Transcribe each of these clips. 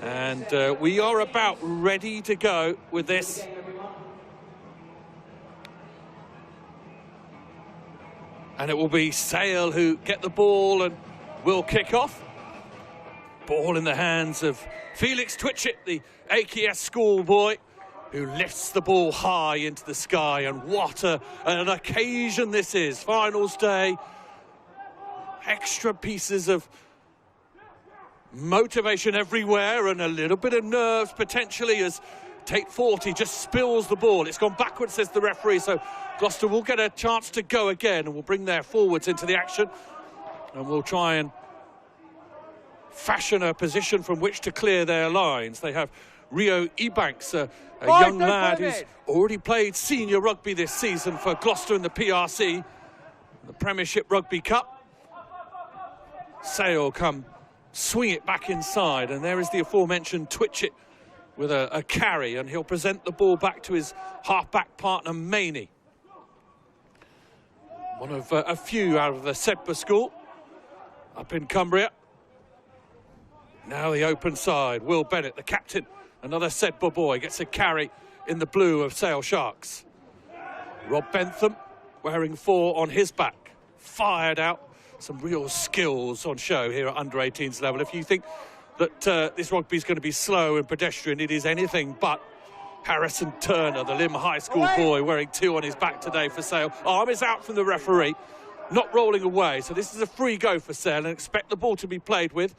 And we are about ready to go with this. And it will be Sale who get the ball and will kick off. Ball in the hands of Felix Twitchett, the AKS schoolboy, who lifts the ball high into the sky. And what an occasion this is. Finals day. Extra pieces of motivation everywhere and a little bit of nerves potentially as Tate 40 just spills the ball. It's gone backwards, says the referee, so Gloucester will get a chance to go again and will bring their forwards into the action, and will try and fashion a position from which to clear their lines. They have Rio Ebanks, a young lad who's already played senior rugby this season for Gloucester in the PRC, the Premiership Rugby Cup. Sale come swing it back inside, and there is the aforementioned Twitchett with a carry, and he'll present the ball back to his half-back partner Maney. One of a few out of the Sedbergh school up in Cumbria. Now the open side, Will Bennett, the captain, another Sedbergh boy, gets a carry in the blue of Sale Sharks. Rob Bentham wearing 4 on his back, fired out. Some real skills on show here at under-18s level. If you think that this rugby is going to be slow and pedestrian, it is anything but. Harrison Turner, the Lim High School boy, wearing 2 on his back today for Sale. Arm is out from the referee, not rolling away. So this is a free go for Sale, and expect the ball to be played with.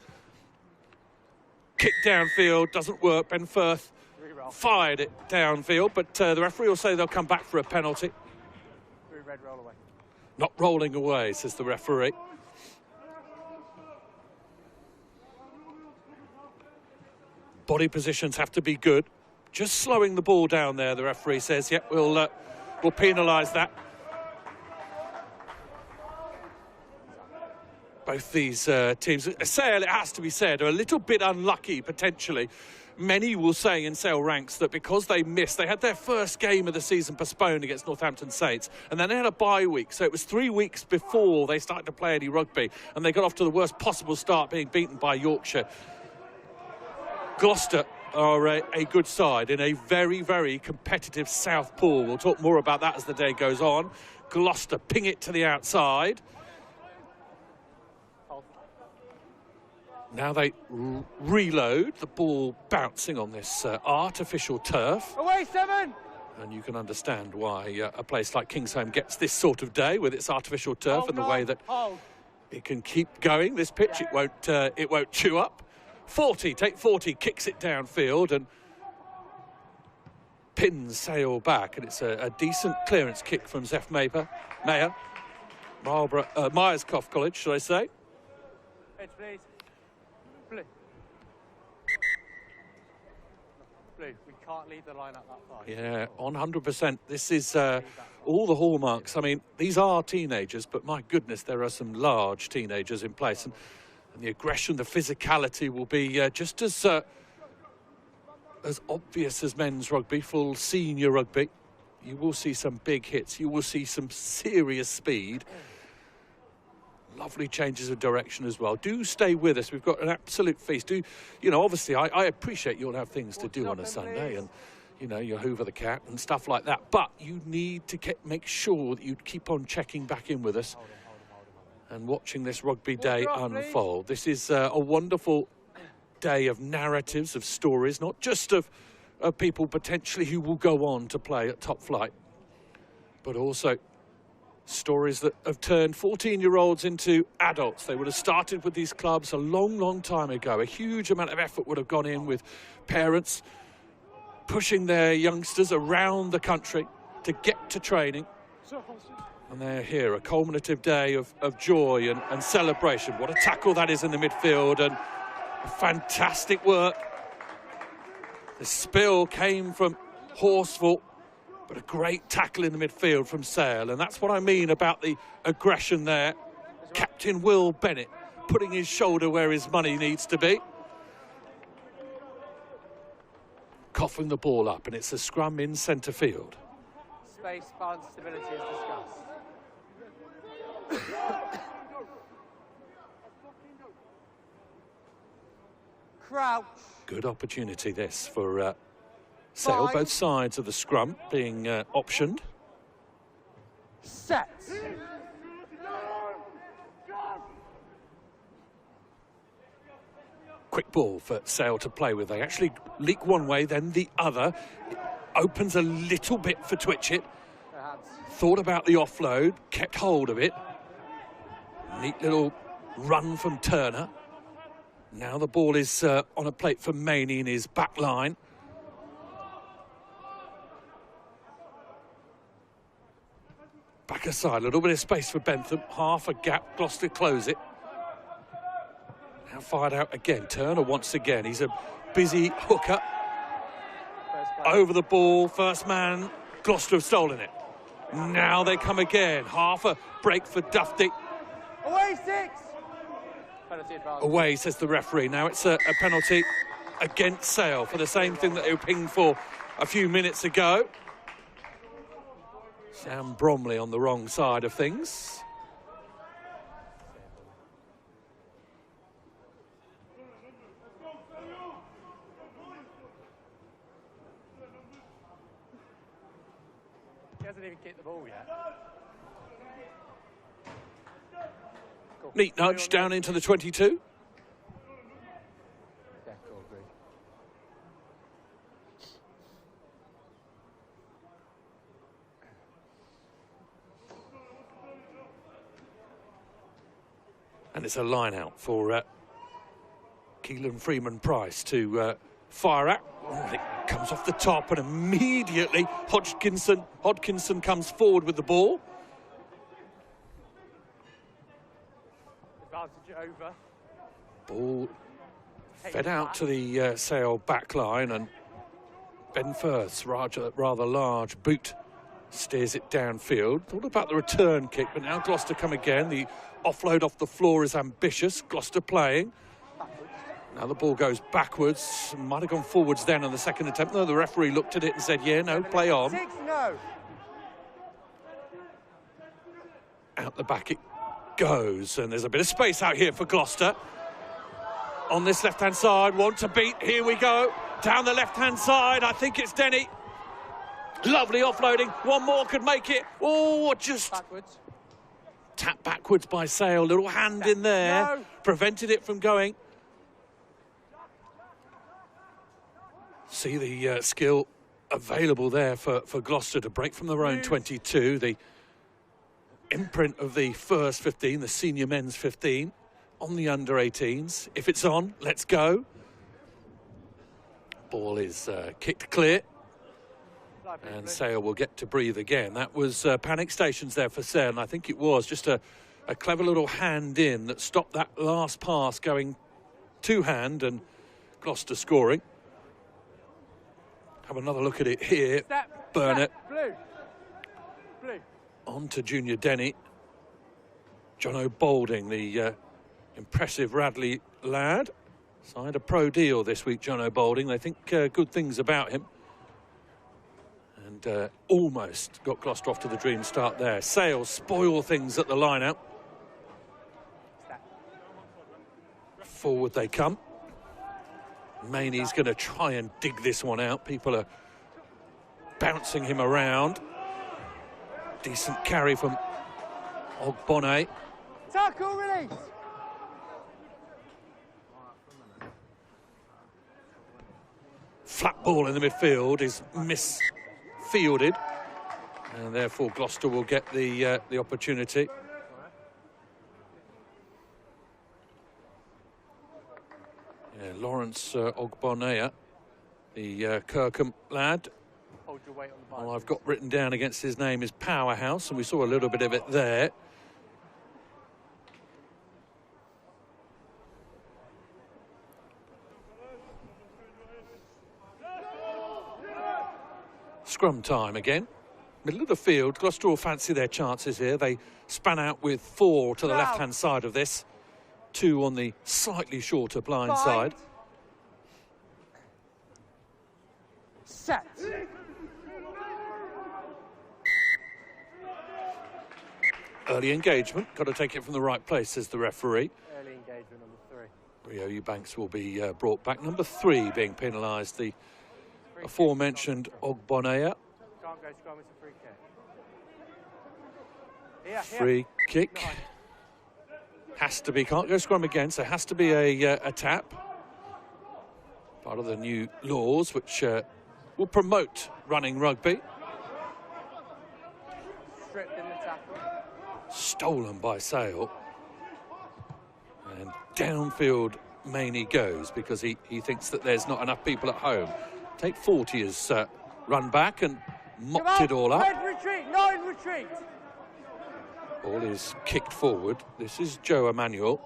Kick downfield, doesn't work. Ben Firth fired it downfield, but the referee will say they'll come back for a penalty. Not rolling away, says the referee. Body positions have to be good. Just slowing the ball down there, the referee says. Yep, we'll penalise that. Both these teams, Sale, it has to be said, are a little bit unlucky, potentially. Many will say in Sale ranks that because they missed, they had their first game of the season postponed against Northampton Saints, and then they had a bye week, so it was 3 weeks before they started to play any rugby, and they got off to the worst possible start, being beaten by Yorkshire. Gloucester are a good side in a very, very competitive South Pool. We'll talk more about that as the day goes on. Gloucester ping it to the outside. Now they reload, the ball bouncing on this artificial turf. Away 7! And you can understand why a place like Kingsholm gets this sort of day with its artificial turf, and the way that it can keep going. This pitch, it won't chew up. 40, Tate 40 kicks it downfield and pins Sale back, and it's a decent clearance kick from Zeph Mayer. Myerscough College, should I say. Edge, please. Blue. Blue, we can't leave the line up that far. Yeah, on 100%. This is all the hallmarks. I mean, these are teenagers, but my goodness, there are some large teenagers in place. And the aggression, the physicality will be just as obvious as men's rugby, full senior rugby. You will see some big hits. You will see some serious speed. Lovely changes of direction as well. Do stay with us. We've got an absolute feast. Obviously, I appreciate you'll have things to do on a Sunday, and, you hoover the cat and stuff like that. But you need to make sure that you keep on checking back in with us and watching this rugby day unfold. This is a wonderful day of narratives, of stories, not just of people potentially who will go on to play at top flight, but also stories that have turned 14-year-olds into adults. They would have started with these clubs a long, long time ago. A huge amount of effort would have gone in with parents pushing their youngsters around the country to get to training. And they're here, a culminative day of joy and celebration. What a tackle that is in the midfield, and fantastic work. The spill came from Horsfall, but a great tackle in the midfield from Sale, and that's what I mean about the aggression there. Captain Will Bennett putting his shoulder where his money needs to be. Coughing the ball up, and it's a scrum in centre field. Space, balance, stability is discussed. Crouch. Good opportunity this for Sale. 5. Both sides of the scrum being optioned. Set. Quick ball for Sale to play with. They actually leak one way, then the other. It opens a little bit for Twitchett. Thought about the offload, kept hold of it. Neat little run from Turner. Now the ball is on a plate for Maney in his back line. Back aside, a little bit of space for Bentham. Half a gap, Gloucester close it. Now fired out again. Turner once again. He's a busy hooker. Over the ball, first man. Gloucester have stolen it. Now they come again. Half a break for Dufty. Away 6. Penalty advantage. Away, says the referee. Now it's a penalty against Sale for the same thing that they were pinged for a few minutes ago. Sam Bromley on the wrong side of things. He hasn't even kicked the ball yet. Cool. Neat nudge down into the 22. Yeah, cool, agree. And it's a line out for Keelan Freeman-Price to fire at. Oh, it comes off the top and immediately Hodkinson comes forward with the ball. Advantage over. Ball fed out to the Sale back line, and Ben Firth's rather large boot steers it downfield. Thought about the return kick, but now Gloucester come again. The offload off the floor is ambitious. Gloucester playing. Now the ball goes backwards. Might have gone forwards then on the second attempt. No, the referee looked at it and said, yeah, no, play on. 6, no. Out the back it goes, and there's a bit of space out here for Gloucester. On this left-hand side, want to beat. Here we go. Down the left-hand side, I think it's Denny. Lovely offloading. One more could make it. Oh, just Backwards. tap backwards by Sale. Little hand in there. No. Prevented it from going. See the skill available there for Gloucester to break from their own 22. The imprint of the first 15, the senior men's 15, on the under-18s. If it's on, let's go. Ball is kicked clear. And Sale will get to breathe again. That was panic stations there for Sale, and I think it was just a clever little hand in that stopped that last pass going two-hand and Gloucester scoring. Have another look at it here. Step, Burnett. step, blue. Blue. On to Junior Denny. Jono Boulding, the impressive Radley lad. Signed a pro deal this week, Jono Boulding. They think good things about him. And almost got Gloucester off to the dream start there. Sale spoil things at the line-out. Forward they come. Maney's going to try and dig this one out. People are bouncing him around. Decent carry from Ogbonne. Tackle release. Flat ball in the midfield is misfielded, and therefore Gloucester will get the opportunity. Yeah, Lawrence Ogbonne, the Kirkham lad. Hold your weight on the bar. All I've got written down against his name is Powerhouse, and we saw a little bit of it there. Scrum time again. Middle of the field. Gloucester will fancy their chances here. They span out with 4 to the left-hand side of this. 2 on the slightly shorter blind side. Set. Early engagement. Got to take it from the right place, says the referee. Early engagement number 3. Rio Eubanks will be brought back. Number 3 being penalised, the aforementioned Ogbonaya. Can't go scrum, it's a free kick. Free kick. Has to be, can't go scrum again, so has to be a tap. Part of the new laws which will promote running rugby. Stripped in the tackle. Stolen by Sale. And downfield Maney goes because he thinks that there's not enough people at home. Take 40 has run back and mopped it all up. Red retreat, no retreat. Ball is kicked forward. This is Joe Emmanuel.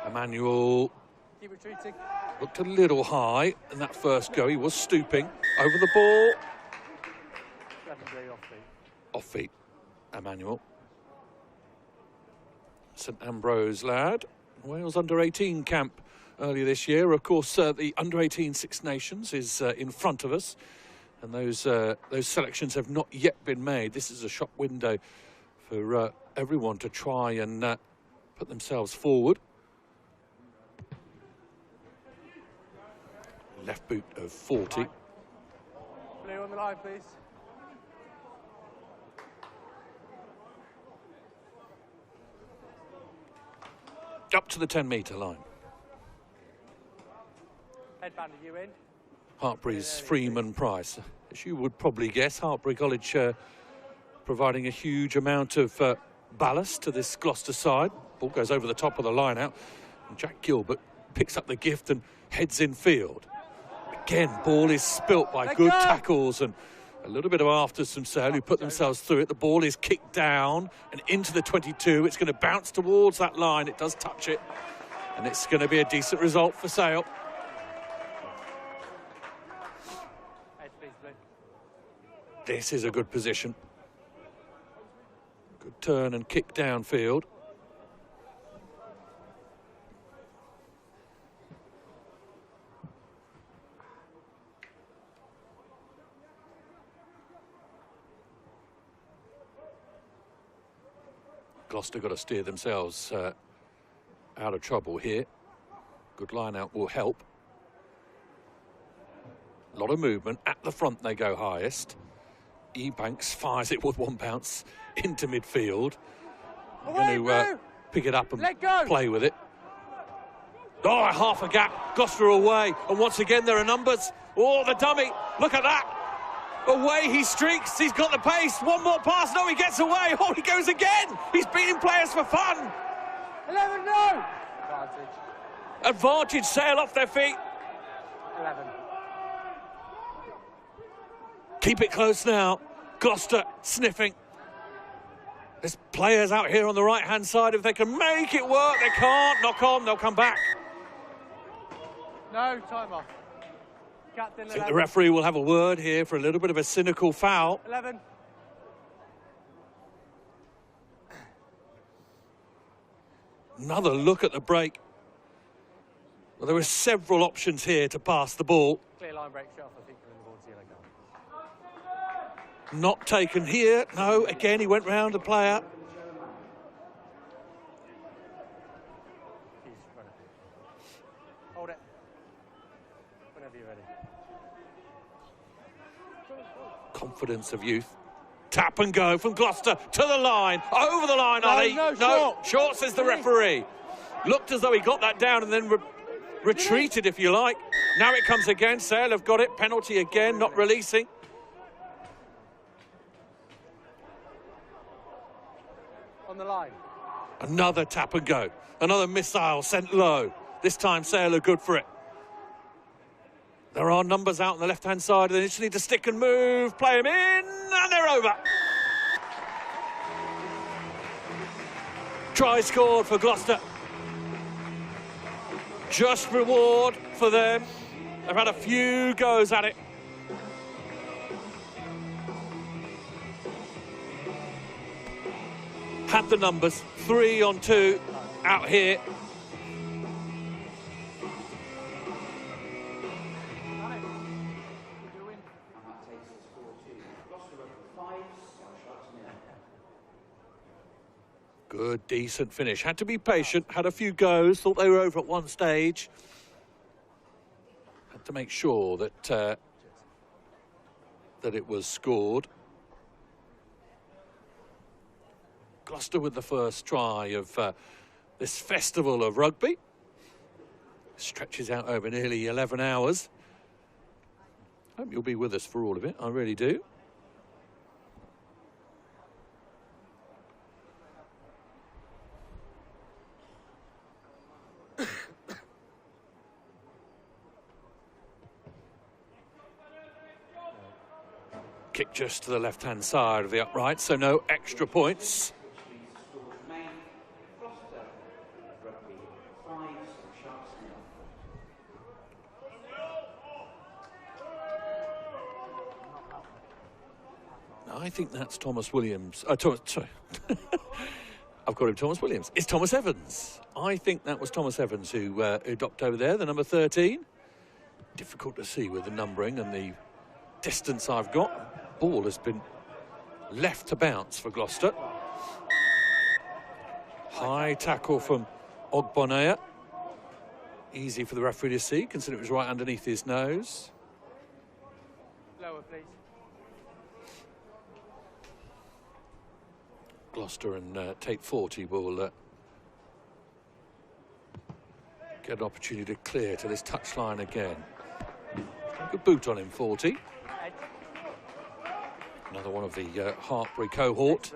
Emmanuel Keep retreating. looked a little high in that first go. He was stooping over the ball. Off feet. Off feet, Emmanuel. St Ambrose lad. Wales under-18 camp earlier this year. Of course, the under-18 Six Nations is in front of us, and those selections have not yet been made. This is a shop window for everyone to try and put themselves forward. Left boot of 40. Blue on the line, please. Up to the 10-metre line. Headband at you in. Hartbury's Freeman Price. As you would probably guess, Hartbury College providing a huge amount of ballast to this Gloucester side. Ball goes over the top of the line out. And Jack Gilbert picks up the gift and heads in field. Again, ball is spilt by good tackles and a little bit of afters from Sale, who put themselves through it. The ball is kicked down and into the 22. It's going to bounce towards that line. It does touch it. And it's going to be a decent result for Sale. This is a good position. Good turn and kick downfield. Gloucester got to steer themselves out of trouble here. Good line out will help. A lot of movement. At the front they go highest. Eubanks fires it with one bounce into midfield. Going to pick it up and play with it. Oh, half a gap. Gloucester away. And once again there are numbers. Oh, the dummy. Look at that. Away he streaks. He's got the pace. One more pass. No, he gets away. Oh, he goes again. He's beating players for fun. 11, no. Advantage, Sale off their feet. 11. Keep it close now. Gloucester sniffing. There's players out here on the right-hand side. If they can make it work, they can't. Knock on, they'll come back. No, time off. Captain, I think the referee will have a word here for a little bit of a cynical foul. 11. Another look at the break. Well, there were several options here to pass the ball. Clear line break shot, I think, in the ball to yellow card. Not taken here. No, again, he went round the player. Hold it. Whenever you're ready. Confidence of youth. Tap and go from Gloucester to the line. Over the line, are they? No, short, says the referee. Looked as though he got that down and then retreated, if you like. Now it comes again. Sale have got it. Penalty again, not releasing. On the line. Another tap and go. Another missile sent low. This time Sale are good for it. There are numbers out on the left-hand side. They just need to stick and move, play them in, and they're over. Try scored for Gloucester. Just reward for them. They've had a few goes at it. Had the numbers, 3 on 2 out here. Good, decent finish. Had to be patient, had a few goes, thought they were over at one stage. Had to make sure that that it was scored. Gloucester with the first try of this festival of rugby. Stretches out over nearly 11 hours. Hope you'll be with us for all of it, I really do. Kick just to the left-hand side of the upright, so no extra points. I think that's Thomas Williams. Sorry. I've got him, Thomas Williams. It's Thomas Evans. I think that was Thomas Evans who dropped over there, the number 13. Difficult to see with the numbering and the distance I've got. Ball has been left to bounce for Gloucester. High tackle from Ogbonnaya. Easy for the referee to see, considering it was right underneath his nose. Lower, please. Gloucester and Tate 40 will get an opportunity to clear to this touchline again. Good boot on him, 40. Another one of the Hartbury cohort.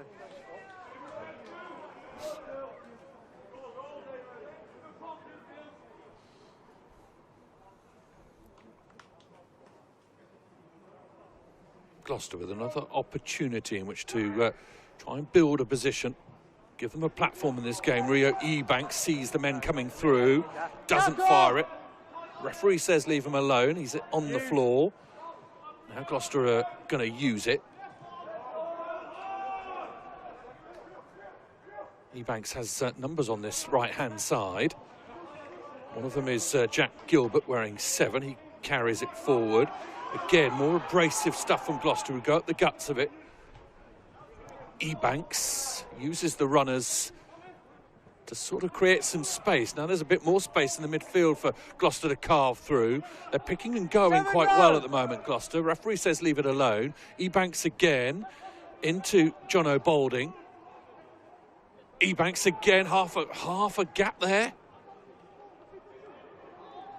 Gloucester with another opportunity in which to try and build a position, give them a platform in this game. Rio Ebanks sees the men coming through, doesn't fire it. Referee says leave him alone. He's on the floor. Now Gloucester are going to use it. Ebanks has numbers on this right-hand side. One of them is Jack Gilbert wearing 7. He carries it forward. Again, more abrasive stuff from Gloucester. We go at the guts of it. Ebanks uses the runners to sort of create some space. Now there's a bit more space in the midfield for Gloucester to carve through. They're picking and going quite well at the moment, Gloucester. Referee says leave it alone. Ebanks again into John O'Balding. Ebanks again, half a gap there.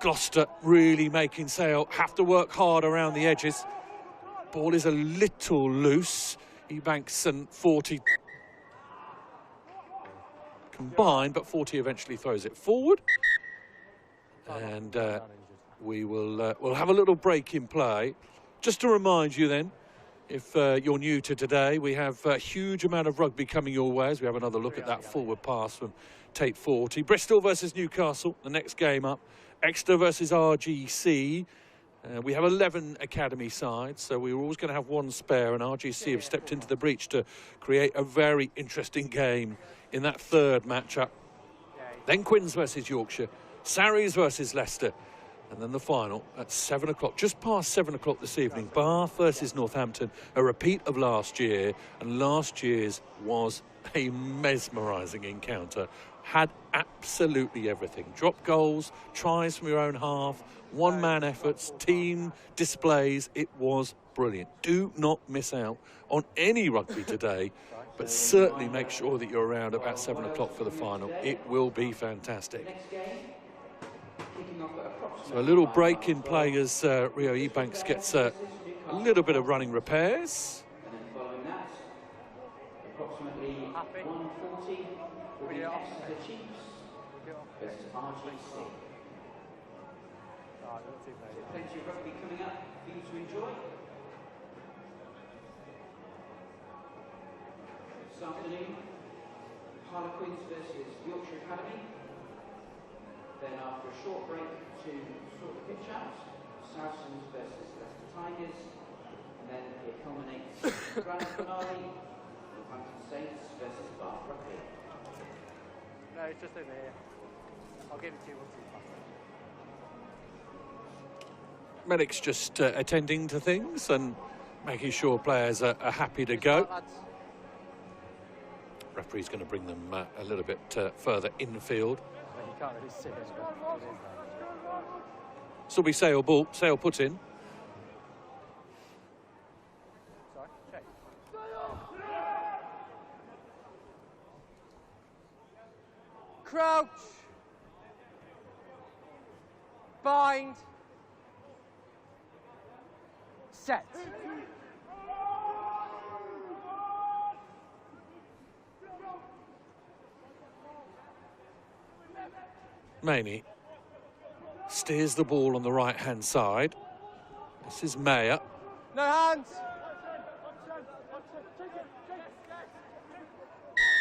Gloucester really making sail, have to work hard around the edges. Ball is a little loose. Ebanks and 40 combined, but 40 eventually throws it forward. And we'll have a little break in play. Just to remind you then, if you're new to today, we have a huge amount of rugby coming your way as we have another look at that forward pass from Tate 40. Bristol versus Newcastle, the next game up. Exeter versus RGC. We have 11 academy sides, so we were always going to have one spare, and RGC have stepped into the breach to create a very interesting game in that third matchup. Then Quins versus Yorkshire, Sarries versus Leicester, and then the final at 7 o'clock, just past 7 o'clock this evening, Bath versus Northampton, a repeat of last year, and last year's was a mesmerising encounter. Had absolutely everything. Drop goals, tries from your own half, one-man efforts, team displays. It was brilliant. Do not miss out on any rugby today, but certainly make sure that you're around about 7 o'clock for the final. It will be fantastic. So a little break in play as Rio Ebanks gets a little bit of running repairs. Approximately 140 will be Exeter Chiefs versus RGC. Plenty of rugby coming up for you to enjoy. This afternoon, Harlequins versus Yorkshire Academy. Then after a short break to sort the pitch out, Saracens versus Gloucester Tigers. And then it culminates in the grand finale. Saints versus Bath Rugby. No, it's just over here. I'll give it to you once it's passed. Medic's just attending to things and making sure players are happy to go. Referee's going to bring them a little bit further infield. But you can't really see it, but it is there. This will be Sale ball, Sale put in. Sorry, check. Crouch. Bind. Set. Maney steers the ball on the right-hand side. This is Mayer. No hands.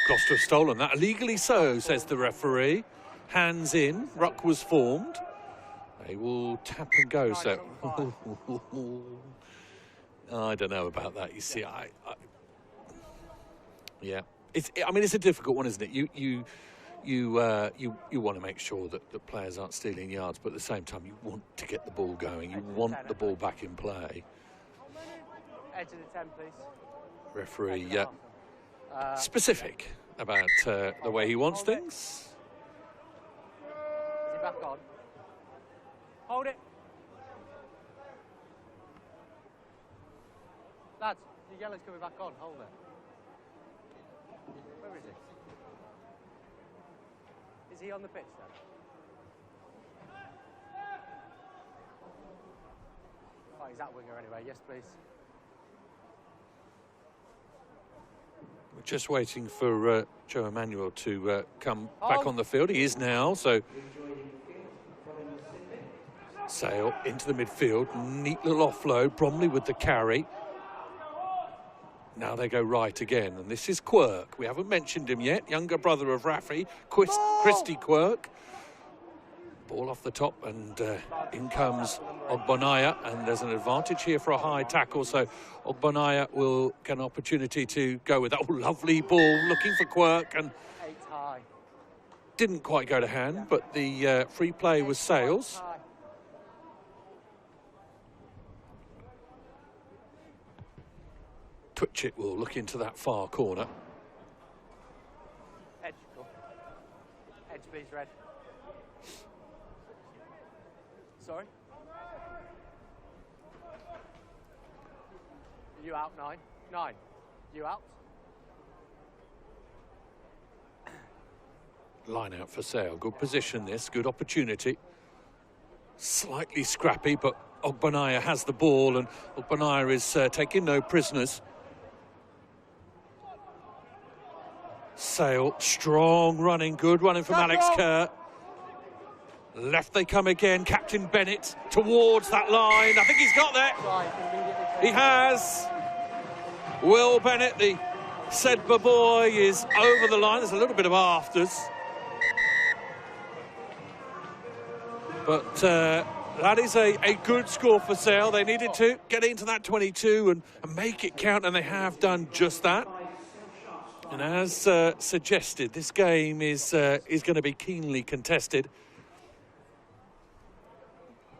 Gloucester have stolen that. Illegally so, says the referee. Hands in. Ruck was formed. They will tap and go. So, I don't know about that. You see, yeah. I mean, it's a difficult one, isn't it? You want to make sure that the players aren't stealing yards, but at the same time, you want to get the ball going. You want the ball back in play. Edge of the 10, please. Referee specific about the way he wants things. Is he back on? Hold it. Lads, the yellow's coming back on. Hold it. Where is he? Is he on the pitch then? Oh, he's that winger anyway. Yes, please. We're just waiting for Joe Emmanuel to come back on the field. He is now, so Sale into the midfield. Neat little offload. Bromley with the carry. Now they go right again, and this is Quirk. We haven't mentioned him yet. Younger brother of Raffy, Christy Quirk. Ball off the top, and in comes Ogbonaya, and there's an advantage here for a high tackle, so Ogbonaya will get an opportunity to go with that. Oh, lovely ball, looking for Quirk, and didn't quite go to hand, but the free play was Sales. Twitchett will look into that far corner. Edge, cool. Edge, please, red. Sorry? Are you out, 9? 9. You out? Line out for Sale. Good position this, good opportunity. Slightly scrappy, but Ogbonaya has the ball, and Ogbonaya is taking no prisoners. Sale, strong running, good running from Alex Kerr. Left they come again, Captain Bennett towards that line. I think he's got there. He has. Will Bennett, the Sedbergh boy, is over the line. There's a little bit of afters. But that is a good score for Sale. They needed to get into that 22 and make it count, and they have done just that. And as suggested, this game is going to be keenly contested.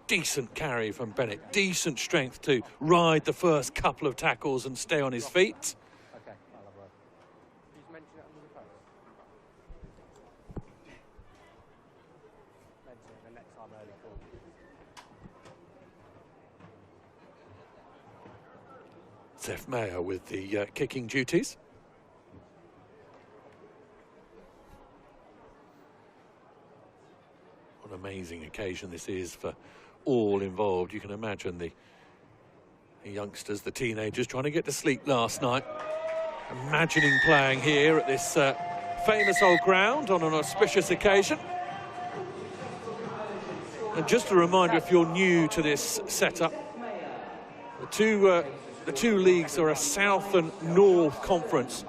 Decent carry from Bennett, decent strength to ride the first couple of tackles and stay on his feet. Okay, I'll have a word. Please mention it under the post. Mention it the next time early call. Zeph Mayer with the kicking duties. What an amazing occasion this is for all involved. You can imagine the youngsters, the teenagers, trying to get to sleep last night, imagining playing here at this famous old ground on an auspicious occasion. And just a reminder, if you're new to this setup, the two leagues are a South and North conference,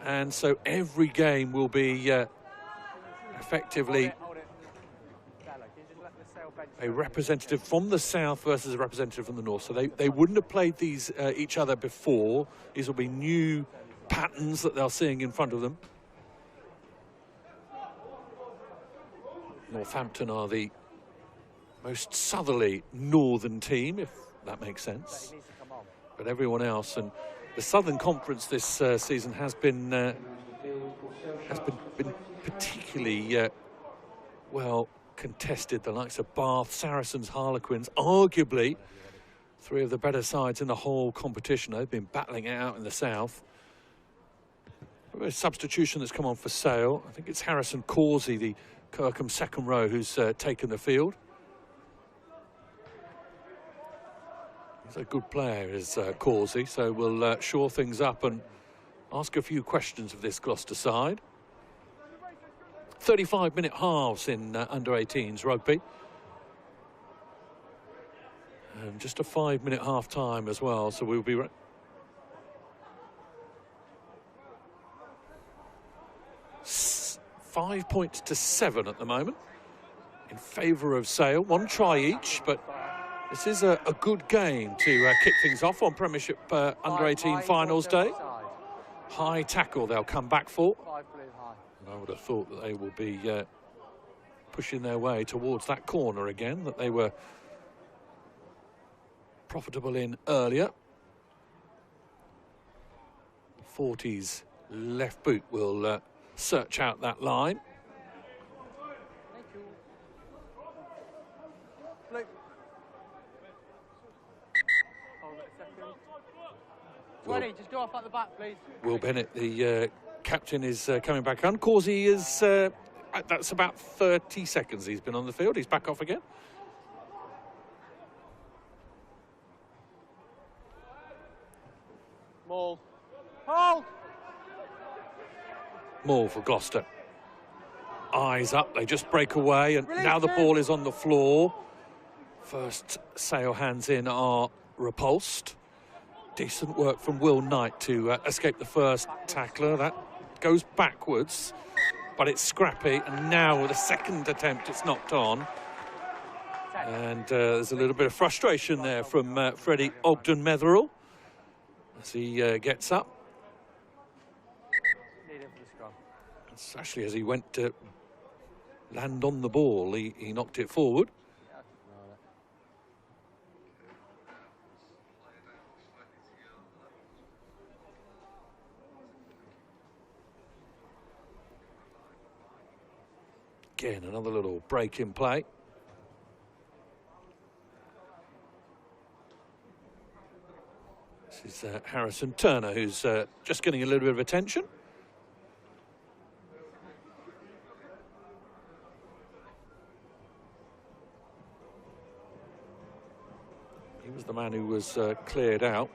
and so every game will be effectively a representative from the south versus a representative from the north. So they wouldn't have played these each other before. These will be new patterns that they're seeing in front of them. Northampton are the most southerly northern team, if that makes sense. But everyone else, and the Southern Conference this season has been has been particularly well contested. The likes of Bath, Saracens, Harlequins, arguably 3 of the better sides in the whole competition. They've been battling it out in the south. A substitution that's come on for Sale. I think it's Harrison Causey, the Kirkham second row, who's taken the field. He's a good player, is Causey, so we'll shore things up and ask a few questions of this Gloucester side. 35-minute halves in under-18s rugby. And just a 5-minute half-time as well, so we'll be... 5 points to 7 at the moment in favour of Sale. 1 try each, but this is a good game to kick things off on Premiership under-18 finals day. High tackle they'll come back for. And I would have thought that they will be pushing their way towards that corner again that they were profitable in earlier. 40's left boot will search out that line. Thank you. Blue. Hold it a second. 20, just go off at the back, please. Will Bennett, the captain, is coming back on. Causey is, that's about 30 seconds he's been on the field. He's back off again. Maul. Hold! More for Gloucester. Eyes up, they just break away, and now the ball is on the floor. First Sale hands in are repulsed. Decent work from Will Knight to escape the first tackler. That goes backwards, but it's scrappy, and now with a second attempt it's knocked on. And there's a little bit of frustration there from Freddie Ogden-Metherell as he gets up. It's actually as he went to land on the ball, he knocked it forward. Again, another little break in play. This is Harrison Turner, who's just getting a little bit of attention. He was the man who was cleared out.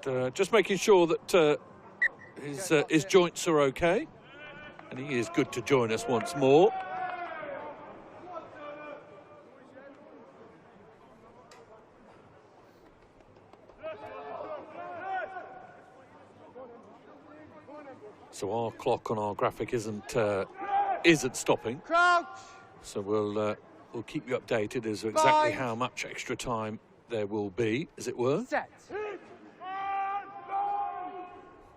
And just making sure that his joints are okay. And he is good to join us once more. So our clock on our graphic isn't stopping. Crouch! So we'll keep you updated as to exactly how much extra time there will be, as it were. Set.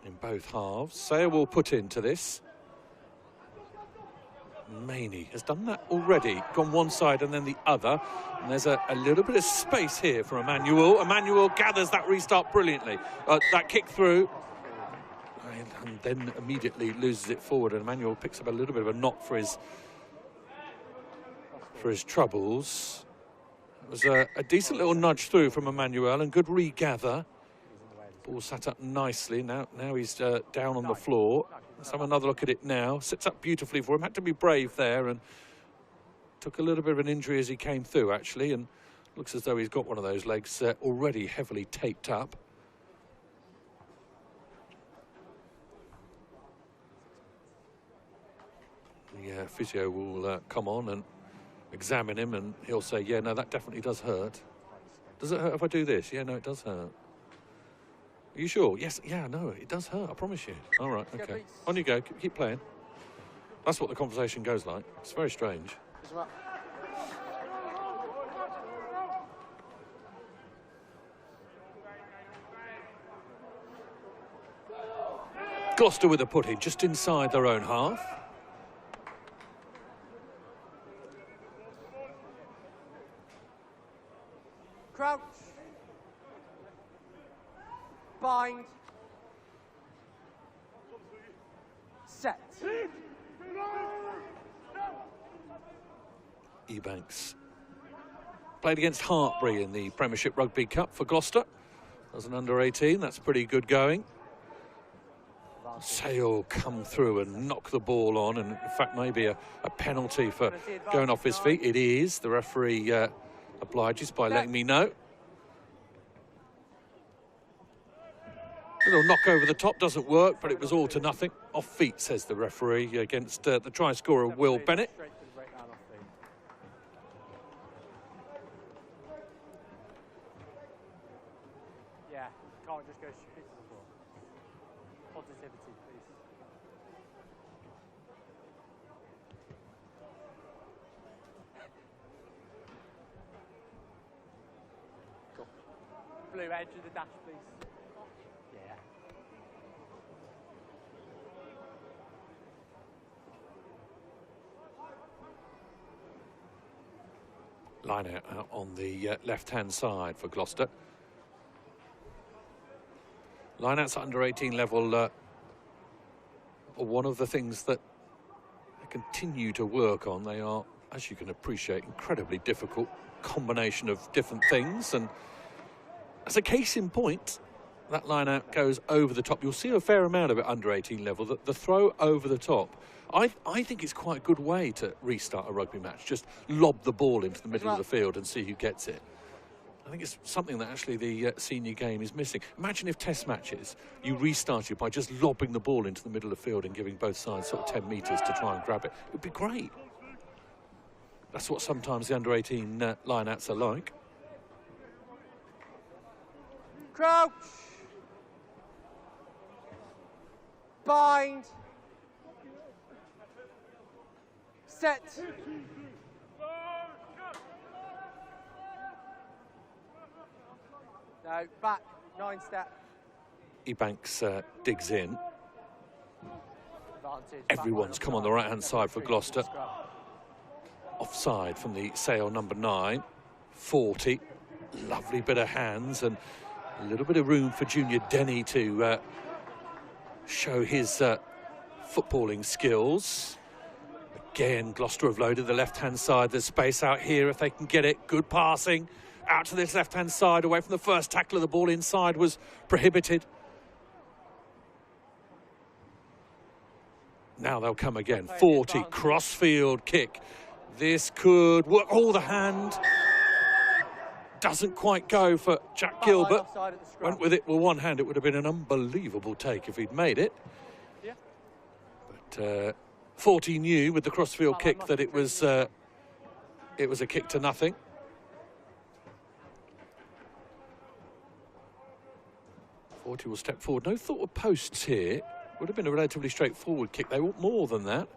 In both halves. Sale will put into this. Maney has done that already. Gone one side and then the other. And there's a little bit of space here for Emmanuel. Emmanuel gathers that restart brilliantly. That kick through. And then immediately loses it forward. And Emmanuel picks up a little bit of a knock for his troubles. It was a decent little nudge through from Emmanuel and good regather. Ball sat up nicely. Now he's down on the floor. Let's have another look at it now. Sits up beautifully for him. Had to be brave there and took a little bit of an injury as he came through, actually. And looks as though he's got one of those legs already heavily taped up. The physio will come on and examine him, and he'll say, yeah, no, that definitely does hurt. Does it hurt if I do this? Yeah, no, it does hurt. Are you sure? Yes, yeah, no, it does hurt, I promise you. All right, okay. On you go, keep playing. That's what the conversation goes like. It's very strange. Gloucester with a put-in just inside their own half. Crouch. bind, set. Ebanks played against Hartbury in the Premiership Rugby Cup for Gloucester as an under-18. That's pretty good going. Sale come through and knock the ball on, and in fact maybe a penalty for going off his feet. It is. The referee obliges by letting me know. Little knock over the top doesn't work, but it was all to nothing. Off feet, says the referee, against the try scorer Will Bennett. Yeah, can't just go straight to the ball. Positivity, please. Cool. Blue edge of the dash, please. Yeah. Line out on the left-hand side for Gloucester. Lineouts at under-18 level are one of the things that they continue to work on. They are, as you can appreciate, incredibly difficult combination of different things. And as a case in point, that lineout goes over the top. You'll see a fair amount of it under-18 level. The throw over the top, I think it's quite a good way to restart a rugby match. Just lob the ball into the middle of the field and see who gets it. I think it's something that actually the senior game is missing. Imagine if test matches, you restarted by just lobbing the ball into the middle of the field and giving both sides sort of 10 metres to try and grab it. It would be great. That's what sometimes the under-18 lineouts are like. Crouch. Bind. Set. No, back, 9 step. Ebanks digs in. Advantage. Everyone's come on the right-hand side for Gloucester. Offside from the Sale number 9. 40. Lovely bit of hands and a little bit of room for Junior Denny to show his footballing skills. Again, Gloucester have loaded the left-hand side. There's space out here if they can get it. Good passing. Out to this left-hand side, away from the first tackle of the ball inside was prohibited. Now they'll come again. 40, crossfield kick. This could work. Oh, the hand. Doesn't quite go for Jack Gilbert. Went with it with one hand. It would have been an unbelievable take if he'd made it. But 40 knew with the crossfield kick that it was a kick to nothing. Forty will step forward. No thought of posts here. Would have been a relatively straightforward kick. They want more than that.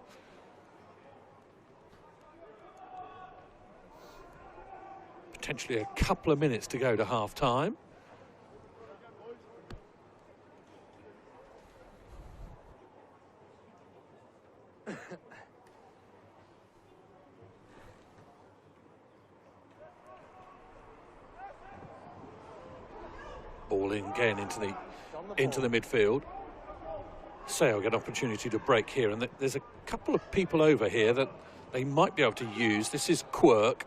Potentially a couple of minutes to go to half-time. Ball in again into the midfield. Sale get an opportunity to break here, and there's a couple of people over here that they might be able to use. This is Quirk.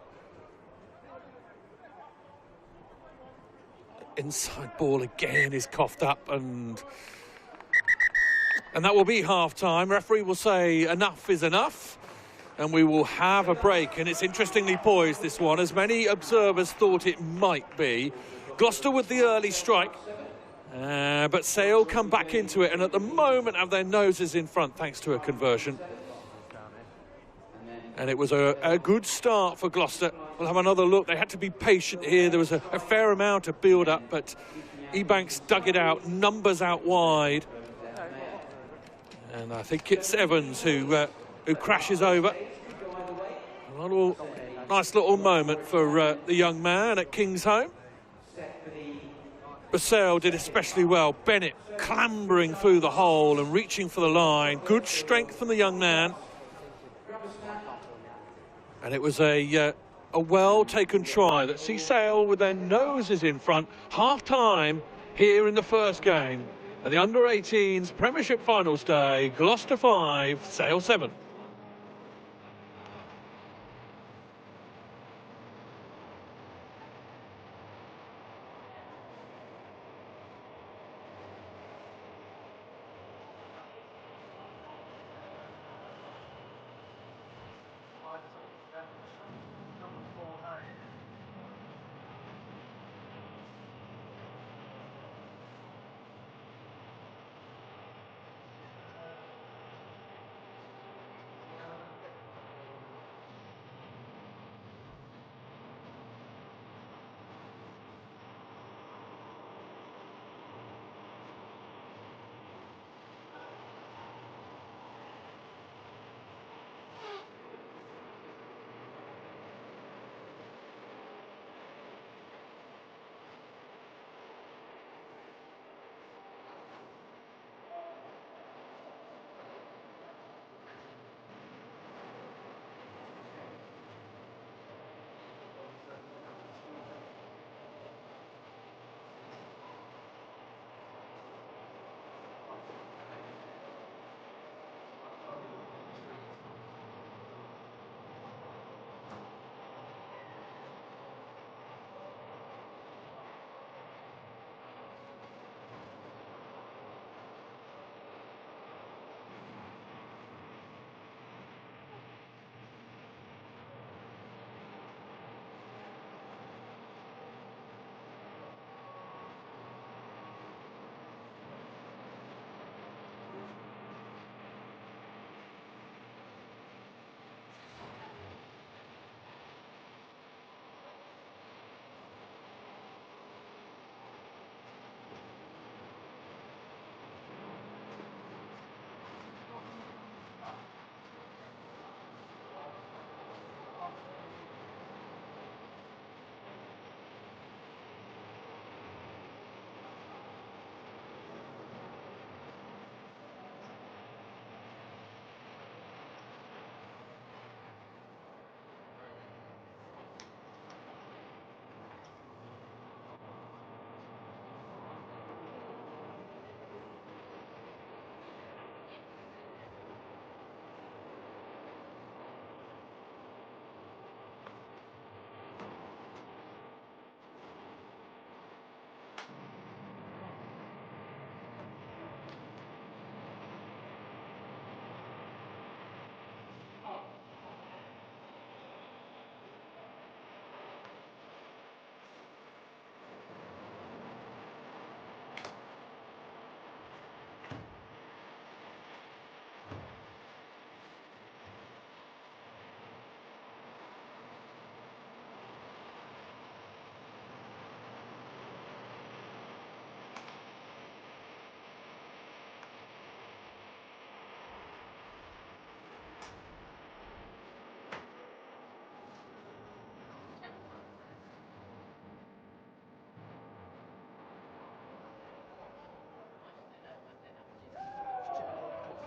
Inside ball again is coughed up, and that will be half-time. Referee will say enough is enough, and we will have a break. And it's interestingly poised, this one, as many observers thought it might be. Gloucester with the early strike, but Sale come back into it, and at the moment have their noses in front thanks to a conversion. And it was a good start for Gloucester. We'll have another look. They had to be patient here. There was a fair amount of build-up, but Ebanks dug it out, numbers out wide. And I think it's Evans who crashes over. A nice little moment for the young man at Kingsholm. Basale did especially well. Bennett clambering through the hole and reaching for the line. Good strength from the young man. And it was a well-taken try that sees Sale with their noses in front. Half-time here in the first game at the Under-18s Premiership Finals Day. Gloucester 5, Sale 7.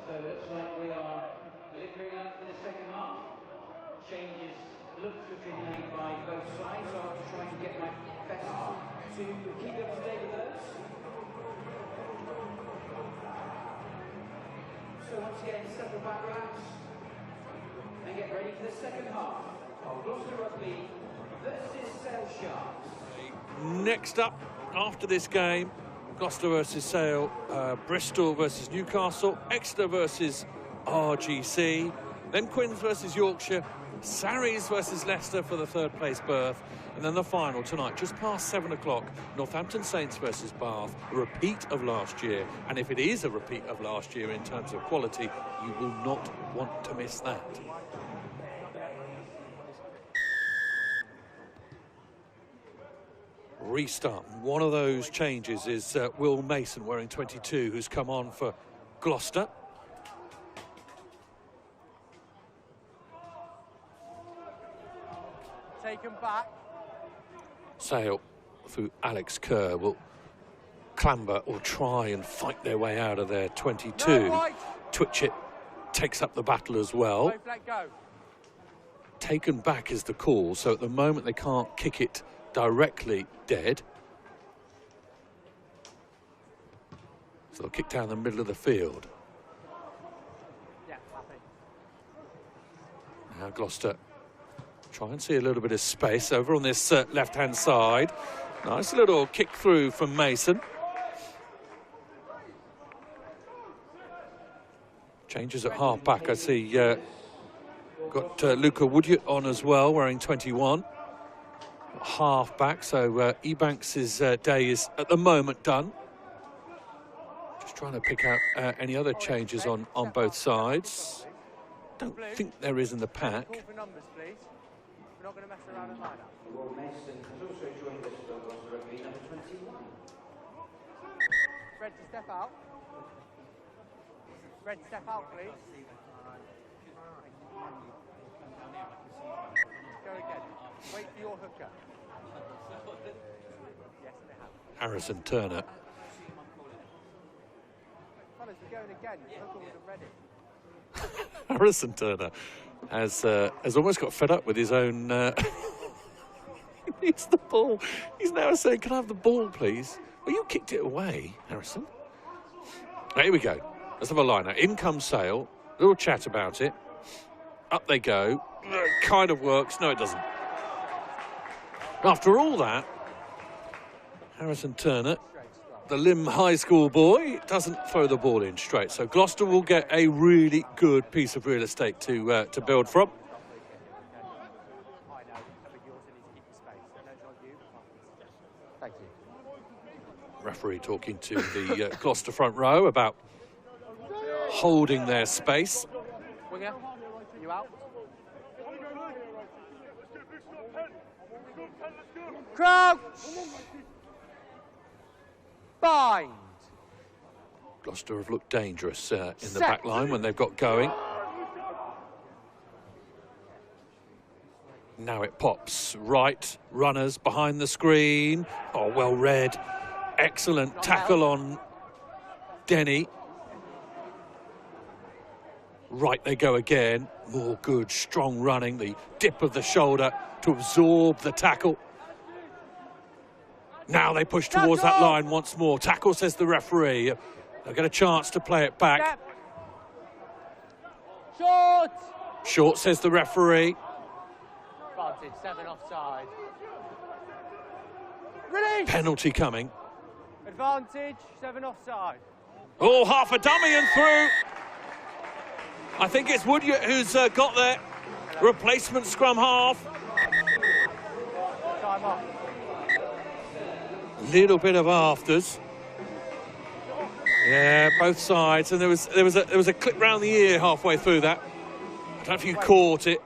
So it looks like we are delivering up for the second half. Changes look to have been made by both sides. I'll try and get my best to keep up to date with those. So once again, settle back, relax, and get ready for the second half of Gloucester Rugby versus Sale Sharks. Next up, after this game, Gloucester versus Sale, Bristol versus Newcastle, Exeter versus RGC, then Quins versus Yorkshire, Sarries versus Leicester for the third place berth, and then the final tonight, just past 7 o'clock, Northampton Saints versus Bath, a repeat of last year. And if it is a repeat of last year in terms of quality, you will not want to miss that. Restart. One of those changes is Will Mason, wearing 22, who's come on for Gloucester. Take him back. Sale, through Alex Kerr, will clamber or try and fight their way out of their 22. No, right. Twitchett takes up the battle as well. Both let go. Taken back is the call, so at the moment they can't kick it directly dead. So they'll kick down the middle of the field. Yeah, happy. Now Gloucester try and see a little bit of space over on this left-hand side. Nice little kick through from Mason. Changes at half-back. I see got Luca Woodyard on as well, wearing 21. Half-back, so Ebanks' day is at the moment done. Just trying to pick out any other changes on both sides. Don't think there is in the pack. Call for numbers, please. We're not going to mess around and line up. Well, Mason has also joined us for Gloucester Rugby, number 21. Red to step out. Red to step out, please. Go again. Wait for your hooker. Yes, they have. Harrison Turner. Fellas, we're going again. Your hooker wasn't ready. Harrison Turner has almost got fed up with his own. He needs the ball. He's now saying, "Can I have the ball, please?" Well, you kicked it away, Harrison. Here we go. Let's have a liner. In comes Sale. Little chat about it. Up they go. Kind of works. No, it doesn't. After all that, Harrison Turner, the Lim High School boy, doesn't throw the ball in straight. So Gloucester will get a really good piece of real estate to build from. Thank you. Referee talking to the Gloucester front row about holding their space. Winger, you out? Crouch! Bind! Gloucester have looked dangerous in the back line when they've got going. Now it pops. Right, runners behind the screen. Oh, well read. Excellent tackle on Denny. Right they go again. More good, strong running. The dip of the shoulder to absorb the tackle. Now they push towards that line once more. Tackle, says the referee. They'll get a chance to play it back. Short! Short, says the referee. Advantage, 7 offside. Release! Penalty coming. Advantage, 7 offside. Oh, half a dummy and through. I think it's Woodyard who's got there. Replacement scrum half. Time off. Little bit of afters. Yeah, both sides, and there was a clip round the ear halfway through that. I don't know if you caught it,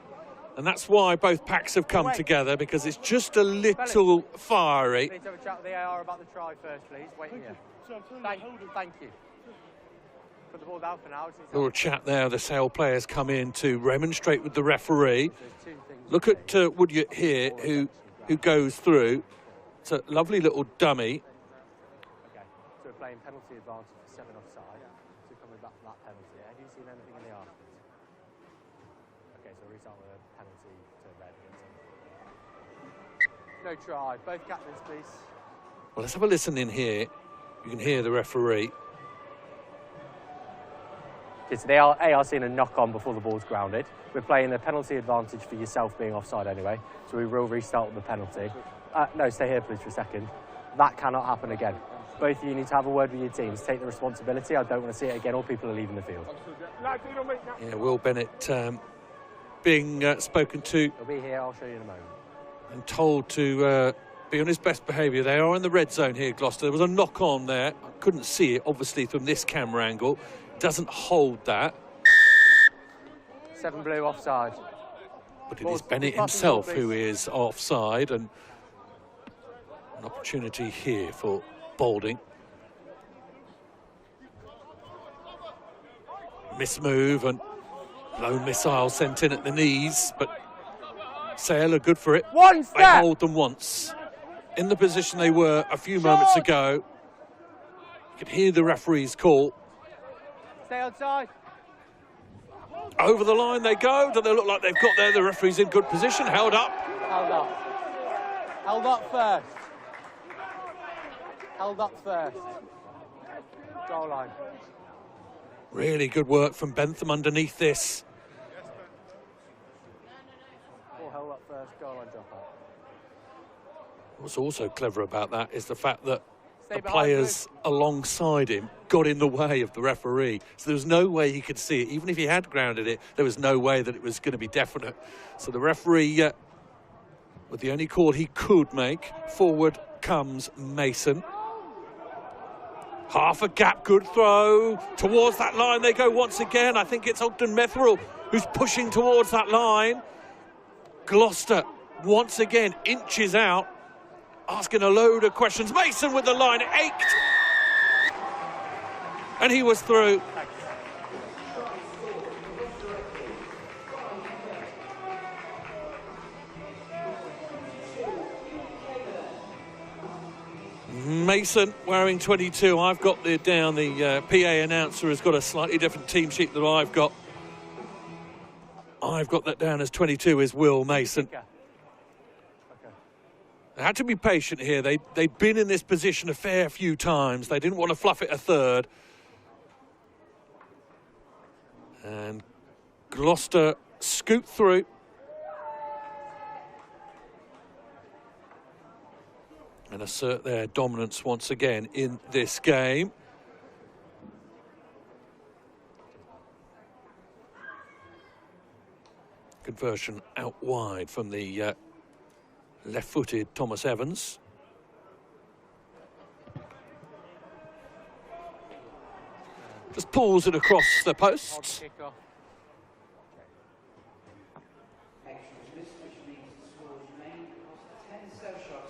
and that's why both packs have come together, because it's just a little fiery. Need to have a chat with the AR about the try first, please. Wait here. Thank you. Put the ball down for now. Little chat there. The Sale players come in to remonstrate with the referee. Look at Woodyard here, who goes through. It's a lovely little dummy. Okay, so we're playing penalty advantage for 7 offside. So coming back from that penalty. Have you seen anything in the afters? Okay, so restart with a penalty to red against them. No try. Both captains, please. Well, let's have a listen in here. You can hear the referee. Okay, so they are seeing a knock-on before the ball's grounded. We're playing the penalty advantage for yourself being offside anyway, so we will restart with the penalty. No, stay here, please, for a second. That cannot happen again. Both of you need to have a word with your teams. Take the responsibility. I don't want to see it again, or people are leaving the field. Yeah, Will Bennett being spoken to. He'll be here. I'll show you in a moment. And told to be on his best behaviour. They are in the red zone here, Gloucester. There was a knock-on there. I couldn't see it, obviously, from this camera angle. Doesn't hold that. 7 blue offside. But it is Bennett himself who is offside, and an opportunity here for Balding. Mismove and low missile sent in at the knees, but Sale are good for it. One step! They hold them once. In the position they were a few moments ago. You could hear the referee's call. Stay outside. Over the line they go. Do they look like they've got there? The referee's in good position. Held up. Held up. Held up first. Held up first. Goal line. Really good work from Bentham underneath this. Ball held up first, goal line drop out. What's also clever about that is the fact that Stay the behind, players alongside him got in the way of the referee. So there was no way he could see it. Even if he had grounded it, there was no way that it was going to be definite. So the referee, with the only call he could make, forward comes Mason. Half a gap, good throw. Towards that line they go once again. I think it's Ogden Metherell who's pushing towards that line. Gloucester, once again, inches out, asking a load of questions. Mason with the line, it ached. And he was through. Mason wearing 22. I've got the down. The PA announcer has got a slightly different team sheet than I've got. I've got that down as 22 is Will Mason. They had to be patient here. They'd been in this position a fair few times. They didn't want to fluff it a third. And Gloucester scooped through. And assert their dominance once again in this game. Conversion out wide from the left-footed Thomas Evans. Just pulls it across the posts.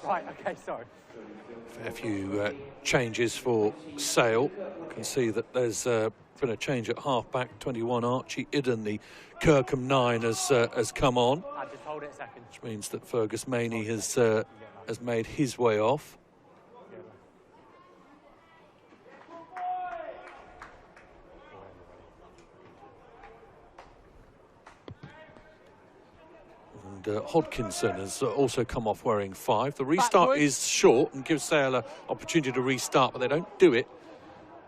Right, okay, sorry. Fair few changes for Sale. You can see that there's been a change at half-back. 21 Archie Idden, the Kirkham 9, has come on. I'll just hold it a second. Which means that Fergus Maney has made his way off. And Hodkinson has also come off wearing 5. The restart Backwards. is short and gives Sale an opportunity to restart, but they don't do it.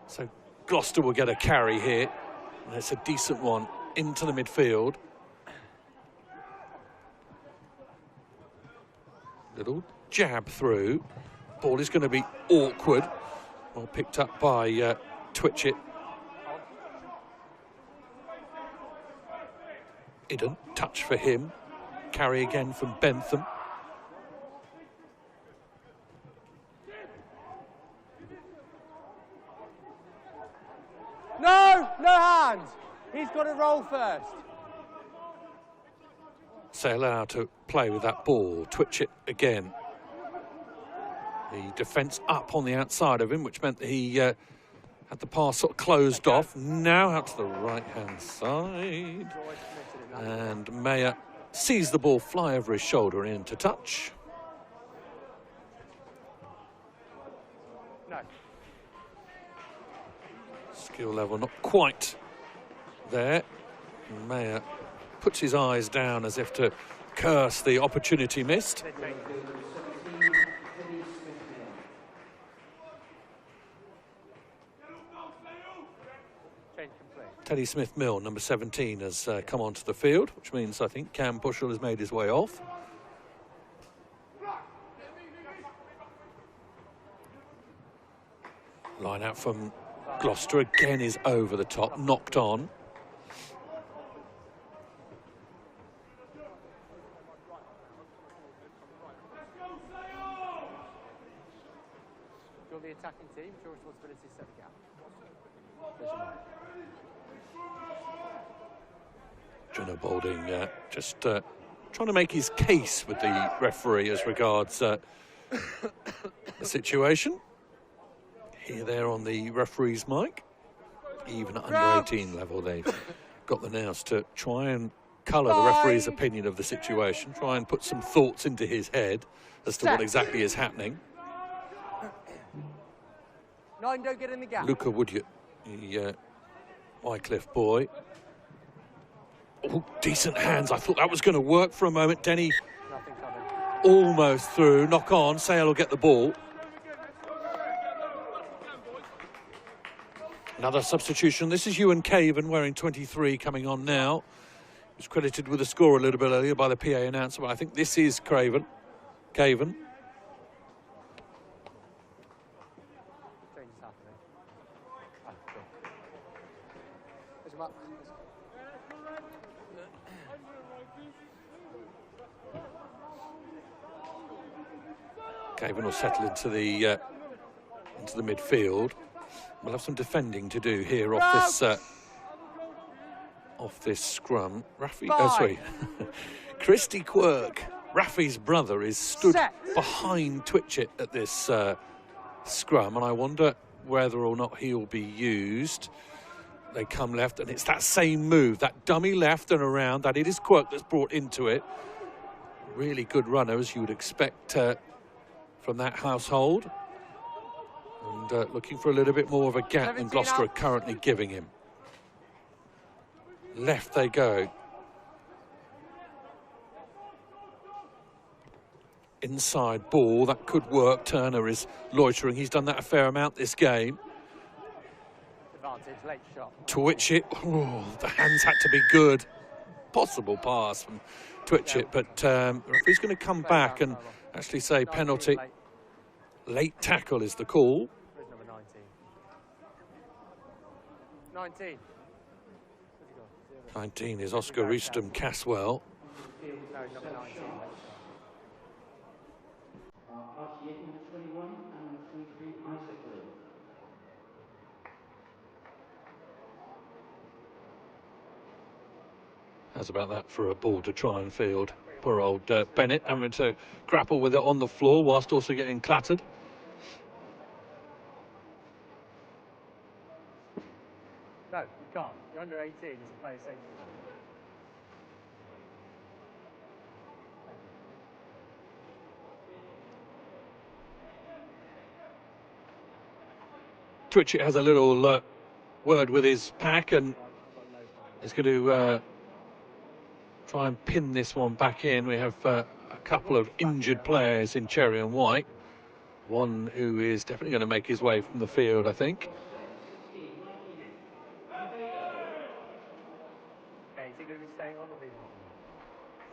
So Gloucester will get a carry here. And it's a decent one into the midfield. Little jab through. Ball is going to be awkward. Well picked up by Twitchett. Idden, touch for him. Carry again from Bentham. No hands. He's got to roll first. Say allowed to play with that ball. Twitchett again. The defence up on the outside of him, which meant that he had the pass sort of closed off. Now out to the right-hand side. And Mayer sees the ball fly over his shoulder and into touch. No. Skill level not quite there. Mayer puts his eyes down as if to curse the opportunity missed. Teddy Smith-Mill, number 17, has come onto the field, which means I think Cam Bushell has made his way off. Line out from Gloucester again is over the top, knocked on. You're the attacking team, it's your responsibility to set the gap. Jono Boulding just trying to make his case with the referee as regards the situation. Here there on the referee's mic. Even at under-18 level, they've got the nous to try and colour the referee's opinion of the situation, try and put some thoughts into his head as to what exactly is happening. 9, don't get in the gap. Luca Woodyard, the Wycliffe boy. Oh, decent hands. I thought that was going to work for a moment. Denny almost through. Knock on. Sale will get the ball. Another substitution. This is Ewan Caven wearing 23 coming on now. He was credited with a score a little bit earlier by the PA announcer, but I think this is Caven. Change is happening. Oh, cool. Push him up. Caven will settle into the midfield. We'll have some defending to do here off this scrum. Christy Quirk, Rafi's brother, is stood behind Twitchett at this scrum, and I wonder whether or not he'll be used. They come left, and it's that same move, that dummy left and around, that it is Quirk that's brought into it. Really good runner, as you would expect from that household. And looking for a little bit more of a gap than Gloucester are currently giving him. Left they go. Inside ball, that could work. Turner is loitering. He's done that a fair amount this game. Advantage, late shot. Twitchett, the hands had to be good. Possible pass from Twitchett, but the referee's going to come back and actually say penalty. Late tackle is the call. Where's number 19? 19 is Oscar Roostem Caswell. No, number 19. How's about that for a ball to try and field? Poor old Bennett having to grapple with it on the floor whilst also getting clattered. No, you can't. You're under 18, it's a player safety. Twitchett has a little word with his pack and is going to try and pin this one back in. We have a couple of injured players in cherry and white. One who is definitely going to make his way from the field, I think.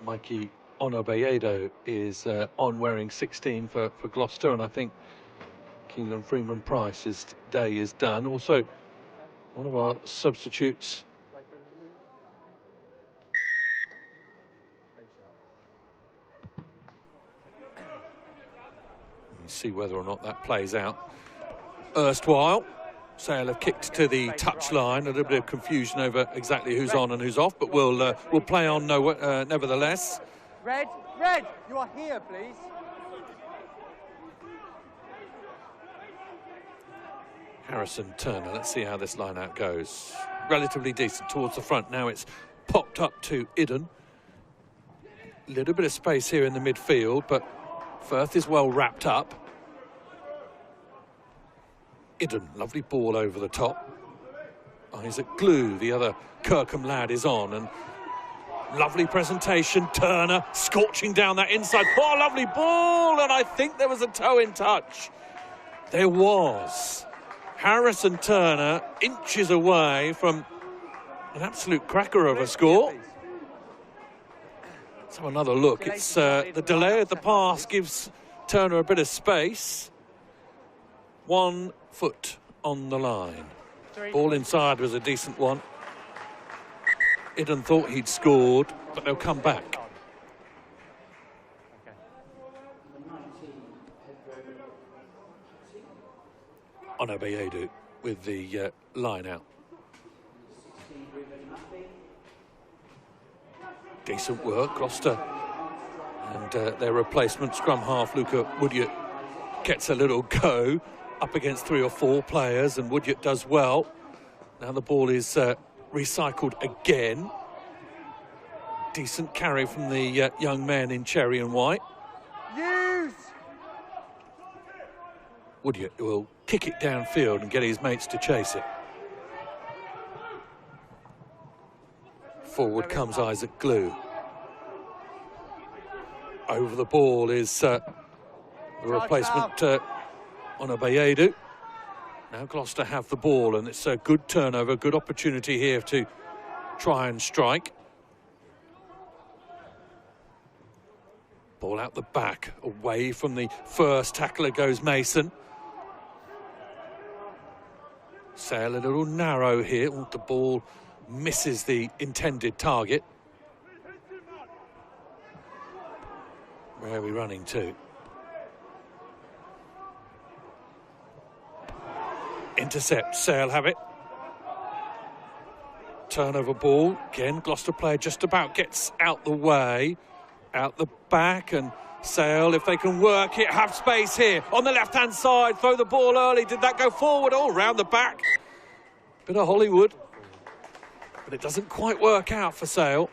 Mikey Onobeyedo is on wearing 16 for Gloucester, and I think Keelan Freeman Price's day is done. Also, one of our substitutes. See whether or not that plays out. Erstwhile, Sale have kicked to the touchline. A little bit of confusion over exactly who's on and who's off, but we'll play on nevertheless. Red, you are here, please. Harrison Turner. Let's see how this line out goes. Relatively decent towards the front. Now it's popped up to Idden. A little bit of space here in the midfield, but Firth is well wrapped up. Idden, lovely ball over the top. Isaac Glue, the other Kirkham lad, is on, and lovely presentation. Turner scorching down that inside. Oh, lovely ball, and I think there was a toe in touch. There was. Harrison Turner inches away from an absolute cracker of a score. Let's have another look. It's the delay of the pass gives Turner a bit of space. 1 foot on the line. Ball inside was a decent one. Idden thought he'd scored, but they'll come back. Onobeyedu with the line out. Decent work, Gloucester. And their replacement, scrum half Luca Woodyard, gets a little go up against 3 or 4 players, and Woodyard does well. Now the ball is recycled again. Decent carry from the young men in cherry and white. Use! Woodyard will kick it downfield and get his mates to chase it. Forward comes Isaac Glue. Over the ball is the replacement Onobeyedu. Now Gloucester have the ball, and it's a good turnover, good opportunity here to try and strike. Ball out the back, away from the first tackler goes Mason. Sale a little narrow here. The ball misses the intended target. Where are we running to? Intercept, Sale have it. Turnover ball, again, Gloucester player just about gets out the way. Out the back, and Sale, if they can work it, have space here on the left-hand side, throw the ball early. Did that go forward? Oh, round the back. Bit of Hollywood. But it doesn't quite work out for Sale.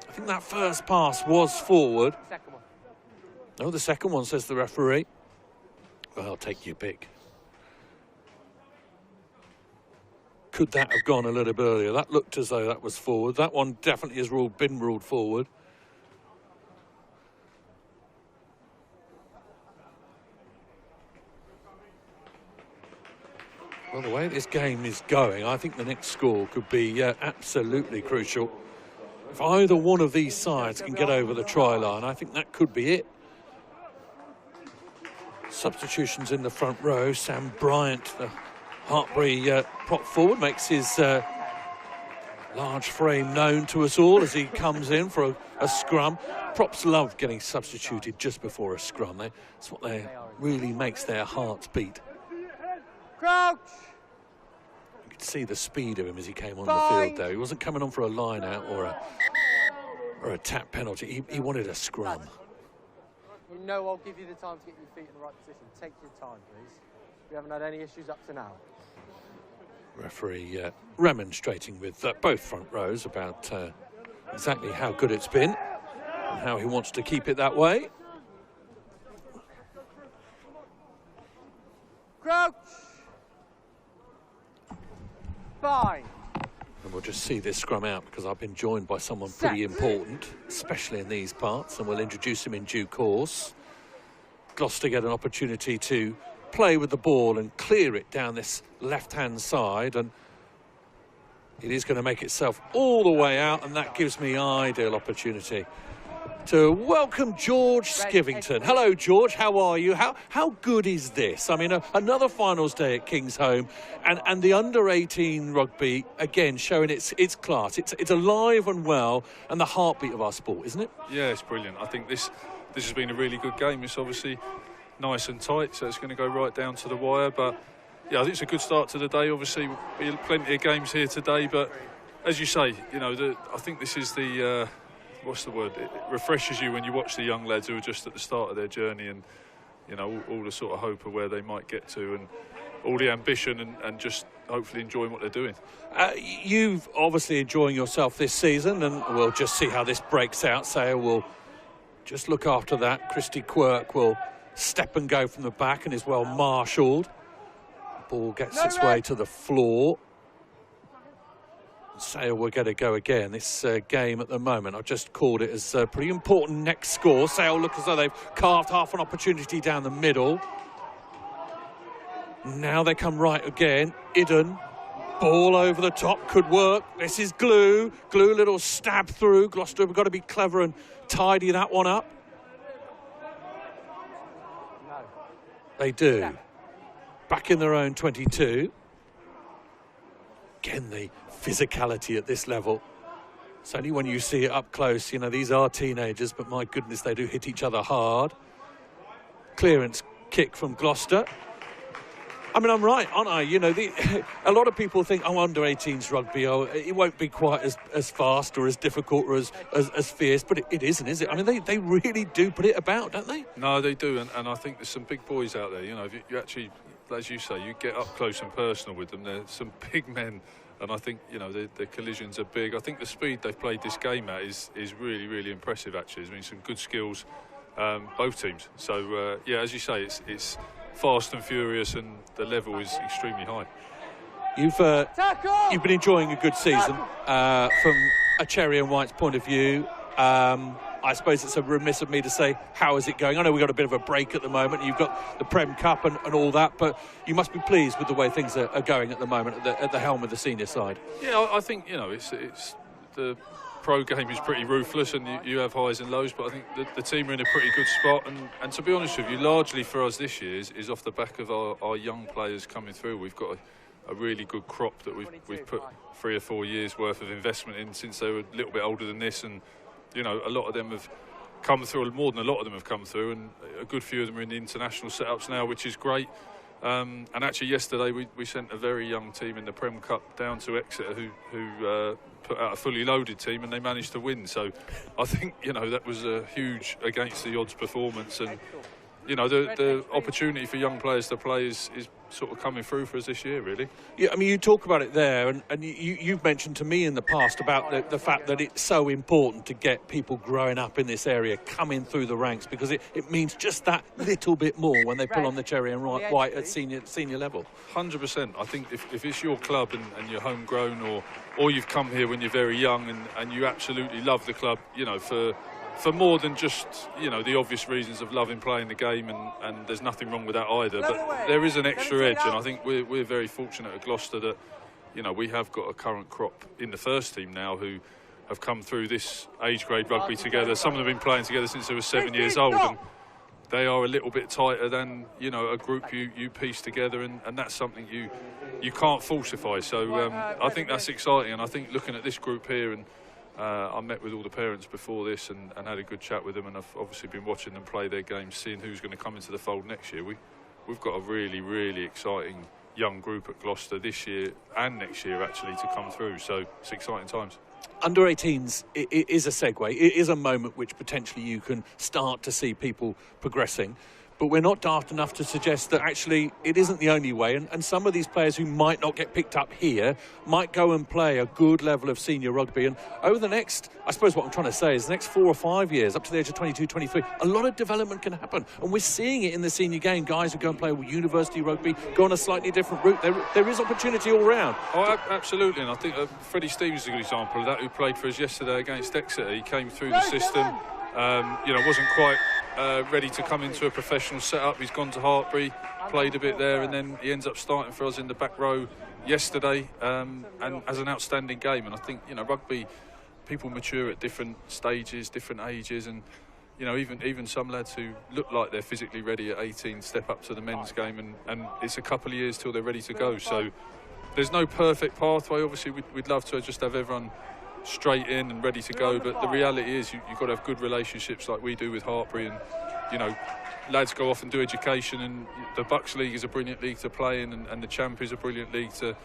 I think that first pass was forward. Second one. No, the second one, says the referee. Well, take your pick. Could that have gone a little bit earlier? That looked as though that was forward. That one definitely has been ruled forward. Well, the way this game is going, I think the next score could be absolutely crucial. If either one of these sides can get over the try line, I think that could be it. Substitutions in the front row. Sam Bryant, the Hartbury prop forward, makes his large frame known to us all as he comes in for a scrum. Props love getting substituted just before a scrum. It's what really makes their hearts beat. Crouch! You could see the speed of him as he came on the field, though. He wasn't coming on for a line-out or a tap penalty. He wanted a scrum. You know I'll give you the time to get your feet in the right position. Take your time, please. We haven't had any issues up to now. Referee remonstrating with both front rows about exactly how good it's been and how he wants to keep it that way. Crouch! Fine. And we'll just see this scrum out because I've been joined by someone pretty important, especially in these parts, and we'll introduce him in due course. Gloucester get an opportunity to play with the ball and clear it down this left-hand side, and it is going to make itself all the way out, and that gives me ideal opportunity to welcome George Skivington. Hello, George. How are you? How good is this? I mean, another finals day at Kingsholm, and the under-18 rugby again showing its class. It's alive and well, and the heartbeat of our sport, isn't it? Yeah, it's brilliant. I think this has been a really good game. It's obviously nice and tight, so it's going to go right down to the wire. But yeah, I think it's a good start to the day. Obviously, plenty of games here today, but as you say, you know, I think this is the what's the word? It refreshes you when you watch the young lads who are just at the start of their journey, and you know, all the sort of hope of where they might get to, and all the ambition, and just hopefully enjoying what they're doing. You've obviously enjoying yourself this season, and we'll just see how this breaks out. Sale will just look after that. Christy Quirk will step and go from the back and is well marshalled. Ball gets its way to the floor. Sale will get a go again. This game at the moment, I've just called it as a pretty important next score. Sale look as though they've carved half an opportunity down the middle. Now they come right again. Idden, ball over the top, could work. This is Glue. Glue, little stab through. Gloucester have got to be clever and tidy that one up. No. They do. Back in their own 22. Again, the physicality at this level. It's only when you see it up close, you know, these are teenagers, but my goodness, they do hit each other hard. Clearance kick from Gloucester. I mean, I'm right, aren't I? You know, a lot of people think, oh, under-18s rugby, it won't be quite as fast or as difficult or as fierce, but it isn't, is it? I mean, they really do put it about, don't they? No, they do, and I think there's some big boys out there. You know, if you actually, as you say, you get up close and personal with them, there's some big men, and I think, you know, the collisions are big. I think the speed they've played this game at is really, really impressive, actually. I mean, some good skills, both teams. So, yeah, as you say, it's fast and furious, and the level is extremely high. You've been enjoying a good season from a Cherry and White's point of view. I I suppose it's a remiss of me to say, how is it going? I know we've got a bit of a break at the moment. You've got the Prem Cup and all that, but you must be pleased with the way things are going at the moment at the helm of the senior side. Yeah, I think, it's the pro game is pretty ruthless, and you have highs and lows, but I think the team are in a pretty good spot, and to be honest with you, largely for us this year is off the back of our young players coming through. We've got a really good crop that we've put 3 or 4 years worth of investment in since they were a little bit older than this, and a lot of them have come through, more than a lot of them have come through, and a good few of them are in the international setups now, which is great. And actually yesterday we sent a very young team in the Prem Cup down to Exeter who put out a fully loaded team, and they managed to win. So I think that was a huge against the odds performance, and the opportunity for young players to play is sort of coming through for us this year, really. Yeah, I mean, you talk about it there, and you've mentioned to me in the past about the fact that it's so important to get people growing up in this area coming through the ranks, because it means just that little bit more when they pull on the cherry and white at senior level. 100%. I think if it's your club and you're homegrown, or you've come here when you're very young and you absolutely love the club, for more than just the obvious reasons of loving playing the game, and there's nothing wrong with that either, but there is an extra edge, and I think we're very fortunate at Gloucester that we have got a current crop in the first team now who have come through this age grade rugby together. Some of them have been playing together since they were 7 years old, and they are a little bit tighter than a group you piece together, and that's something you can't falsify. So I think that's exciting, and I think looking at this group here, and I met with all the parents before this and had a good chat with them, and I've obviously been watching them play their games, seeing who's going to come into the fold next year. We've got a really, really exciting young group at Gloucester this year and next year actually to come through, so it's exciting times. Under-18s it is a segue. It is a moment which potentially you can start to see people progressing. But we're not daft enough to suggest that actually it isn't the only way. And some of these players who might not get picked up here might go and play a good level of senior rugby. And over the next, I suppose what I'm trying to say is the next 4 or 5 years, up to the age of 22, 23, a lot of development can happen. And we're seeing it in the senior game. Guys who go and play university rugby, go on a slightly different route. There is opportunity all round. Oh, absolutely. And I think Freddie Stevens is a good example of that, who played for us yesterday against Exeter. He came through the system, wasn't quite ready to come into a professional setup. He's gone to Hartbury, played a bit there, and then he ends up starting for us in the back row yesterday, and as an outstanding game. And I think rugby, people mature at different stages, different ages, and even some lads who look like they're physically ready at 18 step up to the men's game, and it's a couple of years till they're ready to go. So there's no perfect pathway. Obviously we'd love to just have everyone straight in and ready to go, but the reality is you've got to have good relationships like we do with Hartbury, and lads go off and do education, and the Bucks League is a brilliant league to play in, and the Champ is a brilliant league to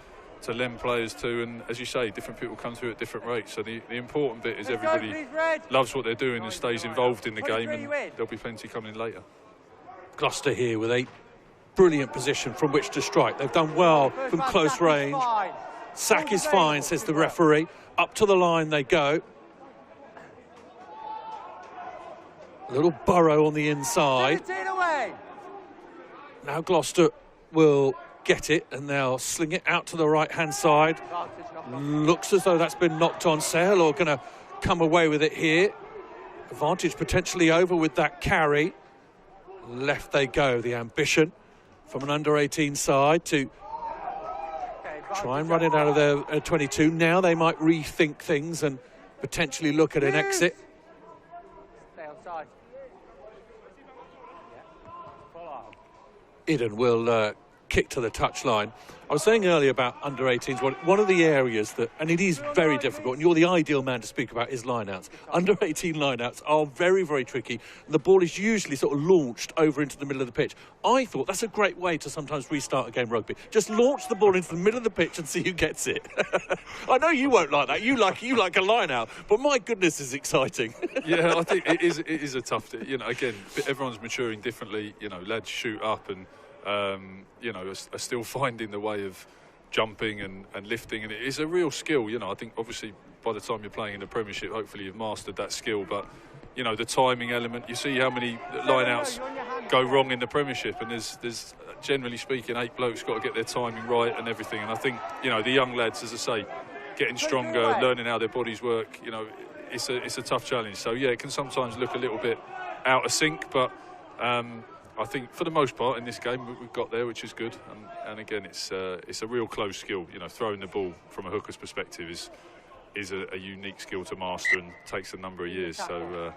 lend players to, and as you say, different people come through at different rates. So the important bit is everybody loves what they're doing and stays involved in the game, and there'll be plenty coming in later. Gloucester here with a brilliant position from which to strike. They've done well from close range. Sack is fine, says the referee. Up to the line they go. A little burrow on the inside. Now Gloucester will get it, and they'll sling it out to the right-hand side. Looks as though that's been knocked on. Sale are going to come away with it here. Advantage potentially over with that carry. Left they go, the ambition from an under-18 side to try and run it out of their 22. Now they might rethink things and potentially look at an exit. Stay on side. Iden will kick to the touchline. I was saying earlier about under-18s, one of the areas that, and it is very difficult, and you're the ideal man to speak about, is line-outs. Under-18 line-outs are very, very tricky. The ball is usually sort of launched over into the middle of the pitch. I thought that's a great way to sometimes restart a game of rugby. Just launch the ball into the middle of the pitch and see who gets it. I know you won't like that. You like a line-out, but my goodness, is exciting. Yeah, I think it is a tough, again, everyone's maturing differently. Lads shoot up and are still finding the way of jumping and lifting, and it is a real skill. I think obviously by the time you're playing in the Premiership, hopefully you've mastered that skill, but the timing element, you see how many line-outs go wrong in the Premiership, and there's generally speaking 8 blokes got to get their timing right and everything. And I think the young lads, as I say, getting stronger, learning how their bodies work, it's a tough challenge. So yeah, it can sometimes look a little bit out of sync, but I think for the most part in this game we've got there, which is good. And again, it's a real close skill. You know, throwing the ball from a hooker's perspective is a unique skill to master and takes a number of years. So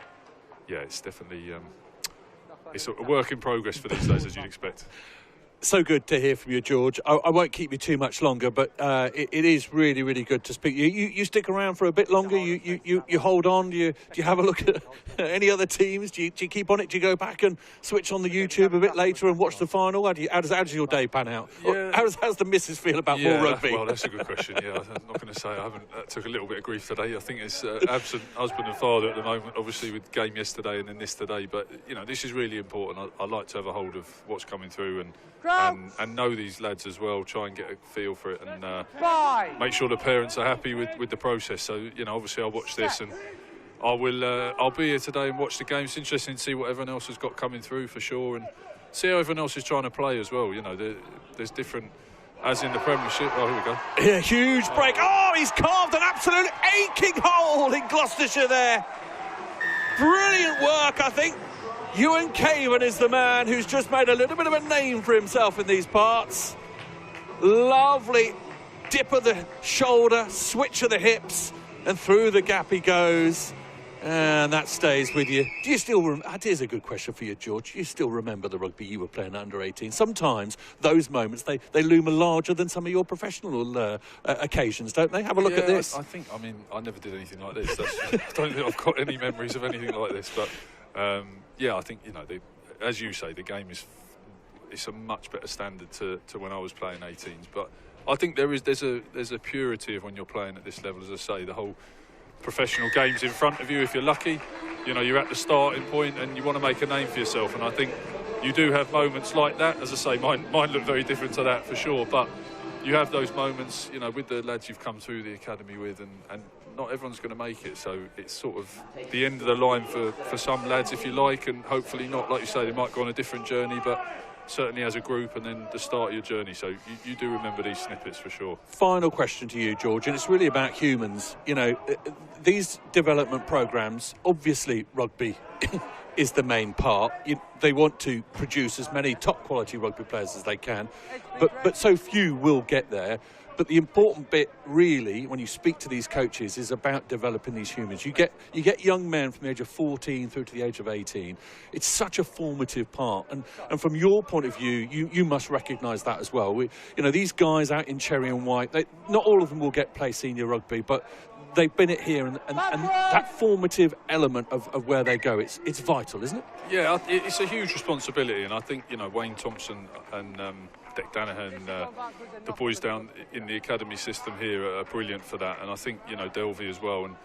yeah, it's definitely it's a work in progress for these days, as you'd expect. So good to hear from you, George. I won't keep you too much longer, but it is really, really good to speak. You stick around for a bit longer. You hold on. Do you have a look at any other teams? Do you keep on it? Do you go back and switch on the YouTube a bit later and watch the final? How does your day pan out? Yeah. How's the missus feel about more rugby? Well, that's a good question. Yeah, I'm not going to say I haven't. Took a little bit of grief today. I think it's absent husband and father at the moment. Obviously, with the game yesterday and then this today. But you know, this is really important. I like to have a hold of what's coming through and know these lads as well, try and get a feel for it and make sure the parents are happy with the process. So, you know, obviously I'll watch this and I'll be here today and watch the game. It's interesting to see what everyone else has got coming through for sure and see how everyone else is trying to play as well. You know, there's different, as in the Premiership. Oh, here we go. Yeah, huge break. Oh, he's carved an absolute aching hole in Gloucestershire there. Brilliant work, I think. Ewan Caven is the man who's just made a little bit of a name for himself in these parts. Lovely dip of the shoulder, switch of the hips, and through the gap he goes. And that stays with you. Do you still remember? Here's a good question for you, George. Do you still remember the rugby you were playing under 18? Sometimes those moments, they loom larger than some of your professional occasions, don't they? Have a look at this. I mean, I never did anything like this. I don't think I've got any memories of anything like this, but... yeah, I think, you know, as you say, the game it's a much better standard to when I was playing 18s. But I think there's a purity of when you're playing at this level. As I say, the whole professional game's in front of you if you're lucky. You know, you're at the starting point and you want to make a name for yourself. And I think you do have moments like that. As I say, mine look very different to that for sure. But you have those moments, you know, with the lads you've come through the academy with, and not everyone's going to make it, so it's sort of the end of the line for some lads, if you like, and hopefully not, like you say, they might go on a different journey, but certainly as a group, and then the start of your journey. So you do remember these snippets for sure. Final question to you, George, and it's really about humans. You know, these development programmes, obviously rugby is the main part. They want to produce as many top quality rugby players as they can, but so few will get there. But the important bit, really, when you speak to these coaches, is about developing these humans. You get young men from the age of 14 through to the age of 18. It's such a formative part. And from your point of view, you must recognise that as well. You know, these guys out in Cherry and White, not all of them will play senior rugby, but they've been it here. And that formative element of where they go, it's vital, isn't it? Yeah, it's a huge responsibility. And I think, you know, Wayne Thompson and... Dick Danahan, the boys down in the academy system here are brilliant for that, and I think, you know, Delvey as well, and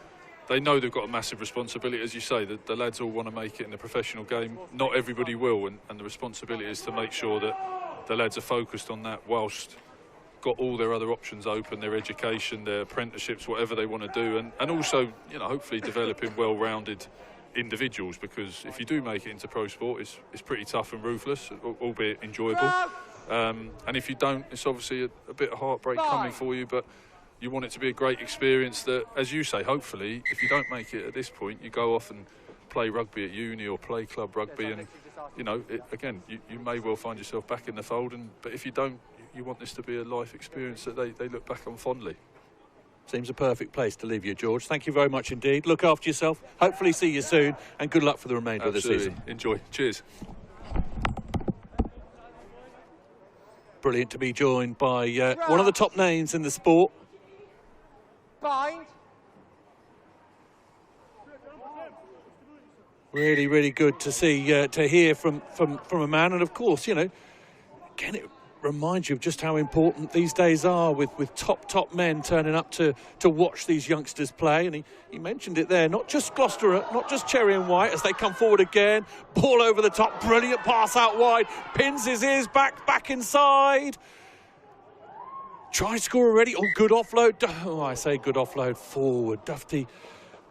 they know they've got a massive responsibility. As you say, the lads all want to make it in the professional game. Not everybody will, and the responsibility is to make sure that the lads are focused on that whilst got all their other options open, their education, their apprenticeships, whatever they want to do, and also, you know, hopefully developing well-rounded individuals, because if you do make it into pro sport, it's pretty tough and ruthless, albeit enjoyable. And if you don't, it's obviously a bit of heartbreak coming for you, but you want it to be a great experience that, as you say, hopefully, if you don't make it at this point, you go off and play rugby at uni or play club rugby, and, you know, again, you may well find yourself back in the fold, but if you don't, you want this to be a life experience that they look back on fondly. Seems a perfect place to leave you, George. Thank you very much indeed. Look after yourself. Hopefully see you soon, and good luck for the remainder of the season. Enjoy. Cheers. Brilliant to be joined by one of the top names in the sport. Bind. Really, really good to see, to hear from a man. And of course, you know, again, it reminds you of just how important these days are with top men turning up to watch these youngsters play. And he mentioned it there, not just Gloucester, not just Cherry and White, as they come forward again. Ball over the top, brilliant pass out wide, pins his ears back inside. Try score already. Oh, good offload. Oh, I say good offload forward. Dufty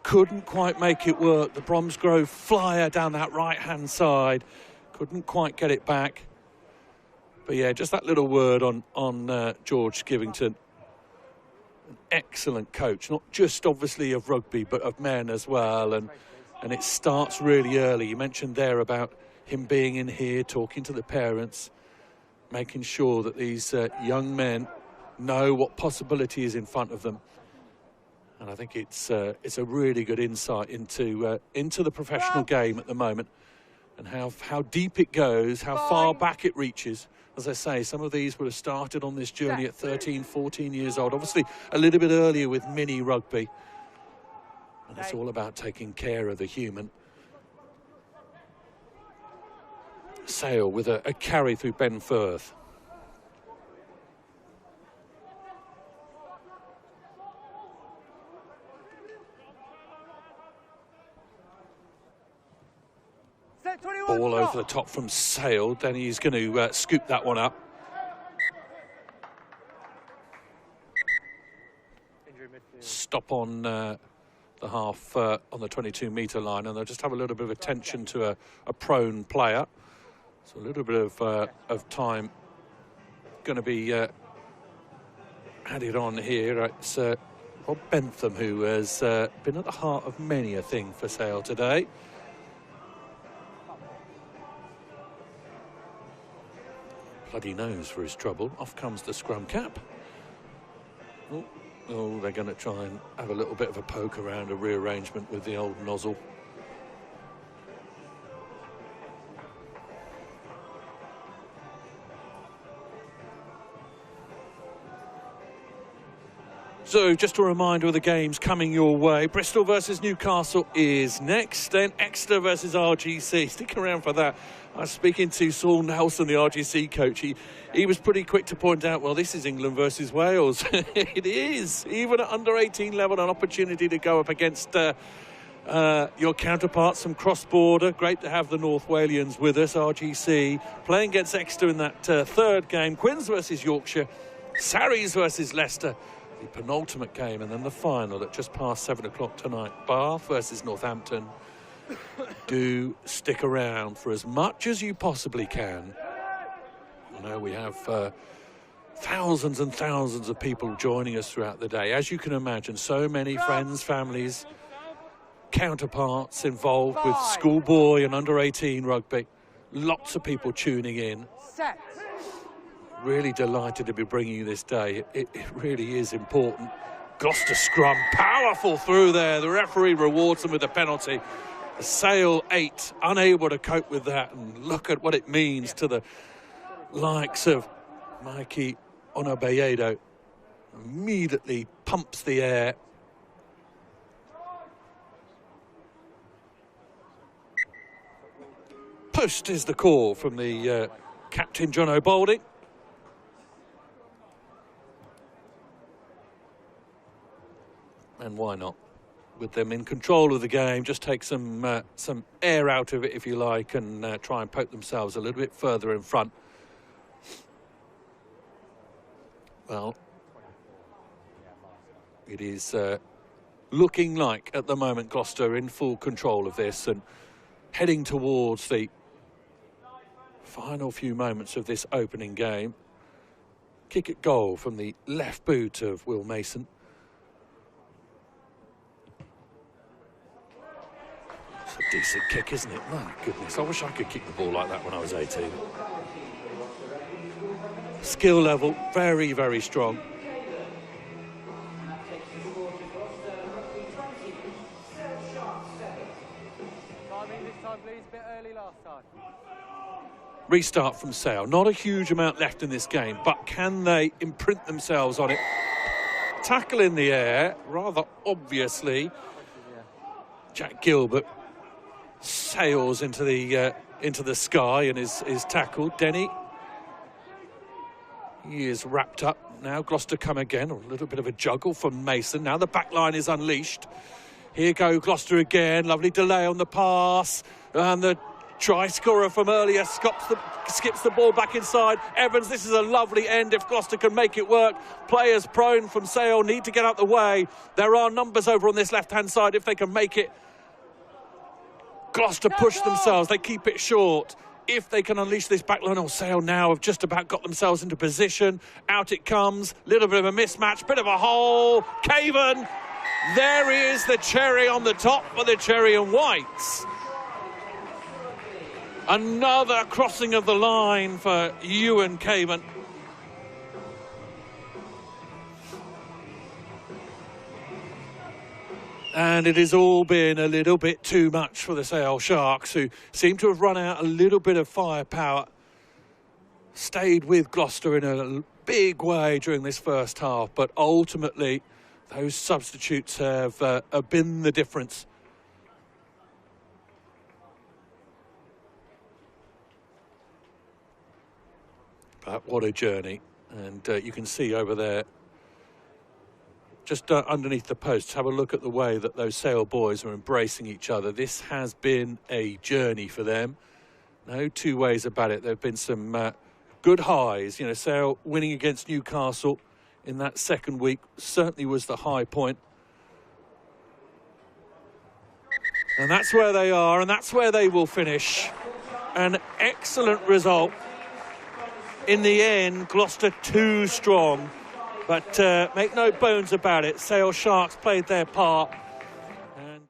couldn't quite make it work. The Bromsgrove flyer down that right-hand side. Couldn't quite get it back. But yeah, just that little word on George Skivington. An excellent coach, not just obviously of rugby, but of men as well. And it starts really early. You mentioned there about him being in here, talking to the parents, making sure that these young men know what possibility is in front of them. And I think it's a really good insight into the professional game at the moment, and how deep it goes, how far back it reaches. As I say, some of these would have started on this journey at 13, 14 years old. Obviously, a little bit earlier with mini rugby. And it's all about taking care of the human. Sale with a carry through Ben Firth. Ball over the top from Sale. Then he's going to scoop that one up. Stop on the half on the 22-metre line, and they'll just have a little bit of attention to a prone player. So a little bit of time going to be added on here. It's Rob Bentham, who has been at the heart of many a thing for Sale today. Bloody nose for his trouble. Off comes the scrum cap. Oh, they're going to try and have a little bit of a poke around, a rearrangement with the old nozzle. So just a reminder of the games coming your way. Bristol versus Newcastle is next. Then Exeter versus RGC. Stick around for that. I was speaking to Saul Nelson, the RGC coach. He was pretty quick to point out, well, this is England versus Wales. It is. Even at under-18 level, an opportunity to go up against your counterparts from cross-border. Great to have the North Walians with us, RGC. Playing against Exeter in that third game. Quins versus Yorkshire. Sarries versus Leicester. The penultimate game, and then the final at just past 7 o'clock tonight. Bath versus Northampton. Do stick around for as much as you possibly can. I know we have thousands and thousands of people joining us throughout the day. As you can imagine, so many friends, families, counterparts involved with schoolboy and under-18 rugby. Lots of people tuning in. Set. Really delighted to be bringing you this day. It really is important. Gloucester scrum, powerful through there. The referee rewards them with a penalty. The Sale 8, unable to cope with that. And look at what it means to the likes of Mikey Onabeyedo. Immediately pumps the air. Post is the call from the captain, John O'Balding. And why not? With them in control of the game, just take some air out of it, if you like, and try and poke themselves a little bit further in front. Well, it is looking like, at the moment, Gloucester in full control of this and heading towards the final few moments of this opening game. Kick at goal from the left boot of Will Mason. A decent kick, isn't it? My goodness, I wish I could kick the ball like that when I was 18. Skill level, very, very strong. Restart from Sale. Not a huge amount left in this game, but can they imprint themselves on it? Tackle in the air, rather obviously. Jack Gilbert sails into the sky and is tackled. Denny, he is wrapped up now. Gloucester come again. A little bit of a juggle from Mason. Now the back line is unleashed. Here go Gloucester again. Lovely delay on the pass, and the try scorer from earlier skips the ball back inside. Evans, this is a lovely end if Gloucester can make it work. Players prone from Sale need to get out the way. There are numbers over on this left-hand side if they can make it. Gloucester push themselves, they keep it short. if they can unleash this back line. Sale now have just about got themselves into position. Out it comes. Little bit of a mismatch, bit of a hole. Caven. There is the cherry on the top for the cherry and whites. Another crossing of the line for Ewan Caven. And it has all been a little bit too much for the Sale Sharks, who seem to have run out a little bit of firepower. Stayed with Gloucester in a big way during this first half, but ultimately those substitutes have been the difference. But what a journey. And you can see over there, just underneath the posts, have a look at the way that those Sale boys are embracing each other. This has been a journey for them. No two ways about it. There have been some good highs. You know, Sale winning against Newcastle in that second week certainly was the high point. And that's where they are, and that's where they will finish. An excellent result. In the end, Gloucester too strong. But make no bones about it, Sale Sharks played their part. And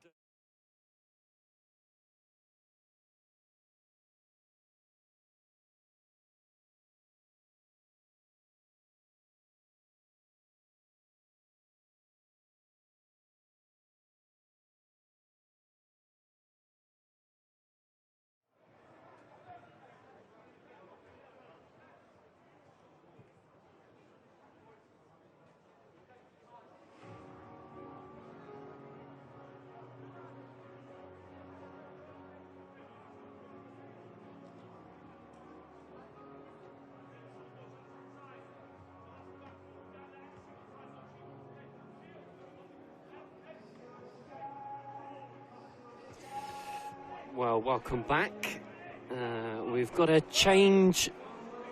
Well, welcome back. We've got a change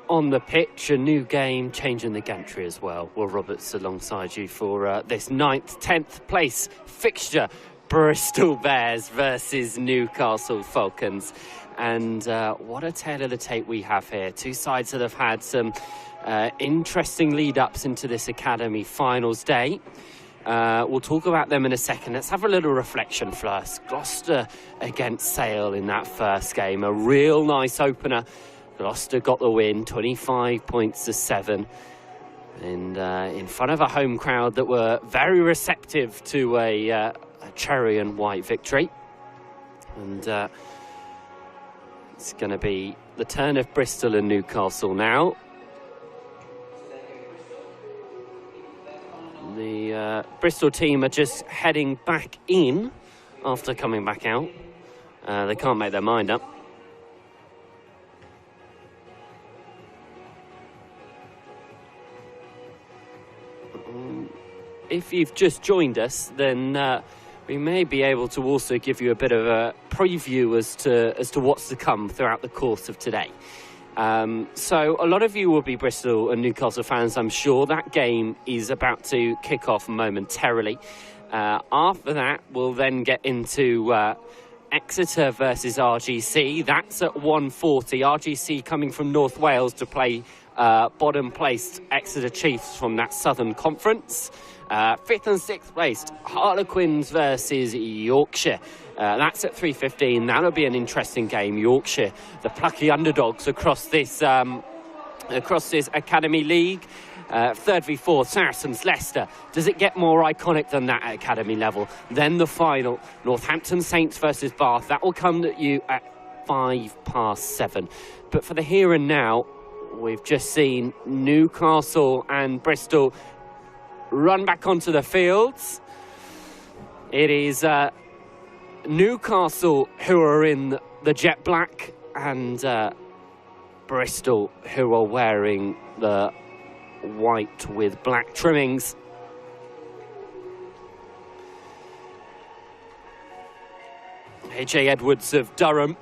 on the pitch, a new game, change in the gantry as well. Will Roberts alongside you for this 9th, 10th place fixture. Bristol Bears versus Newcastle Falcons. And what a tale of the tape we have here. Two sides that have had some interesting lead-ups into this academy finals day. We'll talk about them in a second. Let's have a little reflection first. Gloucester against Sale in that first game. A real nice opener. Gloucester got the win, 25 points to 7. And in front of a home crowd that were very receptive to a cherry and white victory. And it's going to be the turn of Bristol and Newcastle now. The Bristol team are just heading back in after coming back out. They can't make their mind up. If you've just joined us, then we may be able to also give you a bit of a preview as to what's to come throughout the course of today. So a lot of you will be Bristol and Newcastle fans, I'm sure. That game is about to kick off momentarily. After that, we'll then get into Exeter versus RGC. That's at 1:40. RGC coming from North Wales to play bottom-placed Exeter Chiefs from that Southern Conference. 5th and 6th placed Harlequins versus Yorkshire. That's at 3:15. That'll be an interesting game. Yorkshire, the plucky underdogs across this Academy League. 3rd v 4th, Saracens, Leicester. Does it get more iconic than that at Academy level? Then the final, Northampton Saints versus Bath. That will come at you at 7:05. But for the here and now, we've just seen Newcastle and Bristol run back onto the fields. It is Newcastle who are in the jet black and Bristol who are wearing the white with black trimmings. AJ Edwards of Durham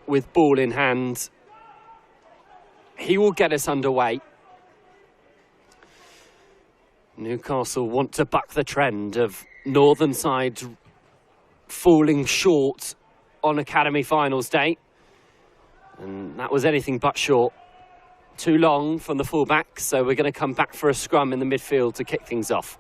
with ball in hand. He will get us underway. Newcastle want to buck the trend of northern sides falling short on Academy Finals Day. And that was anything but short. Too long from the fullback, so we're going to come back for a scrum in the midfield to kick things off.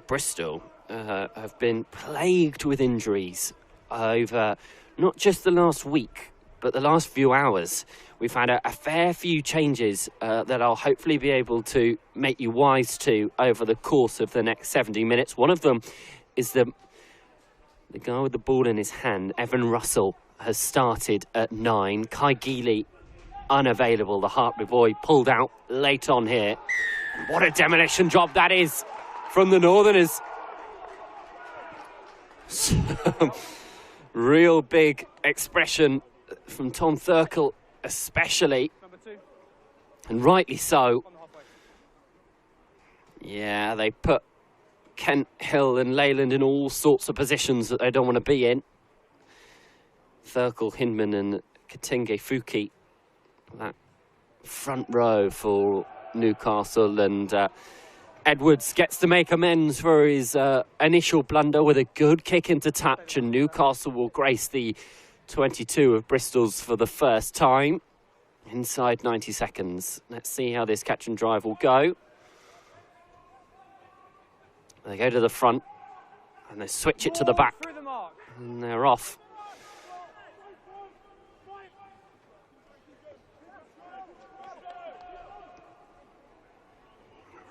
Bristol have been plagued with injuries over not just the last week, but the last few hours. We've had a fair few changes that I'll hopefully be able to make you wise to over the course of the next 70 minutes. One of them is the guy with the ball in his hand, Evan Russell, has started at 9. Kai Geely, unavailable. The Hartby boy pulled out late on here. What a demolition job that is from the Northerners. Some real big expression from Tom Thurkel especially, and rightly so. Yeah, they put Kent, Hill and Leyland in all sorts of positions that they don't want to be in. Thurkel, Hinman and Katinge Fuki, that front row for Newcastle, and Edwards gets to make amends for his initial blunder with a good kick into touch, and Newcastle will grace the 22 of Bristol's for the first time inside 90 seconds. Let's see how this catch and drive will go. They go to the front and they switch it to the back and they're off.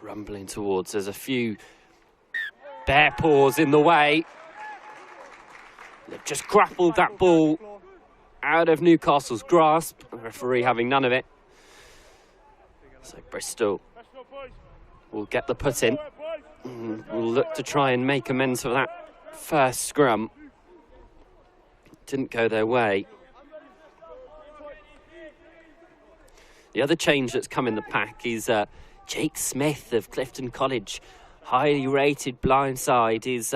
Rumbling towards, there's a few bare paws in the way. They've just grappled that ball out of Newcastle's grasp, the referee having none of it. So Bristol will get the put in. We'll look to try and make amends for that first scrum. Didn't go their way. The other change that's come in the pack is Jake Smith of Clifton College. Highly rated blindside is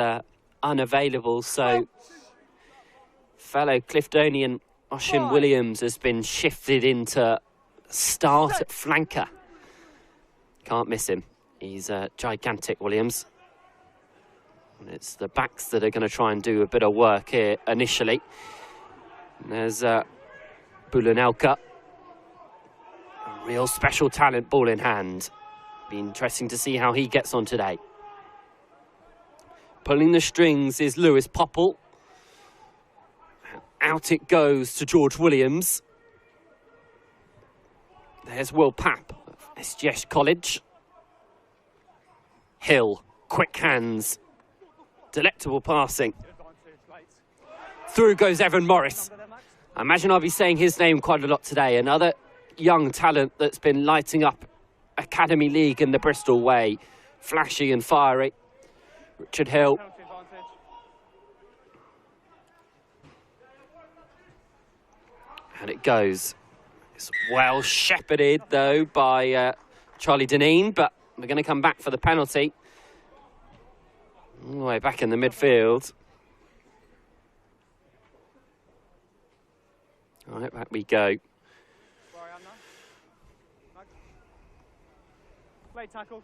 unavailable, so fellow Cliftonian Oshin Williams has been shifted into start at flanker. Can't miss him. He's gigantic, Williams. And it's the backs that are going to try and do a bit of work here initially. And there's Bulanelka. A real special talent, ball in hand. Be interesting to see how he gets on today. Pulling the strings is Lewis Popple. Out it goes to George Williams. There's Will Papp of SGS College. Hill, quick hands, delectable passing. Through goes Evan Morris. I imagine I'll be saying his name quite a lot today. Another young talent that's been lighting up Academy League in the Bristol way. Flashy and fiery. Richard Hill. And it goes. It's well shepherded, though, by Charlie Deneen, but we're going to come back for the penalty. All the way back in the midfield. All right, back we go. Play tackle.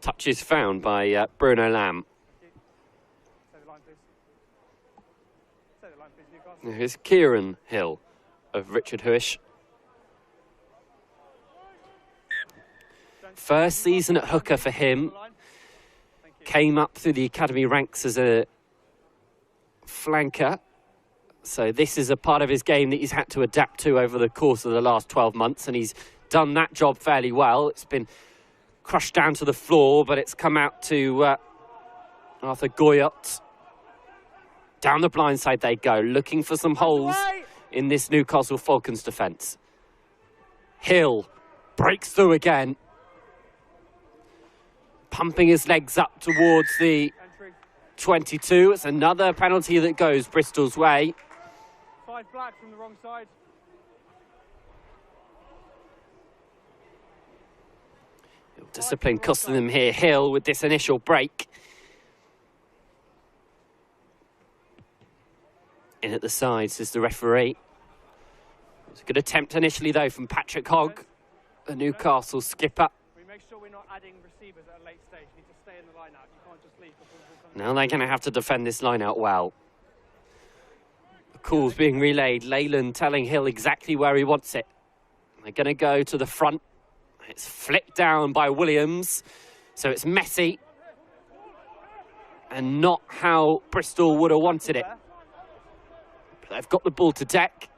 Touch is found by Bruno Lamb. Here's Kieran Hill of Richard Huish. First season at hooker for him. Came up through the academy ranks as a flanker. So this is a part of his game that he's had to adapt to over the course of the last 12 months, and he's done that job fairly well. It's been crushed down to the floor, but it's come out to Arthur Goyot. Down the blind side they go, looking for some holes in this Newcastle Falcons defence. Hill breaks through again. Pumping his legs up towards the 22. It's another penalty that goes Bristol's way. 5 black from the wrong side. Discipline costing them here. Hill with this initial break. In at the sides is the referee. It was a good attempt initially, though, from Patrick Hogg, the Newcastle skipper. We make sure we're not adding receivers at a late stage. You need to stay in the line out. You can't just leave before the ball comes. Now they're going to have to defend this line out well. The call's being relayed. Leyland telling Hill exactly where he wants it. They're going to go to the front. It's flicked down by Williams, so it's messy and not how Bristol would have wanted it. But they've got the ball to deck,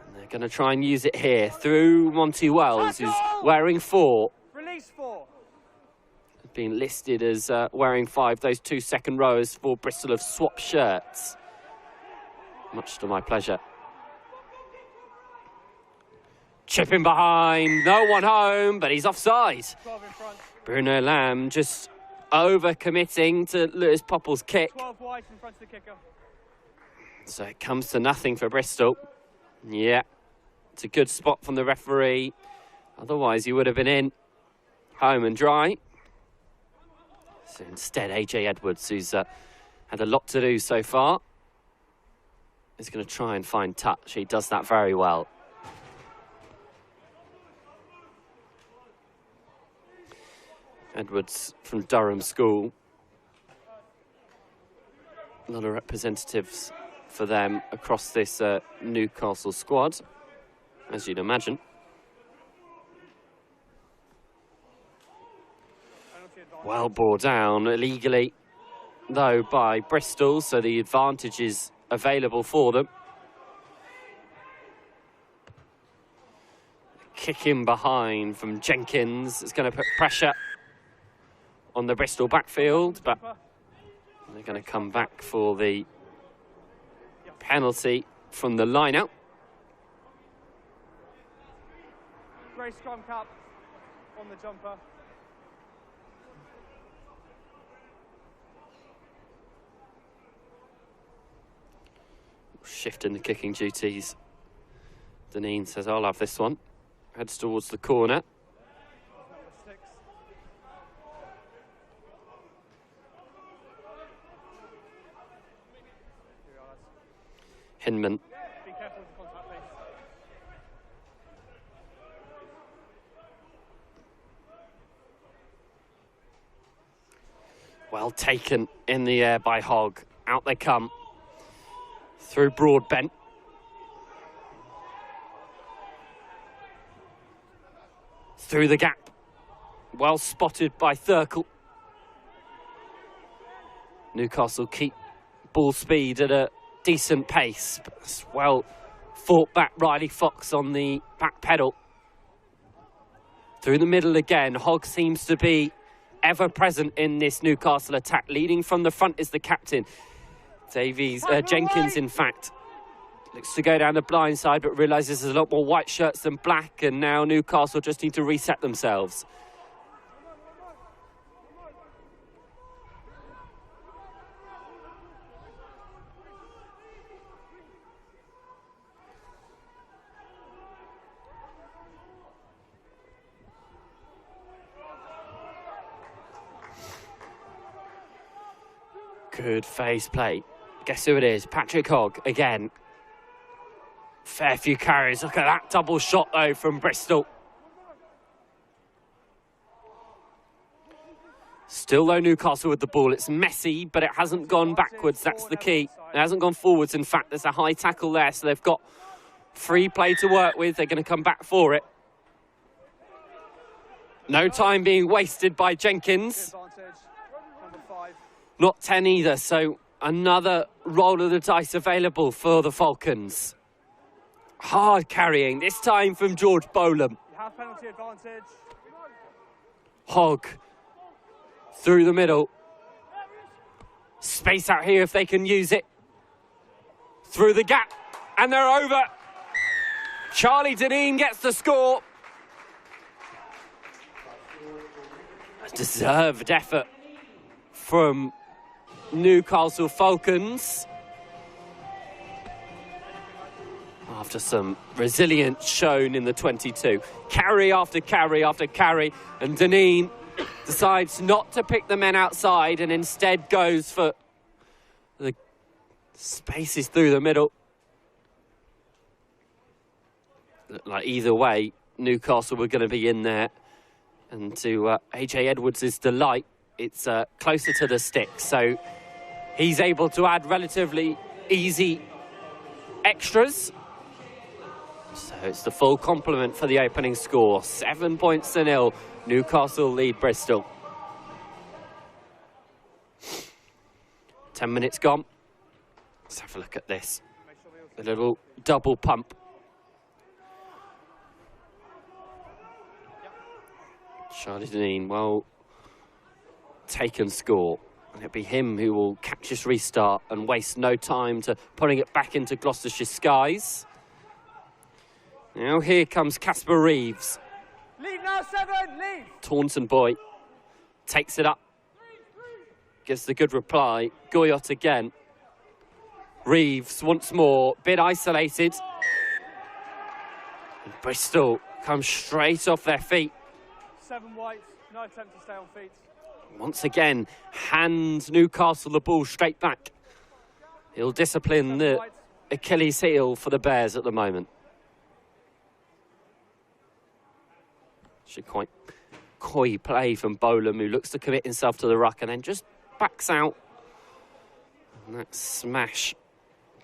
and they're going to try and use it here through Monty Wells, who's wearing 4. Release 4. Being listed as wearing 5. Those 2 second rowers for Bristol have swapped shirts, much to my pleasure. Chipping behind, no one home, but he's offside. 12 in front. Bruno Lamb just over-committing to Lewis Popple's kick. 12 wide in front of the kicker. So it comes to nothing for Bristol. Yeah, it's a good spot from the referee. Otherwise, he would have been in home and dry. So instead, AJ Edwards, who's had a lot to do so far, is going to try and find touch. He does that very well. Edwards from Durham School. A lot of representatives for them across this Newcastle squad, as you'd imagine. Well bore down illegally, though, by Bristol, so the advantage is available for them. Kick in behind from Jenkins. It's going to put pressure on the Bristol backfield, but they're going to come back for the penalty from the line-out. Grey scrum cap on the jumper. Shifting the kicking duties. Deneen says, I'll have this one. Heads towards the corner. Hinman. Be careful with the contact, please. Well taken in the air by Hogg. Out they come. Through Broadbent. Through the gap. Well spotted by Thurkel. Newcastle keep ball speed at a decent pace, but well fought back Riley Fox on the back pedal. Through the middle again, Hogg seems to be ever present in this Newcastle attack. Leading from the front is the captain. Jenkins, in fact, looks to go down the blind side, but realises there's a lot more white shirts than black, and now Newcastle just need to reset themselves. Good phase play. Guess who it is? Patrick Hogg again. Fair few carries. Look at that double shot, though, from Bristol. Still, though, Newcastle with the ball. It's messy, but it hasn't gone backwards. That's the key. It hasn't gone forwards. In fact, there's a high tackle there, so they've got free play to work with. They're going to come back for it. No time being wasted by Jenkins. Not 10 either, so another roll of the dice available for the Falcons. Hard carrying, this time from George Bolam. You have penalty advantage. Hogg through the middle. Space out here if they can use it. Through the gap, and they're over. Charlie Deneen gets the score. A deserved effort from Newcastle Falcons. after some resilience shown in the 22. Carry after carry after carry, and Deneen decides not to pick the men outside and instead goes for the spaces through the middle. Looked like either way, Newcastle were going to be in there. And to AJ Edwards' delight, it's closer to the stick. So he's able to add relatively easy extras. So it's the full complement for the opening score. 7 points to 0. Newcastle lead Bristol. 10 minutes gone. Let's have a look at this. A little double pump. Charlie Deneen, well taken score. And it'll be him who will catch this restart and waste no time to putting it back into Gloucestershire skies. Now here comes Casper Reeves. Leave now, 7, leave! Taunton boy takes it up. Gives the good reply. Goyot again. Reeves once more, bit isolated. And Bristol comes straight off their feet. 7 whites, no attempt to stay on feet. Once again, hands Newcastle the ball straight back. He'll discipline the Achilles heel for the Bears at the moment. Actually quite coy play from Bolam, who looks to commit himself to the ruck and then just backs out. And that smash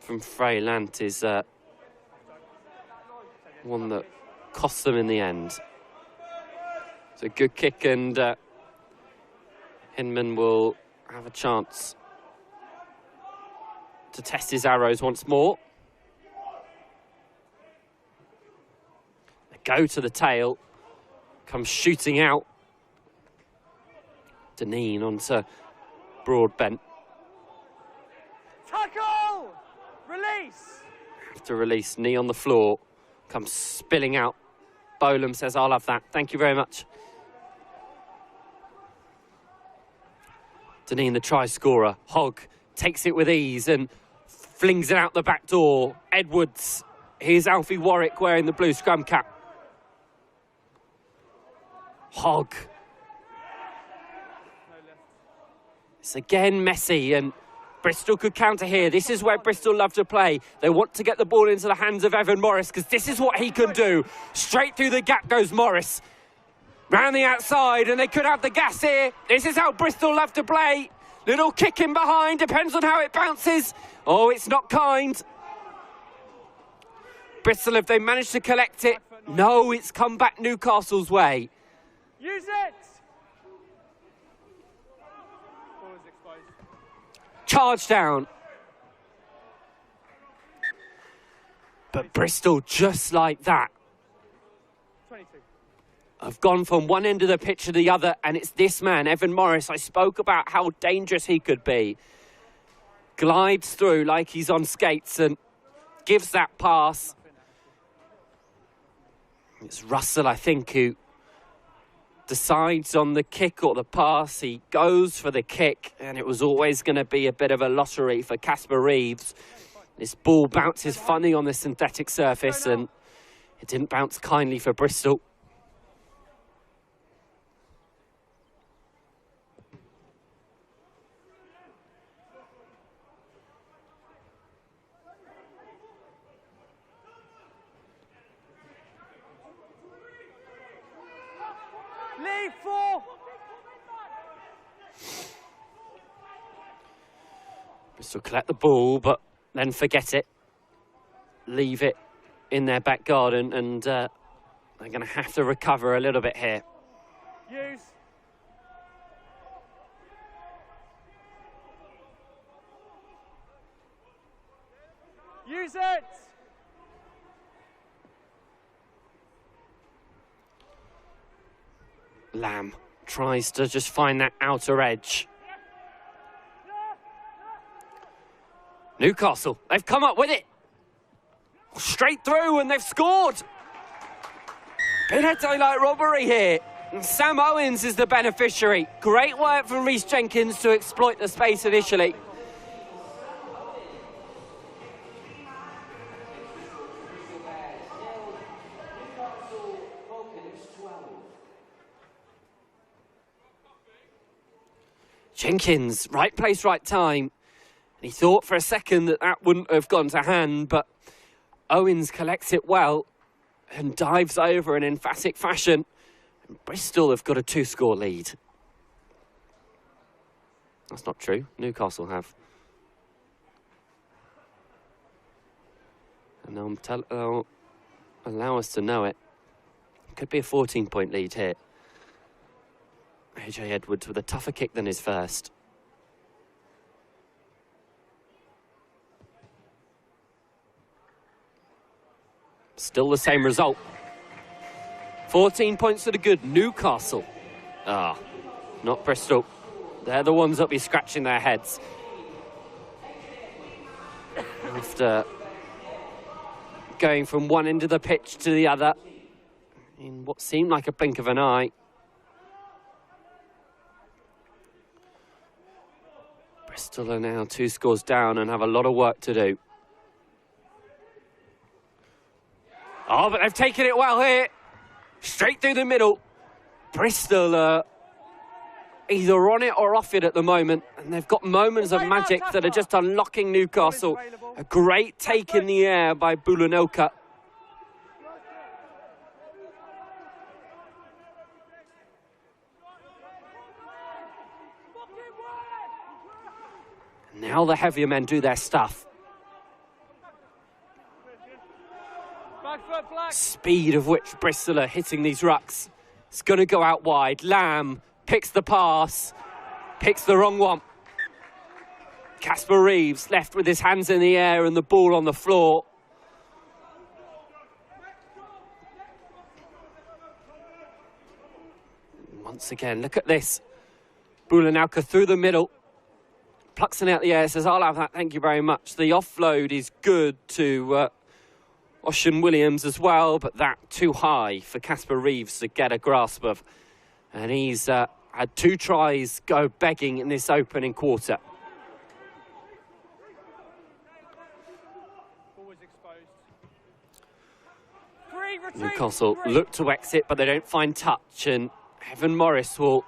from Freyland is one that cost them in the end. It's a good kick, and Hinman will have a chance to test his arrows once more. They go to the tail, comes shooting out. Deneen onto Broadbent. Tackle! Release! Have to release, knee on the floor, comes spilling out. Bolam says, I'll have that. Thank you very much. Deneen, the try scorer. Hogg takes it with ease and flings it out the back door. Edwards, here's Alfie Warwick wearing the blue scrum cap. Hogg. It's again messy, and Bristol could counter here. This is where Bristol love to play. They want to get the ball into the hands of Evan Morris, because this is what he can do. Straight through the gap goes Morris. Round the outside, and they could have the gas here. This is how Bristol love to play. Little kick in behind, depends on how it bounces. Oh, it's not kind. Bristol, if they manage to collect it, no, it's come back Newcastle's way. Use it! Charge down. But Bristol, just like that, 22. have gone from one end of the pitch to the other, and it's this man, Evan Morris. I spoke about how dangerous he could be. Glides through like he's on skates and gives that pass. It's Russell, I think, who decides on the kick or the pass. He goes for the kick, and it was always going to be a bit of a lottery for Casper Reeves. This ball bounces funny on the synthetic surface, and it didn't bounce kindly for Bristol. Leave 4. Bristol collect the ball, but then forget it. Leave it in their back garden, and they're going to have to recover a little bit here. Use. Use it! Lamb tries to just find that outer edge. Newcastle, they've come up with it. Straight through, and they've scored. Bit of daylight robbery here. And Sam Owens is the beneficiary. Great work from Rhys Jenkins to exploit the space initially. Jenkins, right place, right time. And he thought for a second that that wouldn't have gone to hand, but Owens collects it well and dives over in emphatic fashion. And Bristol have got a 2-score lead. That's not true. Newcastle have. And they'll allow us to know it. Could be a 14-point lead here. AJ Edwards with a tougher kick than his first. Still the same result. 14 points to the good. Newcastle. Not Bristol. They're the ones that be scratching their heads. After going from one end of the pitch to the other in what seemed like a blink of an eye. Bristol are now 2 scores down and have a lot of work to do. Oh, but they've taken it well here. Straight through the middle. Bristol are either on it or off it at the moment. And they've got moments of magic that are just unlocking Newcastle. A great take in the air by Bulanilka. Now the heavier men do their stuff. Speed of which Bristol are hitting these rucks. It's going to go out wide. Lamb picks the pass, picks the wrong one. Casper Reeves left with his hands in the air and the ball on the floor. Once again, look at this. Bulanilka through the middle. Plucks it out the air, says, I'll have that, thank you very much. The offload is good to Ocean Williams as well, but that too high for Casper Reeves to get a grasp of. And he's had 2 tries go begging in this opening quarter. Newcastle look to exit, but they don't find touch, and Evan Morris will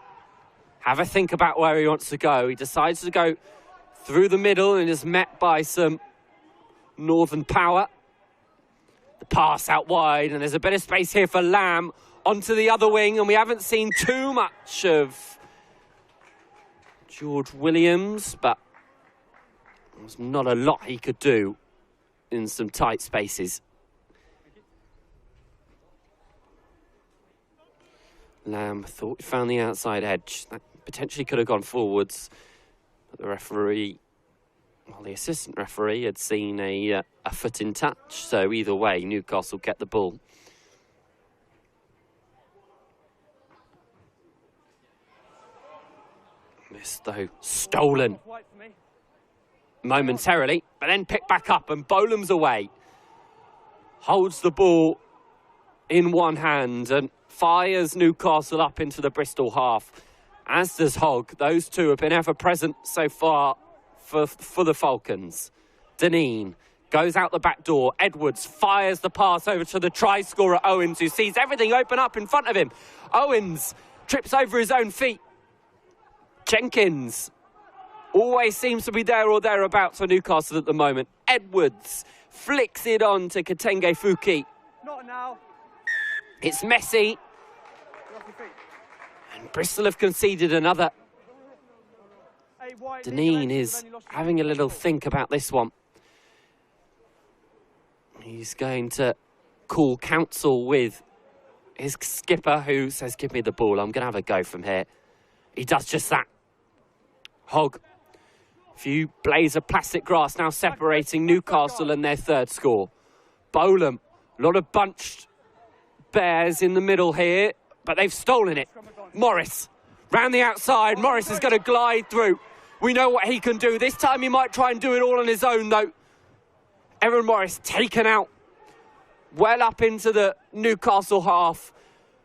have a think about where he wants to go. He decides to go through the middle and is met by some northern power. The pass out wide, and there's a bit of space here for Lamb onto the other wing, and we haven't seen too much of George Williams, but there's not a lot he could do in some tight spaces. Lamb thought he found the outside edge. That potentially could have gone forwards, but the referee, well, the assistant referee had seen a foot in touch, so either way, Newcastle get the ball. This, though, stolen momentarily, but then picked back up, and Bolam's away. Holds the ball in one hand and fires Newcastle up into the Bristol half, as does Hogg. Those two have been ever present so far for the Falcons. Deneen goes out the back door. Edwards fires the pass over to the try scorer Owens, who sees everything open up in front of him. Owens trips over his own feet. Jenkins always seems to be there or thereabouts for Newcastle at the moment. Edwards flicks it on to Katenge Fuki. Not now. It's messy. And Bristol have conceded another. Deneen is having a little think about this one. He's going to call counsel with his skipper, who says, give me the ball, I'm going to have a go from here. He does just that. Hogg. A few blades of plastic grass now separating Newcastle and their 3rd score. Bolam, a lot of bunched bears in the middle here, but they've stolen it. Morris, round the outside. Morris is going to glide through. We know what he can do. This time he might try and do it all on his own, though. Evan Morris taken out. Well up into the Newcastle half.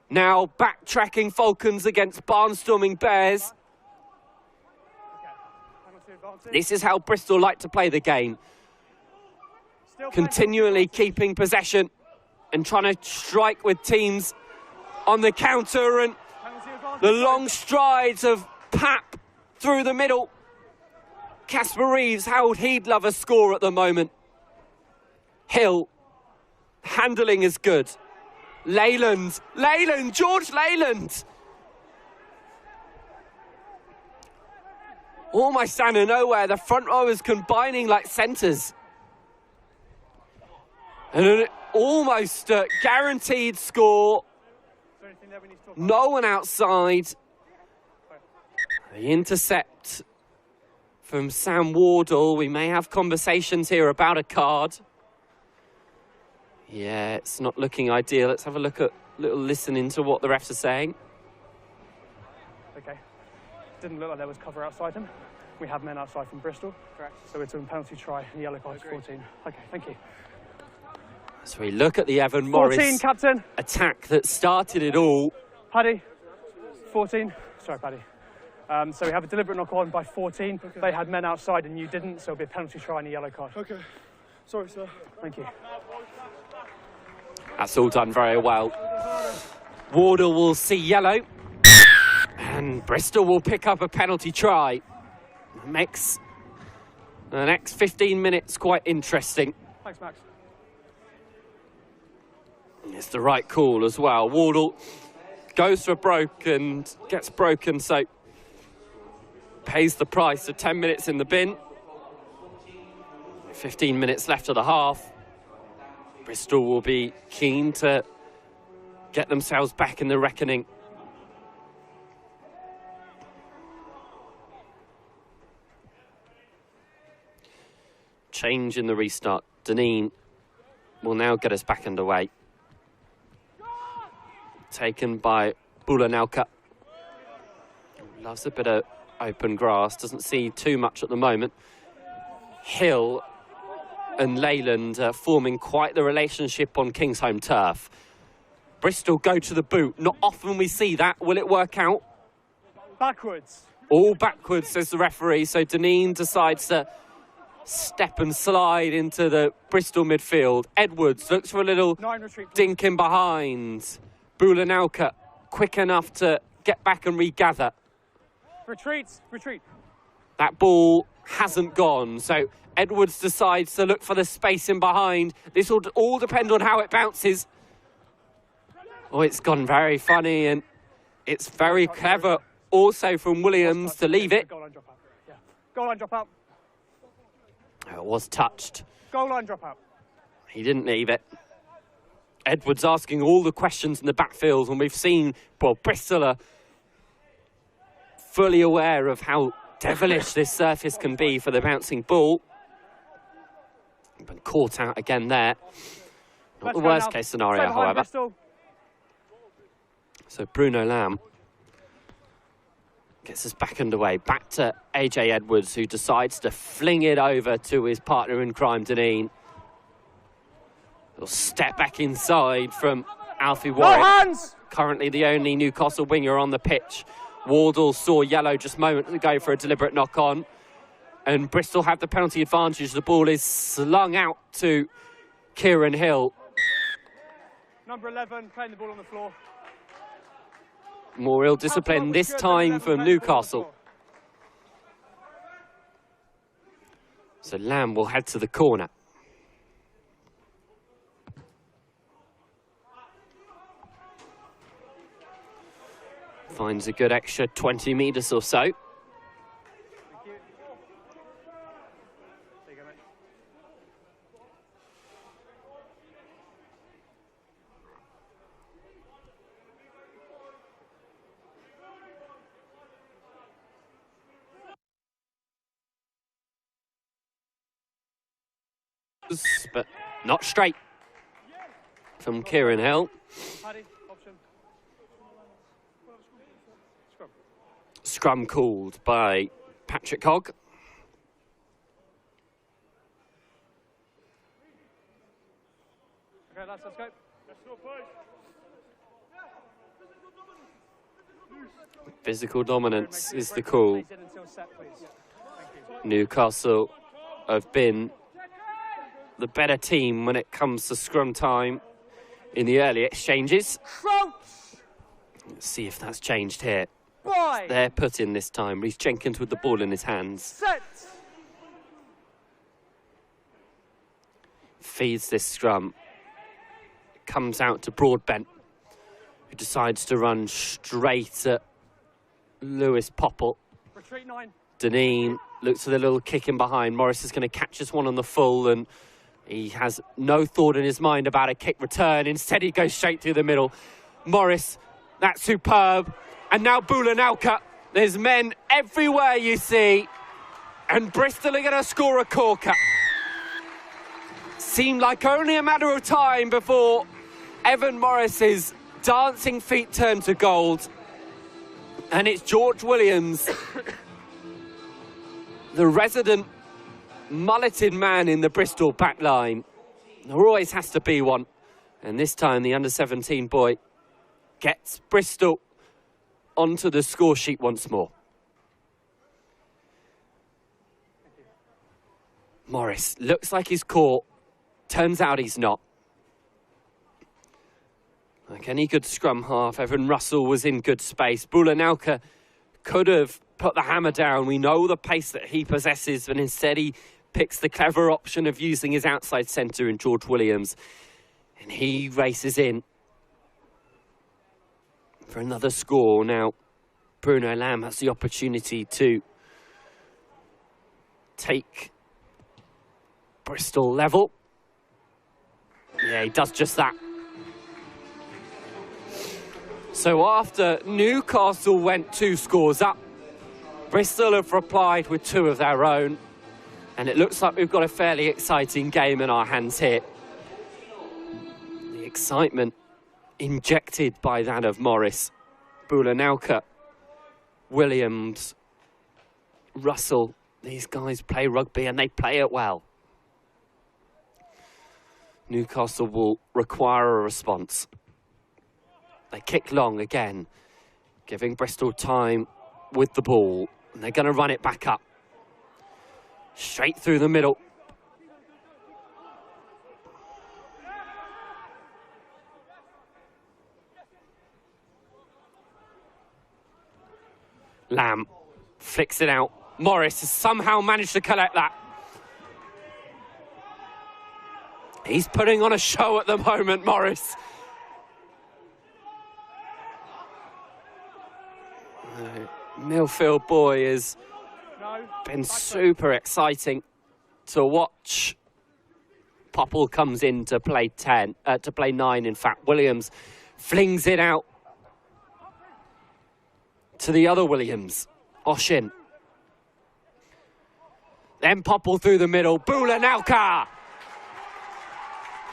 Now backtracking Falcons against barnstorming Bears. This is how Bristol like to play the game. Continually keeping possession and trying to strike with teams on the counter, and the long strides of Pap through the middle. Casper Reeves, how would he love a score at the moment? Hill, handling is good. Leyland, George Leyland. Almost out of nowhere, the front row is combining like centres. And an almost guaranteed score. No one outside. The intercept from Sam Wardle. We may have conversations here about a card. Yeah, it's not looking ideal. Let's have a little listen into what the refs are saying. Okay. Didn't look like there was cover outside him. We have men outside from Bristol. Correct. So it's a penalty try and yellow card 14. Okay, thank you. So we look at the Evan 14, Morris captain. attack that started it all. Paddy, 14. Sorry, Paddy. So we have a deliberate knock-on by 14. Okay. They had men outside and you didn't, so it'll be a penalty try and a yellow card. Okay. Sorry, sir. Thank you. That's all done very well. Wardle will see yellow. And Bristol will pick up a penalty try. Makes the next 15 minutes quite interesting. Thanks, Max. It's the right call as well. Wardle goes for broke and gets broken, so pays the price of 10 minutes in the bin. 15 minutes left of the half. Bristol will be keen to get themselves back in the reckoning. Change in the restart. Deneen will now get us back underway. Taken by Bulanauka. Loves a bit of open grass, doesn't see too much at the moment. Hill and Leyland forming quite the relationship on King's home turf. Bristol go to the boot. Not often we see that. Will it work out? Backwards. All backwards, says the referee. So Deneen decides to step and slide into the Bristol midfield. Edwards looks for a little dink in behind. Bulanauka quick enough to get back and regather. Retreat. That ball hasn't gone, so Edwards decides to look for the space in behind. This will all depend on how it bounces. Oh, it's gone very funny, and it's very clever also from Williams to leave it. Goal line drop out. Yeah. Goal line drop out. It was touched. Goal line drop out. He didn't leave it. Edwards asking all the questions in the backfield, and we've seen, well, Bristol are fully aware of how devilish this surface can be for the bouncing ball. Been caught out again there. Not the worst case scenario, however. Bristol. So Bruno Lamb gets us back underway. Back to AJ Edwards, who decides to fling it over to his partner in crime, Deneen. Little step back inside from Alfie Warwick. No hands! Currently the only Newcastle winger on the pitch. Wardle saw yellow just moments ago for a deliberate knock-on. And Bristol have the penalty advantage. The ball is slung out to Kieran Hill. Number 11, playing the ball on the floor. More ill discipline this time from Newcastle. So Lamb will head to the corner. Finds a good extra 20 metres or so. But not straight from Kieran Hill. Scrum called by Patrick Hogg. Okay, lads, let's go. Physical dominance is the call. Newcastle have been the better team when it comes to scrum time in the early exchanges. Let's see if that's changed here. Bye. They're put in this time. Rhys Jenkins with the ball in his hands. Set. Feeds this scrum. Comes out to Broadbent, who decides to run straight at Lewis Popple. Retreat 9. Deneen looks for the little kick in behind. Morris is going to catch this one on the full, and he has no thought in his mind about a kick return. Instead, he goes straight through the middle. Morris, that's superb. And now Bulanauka. There's men everywhere, you see. And Bristol are going to score a corker. Seemed like only a matter of time before Evan Morris's dancing feet turned to gold. And it's George Williams, the resident mulleted man in the Bristol back line. There always has to be one. And this time the under-17 boy gets Bristol onto the score sheet once more. Morris looks like he's caught. Turns out he's not. Like any good scrum half, Evan Russell was in good space. Bulanauka could have put the hammer down. We know the pace that he possesses, but instead he picks the clever option of using his outside centre in George Williams. And he races in for another score. Now, Bruno Lamb has the opportunity to take Bristol level. Yeah, he does just that. So after Newcastle went 2 scores up, Bristol have replied with 2 of their own. And it looks like we've got a fairly exciting game in our hands here. The excitement injected by that of Morris, Bulanauka, Williams, Russell. These guys play rugby and they play it well. Newcastle will require a response. They kick long again, giving Bristol time with the ball. And they're going to run it back up. Straight through the middle. Lamb flicks it out. Morris has somehow managed to collect that. He's putting on a show at the moment, Morris. Millfield boy has been super exciting to watch. Popple comes in to play 9, in fact. Williams flings it out to the other Williams, Oshin. Then Popple through the middle, Bulanauka.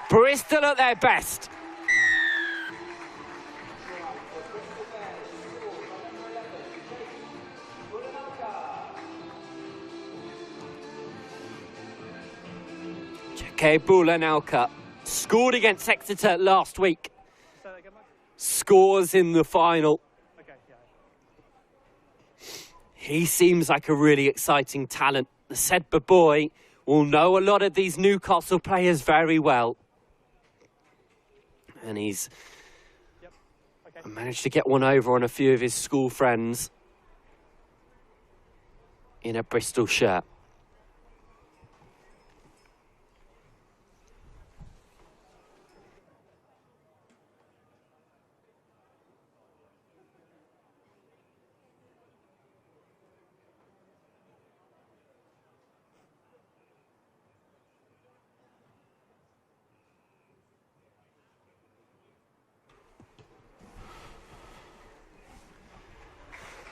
Bristol at their best. Jake Bulanauka scored against Exeter last week. Scores in the final. He seems like a really exciting talent. The Sedbergh boy will know a lot of these Newcastle players very well. And he's managed to get one over on a few of his school friends in a Bristol shirt.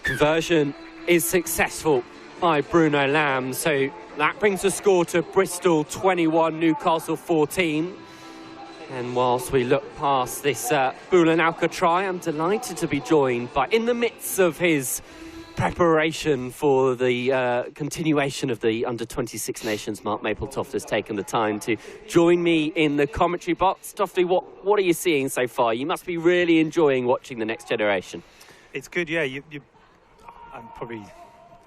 Conversion is successful by Bruno Lamb, so that brings the score to Bristol 21, Newcastle 14. And whilst we look past this Bulanauka try, I'm delighted to be joined by, in the midst of his preparation for the continuation of the Under-26 Nations, Mark Mapletoft has taken the time to join me in the commentary box. Tofty, what are you seeing so far? You must be really enjoying watching the next generation. It's good, yeah. Probably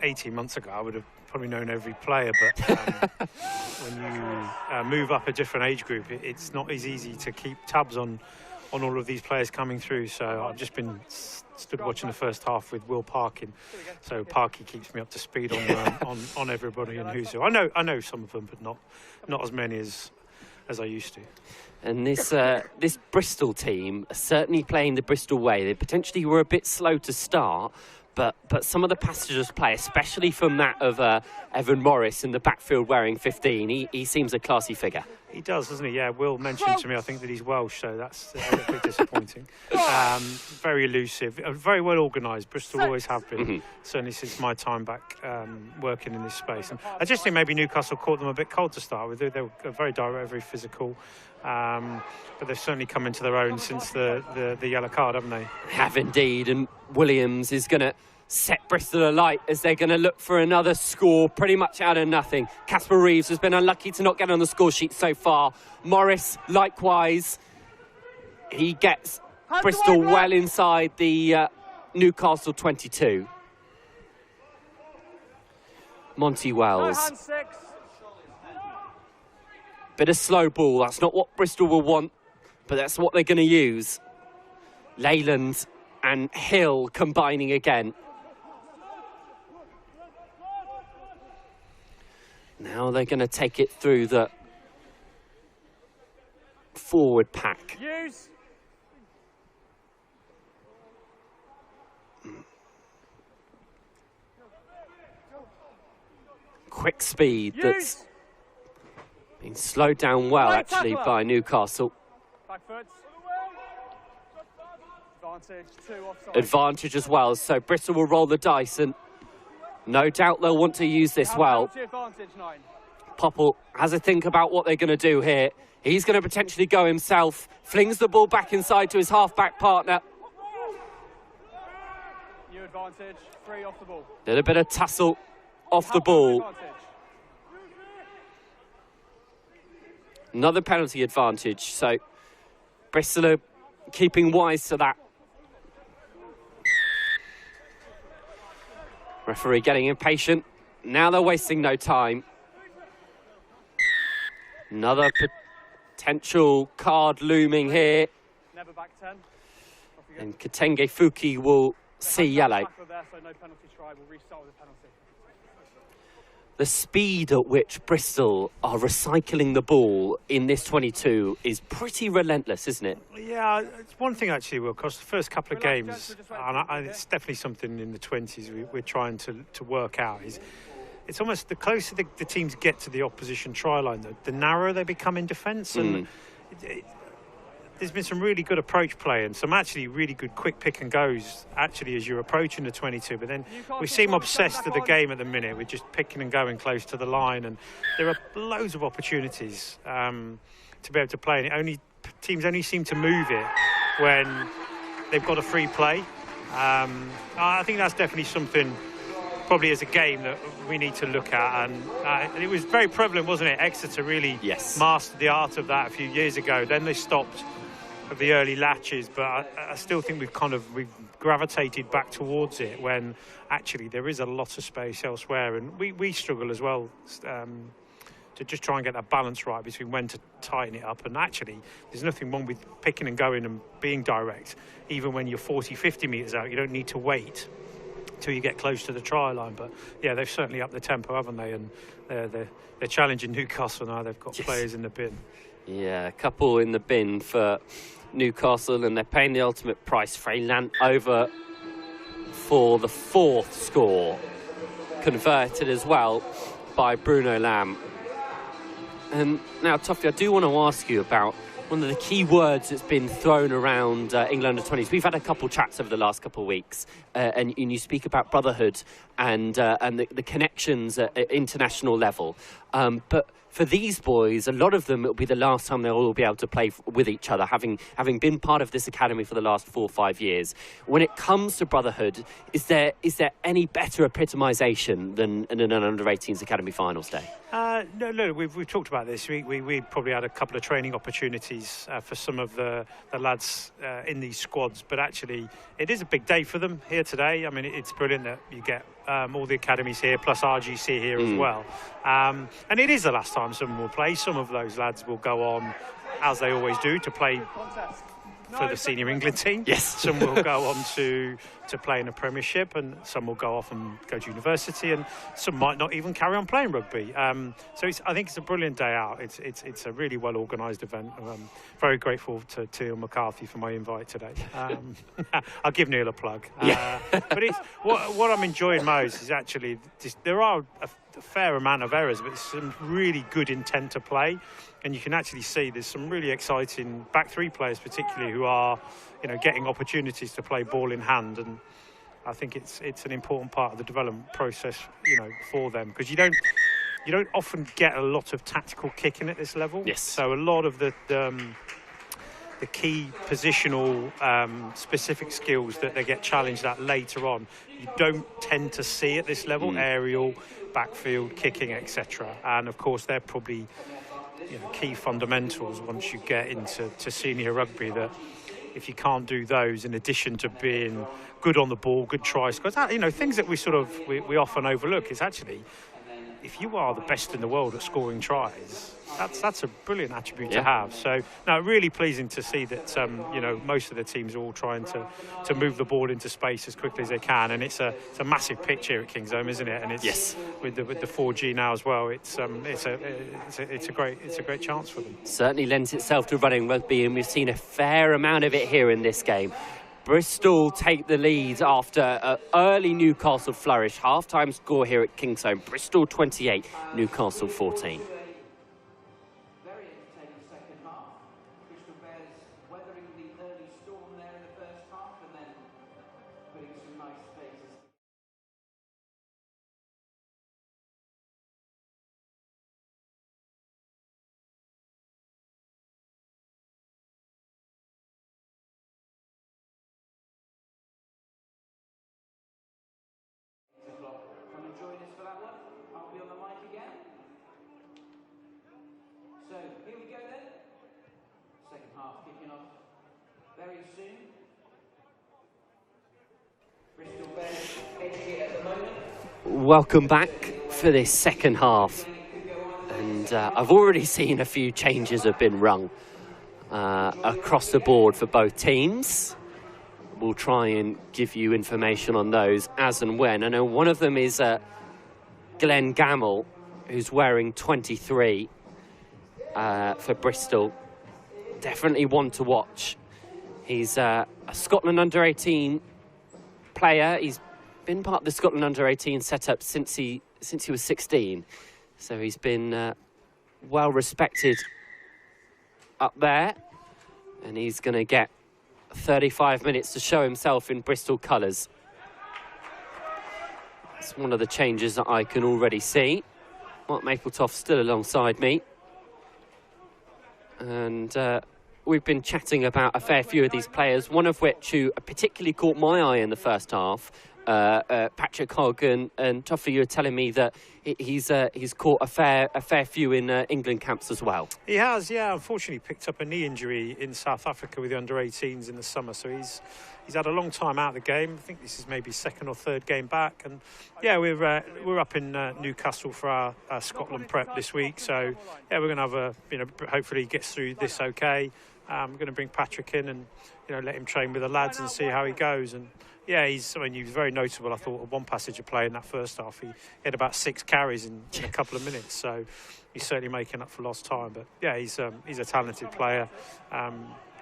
18 months ago, I would have probably known every player, but when you move up a different age group, it's not as easy to keep tabs on all of these players coming through. So I've just been stood watching the first half with Will Parkin. So Parky keeps me up to speed on everybody and who's who. I know some of them, but not as many as I used to. And this Bristol team are certainly playing the Bristol way. They potentially were a bit slow to start, but some of the passengers play, especially from that of Evan Morris in the backfield wearing 15. He seems a classy figure. He does, doesn't he? Yeah, Will mentioned to me, I think, that he's Welsh, so that's a bit disappointing. Very elusive, very well organised. Bristol always have been, certainly since my time back working in this space. And I just think maybe Newcastle caught them a bit cold to start with. They were very direct, very physical, but they've certainly come into their own since the yellow card, haven't they? Have indeed, and Williams is going to set Bristol alight as they're going to look for another score pretty much out of nothing. Casper Reeves has been unlucky to not get on the score sheet so far. Morris, likewise, he gets Bristol well inside the Newcastle 22. Monty Wells. Bit of slow ball. That's not what Bristol will want, but that's what they're going to use. Leyland and Hill combining again. Now they're going to take it through the forward pack. Quick speed that's been slowed down well, actually, by Newcastle. Advantage as well, so Bristol will roll the dice, and no doubt they'll want to use this well. Popple has a think about what they're going to do here. He's going to potentially go himself, flings the ball back inside to his half-back partner. New advantage, 3 off the ball. Little bit of tussle off the ball. Another penalty advantage, so Bristol are keeping wise to that. Referee getting impatient. Now they're wasting no time. Another potential card looming here. Never back 10. And Katenge Fuki will see yellow. There, so no penalty try. We'll restart with a penalty. The speed at which Bristol are recycling the ball in this 22 is pretty relentless, isn't it? Yeah, it's one thing actually, Will, because the first couple of games, and it's definitely something in the 20s we're trying to work out, is it's almost the closer the teams get to the opposition try line, the narrower they become in defence. And there's been some really good approach play and some actually really good quick pick and goes actually as you're approaching the 22, but then we seem obsessed with the game at the minute. We're just picking and going close to the line, and there are loads of opportunities to be able to play, and teams only seem to move it when they've got a free play. I think that's definitely something probably as a game that we need to look at, and it was very prevalent, wasn't it? Exeter really mastered the art of that a few years ago. Then they stopped of the early latches, but I still think we've gravitated back towards it when actually there is a lot of space elsewhere, and we struggle as well to just try and get that balance right between when to tighten it up. And actually there's nothing wrong with picking and going and being direct. Even when you're 40-50 metres out, you don't need to wait till you get close to the try line. But yeah, they've certainly upped the tempo, haven't they? And they're challenging Newcastle now. They've got players in the bin. Yeah, a couple in the bin for Newcastle, and they're paying the ultimate price. Freyland over for the 4th score, converted as well by Bruno Lamb. And now, Toffee, I do want to ask you about one of the key words that's been thrown around England under-20s. We've had a couple chats over the last couple of weeks, and you speak about brotherhood and the connections at international level. But for these boys, a lot of them, it'll be the last time they'll all be able to play with each other, having been part of this academy for the last 4 or 5 years. When it comes to brotherhood, is there any better epitomisation than an under-18s academy finals day? No, we've talked about this. We probably had a couple of training opportunities for some of the lads in these squads, but actually it is a big day for them here today. I mean, it's brilliant that you get all the academies here, plus RGC here as well. And it is the last time someone will play. Some of those lads will go on, as they always do, to play for the senior England team. Yes. Some will go on to play in a Premiership, and some will go off and go to university, and some might not even carry on playing rugby. So I think it's a brilliant day out. It's a really well organised event. I'm very grateful to Neil McCarthy for my invite today. I'll give Neil a plug. But it's what I'm enjoying most is actually there are a fair amount of errors, but some really good intent to play. And you can actually see there's some really exciting back three players, particularly, who are, getting opportunities to play ball in hand. And I think it's an important part of the development process, for them, because you don't often get a lot of tactical kicking at this level. Yes. So a lot of the key positional specific skills that they get challenged at later on, you don't tend to see at this level. Aerial, backfield, kicking, etc. And of course, they're probably key fundamentals once you get into senior rugby, that if you can't do those, in addition to being good on the ball, good try scores, things that we often overlook, is actually, if you are the best in the world at scoring tries, that's a brilliant attribute to have. So, no, really pleasing to see that most of the teams are all trying to move the ball into space as quickly as they can, and it's a massive pitch here at Kingsholm, isn't it? And it's with the 4G now as well. It's a great chance for them. Certainly lends itself to running rugby, and we've seen a fair amount of it here in this game. Bristol take the lead after an early Newcastle flourish. Half-time score here at Kingsholm. Bristol 28, Newcastle 14. Very entertaining second half. Bristol Bears weathering the early storm there in the first half and then putting some nice faces. Come and join us for that one. I'll be on the mic again. So here we go then. Second half kicking off very soon. Bristol Bears edging it at the moment. Welcome back for this second half. And I've already seen a few changes have been rung across the board for both teams. We'll try and give you information on those as and when. I know one of them is Glenn Gamble, who's wearing 23 for Bristol. Definitely one to watch. He's a Scotland under-18 player. He's been part of the Scotland under-18 setup since he was 16. So he's been well respected up there, and he's going to get 35 minutes to show himself in Bristol colours. It's one of the changes that I can already see. Mark Mapletoft still alongside me. And we've been chatting about a fair few of these players, one of which who particularly caught my eye in the first half. Patrick Hogg and Toffee, you were telling me that he's caught a fair few in England camps as well. He has, yeah. Unfortunately, picked up a knee injury in South Africa with the under-18s in the summer, so he's had a long time out of the game. I think this is maybe second or third game back, and yeah, we're up in Newcastle for our Scotland prep this week. So yeah, we're going to have hopefully he gets through this okay. We're going to bring Patrick in and let him train with the lads and see how he goes. And yeah, he was very notable. I thought of one passage of play in that first half. He had about 6 carries in a couple of minutes, so he's certainly making up for lost time. But yeah, he's a talented player.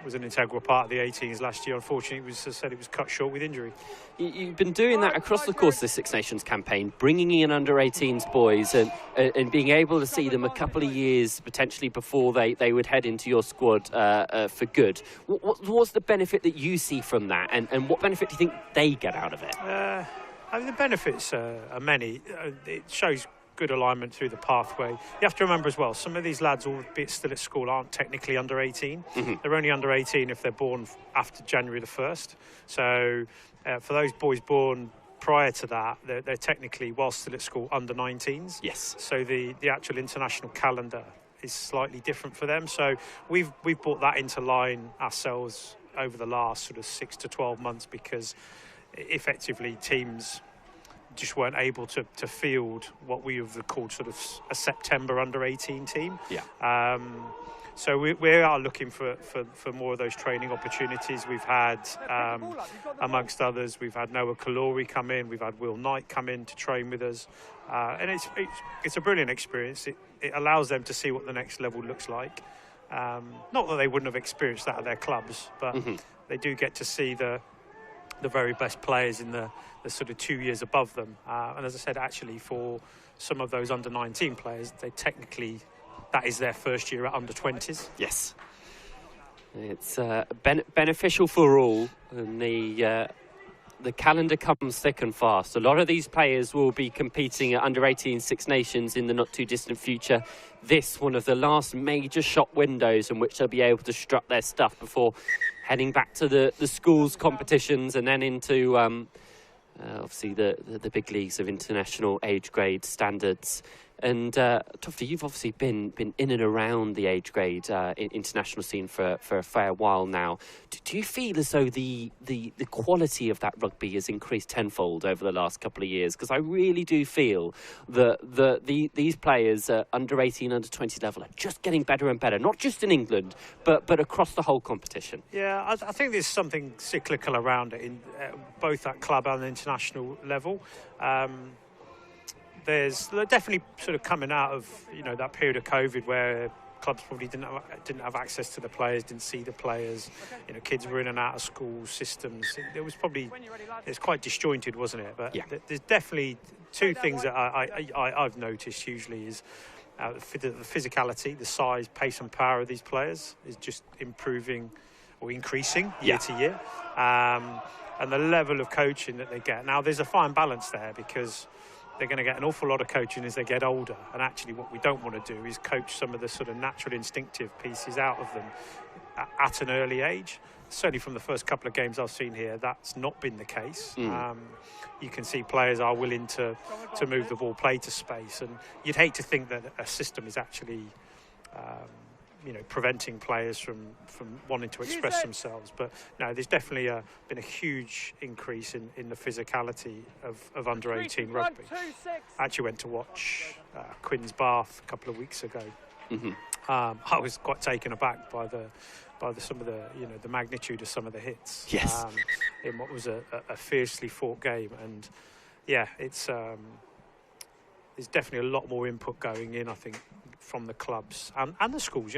Was an integral part of the 18s last year. Unfortunately, it was cut short with injury. You've been doing that across the course of the Six Nations campaign, bringing in under-18s boys and being able to see them a couple of years potentially before they would head into your squad for good. What's the benefit that you see from that, and what benefit do you think they get out of it? I mean, the benefits are many. It shows good alignment through the pathway. You have to remember as well, some of these lads, albeit still at school, aren't technically under 18. They're only under 18 if they're born after January the 1st. So for those boys born prior to that, they're technically, while still at school, under 19s. Yes. So the actual international calendar is slightly different for them. So we've brought that into line ourselves over the last sort of 6 to 12 months, because effectively teams just weren't able to field what we have called sort of a September under-18 team. Yeah. So we are looking for more of those training opportunities. We've had, amongst others, we've had Noah Kalori come in, we've had Will Knight come in to train with us, and it's a brilliant experience. It allows them to see what the next level looks like. Not that they wouldn't have experienced that at their clubs, but they do get to see the very best players in the sort of 2 years above them. And as I said, actually, for some of those under-19 players, that is their first year at under-20s. Yes. It's beneficial for all, and the calendar comes thick and fast. A lot of these players will be competing at under-18 Six Nations in the not-too-distant future. This, one of the last major shop windows in which they'll be able to strut their stuff before heading back to the schools competitions and then into, obviously, the big leagues of international age grade standards. And Tufty, you've obviously been in and around the age grade international scene for a fair while now. Do you feel as though the quality of that rugby has increased tenfold over the last couple of years? Because I really do feel that these players under 18, under 20 level are just getting better and better, not just in England, but across the whole competition. Yeah, I think there's something cyclical around it in both at club and international level. They're definitely sort of coming out of that period of COVID where clubs probably didn't have access to the players, didn't see the players. Kids were in and out of school systems. It's quite disjointed, wasn't it? But yeah. There's definitely two things that I've noticed hugely is the physicality, the size, pace and power of these players is just improving or increasing year to year, and the level of coaching that they get. Now there's a fine balance there because they're going to get an awful lot of coaching as they get older, and actually what we don't want to do is coach some of the sort of natural instinctive pieces out of them at an early age. Certainly from the first couple of games I've seen here, that's not been the case. You can see players are willing to move the ball, play to space, and you'd hate to think that a system is actually preventing players from wanting to express themselves. But no, there's definitely been a huge increase in the physicality of under-18 rugby. I actually went to watch Quins Bath a couple of weeks ago. I was quite taken aback by some of the magnitude of some of the hits. Yes. In what was a fiercely fought game, and yeah, it's definitely a lot more input going in, I think, from the clubs and the schools.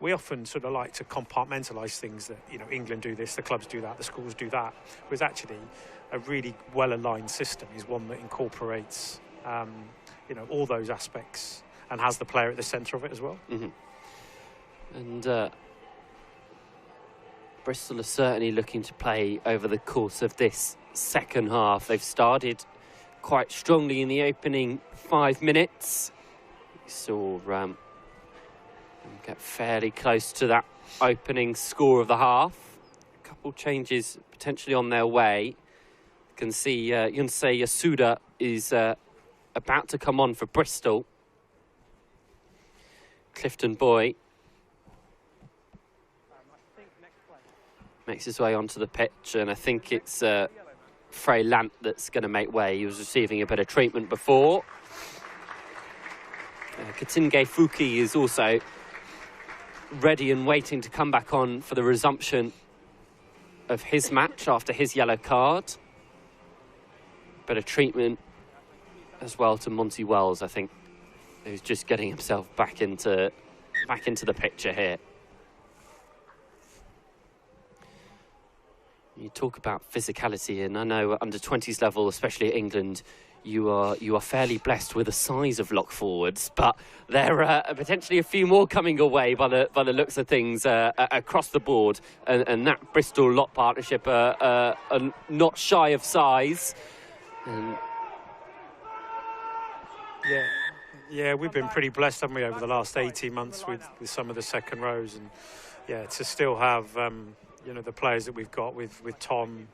We often sort of like to compartmentalise things that England do this, the clubs do that, the schools do that. Whereas actually a really well-aligned system is one that incorporates all those aspects and has the player at the centre of it as well. And Bristol are certainly looking to play over the course of this second half. They've started quite strongly in the opening 5 minutes. We saw them get fairly close to that opening score of the half. A couple changes potentially on their way. You can see Yunsei Yasuda is about to come on for Bristol. Clifton Boy makes his way onto the pitch, and I think it's Frey Lant that's going to make way. He was receiving a bit of treatment before. Katinge Fuki is also ready and waiting to come back on for the resumption of his match after his yellow card. Bit of treatment as well to Monty Wells, I think, who's just getting himself back into the picture here. You talk about physicality, and I know under 20s level, especially at England, you are fairly blessed with the size of lock forwards, but there are potentially a few more coming away by the looks of things across the board, and that Bristol lock partnership are not shy of size. And yeah, we've been pretty blessed, haven't we, over the last 18 months with some of the second rows, and yeah, to still have the players that we've got with Tom,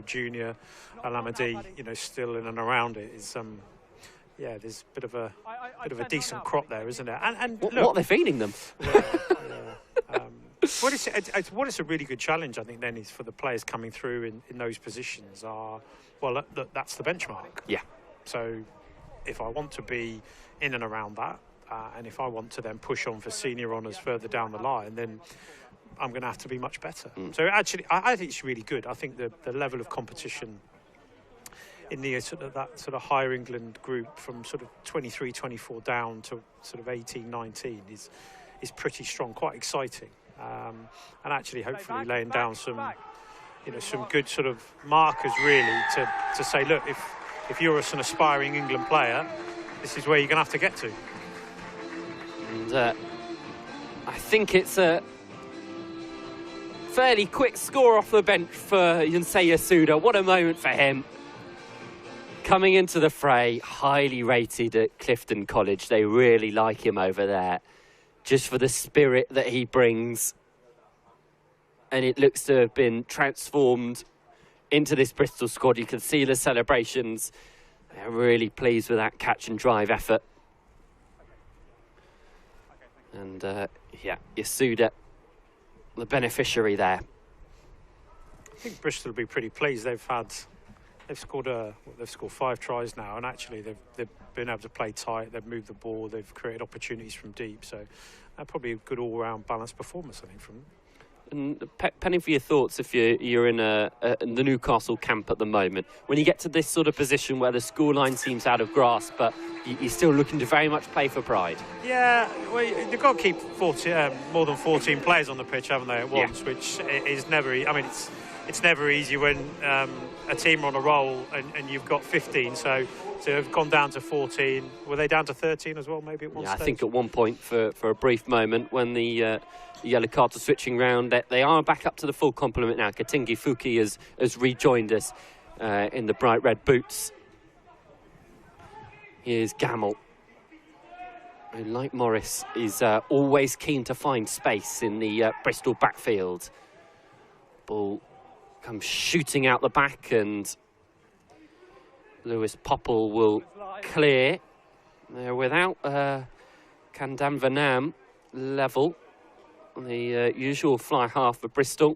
Junior, Alamadi, still in and around it is there's a bit of a decent crop there, isn't it? And what are they feeding them? What is a really good challenge, I think, then, is for the players coming through in those positions that's the benchmark. Yeah. So if I want to be in and around that, and if I want to then push on for senior honours further down the line, then I'm going to have to be much better. So actually, I think it's really good. I think the level of competition in the that sort of higher England group from sort of 23, 24 down to sort of 18, 19 is pretty strong, quite exciting, and actually hopefully laying down some some good sort of markers really to say, look, if you're an aspiring England player, this is where you're going to have to get to. And I think it's a fairly quick score off the bench for Yunsei Yasuda. What a moment for him. Coming into the fray, highly rated at Clifton College. They really like him over there, just for the spirit that he brings. And it looks to have been transformed into this Bristol squad. You can see the celebrations. They're really pleased with that catch and drive effort. And yeah, Yasuda, the beneficiary there. I think Bristol will be pretty pleased. They've scored 5 tries now, and actually they've been able to play tight. They've moved the ball. They've created opportunities from deep. So probably a good all-round balanced performance, I think, from them. And Penny, for your thoughts, if you're in the Newcastle camp at the moment, when you get to this sort of position where the scoreline seems out of grasp, but you're still looking to very much play for pride. Yeah, well, you've got to keep more than 14 players on the pitch, haven't they, at once, which is never. I mean, it's never easy when a team are on a roll and you've got 15. So to have gone down to 14, were they down to 13 as well? Maybe at one stage. I think at one point for a brief moment when the yellow cards are switching round, they are back up to the full complement now. Katingi Fuki has rejoined us in the bright red boots. Here's Gamble, who, like Morris, is always keen to find space in the Bristol backfield. Ball comes shooting out the back, and Lewis Popple will clear. They're without Kandam Vanam level, the usual fly half for Bristol.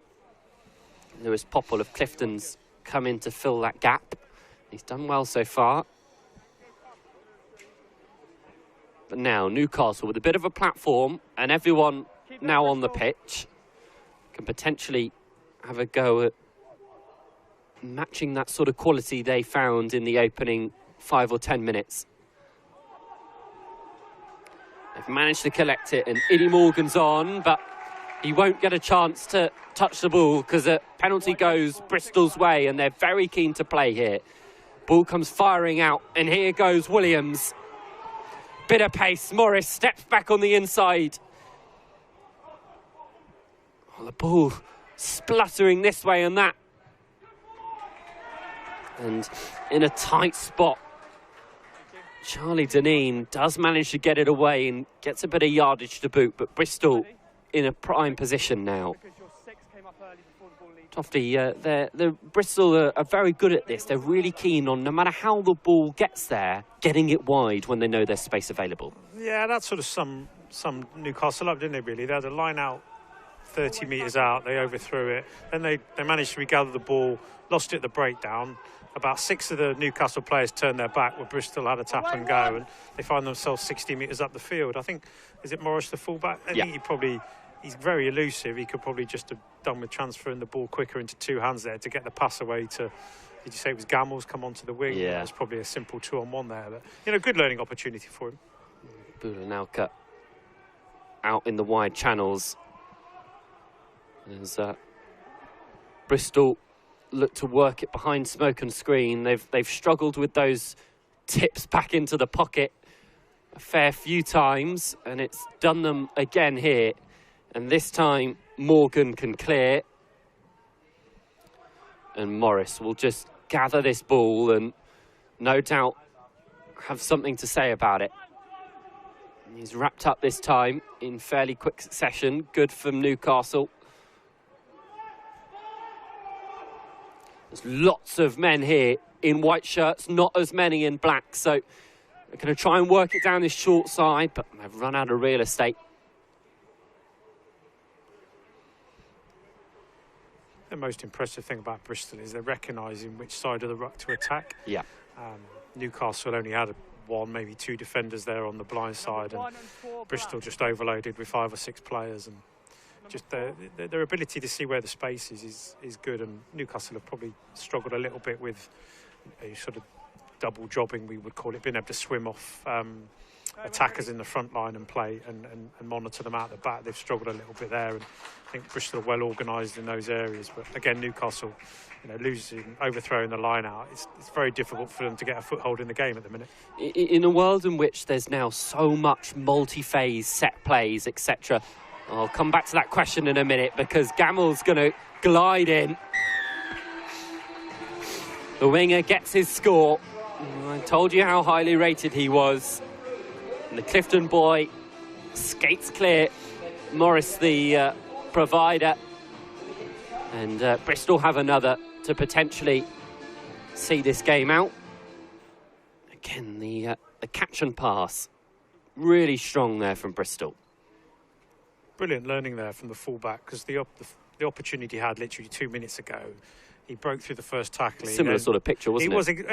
Lewis Popple of Clifton's come in to fill that gap. He's done well so far. But now Newcastle with a bit of a platform, and everyone now on the pitch can potentially have a go at matching that sort of quality they found in the opening 5 or 10 minutes. They've managed to collect it, and Eddie Morgan's on, but he won't get a chance to touch the ball because a penalty goes Bristol's way, and they're very keen to play here. Ball comes firing out, and here goes Williams. Bit of pace. Morris steps back on the inside. Oh, the ball spluttering this way and that. And in a tight spot, Charlie Deneen does manage to get it away and gets a bit of yardage to boot, but Bristol in a prime position now. Tofty, Bristol are very good at this. They're really keen on, no matter how the ball gets there, getting it wide when they know there's space available. Yeah, that's sort of some Newcastle up, didn't they, really? They had a line out 30 metres out, they overthrew it. Then they managed to regather the ball, lost it at the breakdown. About 6 of the Newcastle players turned their back where Bristol had a tap and go, and they find themselves 60 metres up the field. I think, is it Morris the fullback? I think he's very elusive. He could probably just have done with transferring the ball quicker into 2 hands there to get the pass away to, did you say it was Gambles come onto the wing? Yeah. It was probably a simple 2-on-1 there. But, good learning opportunity for him. Bulanauka out in the wide channels. As Bristol look to work it behind smoke and screen. They've struggled with those tips back into the pocket a fair few times, and it's done them again here. And this time Morgan can clear, and Morris will just gather this ball and no doubt have something to say about it. He's wrapped up this time in fairly quick succession. Good from Newcastle. There's lots of men here in white shirts, not as many in black. So they're going to try and work it down this short side, but they've run out of real estate. The most impressive thing about Bristol is they're recognising which side of the ruck to attack. Yeah. Newcastle only had one, maybe two defenders there on the blind side, and Bristol just overloaded with 5 or 6 players, and just their ability to see where the space is good. And Newcastle have probably struggled a little bit with a sort of double jobbing, we would call it, being able to swim off attackers in the front line and play and monitor them out the back. They've struggled a little bit there, and I think Bristol are well organised in those areas. But again, Newcastle, losing, overthrowing the line out, it's very difficult for them to get a foothold in the game at the minute. In a world in which there's now so much multi-phase set plays, etc., I'll come back to that question in a minute, because Gamel's going to glide in. The winger gets his score. I told you how highly rated he was. And the Clifton boy skates clear. Morris, the provider. And Bristol have another to potentially see this game out. Again, the catch and pass. Really strong there from Bristol. Brilliant learning there from the fullback, because the opportunity he had literally 2 minutes ago, he broke through the first tackle. Similar sort of picture, wasn't it?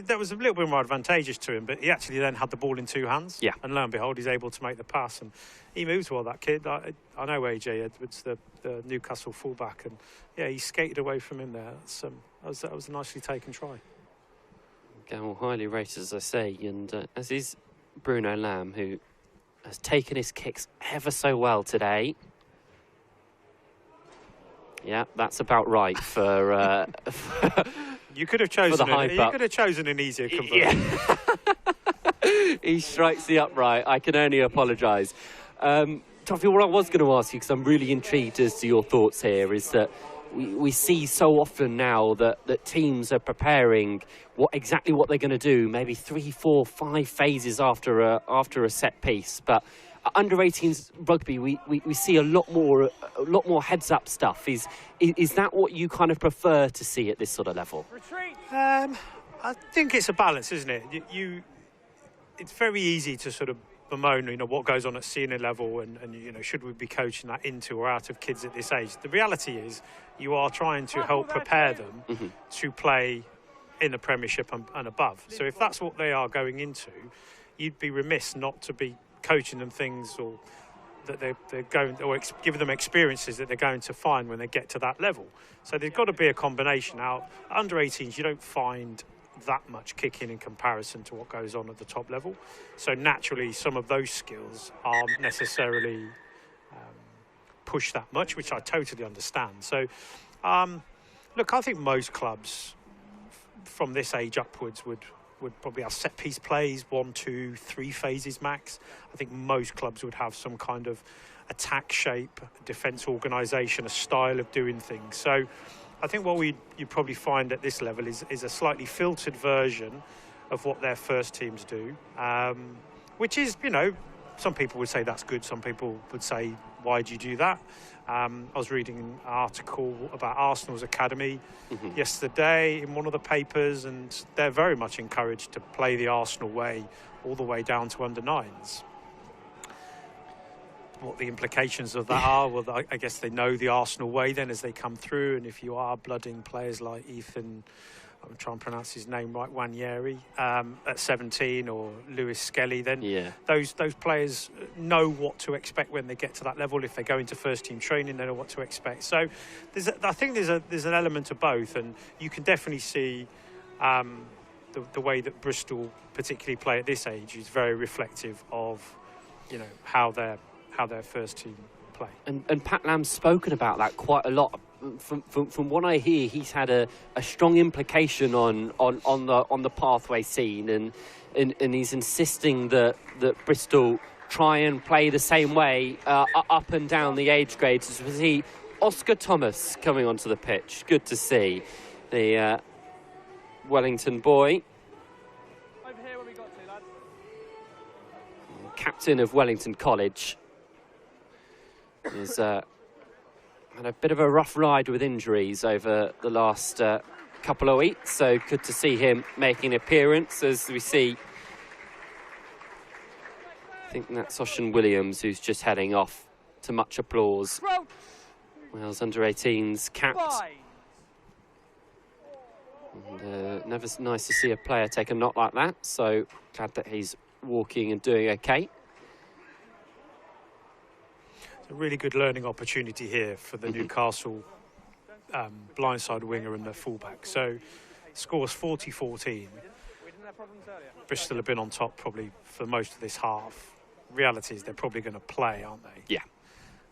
That was a little bit more advantageous to him, but he actually then had the ball in 2 hands. Yeah. And lo and behold, he's able to make the pass, and he moves well, that kid. I know AJ Edwards, the Newcastle fullback, and yeah, he skated away from him there. That was a nicely taken try. Gamel highly rated, as I say, and as is Bruno Lamb, who has taken his kicks ever so well today. Yeah, that's about right for. You could have chosen. You could have chosen an easier conversion. Yeah. He strikes the upright. I can only apologise. Toffee, what I was going to ask you, because I'm really intrigued as to your thoughts here, is that we see so often now that teams are preparing exactly what they're going to do, maybe 3, 4, 5 phases after a set piece. But under-18s rugby, we see a lot more heads-up stuff. Is that what you kind of prefer to see at this sort of level? I think it's a balance, isn't it? It's very easy to sort of bemoan, what goes on at senior level, and should we be coaching that into or out of kids at this age? The reality is, you are trying to help prepare them to play in the Premiership and above. So if that's what they are going into, you'd be remiss not to be coaching them things, or that they're going, or giving them experiences that they're going to find when they get to that level. So there's got to be a combination. Now, under 18s, you don't find that much kicking in comparison to what goes on at the top level. So naturally, some of those skills aren't necessarily pushed that much, which I totally understand. So, look, I think most clubs from this age upwards would probably have set piece plays, 1, 2, 3 phases max. I think most clubs would have some kind of attack shape, defence organisation, a style of doing things. So I think what you probably find at this level is a slightly filtered version of what their first teams do, which is, some people would say that's good. Some people would say, why do you do that? I was reading an article about Arsenal's academy yesterday in one of the papers, and they're very much encouraged to play the Arsenal way all the way down to under-9s. What the implications of that are, well, I guess they know the Arsenal way then as they come through, and if you are blooding players like Ethan, I'm trying to pronounce his name right, Wanyeri, at 17, or Lewis Skelly, then those players know what to expect when they get to that level. If they go into first team training, they know what to expect. So I think there's an element of both, and you can definitely see the way that Bristol particularly play at this age is very reflective of how their first team play. And Pat Lamb's spoken about that quite a lot. From what I hear, he's had a strong implication on the pathway scene, and he's insisting that Bristol try and play the same way up and down the age grades. As we see Oscar Thomas coming onto the pitch. Good to see the Wellington boy. Over here where we got to, lads. Captain of Wellington College. He's had a bit of a rough ride with injuries over the last couple of weeks, so good to see him making an appearance. As we see, I think that's Ocean Williams, who's just heading off to much applause. Wales under-18s capped. And Never nice to see a player take a knock like that, so glad that he's walking and doing okay. It's a really good learning opportunity here for the Newcastle blindside winger and the fullback. So scores 40-14. Bristol have been on top probably for most of this half. Reality is they're probably going to play, aren't they? Yeah.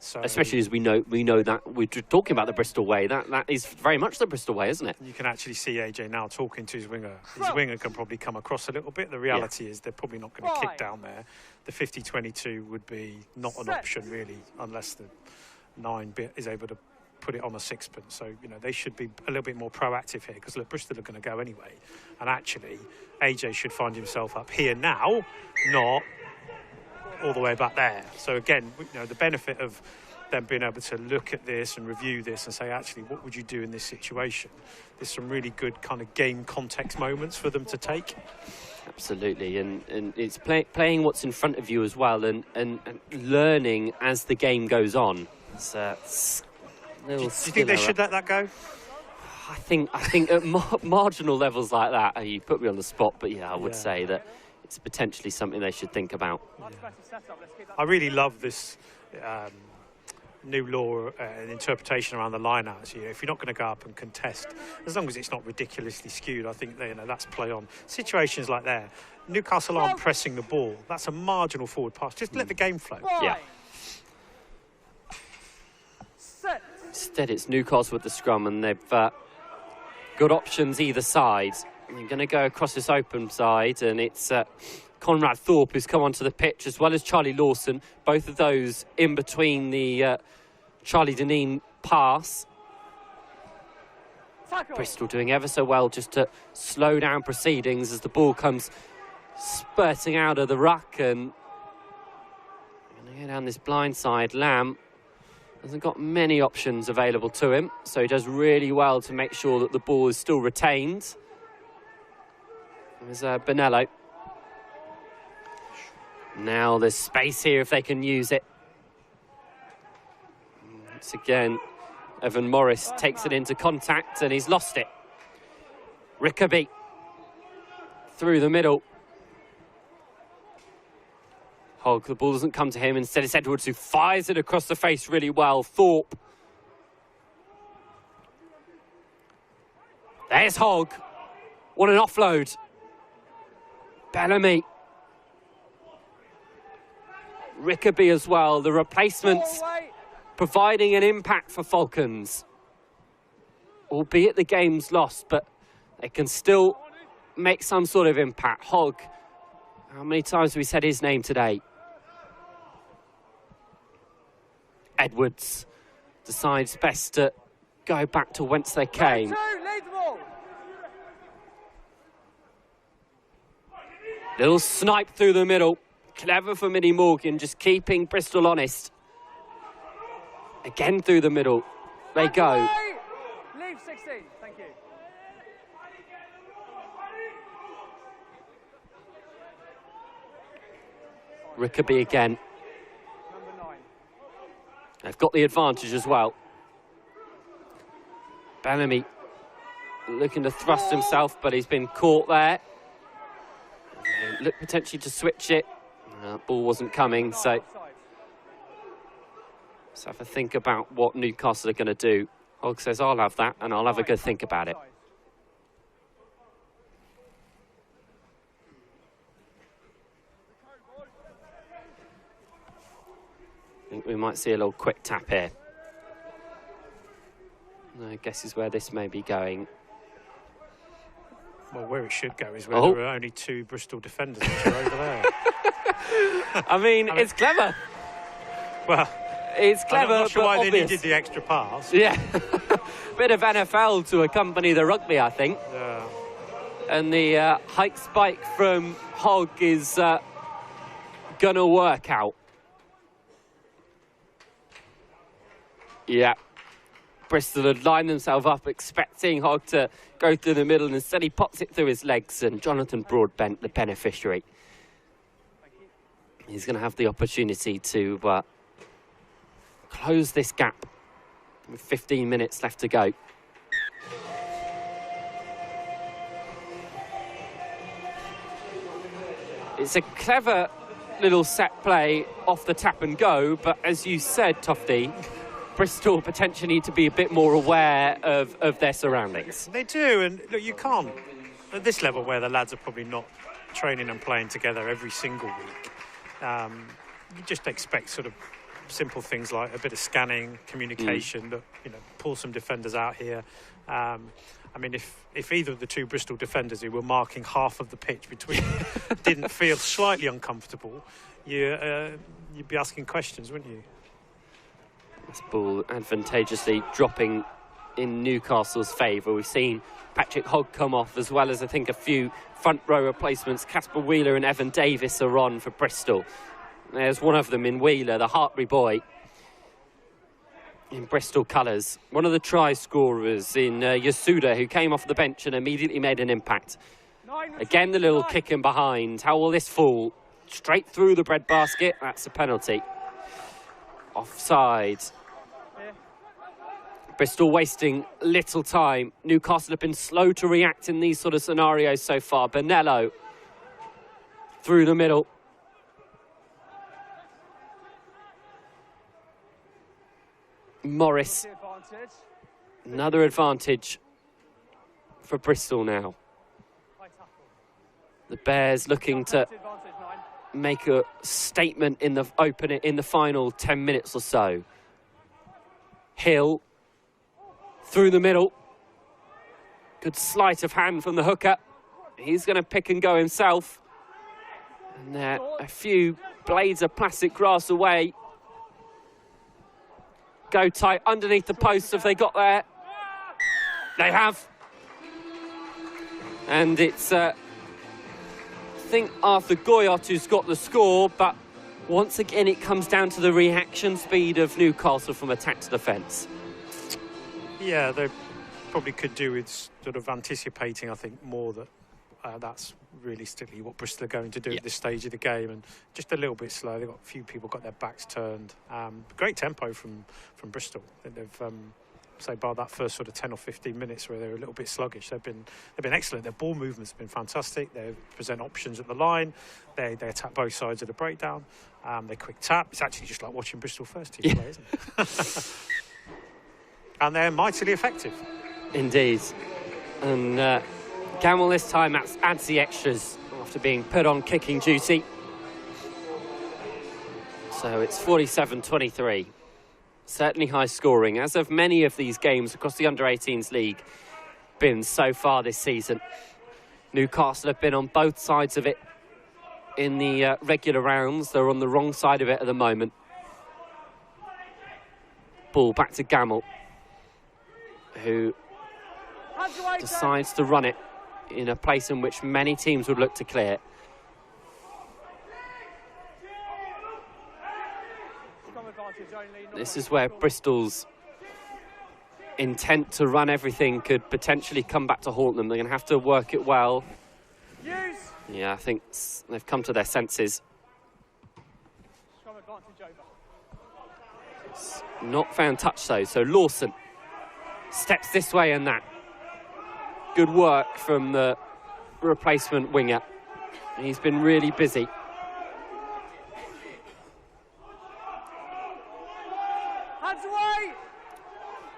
So, especially as we know that we're talking about the Bristol way. That is very much the Bristol way, isn't it? You can actually see AJ now talking to his winger. His winger can probably come across a little bit. The reality is they're probably not going to kick down there. The 50-22 would be not an option really, unless the 9-bit is able to put it on a sixpence. So, you know, they should be a little bit more proactive here, because look, Bristol are going to go anyway. And actually, AJ should find himself up here now, not all the way back there. So again, you know, the benefit of them being able to look at this and review this and say, actually, what would you do in this situation? There's some really good kind of game context moments for them to take. Absolutely, and it's playing what's in front of you as well, and learning as the game goes on. It's do you think they should let that go? I think at marginal levels like that, you put me on the spot, but yeah, I would say that it's potentially something they should think about. Yeah. I really love this new law and interpretation around the line-outs. You know, if you're not going to go up and contest, as long as it's not ridiculously skewed, I think that's play on. Situations like that, Newcastle aren't pressing the ball. That's a marginal forward pass. Just let the game flow. Yeah. Instead, it's Newcastle with the scrum, and they've got options either side. They're going to go across this open side, and it's Conrad Thorpe who's come onto the pitch, as well as Charlie Lawson. Both of those in between the Charlie Deneen pass. Bristol doing ever so well just to slow down proceedings as the ball comes spurting out of the ruck, and going to go down this blind side. Lamb hasn't got many options available to him, so he does really well to make sure that the ball is still retained. There's Bonello. Now there's space here if they can use it. Once again, Evan Morris takes it into contact and he's lost it. Rickaby through the middle. Hogg, the ball doesn't come to him. Instead, it's Edwards who fires it across the face really well. Thorpe. There's Hogg. What an offload. Bellamy. Rickaby as well. The replacements providing an impact for Falcons. Albeit the game's lost, but they can still make some sort of impact. Hogg. How many times have we said his name today? Edwards decides best to go back to whence they came. Little snipe through the middle. Clever for Minnie Morgan, just keeping Bristol honest. Again through the middle. They go. Leave 16, thank you. Rickaby again. Number 9. They've got the advantage as well. Bellamy looking to thrust himself, but he's been caught there. Look potentially to switch it. Ball wasn't coming, so let's have a think about what Newcastle are going to do. Hogg says, I'll have that, and I'll have a good think about it. I think we might see a little quick tap here. I guess is where this may be going. Well, where it should go is where there are only 2 Bristol defenders which are over there. I mean, it's clever. Well, it's clever, I'm not sure why obvious. they needed the extra pass. Yeah. Bit of NFL to accompany the rugby, I think. Yeah. And the hike spike from Hogg is going to work out. Yeah. Bristol had lined themselves up expecting Hogg to go through the middle, and instead he pops it through his legs, and Jonathan Broadbent, the beneficiary. He's going to have the opportunity to close this gap with 15 minutes left to go. It's a clever little set play off the tap and go, but as you said, Tofty, Bristol potentially need to be a bit more aware of their surroundings. They do, and look, you can't, at this level where the lads are probably not training and playing together every single week, you just expect sort of simple things like a bit of scanning, communication, that, you know, pull some defenders out here. I mean, if either of the two Bristol defenders who were marking half of the pitch between didn't feel slightly uncomfortable, you'd be asking questions, wouldn't you? This ball advantageously dropping in Newcastle's favour. We've seen Patrick Hogg come off, as well as I think a few front row replacements. Casper Wheeler and Evan Davis are on for Bristol. There's one of them in Wheeler, the Hartley boy, in Bristol colours. One of the try scorers in Yasuda, who came off the bench and immediately made an impact. Again, the little kick in behind. How will this fall? Straight through the breadbasket. That's a penalty. Offside. Bristol wasting little time. Newcastle have been slow to react in these sort of scenarios so far. Bonello through the middle. Morris. Another advantage for Bristol now. The Bears looking to make a statement in the final 10 minutes or so. Hill through the middle. Good sleight of hand from the hooker. He's going to pick and go himself. And they're a few blades of plastic grass away. Go tight underneath the posts. Have they got there? They have. And it's I think Arthur Goyot who's got the score, but once again it comes down to the reaction speed of Newcastle from attack to defence. Yeah, they probably could do with sort of anticipating, I think, more that that's realistically what Bristol are going to do at this stage of the game, and just a little bit slow. They've got a few people got their backs turned. Great tempo from Bristol. I think they've say bar that first sort of 10 or 15 minutes where they were a little bit sluggish, they've been excellent. Their ball movements have been fantastic. They present options at the line. They attack both sides of the breakdown. They quick tap. It's actually just like watching Bristol first team play, isn't it? And they're mightily effective. Indeed. And Gamble this time adds the extras after being put on kicking duty. So it's 47-23. Certainly high scoring, as have many of these games across the Under-18s league been so far this season. Newcastle have been on both sides of it in the regular rounds. They're on the wrong side of it at the moment. Ball back to Gamble, who decides to run it in a place in which many teams would look to clear. This is where Bristol's intent to run everything could potentially come back to haunt them. They're going to have to work it well. Yeah, I think they've come to their senses. It's not found touch though, so Lawson steps this way and that. Good work from the replacement winger. He's been really busy.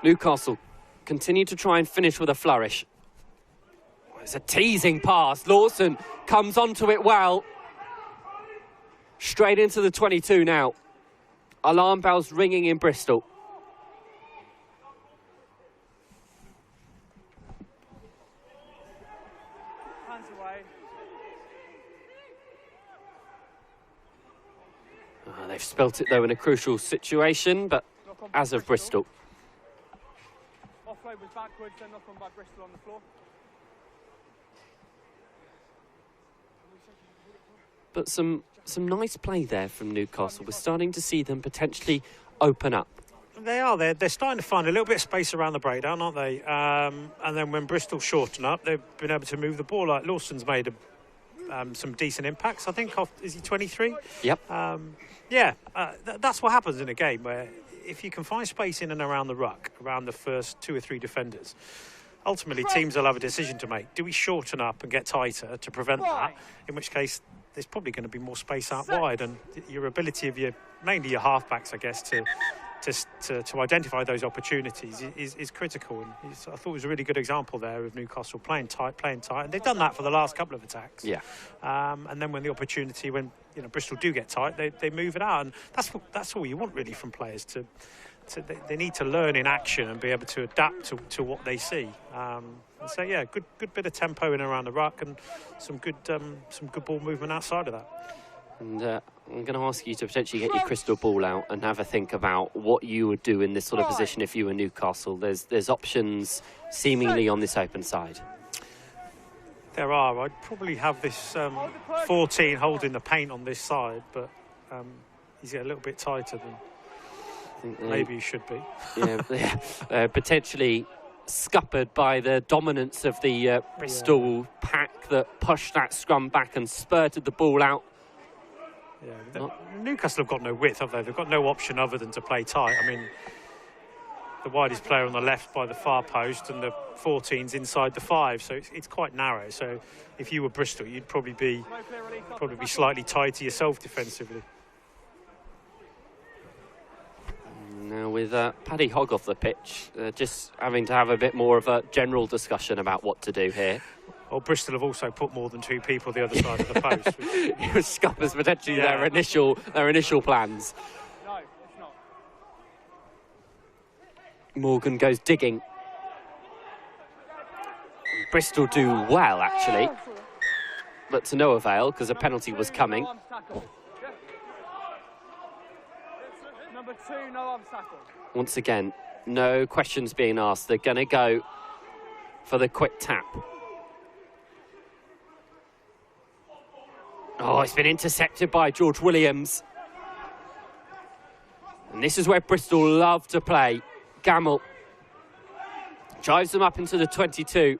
Newcastle continue to try and finish with a flourish. It's a teasing pass. Lawson comes onto it well. Straight into the 22 now. Alarm bells ringing in Bristol. Hands away. They've spilt it though in a crucial situation, but as of Bristol. Offload was backwards, then knock on by Bristol on the floor. But some nice play there from Newcastle. We're starting to see them potentially open up. They are. They're starting to find a little bit of space around the breakdown, aren't they? And then when Bristol shorten up, they've been able to move the ball. Like Lawson's made some decent impacts, I think. Is he 23? Yep. That's what happens in a game where if you can find space in and around the ruck, around the first 2 or 3 defenders, ultimately teams will have a decision to make. Do we shorten up and get tighter to prevent that? In which case, there's probably going to be more space out wide, and your ability of mainly your halfbacks, I guess, to identify those opportunities is critical. And I thought it was a really good example there of Newcastle playing tight, and they've done that for the last couple of attacks. Yeah. And then when the opportunity, when Bristol do get tight, they move it out, and that's all you want really from players. They need to learn in action and be able to adapt to what they see. And so yeah, good bit of tempo in around the ruck, and some good ball movement outside of that. And I'm going to ask you to potentially get your crystal ball out and have a think about what you would do in this sort of position if you were Newcastle. There's options seemingly on this open side. There are. I'd probably have this 14 holding the paint on this side, but he's a little bit tighter than maybe he should be. Yeah, potentially scuppered by the dominance of the Bristol pack that pushed that scrum back and spurted the ball out. Yeah, Newcastle have got no width, have they? They've got no option other than to play tight. I mean, the widest player on the left by the far post, and the 14's inside the 5, so it's quite narrow. So if you were Bristol, you'd probably be slightly tighter yourself defensively. Now with Paddy Hogg off the pitch, just having to have a bit more of a general discussion about what to do here. Well, Bristol have also put more than 2 people the other side of the post. Which scuppers potentially their initial plans. No, it's not. Morgan goes digging. Bristol do well, actually, but to no avail because a penalty was coming. Number 2, no arms tackle. Once again, no questions being asked. They're going to go for the quick tap. Oh, it's been intercepted by George Williams. And this is where Bristol love to play. Gamble drives them up into the 22.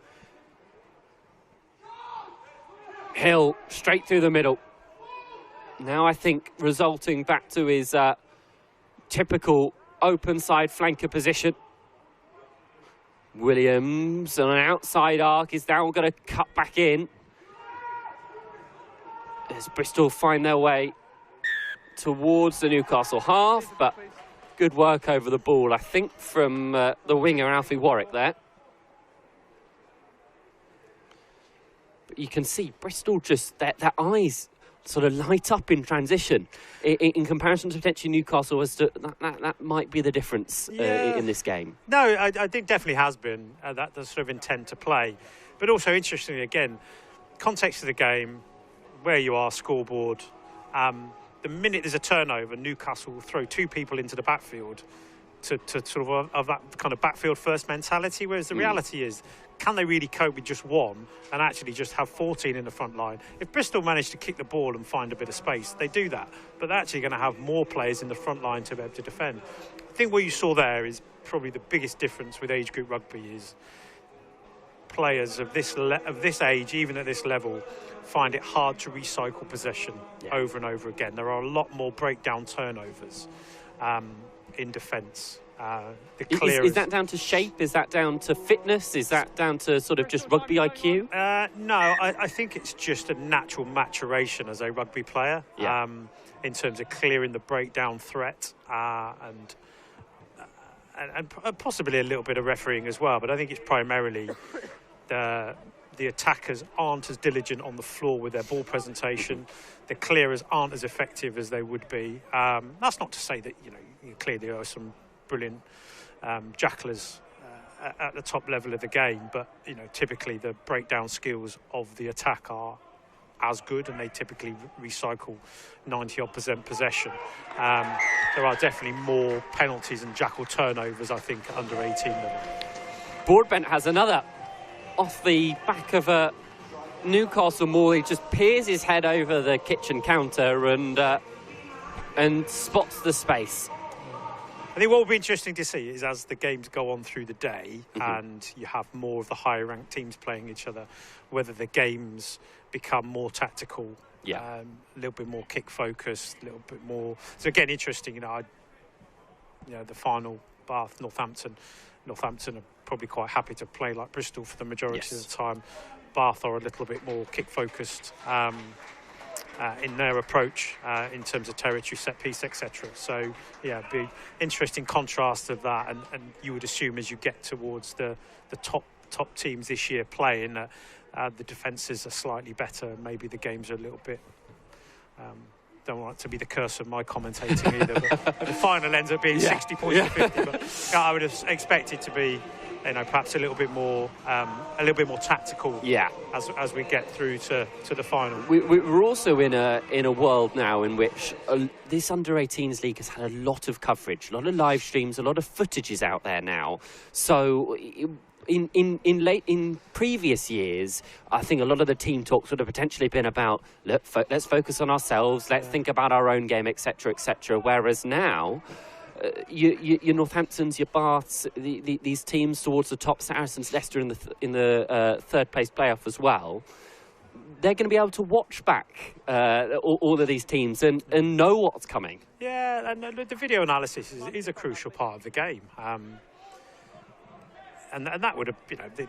Hill straight through the middle. Now I think resulting back to his typical open side flanker position. Williams on an outside arc is now going to cut back in. As Bristol find their way towards the Newcastle half, but good work over the ball, I think, from the winger Alfie Warwick there. But you can see Bristol just, their eyes sort of light up in transition in comparison to potentially Newcastle. As to that might be the difference in this game. No, I think definitely has been that the sort of intent to play, but also interestingly again, context of the game, where you are, scoreboard. The minute there's a turnover, Newcastle will throw 2 people into the backfield to sort of that kind of backfield first mentality, whereas the reality is, can they really cope with just 1 and actually just have 14 in the front line? If Bristol manage to kick the ball and find a bit of space, they do that, but they're actually going to have more players in the front line to be able to defend. I think what you saw there is probably the biggest difference with age group rugby is players of this age, even at this level, find it hard to recycle possession over and over again. There are a lot more breakdown turnovers in defence. Is that down to shape? Is that down to fitness? Is that down to sort of just rugby IQ? No, I think it's just a natural maturation as a rugby player in terms of clearing the breakdown threat and possibly a little bit of refereeing as well. But I think it's primarily the attackers aren't as diligent on the floor with their ball presentation. The clearers aren't as effective as they would be. That's not to say that clearly there are some brilliant jacklers at the top level of the game, but typically the breakdown skills of the attack are as good, and they typically recycle 90% possession. There are definitely more penalties and jackal turnovers, I think, at under 18 level. Broadbent has another off the back of a Newcastle maul. He just peers his head over the kitchen counter and spots the space. I think what will be interesting to see is as the games go on through the day and you have more of the higher ranked teams playing each other, whether the games become more tactical, a little bit more kick focused, a little bit more. So again, interesting. The final Bath Northampton are probably quite happy to play like Bristol for the majority of the time. Bath are a little bit more kick focused. in their approach in terms of territory, set piece, etc. So yeah, be interesting contrast of that, and you would assume as you get towards the top teams this year playing that the defences are slightly better. Maybe the games are a little bit. Don't want it to be the curse of my commentating either, but the final ends up being 60 points to 50. But I would have expected to be, perhaps a little bit more tactical. Yeah. As we get through to the final. We're also in a world now in which this Under-18s league has had a lot of coverage, a lot of live streams, a lot of footage is out there now. So. In previous years, I think a lot of the team talks would have potentially been about, look, let's focus on ourselves, let's think about our own game, etc., etc. Whereas now, your Northamptons, your Baths, these teams towards the top, Saracens, Leicester in the third place playoff as well, they're going to be able to watch back all of these teams and know what's coming. Yeah, and the video analysis is a crucial part of the game. And that would have,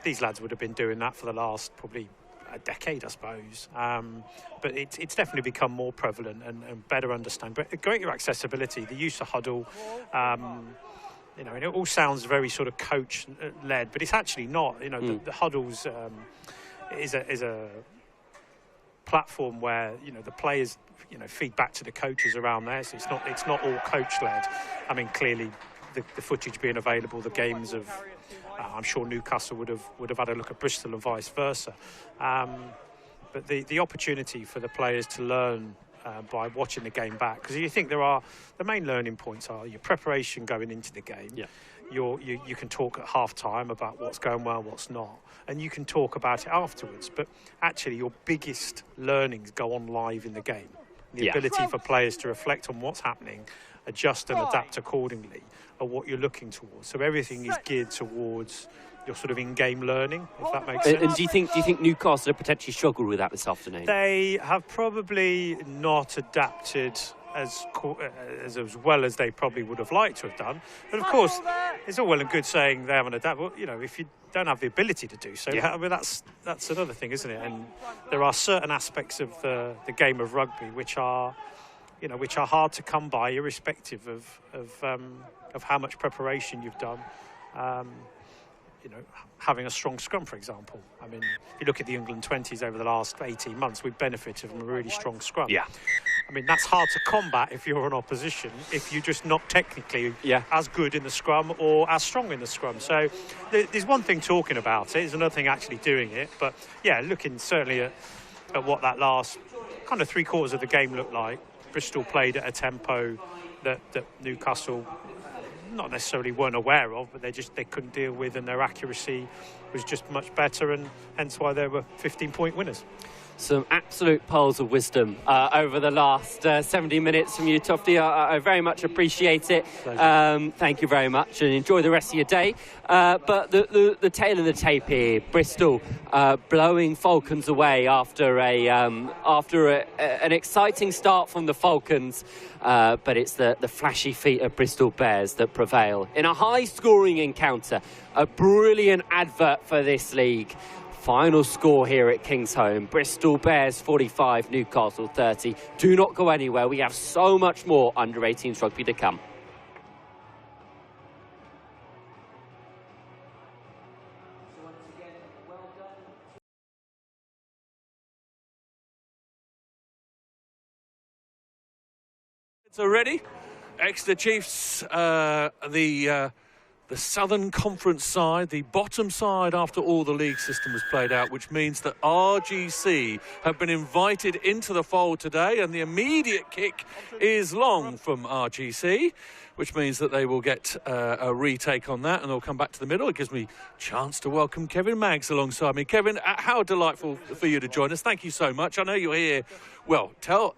these lads would have been doing that for the last probably a decade, I suppose. But it's definitely become more prevalent and better understand. But greater accessibility, the use of huddle, and it all sounds very sort of coach-led, but it's actually not. The huddles is a platform where the players feed back to the coaches around there. So it's not all coach-led. I mean, clearly the footage being available, the games of. I'm sure Newcastle would have had a look at Bristol and vice versa. But the opportunity for the players to learn by watching the game back, because you think the main learning points are your preparation going into the game. Yeah. You can talk at half time about what's going well, what's not, and you can talk about it afterwards. But actually, your biggest learnings go on live in the game. The ability for players to reflect on what's happening, adjust and adapt accordingly, are what you're looking towards. So everything is geared towards your sort of in-game learning, if that makes sense. And do you think Newcastle have potentially struggled with that this afternoon? They have probably not adapted as well as they probably would have liked to have done. But of course, it's all well and good saying they haven't adapted. Well, if you don't have the ability to do so, I mean, that's another thing, isn't it? And there are certain aspects of the game of rugby which are hard to come by, irrespective of how much preparation you've done. Having a strong scrum, for example. I mean, if you look at the England 20s over the last 18 months, we've benefited from a really strong scrum. Yeah. I mean, that's hard to combat if you're an opposition, if you're just not technically as good in the scrum or as strong in the scrum. So there's one thing talking about it, there's another thing actually doing it. But yeah, looking certainly at what that last kind of 3/4 of the game looked like, Bristol played at a tempo that Newcastle not necessarily weren't aware of, but they couldn't deal with, and their accuracy was just much better, and hence why they were 15-point winners. Some absolute pearls of wisdom over the last 70 minutes from you, Tofty. I very much appreciate it. Thank you very much, and enjoy the rest of your day. But the tail of the tape here, Bristol blowing Falcons away after an exciting start from the Falcons. But it's the flashy feet of Bristol Bears that prevail in a high-scoring encounter. A brilliant advert for this league. Final score here at Kingsholm, Bristol Bears 45, Newcastle 30. Do not go anywhere. We have so much more Under-18s rugby to come. It's already Exeter Chiefs, the Southern Conference side, the bottom side after all the league system was played out, which means that RGC have been invited into the fold today, and the immediate kick is long from RGC, which means that they will get a retake on that, and they'll come back to the middle. It gives me a chance to welcome Kevin Maggs alongside me. Kevin, how delightful for you to join us. Thank you so much. I know you're here. Well, tell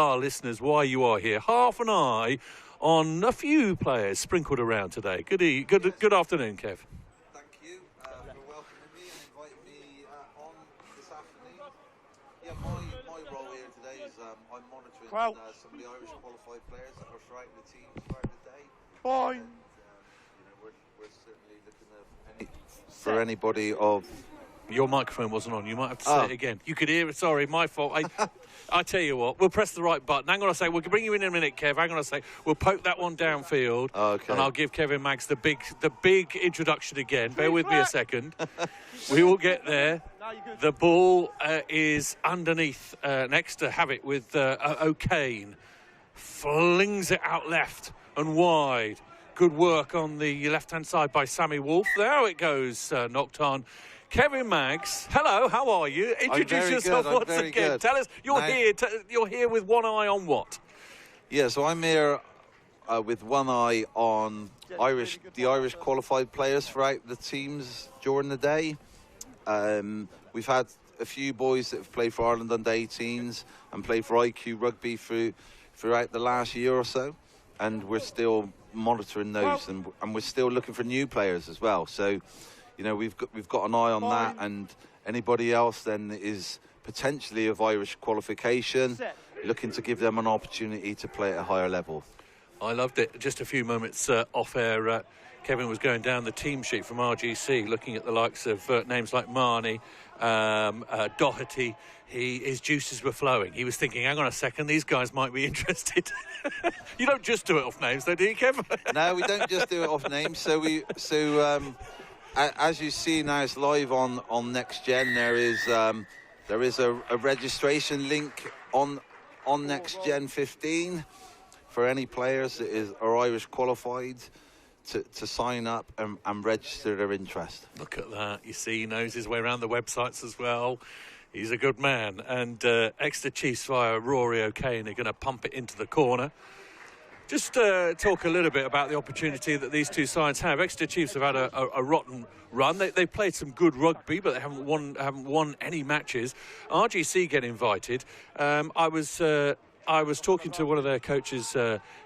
our listeners why you are here. Half an eye on a few players sprinkled around today. Good afternoon, Kev. Thank you for welcoming me and inviting me on this afternoon. Yeah, my role here today is I'm monitoring some of the Irish qualified players that are throughout the team throughout the day. Fine. And, we're certainly looking for anybody of Your microphone wasn't on. You might have to say it again. You could hear it. Sorry, my fault. I tell you what, we'll press the right button. Hang on a sec. We'll bring you in a minute, Kev. Hang on a sec. We'll poke that one downfield. Okay. And I'll give Kevin Maggs the big introduction again. Bear with me a second. We will get there. The ball is underneath next to have it with O'Kane. Flings it out left and wide. Good work on the left-hand side by Sammy Wolf. There it goes, knocked on. Kevin Maggs, hello, how are you? Introduce yourself once again. Good. Tell us, you're here with one eye on what? Yeah, so I'm here with one eye on the Irish qualified players throughout the teams during the day. We've had a few boys that have played for Ireland Under-18s and played for IQ Rugby throughout the last year or so, and we're still monitoring those, and we're still looking for new players as well. So, you know, we've got an eye on that, and anybody else then is potentially of Irish qualification, looking to give them an opportunity to play at a higher level. I loved it. Just a few moments off air, Kevin was going down the team sheet from RGC, looking at the likes of names like Marnie, Doherty. His juices were flowing. He was thinking, hang on a second, these guys might be interested. You don't just do it off names, though, do you, Kevin? No, we don't just do it off names. So as you see now, it's live on Next Gen. There is a registration link on Next Gen 15 for any players that are Irish qualified to sign up and register their interest. Look at that. You see, he knows his way around the websites as well. He's a good man. And Exeter Chiefs via Rory O'Kane are going to pump it into the corner. Just talk a little bit about the opportunity that these two sides have. Exeter Chiefs have had a rotten run. They've played some good rugby, but they haven't won any matches. RGC get invited. I was talking to one of their coaches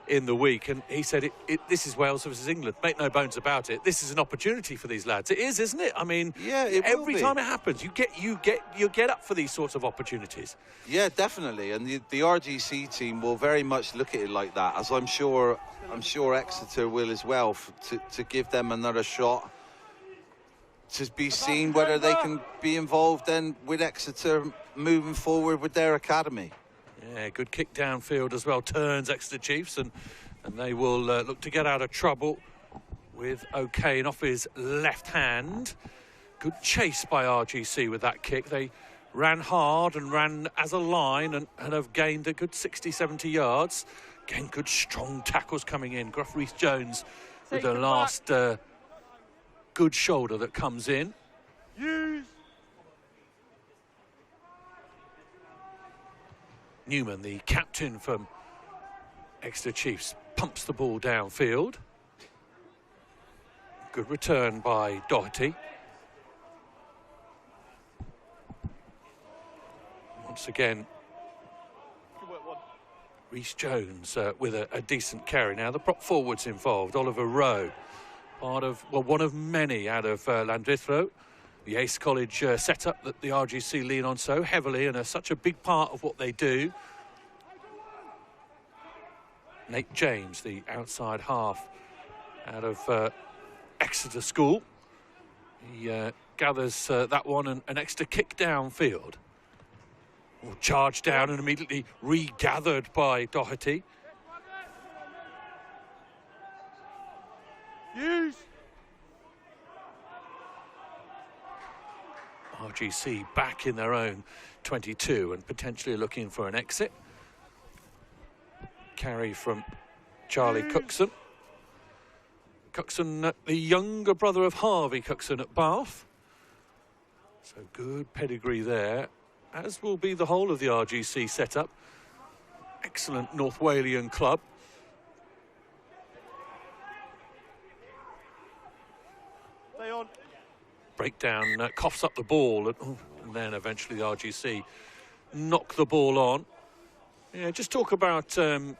in the week, and he said, this is Wales versus England. Make no bones about it. This is an opportunity for these lads. It is, isn't it? I mean, yeah, every time it happens, you get up for these sorts of opportunities. Yeah, definitely. And the RGC team will very much look at it like that, as I'm sure Exeter will as well, to give them another shot, to be seen whether they can be involved then with Exeter moving forward with their academy. Yeah, good kick downfield as well. Turns Exeter Chiefs, and they will look to get out of trouble with O'Kane off his left hand. Good chase by RGC with that kick. They ran hard and ran as a line and have gained a good 60, 70 yards. Again, good strong tackles coming in. Gruff Rhys-Jones with the last good shoulder that comes in. Newman, the captain from Exeter Chiefs, pumps the ball downfield. Good return by Doherty. Once again, Rhys-Jones with a decent carry. Now the prop forwards involved, Oliver Rowe, one of many out of Llandithrow. The Ace College setup that the RGC lean on so heavily and are such a big part of what they do. Nate James, the outside half out of Exeter School. He gathers that one, and an extra kick downfield. Charged down and immediately regathered by Doherty. RGC back in their own 22 and potentially looking for an exit. Carry from Charlie Cookson. Cookson, the younger brother of Harvey Cookson at Bath. So good pedigree there, as will be the whole of the RGC setup. Excellent North Walian club. Breakdown, coughs up the ball, and then eventually the RGC knock the ball on. Yeah, just talk about the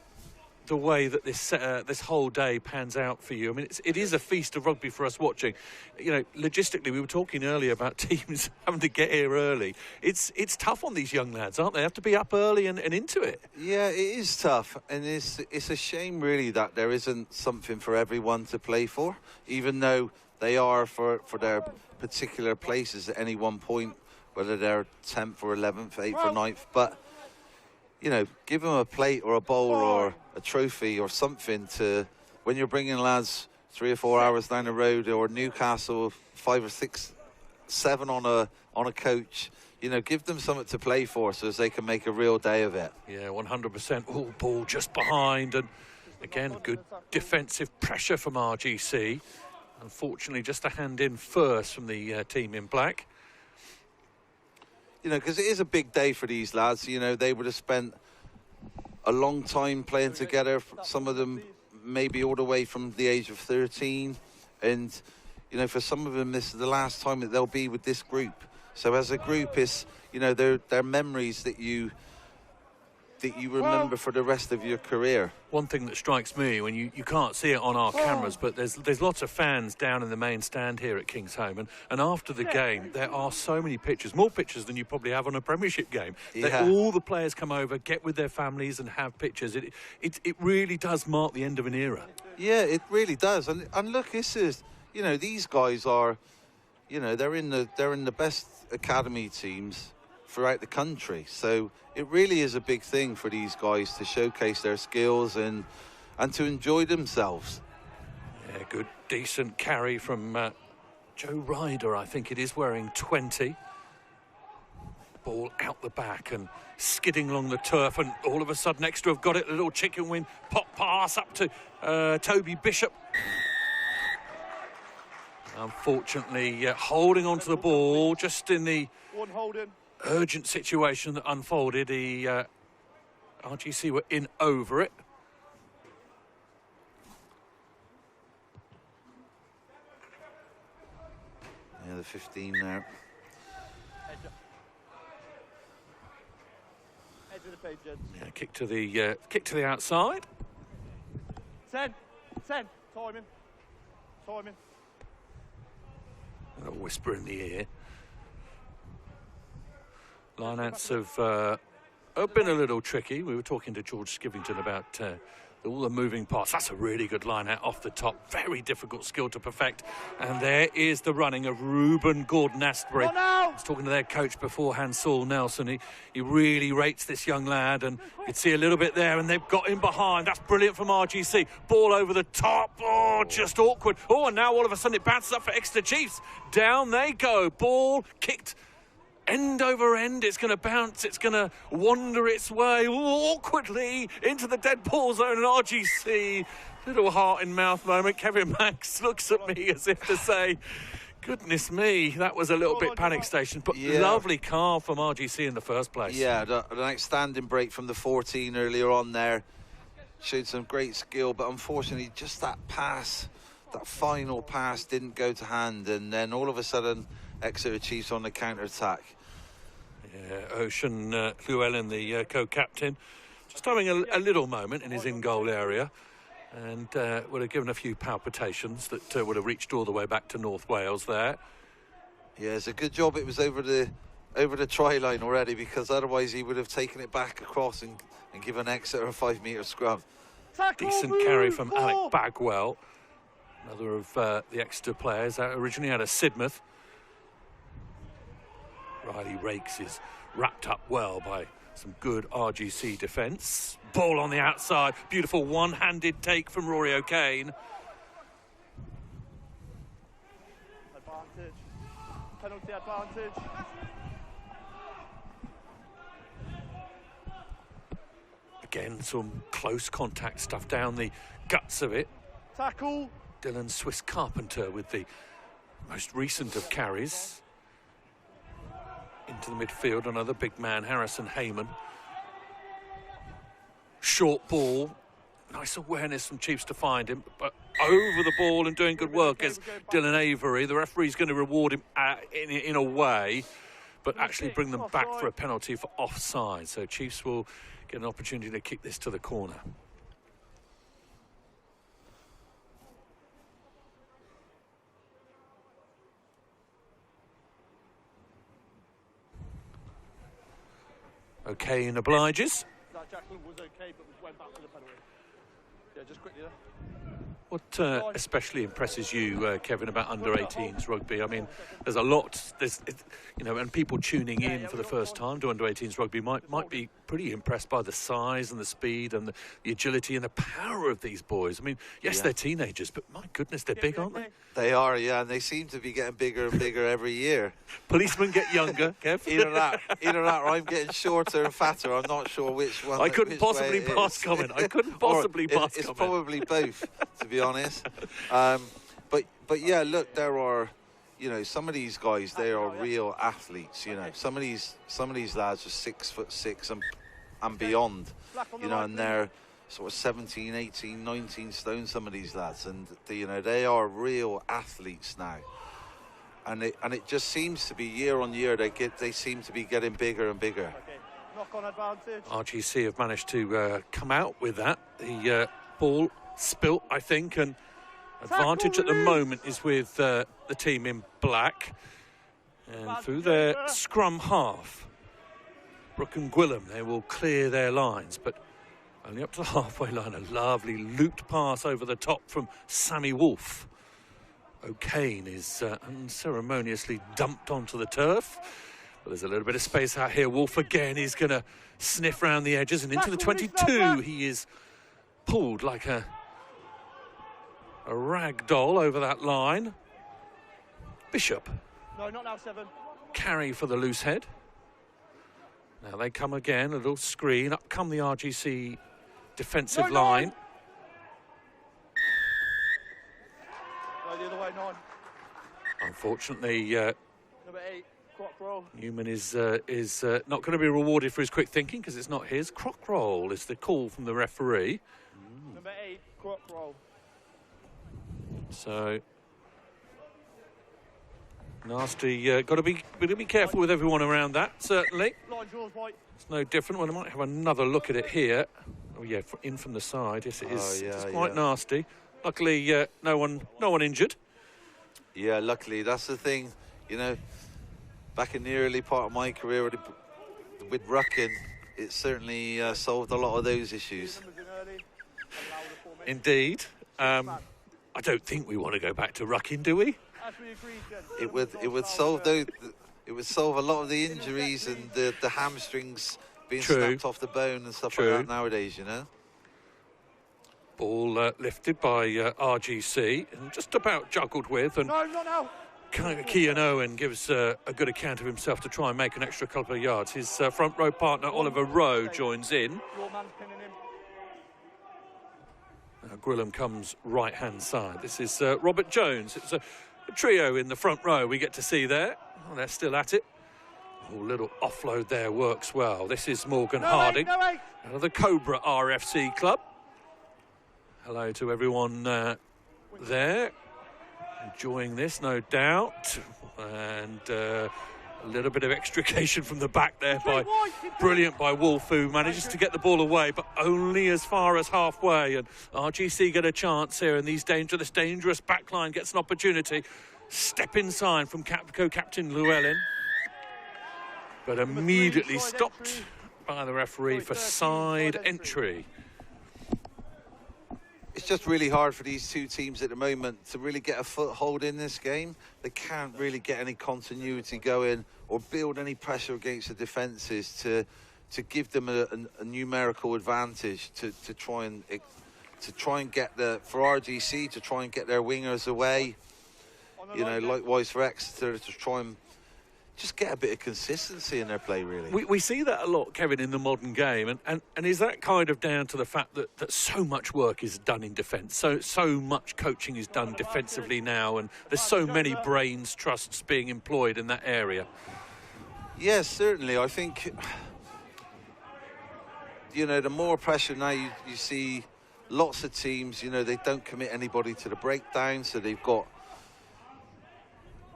way that this whole day pans out for you. I mean, it is a feast of rugby for us watching. You know, logistically, we were talking earlier about teams having to get here early. It's tough on these young lads, aren't they? They have to be up early and into it. Yeah, it is tough, and it's a shame really that there isn't something for everyone to play for, even though they are for their particular places at any one point, whether they're 10th or 11th, 8th or 9th. But, you know, give them a plate or a bowl or a trophy or something to, when you're bringing lads 3 or 4 hours down the road, or Newcastle 5 or 6, 7 on a coach, you know, give them something to play for so as they can make a real day of it. Yeah, 100%. Oh, ball just behind, and again, good defensive pressure from RGC. Unfortunately, just a hand in first from the team in black. You know, because it is a big day for these lads. You know, they would have spent a long time playing together. Some of them maybe all the way from the age of 13. And, you know, for some of them, this is the last time that they'll be with this group. So as a group, it's, you know, they're memories that you remember for the rest of your career. One thing that strikes me, when you can't see it on our cameras, but there's lots of fans down in the main stand here at Kingsholm, and after the game there are so many pictures, more pictures than you probably have on a Premiership game. Yeah. All the players come over, get with their families and have pictures. It really does mark the end of an era. Yeah, it really does. And look, this is, you know, these guys are, you know, they're in the best academy teams throughout the country, so it really is a big thing for these guys to showcase their skills and to enjoy themselves. Yeah, good, decent carry from Joe Ryder, I think it is, wearing 20. Ball out the back and skidding along the turf, and all of a sudden Exeter have got it. A little chicken wing, pop pass up to Toby Bishop. Unfortunately, holding onto the ball just in the urgent situation that unfolded. The RGC were in over it. Yeah, the 15 there. Edge of the page, Yeah, kick to the outside. 10, timing. A whisper in the ear. Lineouts have been a little tricky. We were talking to George Skivington about all the moving parts. That's a really good lineout off the top. Very difficult skill to perfect. And there is the running of Reuben Gordon-Astbury. I was talking to their coach beforehand, Saul Nelson. He really rates this young lad, and you can see a little bit there, and they've got him behind. That's brilliant from RGC. Ball over the top. Oh, just awkward. Oh, and now all of a sudden it bounces up for Exeter Chiefs. Down they go. Ball kicked end over end. It's going to bounce. It's going to wander its way awkwardly into the dead ball zone, and RGC, little heart in mouth moment. Kevin Max looks at me as if to say, goodness me, that was a little bit panic station, but lovely carve from RGC in the first place. Yeah, an outstanding break from the 14 earlier on there. Showed some great skill, but unfortunately just that pass, that final pass didn't go to hand, and then all of a sudden Exeter Chiefs on the counter-attack. Yeah, Ocean Llewellyn, the co-captain, just having a little moment in his in-goal area, and would have given a few palpitations that would have reached all the way back to North Wales there. Yeah, it's a good job it was over the try line already, because otherwise he would have taken it back across and given Exeter a 5-metre scrum. Decent carry from Alec Bagwell, another of the Exeter players, originally out of Sidmouth. Riley Rakes is wrapped up well by some good RGC defence. Ball on the outside, beautiful one-handed take from Rory O'Kane. Advantage. Penalty advantage. Again, some close contact stuff down the guts of it. Tackle. Dylan Swiss Carpenter with the most recent of carries. Into the midfield, another big man, Harrison Heyman. Short ball, nice awareness from Chiefs to find him, but over the ball and doing good work is Dylan Avery. The referee's going to reward him in a way, but actually bring them back for a penalty for offside. So Chiefs will get an opportunity to kick this to the corner. O'Kane obliges. That Jacqueline was okay, but went back to the penalty. Yeah, just quickly there. What especially impresses you, Kevin, about under-18s rugby? I mean, there's a lot, and people tuning in for the first time to under-18s rugby might be pretty impressed by the size and the speed and the agility and the power of these boys. I mean, yes, they're teenagers, but my goodness, they're big, aren't they? They are, yeah, and they seem to be getting bigger and bigger every year. Policemen get younger, Kev. Either that, or I'm getting shorter and fatter. I'm not sure which one. I couldn't possibly pass comment. I couldn't possibly pass comment. It's probably both, to be honest. But yeah, look, there are, some of these guys, they are real athletes. Some of these lads are 6'6" and beyond. And they're sort of 17, 18, 19 stone. Some of these lads, and they are real athletes now. And it just seems to be year on year they seem to be getting bigger and bigger. Knock-on advantage. RGC have managed to come out with that. The ball spilt, I think, and advantage at the moment is with the team in black. And through their scrum half, Brook and Gwilym, they will clear their lines, but only up to the halfway line. A lovely looped pass over the top from Sammy Wolfe. O'Kane is unceremoniously dumped onto the turf. But there's a little bit of space out here. Wolfe again is going to sniff round the edges and into the 22. He is pulled like a rag doll over that line. Bishop. No, not now, 7. Carry for the loose head. Now they come again, a little screen. Up come the RGC defensive line. No, the other way, 9. Unfortunately, Number 8, Croc Roll. Newman is not going to be rewarded for his quick thinking because it's not his. Croc roll is the call from the referee. Number 8, Croc Roll. So nasty. Got to be careful with everyone around that. Certainly. Line draws white. It's no different. Well, I might have another look at it here. Oh yeah, in from the side. Yes, it is. It's quite nasty. Luckily, no one injured. Yeah, luckily that's the thing. Back in the early part of my career with rucking, it certainly solved a lot of those issues. Indeed. I don't think we want to go back to rucking, do we? It would solve a lot of the injuries and the hamstrings being snapped off the bone and stuff like that nowadays. Ball lifted by RGC and just about juggled with, and no, not now. Kean Owen gives a good account of himself to try and make an extra couple of yards. His front row partner Oliver Rowe joins in. Your man's pinning him. Gwilym comes right hand side. This is Robert Jones. It's a trio in the front row we get to see there. Oh, they're still at it. Oh, little offload there works well. This is Morgan Harding, out of the Cobra RFC club. Hello to everyone there. Enjoying this, no doubt. And a little bit of extrication from the back there brilliant by Wolfe, who manages to get the ball away, but only as far as halfway. And RGC get a chance here, and these dangerous backline gets an opportunity. Step inside from co-captain Llewellyn, but immediately stopped by the referee for side entry. It's just really hard for these two teams at the moment to really get a foothold in this game. They can't really get any continuity going or build any pressure against the defences to give them a numerical advantage to try and get for RGC to try and get their wingers away. Likewise for Exeter to try and just get a bit of consistency in their play, really. We see that a lot, Kevin, in the modern game, and is that kind of down to the fact that so much work is done in defence, so much coaching is done defensively now, and there's so many brains trusts being employed in that area? Yes, certainly. I think, the more pressure now you see lots of teams, they don't commit anybody to the breakdown, so they've got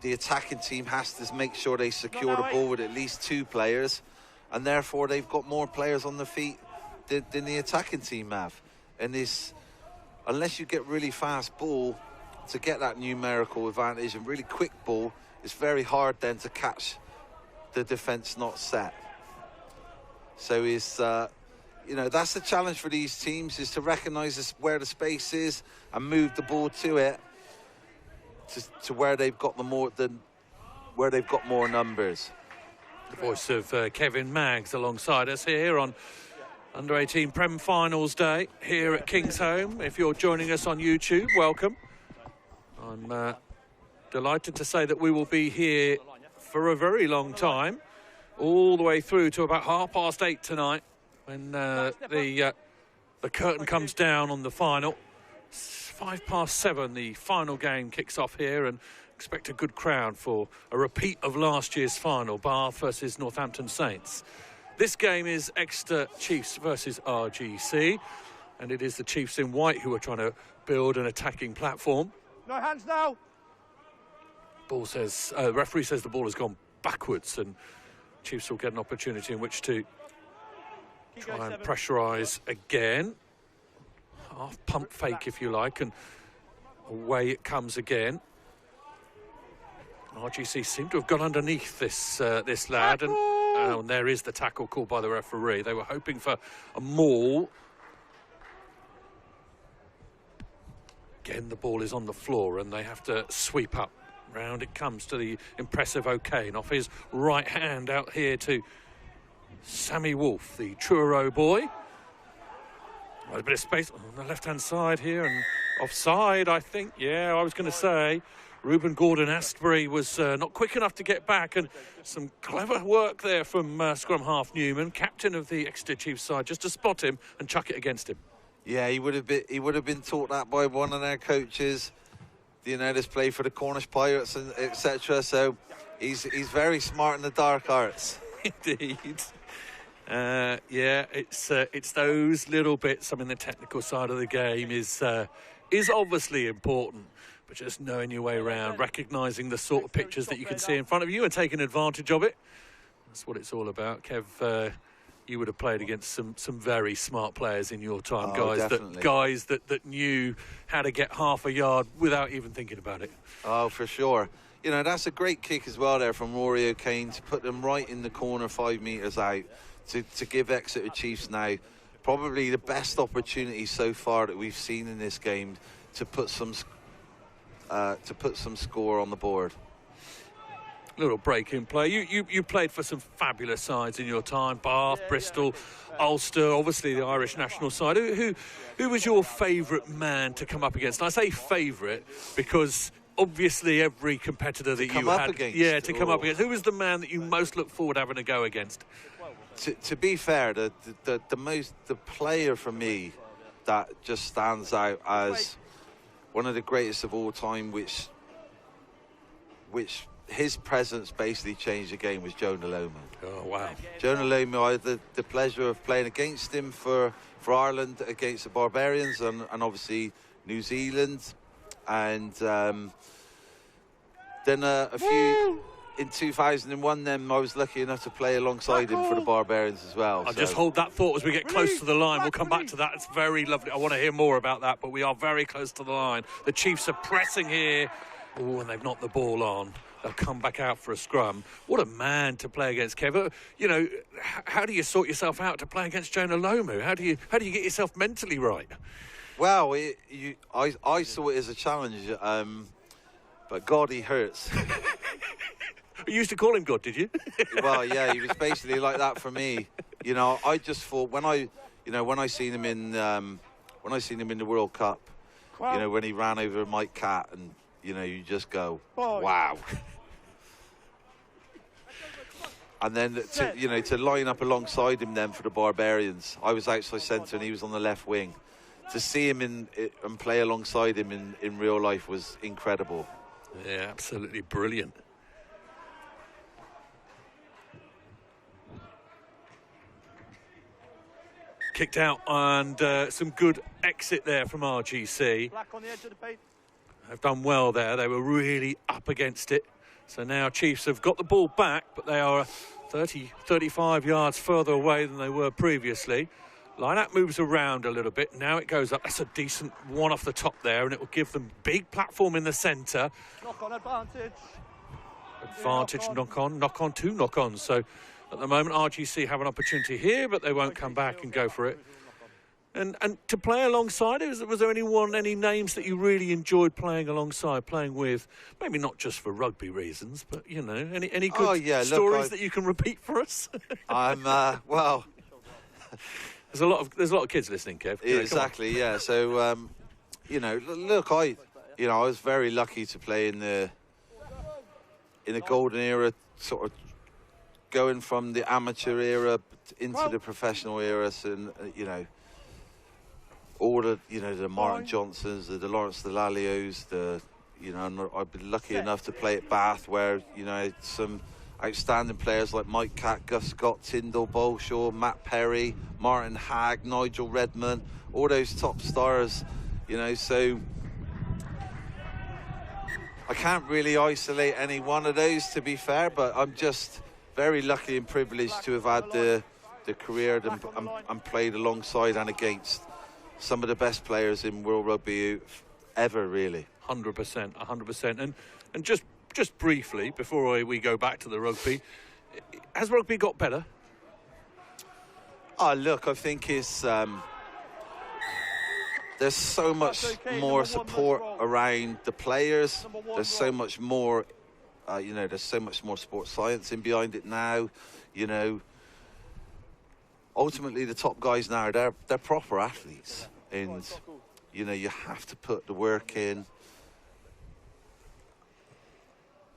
the attacking team has to make sure they secure the ball with at least 2 players, and therefore they've got more players on the feet than the attacking team have. And unless you get really fast ball to get that numerical advantage and really quick ball, it's very hard then to catch the defence not set. So you know, that's the challenge for these teams, is to recognise where the space is and move the ball to it, to where they've got more numbers. The voice of Kevin Maggs alongside us here on Under-18 Prem Finals Day here at Kingsholm. If you're joining us on YouTube, welcome. I'm delighted to say that we will be here for a very long time, all the way through to about 8:30 tonight, when the curtain comes down on the final. It's 7:05, the final game kicks off here, and expect a good crowd for a repeat of last year's final, Bath versus Northampton Saints. This game is Exeter Chiefs versus RGC, and it is the Chiefs in white who are trying to build an attacking platform. No hands now. Referee says the ball has gone backwards, and Chiefs will get an opportunity in which to try and pressurise again. Half pump fake, if you like, and away it comes again. RGC seem to have gone underneath this lad, and there is the tackle called by the referee. They were hoping for a maul. Again, the ball is on the floor, and they have to sweep up. Round it comes to the impressive O'Kane, off his right hand out here to Sammy Wolf, the Truro boy. A bit of space on the left-hand side here, and offside, I think. Yeah, I was going to say. Reuben Gordon-Astbury was not quick enough to get back, and some clever work there from scrum half Newman, captain of the Exeter Chiefs side, just to spot him and chuck it against him. Yeah, he would have been taught that by one of their coaches. You know, this play for the Cornish Pirates and etc. So he's very smart in the dark arts. Indeed. Yeah, it's those little bits. I mean, the technical side of the game is obviously important, but just knowing your way around, recognising the sort of pictures that you can see in front of you and taking advantage of it. That's what it's all about. Kev, you would have played against some very smart players in your time, guys that knew how to get half a yard without even thinking about it. Oh, for sure. You know, that's a great kick as well there from Rory O'Kane to put them right in the corner 5 metres out, to give Exeter Chiefs now probably the best opportunity so far that we've seen in this game to put some score on the board. Little break in play. You played for some fabulous sides in your time, Bath, Bristol, Ulster, obviously the Irish national side. Who was your favourite man to come up against? And I say favourite because obviously every competitor that you had, to come up against. Who was the man that you most look forward to having a go against? To be fair, the player for me that just stands out as one of the greatest of all time, which his presence basically changed the game, was Jonah Lomu. Oh, wow. Jonah Lomu, I had the pleasure of playing against him for Ireland against the Barbarians and obviously New Zealand. And then a few... In 2001, then I was lucky enough to play alongside him for the Barbarians as well. I'll just hold that thought as we get close to the line. We'll come back to that. It's very lovely. I want to hear more about that, but we are very close to the line. The Chiefs are pressing here. Oh, and they've knocked the ball on. They'll come back out for a scrum. What a man to play against, Kev. You know, how do you sort yourself out to play against Jonah Lomu? How do you get yourself mentally right? Well, I saw it as a challenge, but God, he hurts. You used to call him God, did you? Well, yeah, he was basically like that for me. You know, I just thought when I seen him in the World Cup, you know, when he ran over Mike Catt, and you know, you just go, wow. And then to line up alongside him then for the Barbarians, I was outside centre and he was on the left wing. To see him and play alongside him in real life was incredible. Yeah, absolutely brilliant. Kicked out, and some good exit there from RGC. Black on the edge of the paint. They've done well there. They were really up against it. So now Chiefs have got the ball back, but they are 30, 35 yards further away than they were previously. Line-out moves around a little bit. Now it goes up. That's a decent one off the top there, and it will give them big platform in the centre. Knock-on advantage. Advantage, knock-on, two knock-ons. So at the moment. RGC have an opportunity here, but they won't come back and go for it. And to play alongside, was there any names that you really enjoyed playing alongside, playing with? Maybe not just for rugby reasons, but you know, any good stories that you can repeat for us? I'm well. There's a lot of kids listening, Kev. Exactly, yeah. So you know, look, I was very lucky to play in the golden era, sort of going from the amateur era into the professional era, and you know. All the, you know, the Martin Johnsons, the Lawrence Delalios, and I've been lucky enough to play at Bath, where, you know, some outstanding players like Mike Catt, Gus Scott, Tyndall Bolshaw, Matt Perry, Martin Hagg, Nigel Redman, all those top stars, you know, so I can't really isolate any one of those, to be fair, but I'm just very lucky and privileged to have had the career and played alongside and against some of the best players in World Rugby ever, really. 100%. And just briefly, before we go back to the rugby, has rugby got better? Oh, look, I think it's... there's so much more support around the players. There's so much more, you know, there's so much more sports science in behind it now, you know. Ultimately, the top guys now, they're proper athletes, and you know, you have to put the work in.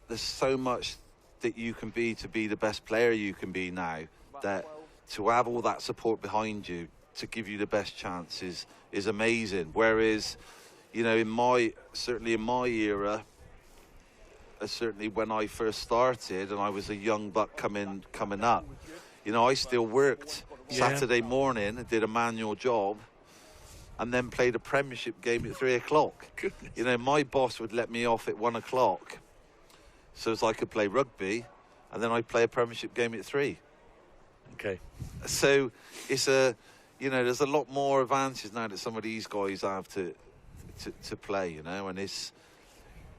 There's so much that you can be to be the best player you can be now, that to have all that support behind you to give you the best chance is amazing. Whereas, you know, certainly in my era, certainly when I first started and I was a young buck coming up, you know, I still worked Saturday morning and did a manual job and then played a Premiership game at 3 o'clock. You know, my boss would let me off at 1 o'clock so as I could play rugby, and then I'd play a Premiership game at 3. Okay. So it's you know, there's a lot more advantages now that some of these guys have to play, you know, and it's,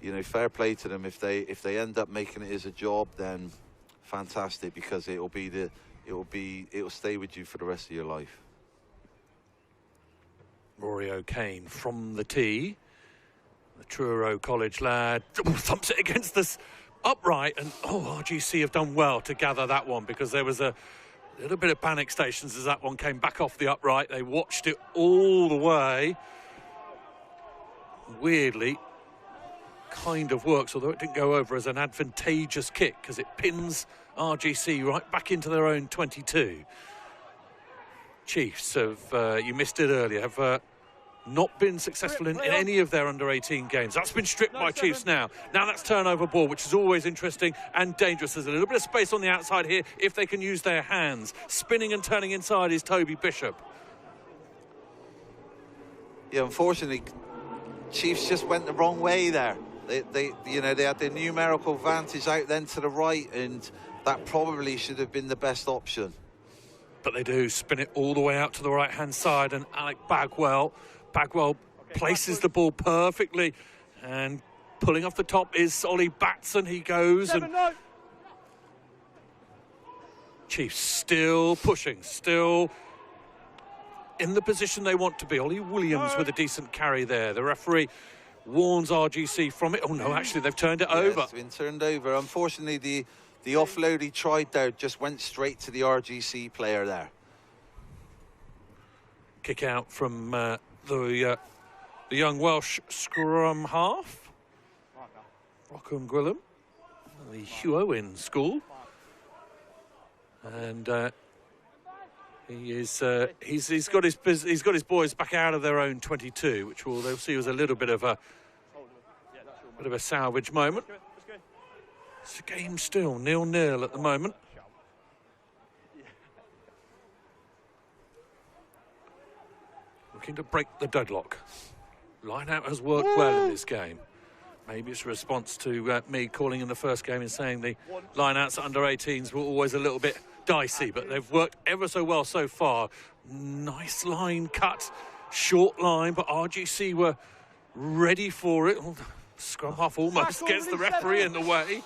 you know, fair play to them. If they end up making it as a job, then fantastic, because it'll stay with you for the rest of your life. Rory O'Kane from the tee, the Truro College lad, thumps it against this upright, and RGC have done well to gather that one, because there was a little bit of panic stations as that one came back off the upright. They watched it all the way. Weirdly, kind of works, although it didn't go over, as an advantageous kick, because it pins RGC right back into their own 22. Chiefs have, you missed it earlier, have not been successful in any of their under-18 games. That's been stripped by Chiefs now. Now that's turnover ball, which is always interesting and dangerous. There's a little bit of space on the outside here if they can use their hands. Spinning and turning inside is Toby Bishop. Yeah, unfortunately, Chiefs just went the wrong way there. They you know, they had the numerical advantage out then to the right, and that probably should have been the best option. But they do spin it all the way out to the right-hand side, and Alec Bagwell places the ball perfectly, and pulling off the top is Ollie Batson. He goes, and Chiefs still pushing, still in the position they want to be. Ollie Williams with a decent carry there. The referee warns RGC from it. Oh no, actually they've turned it over. It's been turned over. Unfortunately, the offload he tried there just went straight to the RGC player there. Kick out from the young Welsh scrum half, Rockham Gwilym, the Hugh Owen school, and he's got his boys back out of their own 22, which they'll see was a little bit of a salvage moment. It's a game still 0-0 at the moment. Looking to break the deadlock. Line-out has worked well in this game. Maybe it's a response to me calling in the first game and saying the line-outs at under-18s were always a little bit dicey, but they've worked ever so well so far. Nice line cut, short line, but RGC were ready for it. Oh, scrum half almost gets the referee in the way.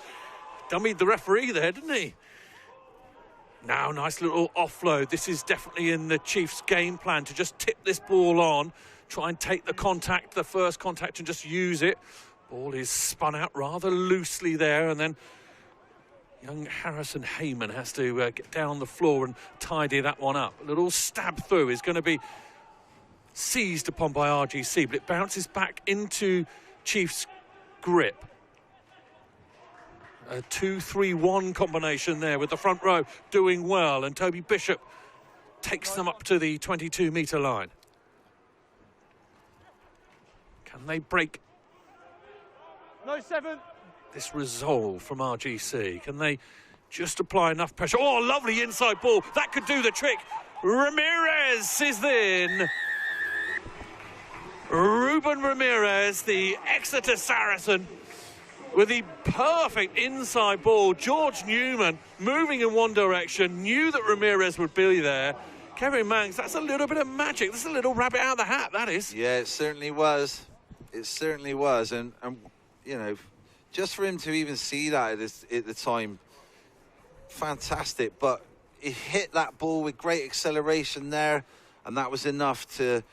Dummied the referee there, didn't he? Now, nice little offload. This is definitely in the Chiefs' game plan to just tip this ball on, try and take the contact, the first contact, and just use it. Ball is spun out rather loosely there, and then young Harrison Heyman has to get down on the floor and tidy that one up. A little stab through is going to be seized upon by RGC, but it bounces back into Chiefs' grip. A 2-3-1 combination there with the front row doing well, and Toby Bishop takes them up to the 22-metre line. Can they break No 7. this resolve from RGC? Can they just apply enough pressure? Oh, lovely inside ball. That could do the trick. Ramirez is in. Ruben Ramirez, the Exeter Saracen, with the perfect inside ball. George Newman moving in one direction, knew that Ramirez would be there. Kevin Manx, that's a little bit of magic. That's a little rabbit out of the hat, that is. Yeah, it certainly was. It certainly was. And you know, just for him to even see that at the time, fantastic. But he hit that ball with great acceleration there, and that was enough to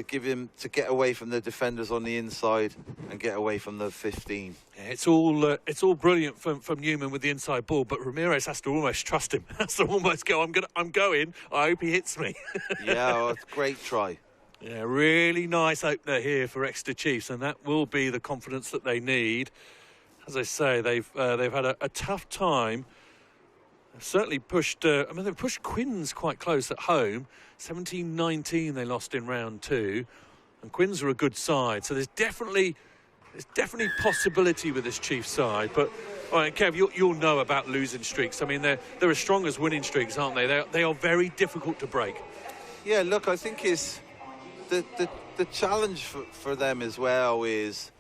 give him to get away from the defenders on the inside and get away from the 15. Yeah, it's all brilliant from Newman with the inside ball, but Ramirez has to almost trust him. Has to almost go, I'm going. I hope he hits me. Yeah, well, great try. Yeah, really nice opener here for Exeter Chiefs, and that will be the confidence that they need. As I say, they've had a tough time. They've certainly pushed. They've pushed Quins quite close at home. 17-19 they lost in round 2, and Quins are a good side. So there's definitely possibility with this Chiefs side. But all right, Kev, you'll know about losing streaks. I mean, they're as strong as winning streaks, aren't they? They are very difficult to break. Yeah, look, I think is the challenge for them as well is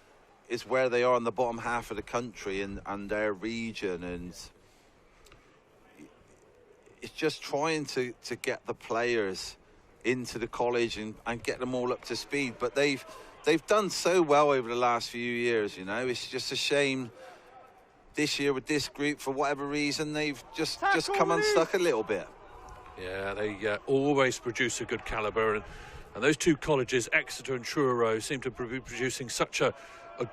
where they are in the bottom half of the country and their region, and it's just trying to get the players into the college and get them all up to speed. But they've done so well over the last few years, you know. It's just a shame this year with this group, for whatever reason, they've just come unstuck a little bit. Yeah, they always produce a good calibre, and those two colleges, Exeter and Truro, seem to be producing such a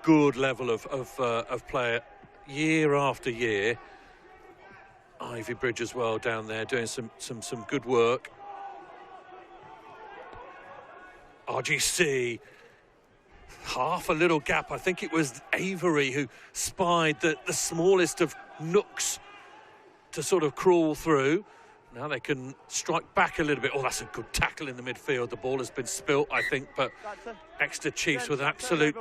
good level of player year after year. Ivy Bridge as well down there doing some good work. RGC, half a little gap. I think it was Avery who spied the smallest of nooks to sort of crawl through. Now they can strike back a little bit. Oh, that's a good tackle in the midfield. The ball has been spilt, I think, but Exeter Chiefs with an absolute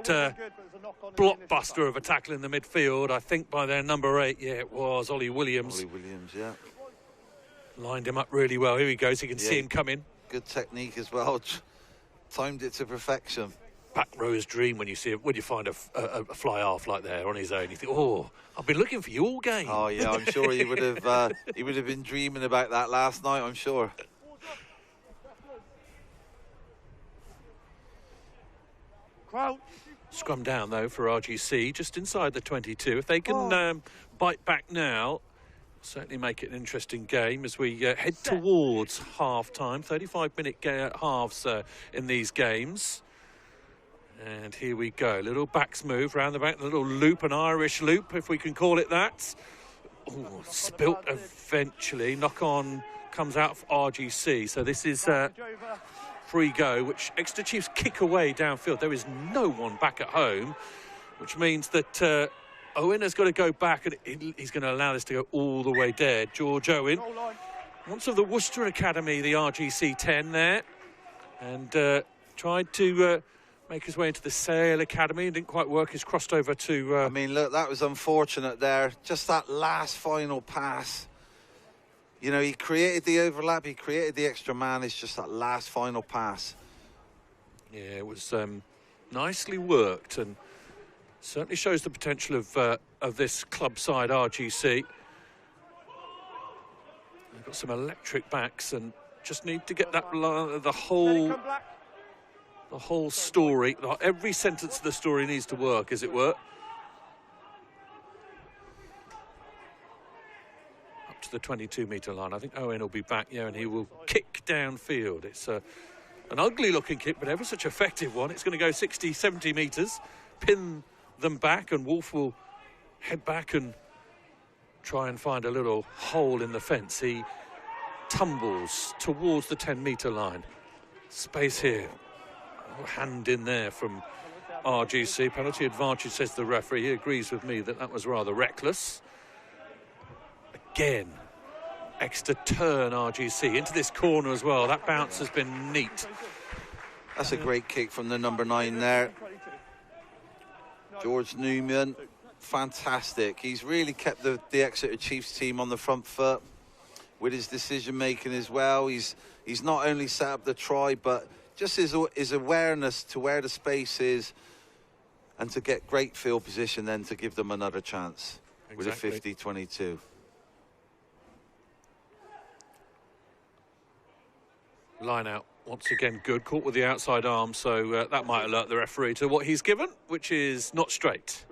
blockbuster of a tackle in the midfield. I think by their number 8, yeah, it was Ollie Williams. Ollie Williams, yeah. Lined him up really well. Here he goes. You can see him coming. Good technique as well. Timed it to perfection. Back row's dream when you find a fly half like there on his own. You think, oh, I've been looking for you all game. Oh yeah, I'm sure he would have been dreaming about that last night, I'm sure. Scrum down though for RGC, just inside the 22. If they can bite back now, certainly make it an interesting game as we head towards half-time. 35-minute halves in these games. And here we go. Little backs move round the back, a little loop, an Irish loop, if we can call it that. Oh, spilt eventually. Knock on comes out for RGC. So this is free go, which Exeter Chiefs kick away downfield. There is no one back at home, which means that Owen has got to go back, and he's going to allow this to go all the way dead. George Owen, once of the Worcester Academy, the RGC 10 there, and tried to make his way into the Sale Academy. It didn't quite work. He's crossed over to... I mean, look, that was unfortunate there. Just that last final pass. You know, he created the overlap. He created the extra man. It's just that last final pass. Yeah, it was nicely worked, and certainly shows the potential of this club side, RGC. They've got some electric backs and just need to get that the whole story, every sentence of the story needs to work, as it were. Up to the 22-metre line. I think Owen will be back, and he will kick downfield. It's an ugly-looking kick, but ever such effective one. It's going to go 60, 70 metres, pin them back, and Wolf will head back and try and find a little hole in the fence. He tumbles towards the 10-metre line. Space here. Oh, hand in there from RGC. Penalty advantage, says the referee. He agrees with me that that was rather reckless. Again, Exeter turn RGC into this corner as well. That bounce has been neat. That's a great kick from the number 9 there. George Newman, fantastic. He's really kept the Exeter Chiefs team on the front foot with his decision making as well. He's not only set up the try, but just his awareness to where the space is and to get great field position then to give them another chance. Exactly. With a 50-22. Line out once again good, caught with the outside arm, so that might alert the referee to what he's given, which is not straight.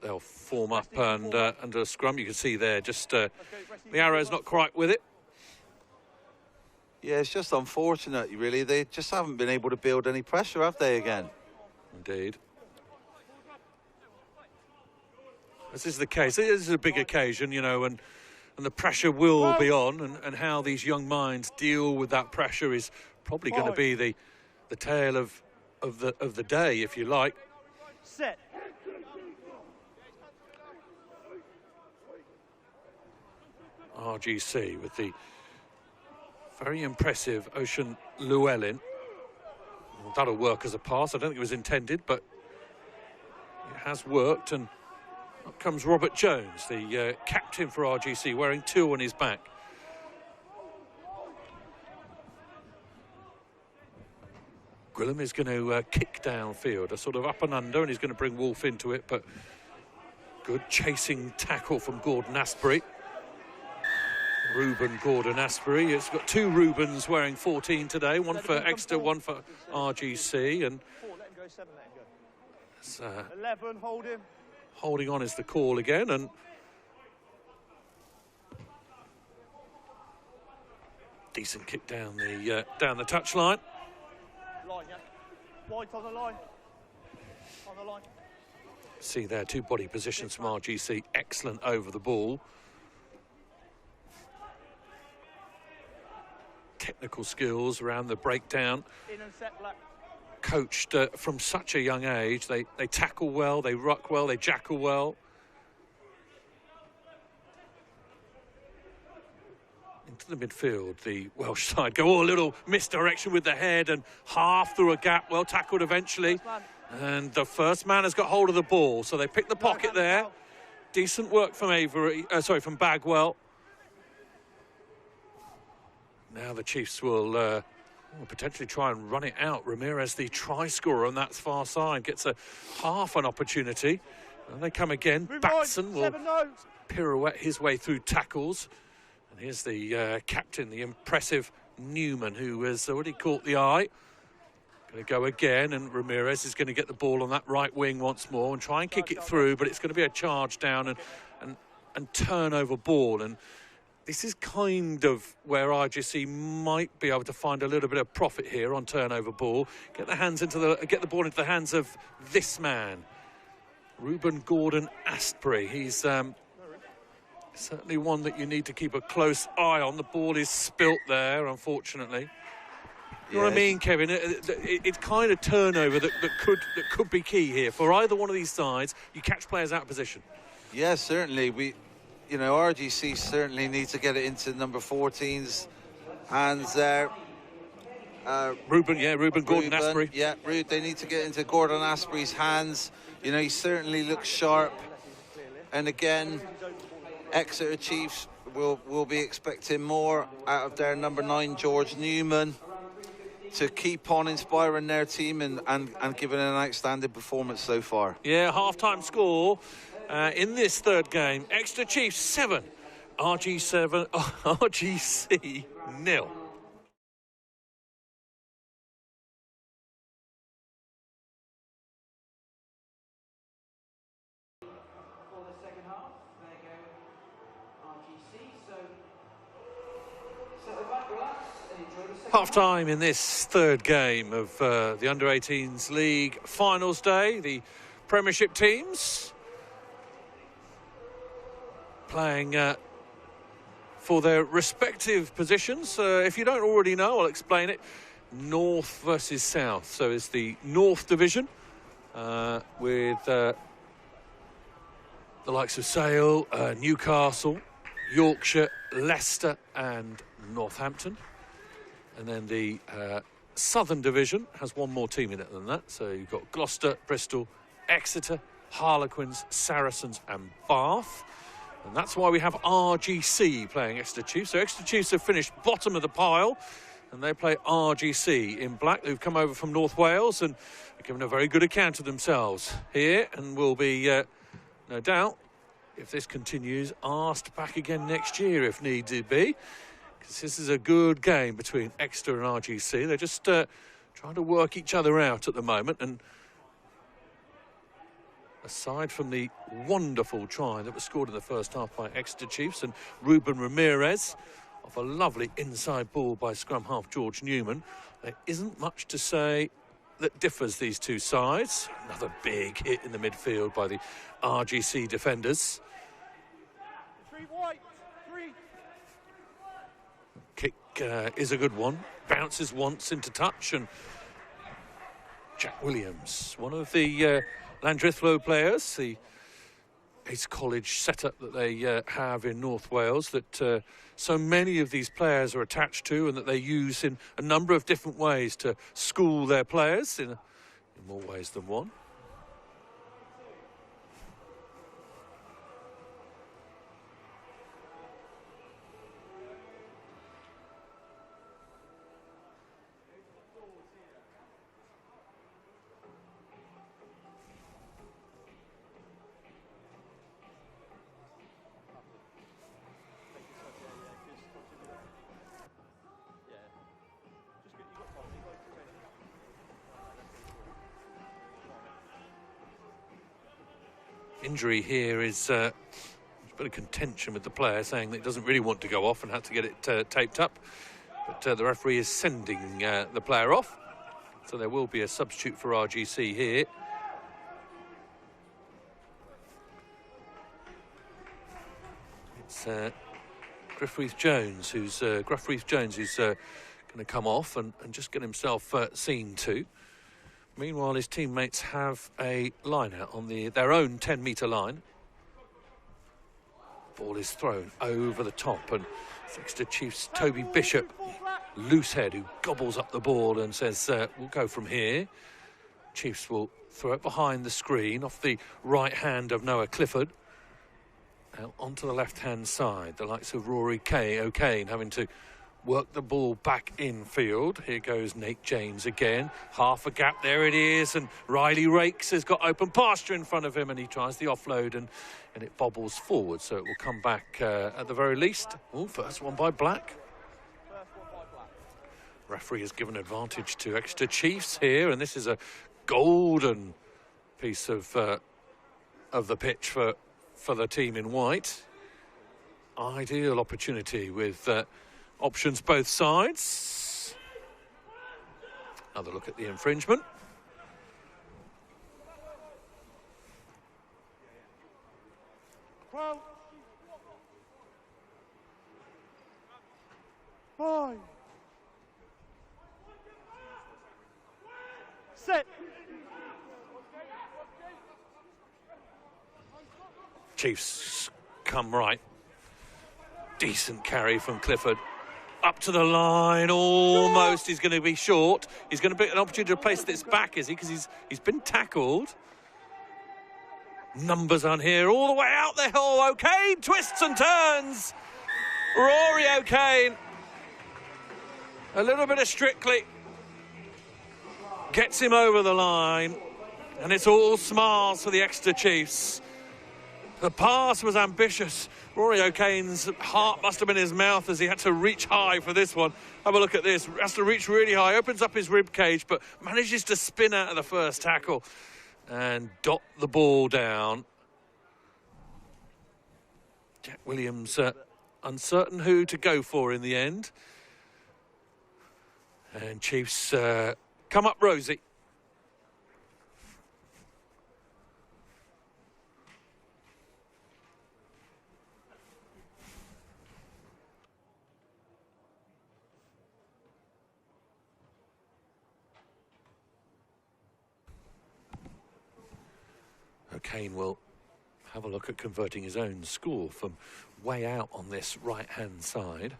They'll form up and under a scrum. You can see there just the arrow's not quite with it. Yeah, it's just unfortunate, really. They just haven't been able to build any pressure, have they, again? Indeed. This is the case. This is a big occasion, and the pressure will be on, and how these young minds deal with that pressure is probably going to be the tale of the day, if you like. Set. RGC with the very impressive Ocean Llewellyn. Well, that'll work as a pass. I don't think it was intended, but it has worked. And up comes Robert Jones, the captain for RGC, wearing 2 on his back. Gwilym is going to kick downfield, a sort of up and under, and he's going to bring Wolf into it, but good chasing tackle from Gordon Asprey. Reuben Gordon Asprey. It's got 2 Reubens wearing 14 today, one for Exeter, one for RGC. And 11, hold him. Holding on is the call again, and decent kick down the touchline. Line, yeah. White on the line. On the line. See there, 2 body positions from RGC, excellent over the ball. Technical skills around the breakdown. In and set, Black. Coached from such a young age. They tackle well, they ruck well, they jackal well. Into the midfield, the Welsh side go a little misdirection with the head and half through a gap, well tackled eventually. And the first man has got hold of the ball, so they pick the pocket there. Decent work from from Bagwell. Now the Chiefs will potentially try and run it out. Ramirez, the try scorer on that far side, gets a half an opportunity. And they come again. Batson will pirouette his way through tackles. And here's the captain, the impressive Newman, who has already caught the eye. Going to go again, and Ramirez is going to get the ball on that right wing once more and try and kick it through, but it's going to be a charge down and turnover ball. And this is kind of where RGC might be able to find a little bit of profit here on turnover ball. Get the ball into the hands of this man, Reuben Gordon Asprey. He's certainly one that you need to keep a close eye on. The ball is spilt there, unfortunately. You know what I mean, Kevin? It's kind of turnover that could be key here for either one of these sides. You catch players out of position. Yeah, certainly. RGC certainly need to get it into number 14's hands there. Reuben Gordon Asprey. Yeah, they need to get into Gordon Asprey's hands. He certainly looks sharp. And again, Exeter Chiefs will be expecting more out of their number 9, George Newman, to keep on inspiring their team and giving an outstanding performance so far. Yeah, half-time score in this third game. Exeter Chiefs 7, RGC 0. RGC. So settle back, relax, and enjoy the second Half time in this third game of the Under-18s League finals day. The Premiership teams playing for their respective positions. If you don't already know, I'll explain it. North versus South. So it's the North Division with the likes of Sale, Newcastle, Yorkshire, Leicester and Northampton. And then the Southern Division has one more team in it than that. So you've got Gloucester, Bristol, Exeter, Harlequins, Saracens and Bath. And that's why we have RGC playing Exeter Chiefs. So Exeter Chiefs have finished bottom of the pile and they play RGC in black. They've come over from North Wales and given a very good account of themselves here and will be, no doubt, if this continues, asked back again next year if needed be. Because this is a good game between Exeter and RGC. They're just trying to work each other out at the moment. And aside from the wonderful try that was scored in the first half by Exeter Chiefs and Ruben Ramirez off a lovely inside ball by scrum half George Newman, there isn't much to say that differs these two sides. Another big hit in the midfield by the RGC defenders. Kick is a good one. Bounces once into touch, and Jack Williams, one of the Llandrithlo players, the Ace College setup that they have in North Wales, that so many of these players are attached to and that they use in a number of different ways to school their players in more ways than one. Injury here is a bit of contention with the player, saying that he doesn't really want to go off and had to get it taped up. But the referee is sending the player off. So there will be a substitute for RGC here. It's Gruffreath Jones who's going to come off and just get himself seen to. Meanwhile, his teammates have a line out on their own 10-metre line. Ball is thrown over the top, and Exeter Chiefs Toby Bishop, loose head, who gobbles up the ball and says, we'll go from here. Chiefs will throw it behind the screen, off the right hand of Noah Clifford. Out onto the left-hand side, the likes of Rory O'Kane having to work the ball back infield. Here goes Nate James again. Half a gap, there it is. And Riley Rakes has got open pasture in front of him, and he tries the offload and it bobbles forward. So it will come back at the very least. Oh, first one by Black. Referee has given advantage to Exeter Chiefs here, and this is a golden piece of the pitch for the team in white. Ideal opportunity with options both sides. Another look at the infringement. Well, 5, 6. Chiefs come right. Decent carry from Clifford. Up to the line, almost. He's going to be short. He's going to be an opportunity to place this back, is he? Because he's been tackled. Numbers on here, all the way out the hill. O'Kane twists and turns. Rory O'Kane. A little bit of Strictly gets him over the line, and it's all smiles for the Exeter Chiefs. The pass was ambitious. Rory O'Kane's heart must have been in his mouth as he had to reach high for this one. Have a look at this. Has to reach really high, opens up his rib cage, but manages to spin out of the first tackle and dot the ball down. Jack Williams uncertain who to go for in the end. And Chiefs come up rosy. Kane will have a look at converting his own score from way out on this right-hand side.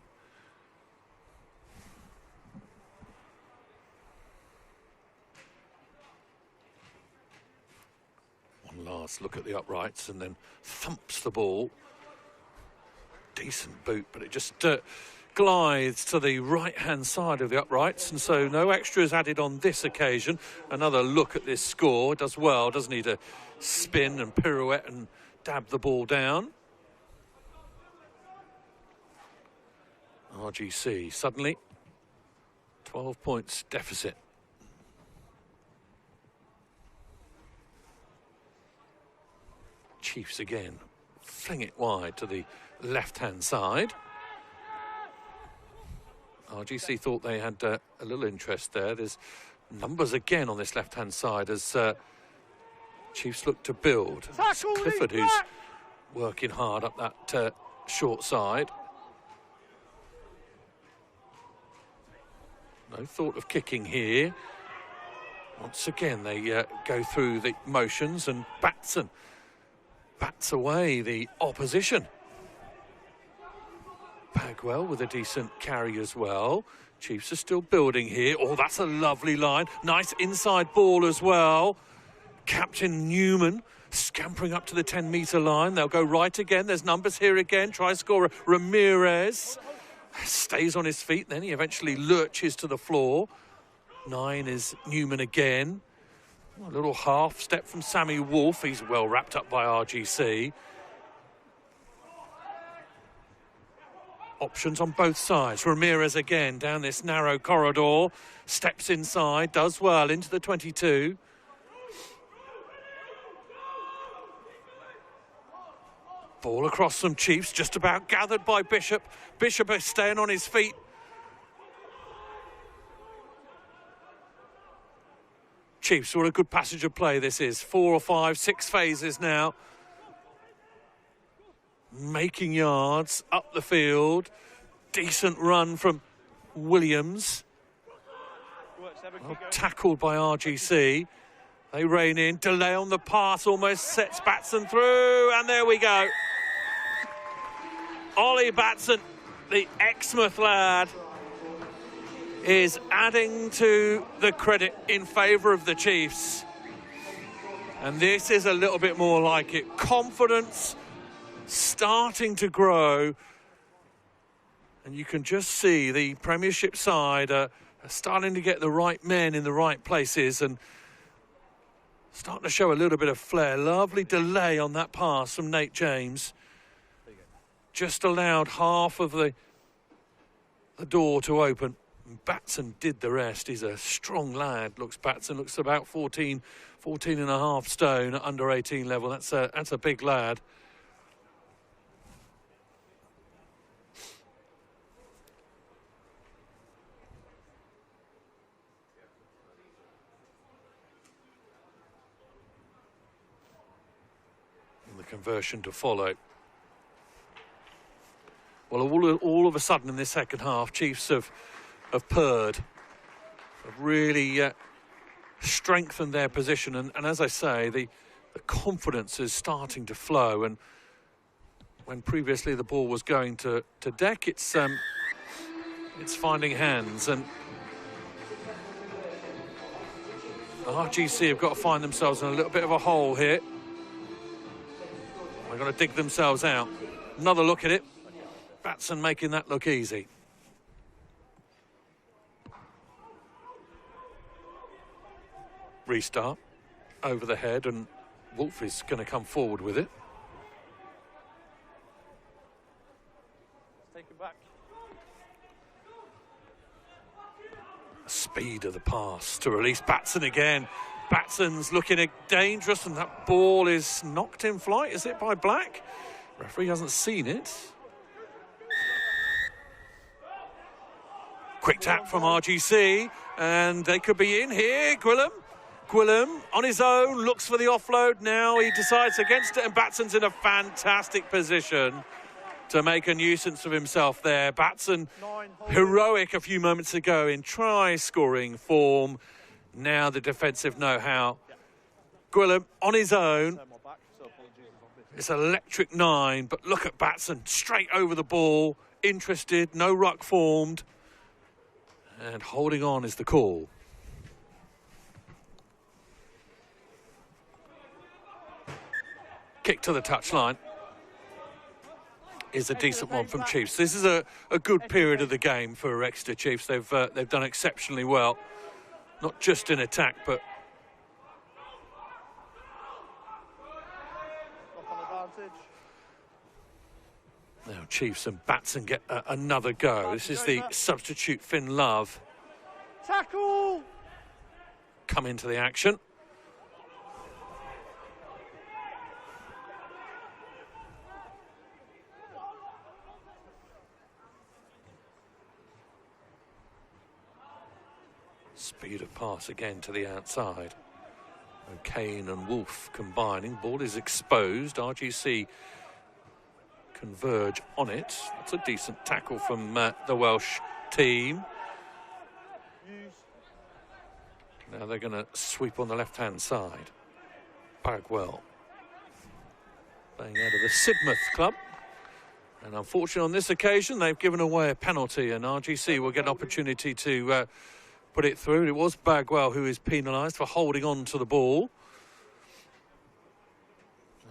One last look at the uprights and then thumps the ball. Decent boot, but it just glides to the right-hand side of the uprights, and so no extras added on this occasion. Another look at this score. Does well, doesn't need to spin and pirouette and dab the ball down. RGC suddenly 12 points deficit. Chiefs again fling it wide to the left-hand side. RGC thought they had a little interest there. There's numbers again on this left-hand side as Chiefs look to build. It's Clifford who's working hard up that short side. No thought of kicking here. Once again, they go through the motions, and Batson bats away the opposition. Bagwell with a decent carry as well. Chiefs are still building here. Oh, that's a lovely line. Nice inside ball as well. Captain Newman scampering up to the 10-metre line. They'll go right again. There's numbers here again. Try scorer Ramirez. Stays on his feet, then he eventually lurches to the floor. 9 is Newman again. A little half step from Sammy Wolf. He's well wrapped up by RGC. Options on both sides. Ramirez again down this narrow corridor. Steps inside, does well into the 22. Ball across from Chiefs, just about gathered by Bishop. Bishop is staying on his feet. Chiefs, what a good passage of play this is. 4 or 5, 6 phases now. Making yards up the field. Decent run from Williams. Well, tackled by RGC. They rein in. Delay on the pass almost sets Batson through. And there we go. Ollie Batson, the Exmouth lad, is adding to the credit in favour of the Chiefs. And this is a little bit more like it. Confidence starting to grow. And you can just see the Premiership side are starting to get the right men in the right places and starting to show a little bit of flair. Lovely delay on that pass from Nate James. Just allowed half of the door to open. Batson did the rest. He's a strong lad. Batson looks about 14 and a half stone at under 18 level. That's a big lad. And the conversion to follow. Well, all of a sudden in this second half, Chiefs have purred, have really strengthened their position. And as I say, the confidence is starting to flow. And when previously the ball was going to deck, it's finding hands. And RGC have got to find themselves in a little bit of a hole here. They're going to dig themselves out. Another look at it. Batson making that look easy. Restart over the head, and Wolf is going to come forward with it. Take it back. Speed of the pass to release Batson again. Batson's looking dangerous, and that ball is knocked in flight. Is it by Black? Referee hasn't seen it. Quick tap from RGC, and they could be in here. Gwilym on his own, looks for the offload. Now he decides against it, and Batson's in a fantastic position to make a nuisance of himself there. Batson, heroic a few moments ago in try-scoring form. Now the defensive know-how. Gwilym on his own. It's electric 9, but look at Batson, straight over the ball, interested, no ruck formed. And holding on is the call. Kick to the touchline is a decent one from Chiefs. This is a good period of the game for Exeter Chiefs. They've done exceptionally well, not just in attack, but now Chiefs and Batson get another go. This is the substitute Finn Love. Tackle! Come into the action. Speed of pass again to the outside. Kane and Wolf combining. Ball is exposed. RGC converge on it. That's a decent tackle from the Welsh team. Now they're going to sweep on the left-hand side. Bagwell playing out of the Sidmouth club. And unfortunately on this occasion they've given away a penalty, and RGC will get an opportunity to put it through. It was Bagwell who is penalised for holding on to the ball.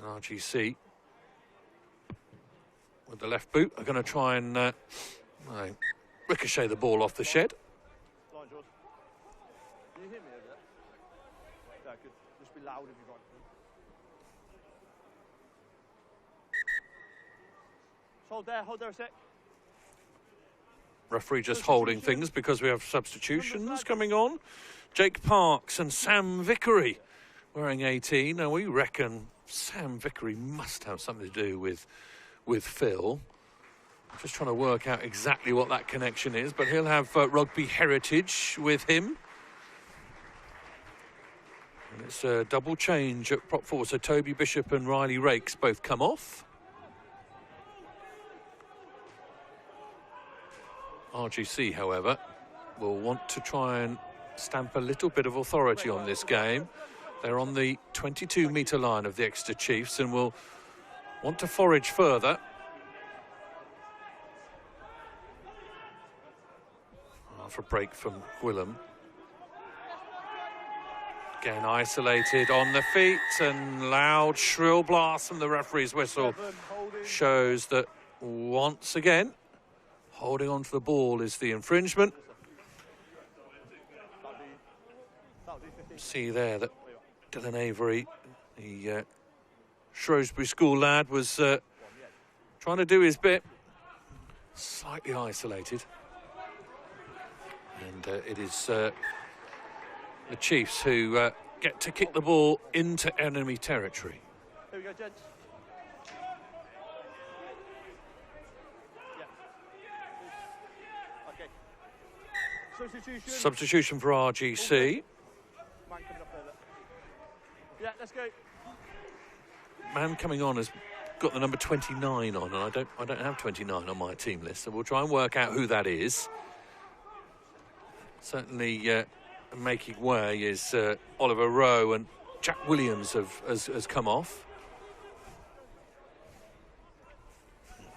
And RGC with the left boot are going to try and ricochet the ball off the shed. Line, George. Can you hear me over there? Yeah, good. Just be loud if you want. Hold there a sec. Referee just holding things because we have substitutions coming on. Jake Parks and Sam Vickery wearing 18. Now we reckon Sam Vickery must have something to do with Phil. Just trying to work out exactly what that connection is, but he'll have rugby heritage with him. And it's a double change at prop 4, so Toby Bishop and Riley Rakes both come off. RGC, however, will want to try and stamp a little bit of authority on this game. They're on the 22-metre line of the Exeter Chiefs and will want to forage further. Half a break from Gwilym. Again isolated on the feet, and loud shrill blast from the referee's whistle shows that once again holding on to the ball is the infringement. See there that Dylan Avery, the Shrewsbury School lad, was trying to do his bit. Slightly isolated. And it is the Chiefs who get to kick the ball into enemy territory. Here we go, gents. Substitution for RGC. Yeah, let's go. Man coming on has got the number 29 on, and I don't have 29 on my team list, so we'll try and work out who that is. Certainly making way is Oliver Rowe, and Jack Williams has come off.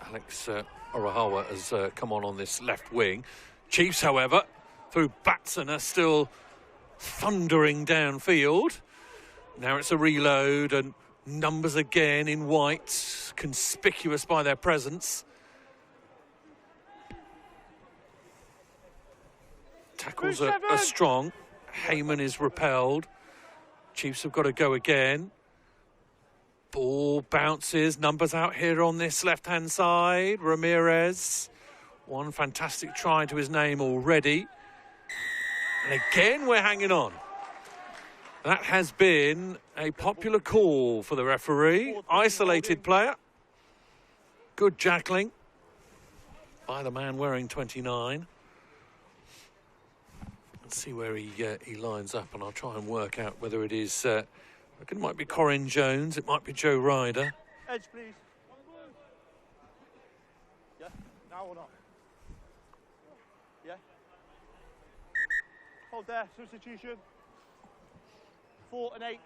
Alex Orahawa has come on this left wing. Chiefs, however, through Batson, are still thundering downfield. Now it's a reload, and numbers again in white, conspicuous by their presence. Tackles are strong. Heyman is repelled. Chiefs have got to go again. Ball bounces. Numbers out here on this left-hand side. Ramirez. One fantastic try to his name already. And again, we're hanging on. That has been a popular call for the referee. Isolated player. Good jackling by the man wearing 29. Let's see where he lines up, and I'll try and work out whether it is. I reckon it might be Corin Jones, it might be Joe Ryder. Edge, please. Yeah, now or not? Yeah. Hold there, substitution. 4 and 8.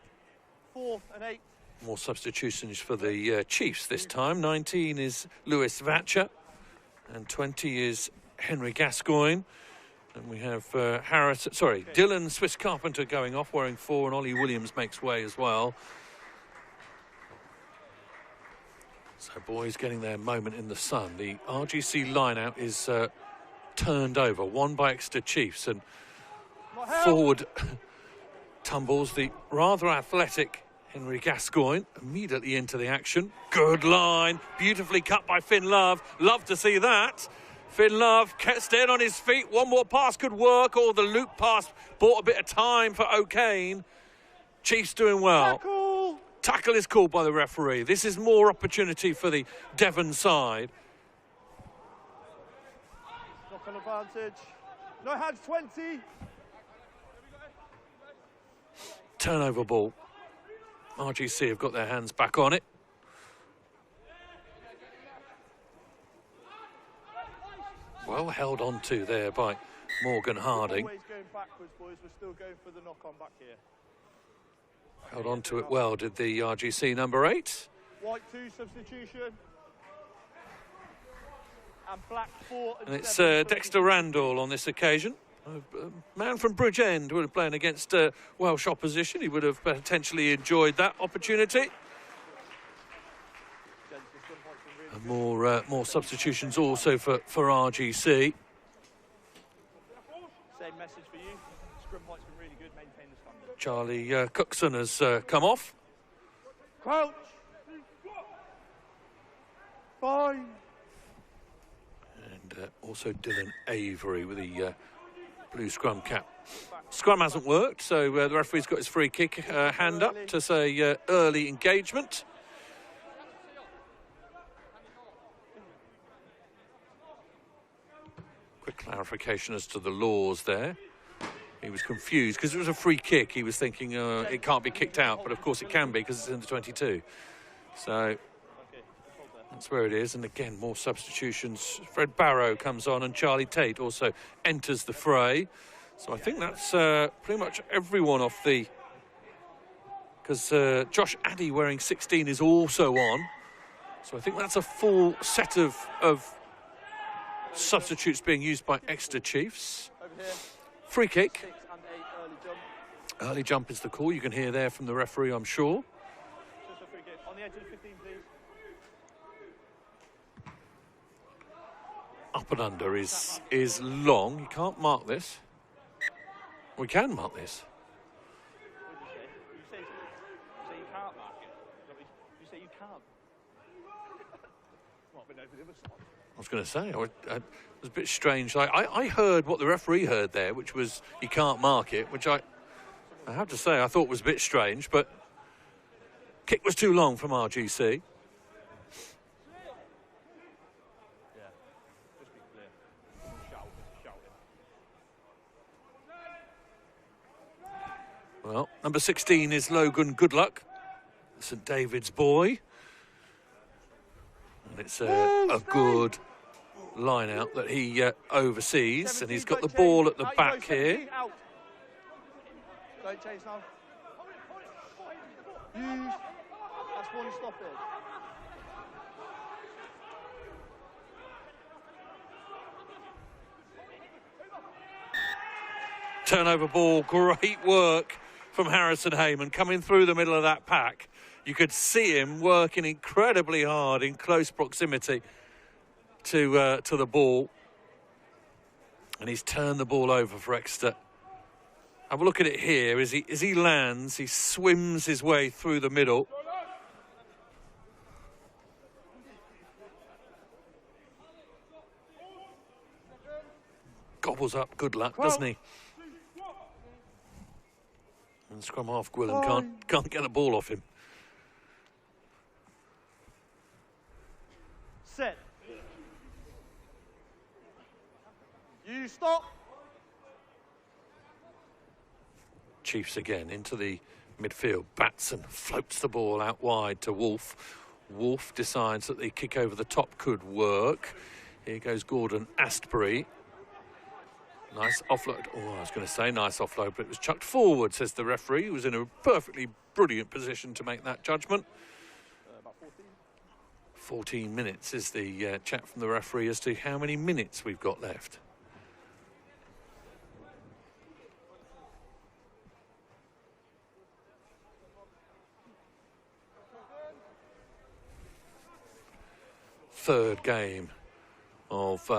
4 and 8. More substitutions for the Chiefs this time. 19 is Lewis Vatcher, and 20 is Henry Gascoigne. And we have Dylan Swiss Carpenter going off, wearing 4, and Ollie Williams makes way as well. So boys getting their moment in the sun. The RGC line-out is turned over, won by Exeter Chiefs, and forward tumbles the rather athletic Henry Gascoigne immediately into the action. Good line, beautifully cut by Finn Love. Love to see that. Finn Love staying on his feet. One more pass could work, or the loop pass bought a bit of time for O'Kane. Chiefs doing well. Tackle is called by the referee. This is more opportunity for the Devon side. Knock on advantage. No hands, 20. Turnover ball. RGC have got their hands back on it. Well held on to there by Morgan Harding. Always going backwards, boys. We're still going for the knock-on back here. Held on to it well, did the RGC number 8. White 2 substitution. And black 4 and it's 7 Dexter Randall on this occasion. A man from Bridgend would have played against Welsh opposition. He would have potentially enjoyed that opportunity. And more substitutions also for RGC. Same message for you. Scrum point's been really good. Maintain the standard. Charlie Cookson has come off. Crouch. Fine. And also Dylan Avery with the blue scrum cap. Scrum hasn't worked, so the referee's got his free kick hand up to say early engagement. Quick clarification as to the laws there. He was confused because it was a free kick. He was thinking it can't be kicked out, but of course it can be because it's in the 22. So that's where it is. And again, more substitutions. Fred Barrow comes on, and Charlie Tate also enters the fray. So I think that's pretty much everyone off the... Because Josh Addy wearing 16 is also on. So I think that's a full set of substitutes being used by Exeter Chiefs. Free kick. 6 and 8 early jump. Early jump is the call. You can hear there from the referee, I'm sure. Just a free kick. On the edge of the 15, please. Up and under is long. You can't mark this. We can mark this. What did you say? You say you can't mark it. You say you can't. Might be over the other side. I was going to say, it was a bit strange. I heard what the referee heard there, which was you can't mark it, which I have to say I thought was a bit strange, but kick was too long from RGC. Yeah, just be clear. Shout it. Well, number 16 is Logan Goodluck, St David's boy. And it's a good line out that he oversees, and he's got the ball at the back here. Don't chase now. Use. That's one stop it. Turnover ball, great work from Harrison Heyman coming through the middle of that pack. You could see him working incredibly hard in close proximity to the ball. And he's turned the ball over for Exeter. Have a look at it here. As he lands, he swims his way through the middle. Gobbles up good luck, doesn't he? And scrum half Gwilym can't get the ball off him. Set. You stop. Chiefs again into the midfield. Batson floats the ball out wide to Wolf. Wolf decides that the kick over the top could work. Here goes Gordon Astbury. Nice offload. Oh, I was going to say nice offload, but it was chucked forward, says the referee, who was in a perfectly brilliant position to make that judgment. 14 minutes is the chat from the referee as to how many minutes we've got left. Third game of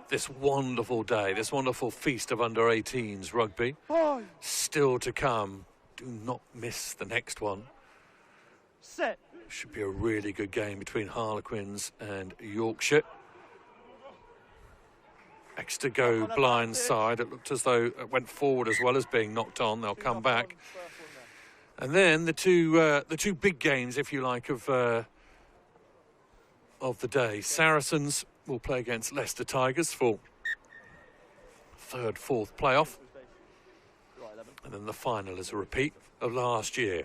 this wonderful day, this wonderful feast of under-18s rugby. Still to come. Do not miss the next one. Set. Should be a really good game between Harlequins and Yorkshire. Exeter go blind side. It looked as though it went forward as well as being knocked on. They'll come back. And then the two big games, if you like, of the day. Saracens will play against Leicester Tigers for third, fourth playoff. And then the final is a repeat of last year.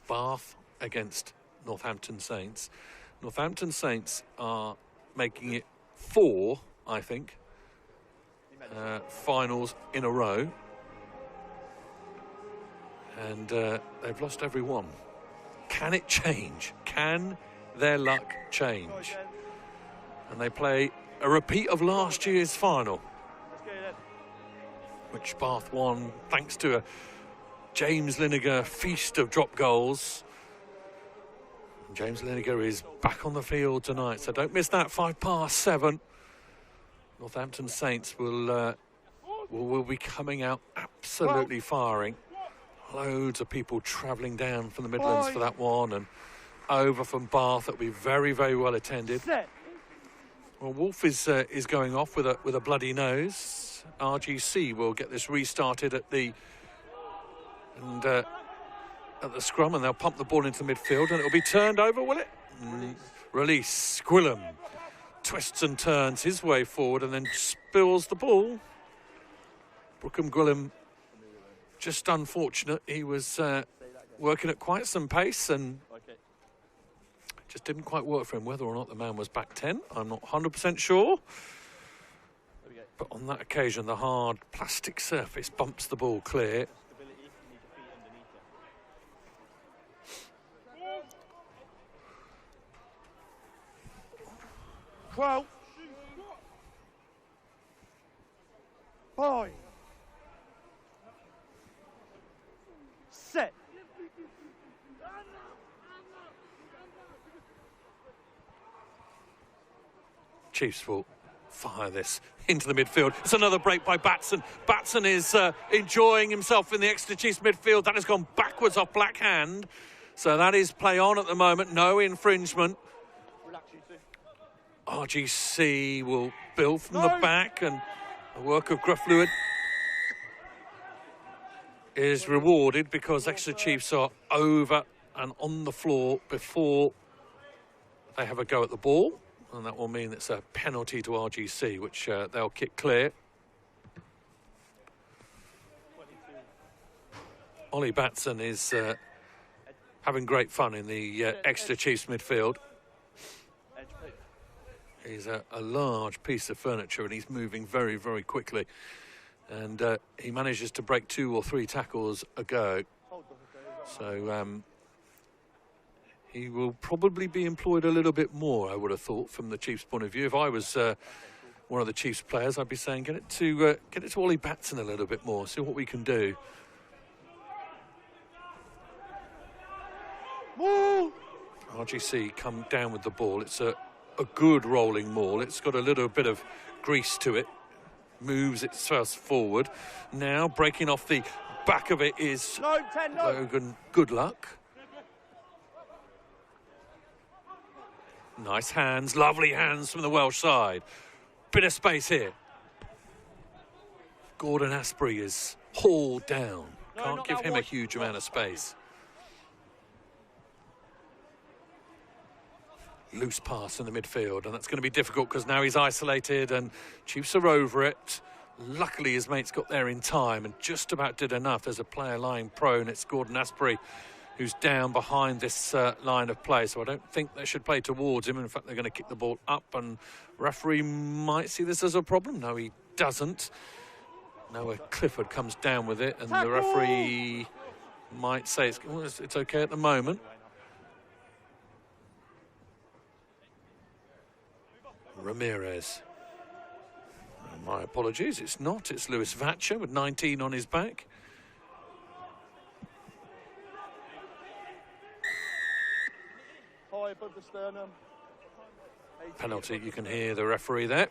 Bath against Northampton Saints. Northampton Saints are making it 4, I think, finals in a row. And they've lost every one. Can it change? Can their luck change? And they play a repeat of last year's final, which Bath won thanks to a James Lineker feast of drop goals. James Lineker is back on the field tonight, so don't miss that. 7:05. Northampton Saints will be coming out absolutely firing. Loads of people travelling down from the Midlands for that one, and over from Bath. It'll be very, very well attended. Well, Wolf is going off with a bloody nose. RGC will get this restarted at the scrum, and they'll pump the ball into the midfield, and it'll be turned over, will it? Release. Gwilym twists and turns his way forward and then spills the ball. Brookham Gwilym, just unfortunate. He was working at quite some pace and just didn't quite work for him. Whether or not the man was back 10, I'm not 100% sure. But on that occasion, the hard plastic surface bumps the ball clear. Well, boy, set. Chiefs will fire this into the midfield. It's another break by Batson. Batson is enjoying himself in the Exeter Chiefs midfield. That has gone backwards off Black Hand. So that is play on at the moment. No infringement. RGC will build from the back, and the work of Grufflewid is rewarded because Exeter Chiefs are over and on the floor before they have a go at the ball, and that will mean it's a penalty to RGC, which they'll kick clear. Ollie Batson is having great fun in the Exeter Chiefs midfield. He's a large piece of furniture, and he's moving very, very quickly. And he manages to break 2 or 3 tackles a go. So he will probably be employed a little bit more, I would have thought, from the Chiefs' point of view. If I was one of the Chiefs players, I'd be saying, get it to Ollie Batson a little bit more, see what we can do. RGC come down with the ball. It's a good rolling maul. It's got a little bit of grease to it. Moves itself forward. Now breaking off the back of it is Logan Goodluck. Nice hands, lovely hands from the Welsh side. Bit of space here. Gordon Astbury is hauled down. Can't give him a huge amount of space. Loose pass in the midfield, and that's going to be difficult because now he's isolated and Chiefs are over it. Luckily, his mates got there in time and just about did enough. There's a player lying prone. It's Gordon Asprey who's down behind this line of play. So I don't think they should play towards him. In fact, they're going to kick the ball up, and referee might see this as a problem. No, he doesn't. Noah Clifford comes down with it, and the referee might say it's okay at the moment. Ramirez. My apologies, it's not. It's Lewis Vatcher with 19 on his back. High above the sternum. Penalty, you can hear the referee there.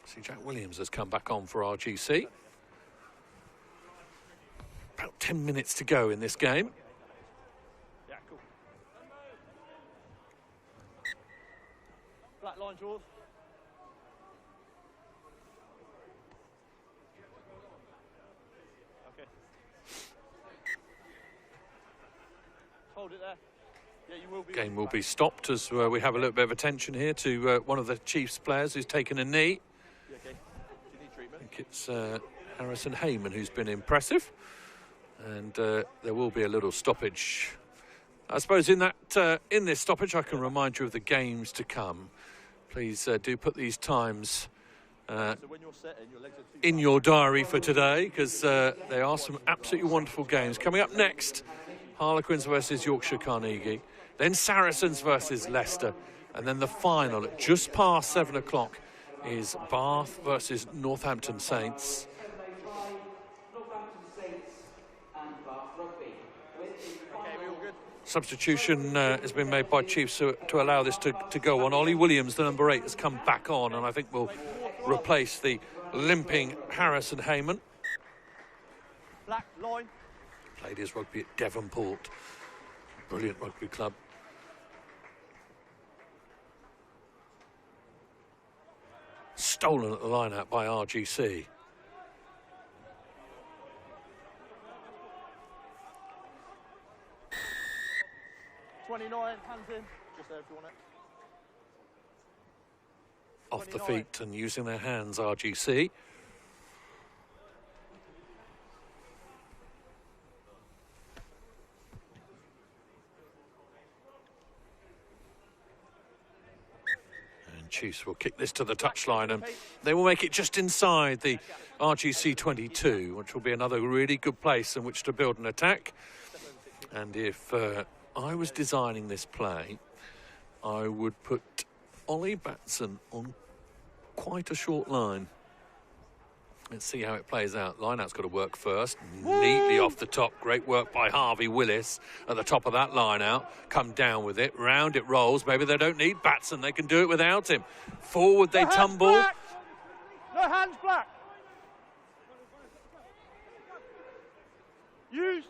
See, Jack Williams has come back on for RGC. About 10 minutes to go in this game. Yeah, cool. Black line, George. Okay. Hold it there. Yeah, you will be. Game will be stopped as we have a little bit of attention here to one of the Chiefs players who's taken a knee. You okay? Do you need treatment? I think it's Harrison Heyman who's been impressive, and there will be a little stoppage. I suppose in this stoppage I can remind you of the games to come. Please do put these times So when you're setting, your legs are too in your diary for today, because there are some absolutely wonderful games. Coming up next, Harlequins versus Yorkshire Carnegie, then Saracens versus Leicester, and then the final at just past 7 o'clock is Bath versus Northampton Saints. Substitution has been made by Chiefs to allow this to go on. Ollie Williams, the number 8, has come back on, and I think will replace the limping Harrison Heyman. black line. Played his rugby at Devonport. Brilliant rugby club. Stolen at the line-out by RGC. '29, hands in. Just there if you want it. Off the 29. feet and using their hands, RGC. And Chiefs will kick this to the touchline, and they will make it just inside the RGC 22, which will be another really good place in which to build an attack. And if I was designing this play, I would put Ollie Batson on quite a short line. Let's see how it plays out. Line-out's got to work first. Neatly off the top. Great work by Harvey Willis at the top of that line-out. Come down with it. Round it rolls. Maybe they don't need Batson. They can do it without him. Forward they tumble. Black. No hands, black. Use.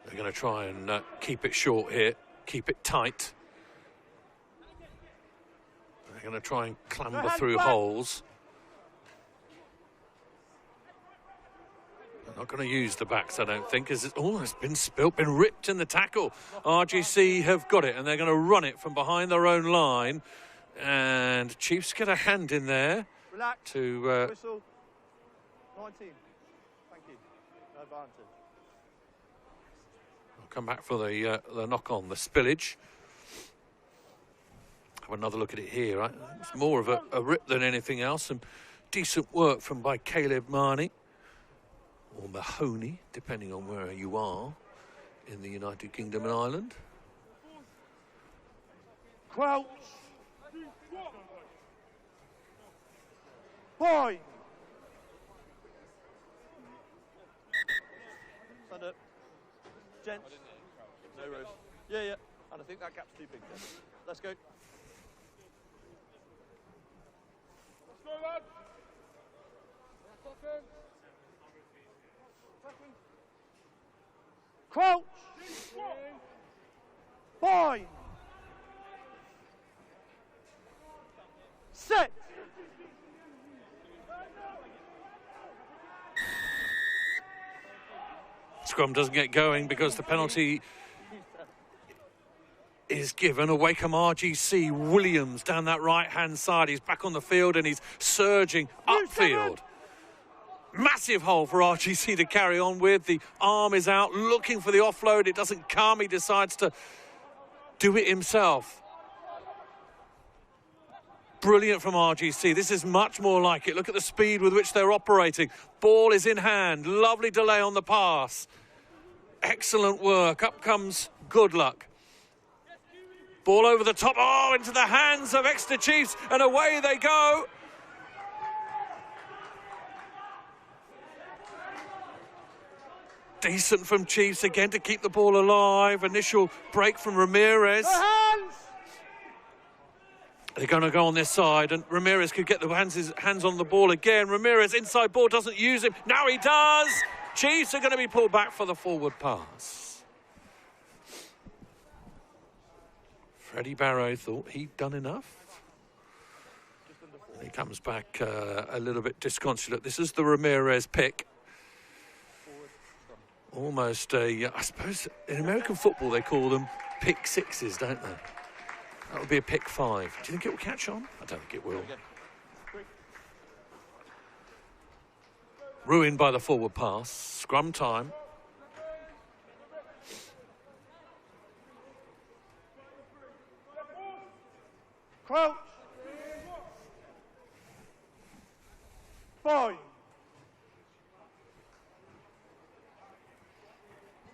They're going to try and keep it short here. Keep it tight. They're going to try and clamber through holes. They're not going to use the backs, I don't think, as it's almost been spilt, been ripped in the tackle. RGC have got it, and they're going to run it from behind their own line. And Chiefs get a hand in there. Relax. To whistle. 19. Thank you. No advantage. come back for the knock-on, the spillage. Have another look at it here. Right? It's more of a rip than anything else. Some decent work by Caleb Marnie, or Mahoney, depending on where you are in the United Kingdom and Ireland. Crouch. Point. Stand up. Gents. No rows. Yeah, yeah. And I think that gap's too big then. Let's go. Let's go, lad. Crouch. Point. Set. Scrum doesn't get going because the penalty is given. Away come RGC. Williams down that right-hand side. He's back on the field and he's surging upfield. Massive hole for RGC to carry on with. The arm is out, looking for the offload. It doesn't come. He decides to do it himself. Brilliant from RGC. This is much more like it. Look at the speed with which they're operating. Ball is in hand. Lovely delay on the pass. Excellent work. Up comes Good Luck. Ball over the top. Oh, into the hands of Exeter Chiefs. And away they go. Decent from Chiefs again to keep the ball alive. Initial break from Ramirez. They're going to go on this side, and Ramirez could get his hands on the ball again. Ramirez, inside ball, doesn't use him. Now he does. Chiefs are going to be pulled back for the forward pass. Freddie Barrow thought he'd done enough. And he comes back a little bit disconsolate. This is the Ramirez pick. Almost I suppose in American football they call them pick sixes, don't they? That would be a pick 5. Do you think it will catch on? I don't think it will. Ruined by the forward pass. Scrum time. Crouch. 5.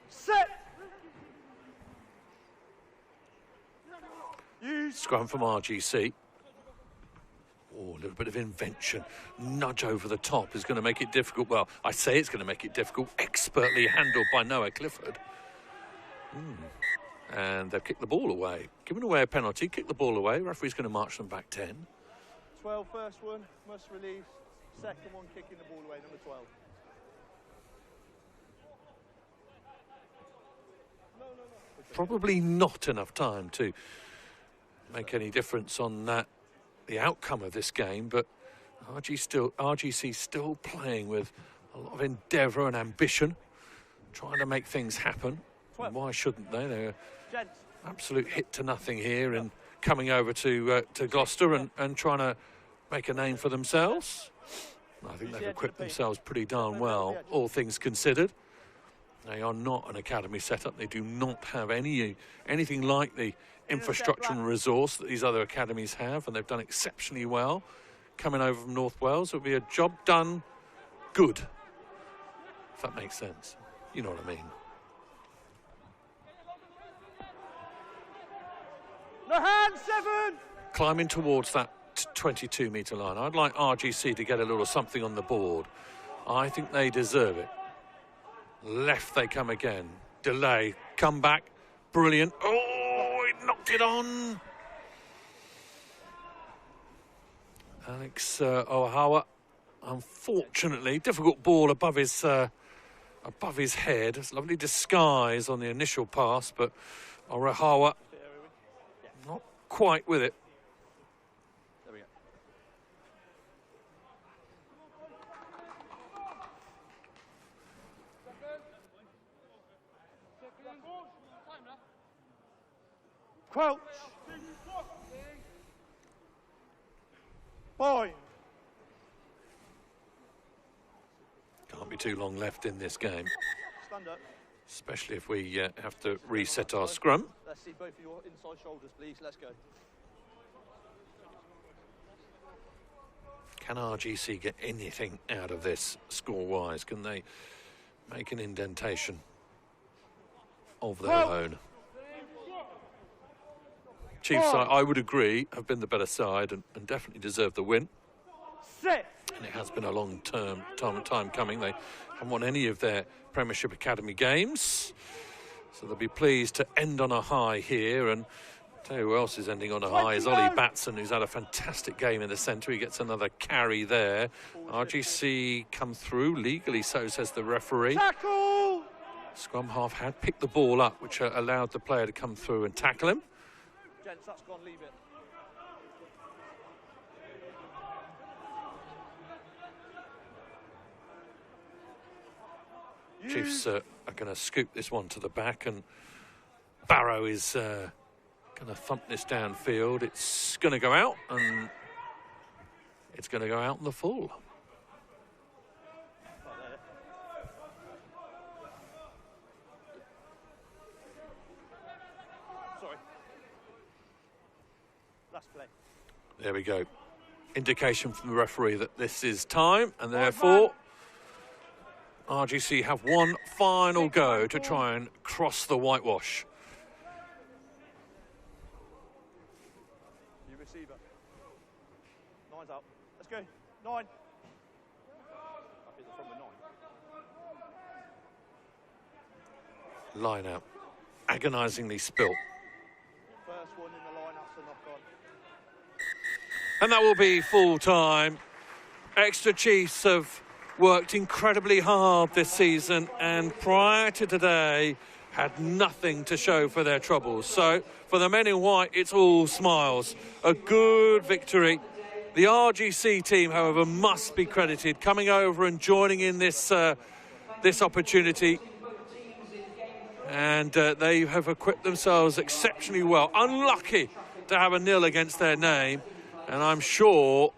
Set. Scrum from RGC. Oh, a little bit of invention. Nudge over the top is going to make it difficult. Well, I say it's going to make it difficult. Expertly handled by Noah Clifford. And they've kicked the ball away. Given away a penalty, kick the ball away. Referee's going to march them back 10. 12, first one, must release. Second one, kicking the ball away, number 12. Probably not enough time to make any difference on the outcome of this game, but RGC still playing with a lot of endeavour and ambition, trying to make things happen. And why shouldn't they? They're absolute hit to nothing here and coming over to Gloucester and trying to make a name for themselves. I think they've equipped themselves pretty darn well, all things considered. They are not an academy setup. They do not have anything like the infrastructure and resource that these other academies have, and they've done exceptionally well. Coming over from North Wales, it'll be a job done good, if that makes sense. You know what I mean. No hand, 7! Climbing towards that 22-metre line. I'd like RGC to get a little something on the board. I think they deserve it. Left they come again. Delay. Come back. Brilliant. Oh, it knocked it on. Alex Ohawa, unfortunately, difficult ball above his head. It's a lovely disguise on the initial pass, but Ohawa not quite with it. There we go. Crouch. 5. Can't be too long left in this game, Stand up. especially if we have to reset our scrum. Let's see both of your inside shoulders, please. Let's go. Can RGC get anything out of this score-wise? Can they make an indentation of their own? Chiefs, I would agree, have been the better side and definitely deserve the win. Sit. And it has been a long time coming. They haven't won any of their Premiership Academy games. So they'll be pleased to end on a high here. And I'll tell you who else is ending on a high is Ollie Batson, who's had a fantastic game in the centre. He gets another carry there. RGC come through, legally so, says the referee. Tackle! Scrum half had picked the ball up, which allowed the player to come through and tackle him. Gents, that's gone, leave it. Chiefs are going to scoop this one to the back, and Barrow is Going to thump this downfield. It's going to go out, and it's going to go out in the full. Sorry. Last play. There we go. Indication from the referee that this is time, and therefore RGC have one final go to try and cross the whitewash. You receiver. 9's up. Let's go. 9. I think they're from the 9. Line out. Agonisingly spilt. First one in the line, that's a knock on. And that will be full time. Exeter Chiefs have worked incredibly hard this season, and prior to today had nothing to show for their troubles. So for the men in white, it's all smiles. A good victory. The RGC team, however, must be credited, coming over and joining in this this opportunity. And they have equipped themselves exceptionally well. Unlucky to have a nil against their name. And I'm sure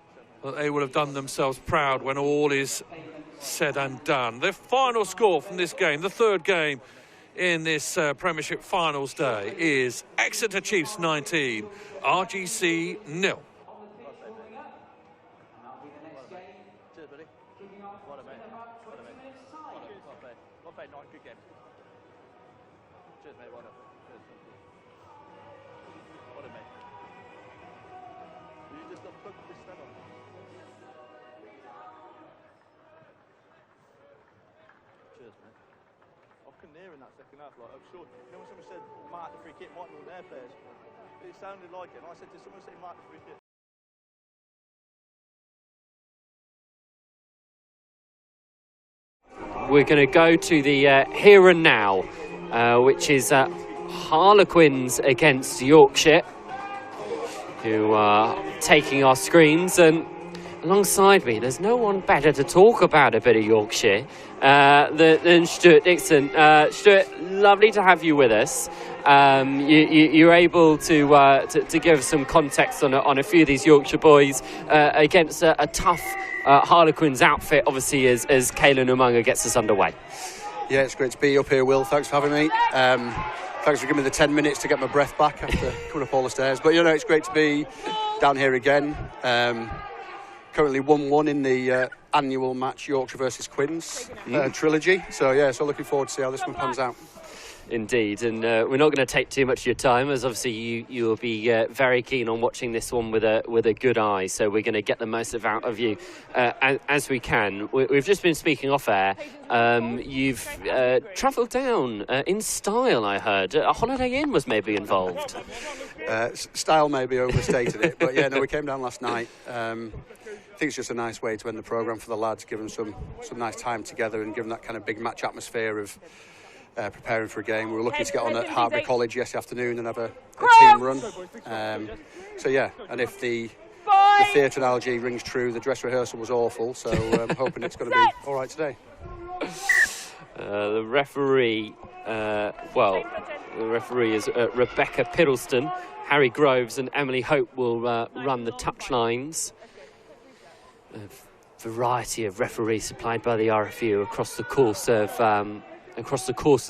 that they will have done themselves proud when all is said and done. The final score from this game, the third game in this Premiership Finals day, is Exeter Chiefs 19, RGC 0. Cheers, buddy. What a mate. What a mate. Well played. Well played, 9. Good game. Cheers, mate. Well done. Cheers. What a mate. You just unplugged this stand on. Cheers, mate. I couldn't hear in that second half. Like, I'm sure. You know when someone said mark the free kick, might be all their players. It sounded like it. And I said to someone, say mark the free kick. We're going to go to the here and now, which is Harlequins against Yorkshire, who are taking our screens. And alongside me, there's no one better to talk about a bit of Yorkshire than Stuart Dixon. Stuart, lovely to have you with us. You're able to give some context on a few of these Yorkshire boys against a tough Harlequins outfit, obviously, as Caelan Umunga gets us underway. Yeah, it's great to be up here, Will. Thanks for having me. Thanks for giving me the 10 minutes to get my breath back after coming up all the stairs. But, you know, it's great to be down here again. Currently 1-1 in the annual match Yorkshire versus Quins trilogy. So, yeah, so looking forward to see how this one pans out. Indeed, and we're not going to take too much of your time, as obviously you will be very keen on watching this one with a good eye. So we're going to get the most out of you as we can. We've just been speaking off air. You've travelled down in style, I heard. A Holiday Inn was maybe involved. Style maybe overstated it, but yeah, no, we came down last night. I think it's just a nice way to end the programme for the lads, give them some nice time together and give them that kind of big match atmosphere of preparing for a game. We were lucky to get on at Hartbury College yesterday afternoon and have a team run. So yeah, and if the theatre analogy rings true, the dress rehearsal was awful, so I'm hoping it's going to be all right today. The referee is Rebecca Piddleston. Harry Groves and Emily Hope will run the touchlines. A variety of referees supplied by the RFU across the course of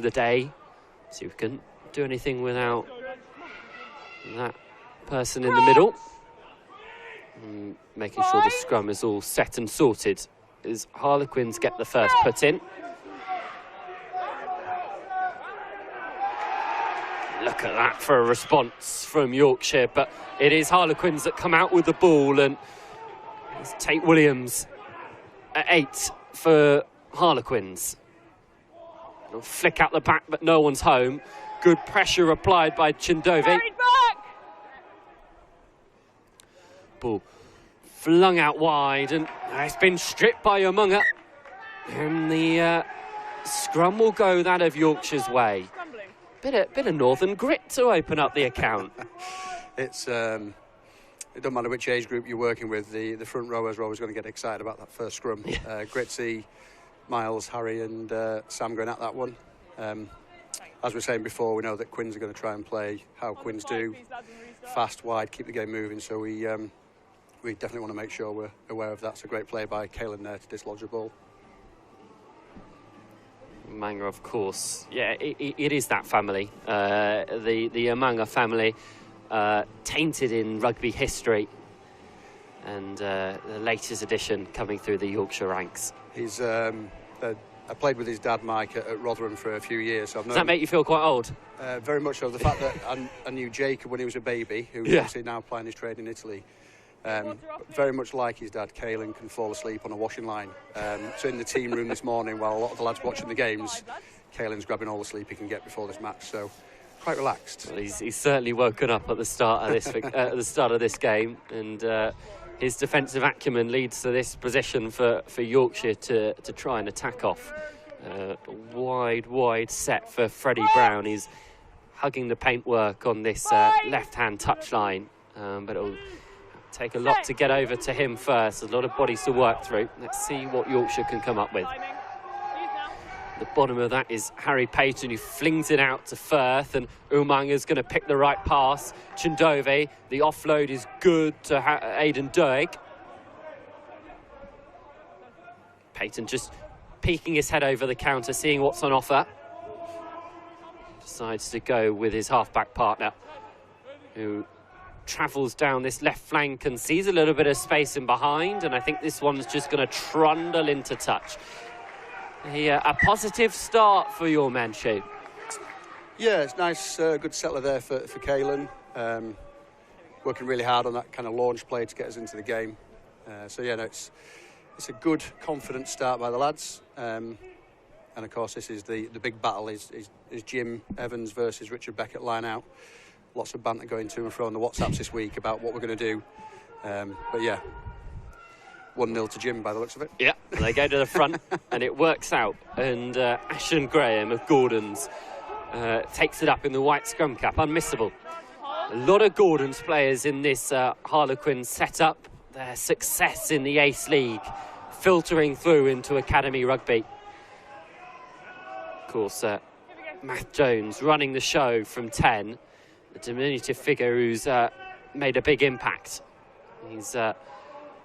the day. See if we can do anything without that person in the middle. And making sure the scrum is all set and sorted as Harlequins get the first put in. Look at that for a response from Yorkshire, but it is Harlequins that come out with the ball, and it's Tate Williams at 8 for Harlequins. It'll flick out the back, but no one's home. Good pressure applied by Chindovi. Ball flung out wide, and it's been stripped by Umunga. And the scrum will go that of Yorkshire's way. Bit of northern grit to open up the account. It's it doesn't matter which age group you're working with, the front rowers are always going to get excited about that first scrum. Great to see Miles, Harry and Sam going at that one. I as we were saying before, we know that Quins are going to try and play how Quins do, fast, wide, keep the game moving. So we definitely want to make sure we're aware of that. It's a great play by Caelan there to dislodge the ball. Manga, of course, yeah, it is that family, the Amanga family, tainted in rugby history, and the latest edition coming through the Yorkshire ranks. He's I played with his dad Mike at Rotherham for a few years. So Does that make you feel quite old? Very much so. The fact that I knew Jacob when he was a baby, who's obviously now playing his trade in Italy. Very much like his dad, Caelan can fall asleep on a washing line. So in the team room this morning, while a lot of the lads watching the games, Caelan's grabbing all the sleep he can get before this match. So quite relaxed. Well, he's certainly woken up at the start of this at the start of this game, and his defensive acumen leads to this position for Yorkshire to try and attack off. Wide set for Freddie Brown. He's hugging the paintwork on this left-hand touchline, but it'll take a lot to get over to him first. There's a lot of bodies to work through. Let's see what Yorkshire can come up with. The bottom of that is Harry Payton, who flings it out to Firth, and Umanga's going to pick the right pass. Chindove, the offload is good to Aidan Doig. Payton just peeking his head over the counter, seeing what's on offer. Decides to go with his half-back partner, who travels down this left flank and sees a little bit of space in behind, and I think this one's just going to trundle into touch. A positive start for your men, Shu. Yeah, it's nice, good settler there for Caelan. Working really hard on that kind of launch play to get us into the game. So yeah, no, it's a good, confident start by the lads. And of course, this is the big battle is Jim Evans versus Richard Beckett line out. Lots of banter going to and fro on the WhatsApps this week about what we're going to do. But yeah, 1-0 to Jim by the looks of it. Yeah, they go to the front and it works out. And Ashton Graham of Gordon's takes it up in the white scrum cap, unmissable. A lot of Gordon's players in this Harlequins setup. Their success in the Ace League filtering through into academy rugby. Of course, Matt Jones running the show from 10. A diminutive figure who's made a big impact. He's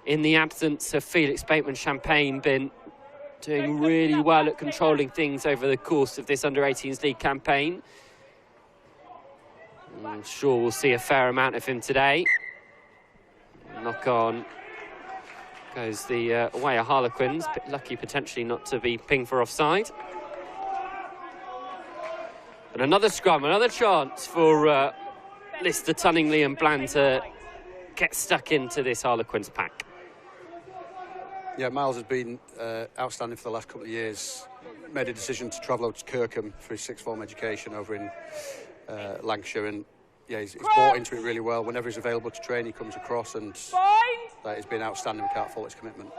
in the absence of Felix Bateman-Champagne, been doing really well at controlling things over the course of this Under-18s League campaign. I'm sure we'll see a fair amount of him today. Knock on goes the way of Harlequins, lucky potentially not to be pinged for offside. But another scrum, another chance for Lister, Tunningley and Bland to get stuck into this Harlequins pack. Yeah, Miles has been outstanding for the last couple of years. Made a decision to travel out to Kirkham for his sixth form education over in Lancashire, and yeah, he's bought into it really well. Whenever he's available to train, he comes across, and he's been outstanding. We can't fault his commitment.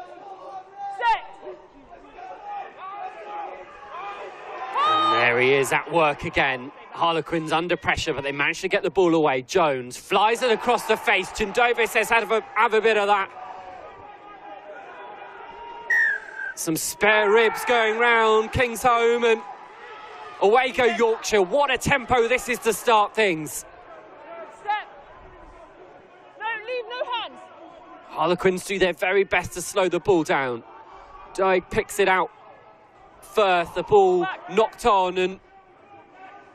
And there he is at work again. Harlequins under pressure, but they managed to get the ball away. Jones flies it across the face. Chindove says, have a bit of that. Some spare ribs going round Kingsholm, and away go Yorkshire. What a tempo this is to start things. Step. No, leave no hands. Harlequins do their very best to slow the ball down. Doig picks it out. Firth, the ball knocked on, and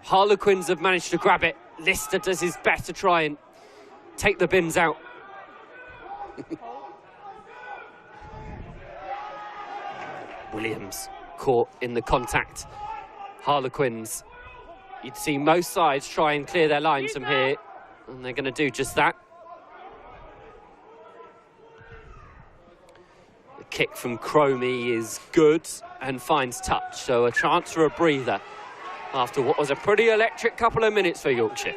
Harlequins have managed to grab it. Lister does his best to try and take the bins out. Williams caught in the contact. Harlequins, you'd see most sides try and clear their lines from here, and they're going to do just that. The kick from Cromie is good and finds touch, so a chance for a breather after what was a pretty electric couple of minutes for Yorkshire.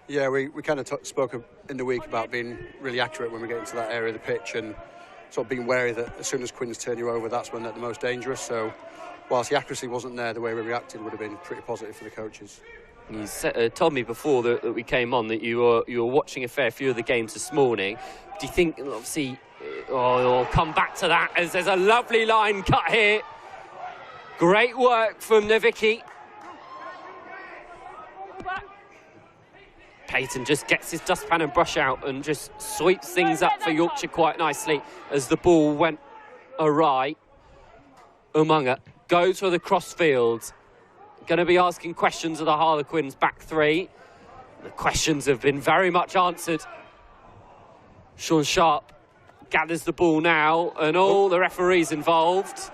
Yeah, we kind of spoke in the week about being really accurate when we get into that area of the pitch, and sort of being wary that as soon as Quins turn you over, that's when they're the most dangerous. So whilst the accuracy wasn't there, the way we reacted would have been pretty positive for the coaches. You told me before that we came on that you were watching a fair few of the games this morning. Do you think, obviously, I'll come back to that, as there's a lovely line cut here. Great work from Navicki. Peyton just gets his dustpan and brush out and just sweeps things up for Yorkshire quite nicely as the ball went awry. Umunga goes for the crossfield. Going to be asking questions of the Harlequins back three. The questions have been very much answered. Sean Sharp gathers the ball now, and all the referees involved.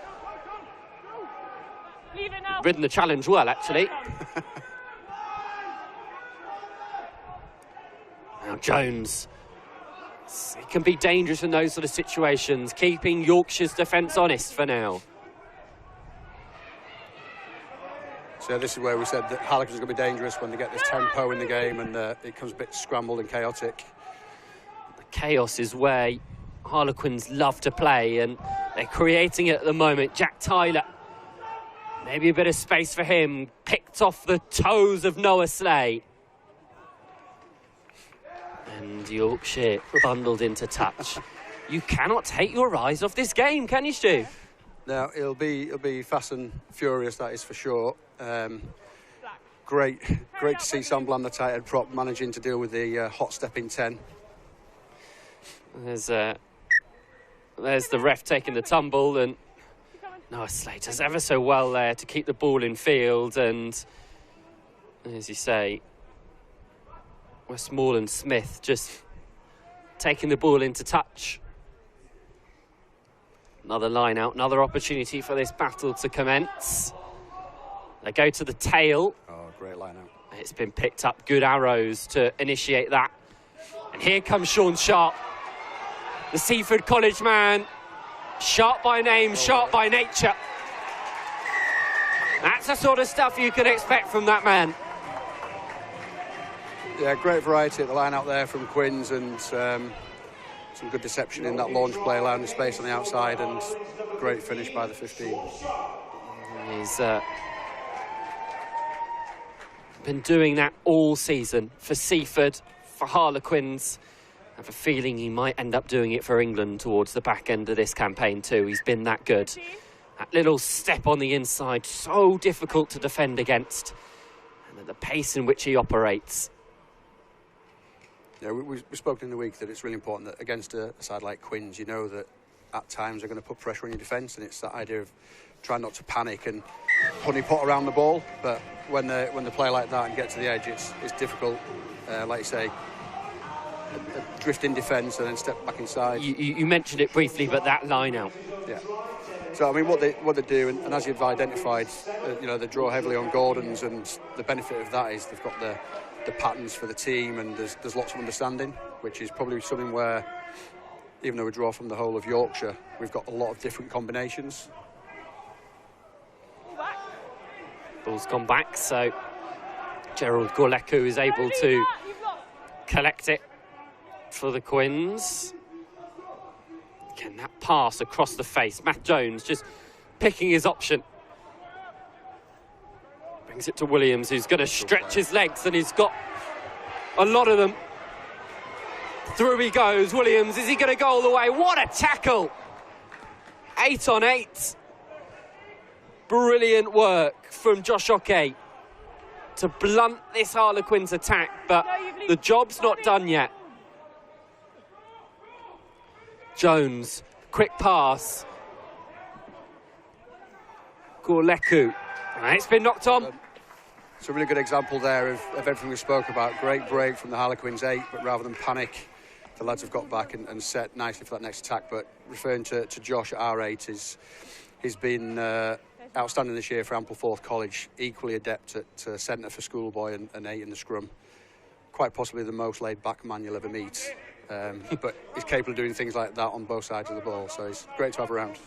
Ridden the challenge well, actually. Now Jones, he can be dangerous in those sort of situations, keeping Yorkshire's defence honest for now. So this is where we said that Harlequins are going to be dangerous when they get this tempo in the game and it becomes a bit scrambled and chaotic. The chaos is where Harlequins love to play, and they're creating it at the moment. Jack Tyler, maybe a bit of space for him, picked off the toes of Noah Slay. And Yorkshire bundled into touch. You cannot take your eyes off this game, can you, Stu? No, it'll be fast and furious, that is for sure. Great to see Sam Bland, the tight head prop, managing to deal with the hot stepping 10. There's the ref taking the tumble, and Noah Slay does ever so well there to keep the ball in field, and as you say, Westmoreland Smith just taking the ball into touch. Another line out, another opportunity for this battle to commence. They go to the tail. Oh, great line out. It's been picked up, good arrows to initiate that. And here comes Sean Sharp, the Seaford College man. Sharp by name, sharp by nature. That's the sort of stuff you can expect from that man. Yeah, great variety at the line out there from Quins, and some good deception in that launch play, allowing the space on the outside, and great finish by the 15. He's been doing that all season for Seaford, for Harlequins. I have a feeling he might end up doing it for England towards the back end of this campaign too. He's been that good. That little step on the inside, so difficult to defend against. And at the pace in which he operates. Yeah, we spoke in the week that it's really important that against a side like Quins, you know that at times they're going to put pressure on your defence, and it's that idea of trying not to panic and honeypot around the ball. But when they play like that and get to the edge, it's difficult, like you say, a drift in defence and then step back inside. You mentioned it briefly, but that line out. Yeah. So I mean, what they do, and as you've identified, you know, they draw heavily on Gordons, and the benefit of that is they've got the patterns for the team, and there's lots of understanding, which is probably something where, even though we draw from the whole of Yorkshire, we've got a lot of different combinations. Ball's gone back, so Gerald Gorleku is able to collect it for the Quins. Again, that pass across the face. Matt Jones just picking his option. Brings it to Williams, who's going to stretch his legs, and he's got a lot of them. Through he goes. Williams, is he going to go all the way? What a tackle! 8 on 8. Brilliant work from Josh Oke to blunt this Harlequins attack, but the job's not done yet. Jones, quick pass. Gorleku. It's been knocked on. It's a really good example there of everything we spoke about. Great break from the Harlequins 8, but rather than panic, the lads have got back and set nicely for that next attack. But referring to Josh at R8, he's been outstanding this year for Ampleforth College, equally adept at centre for schoolboy and 8 in the scrum. Quite possibly the most laid-back man you'll ever meet. But he's capable of doing things like that on both sides of the ball, so he's great to have around.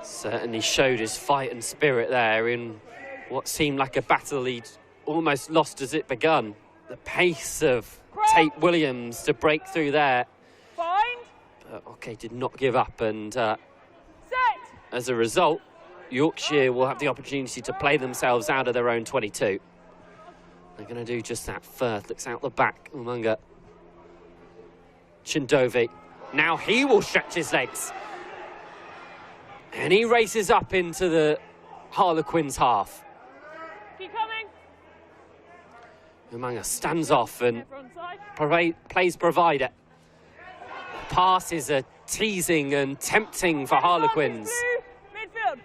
Certainly showed his fight and spirit there in what seemed like a battle he'd almost lost as it begun. The pace of Tate Williams to break through there. But Oke did not give up, and as a result, Yorkshire will have the opportunity to play themselves out of their own 22. They're going to do just that. Firth looks out the back. Umunga. Chindovi. Now he will stretch his legs. And he races up into the Harlequins half. Keep coming. Umaga stands off and plays provider. Passes are teasing and tempting for Harlequins. Midfield.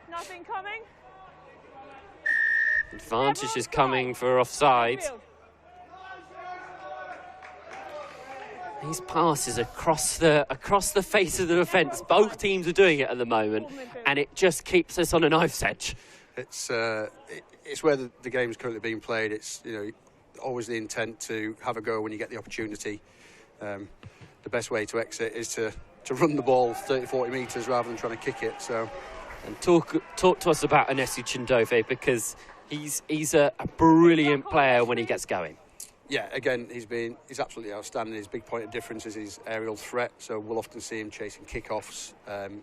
Nothing coming. Advantage is coming for offside. These passes across the face of the defence. Both teams are doing it at the moment, and it just keeps us on a knife's edge. It's where the game's currently being played. It's, you know, always the intent to have a go when you get the opportunity. The best way to exit is to run the ball 30-40 metres rather than trying to kick it. So, and talk to us about Anesu Chindove, because he's a brilliant player when he gets going. Yeah, again, he's absolutely outstanding. His big point of difference is his aerial threat. So we'll often see him chasing kickoffs and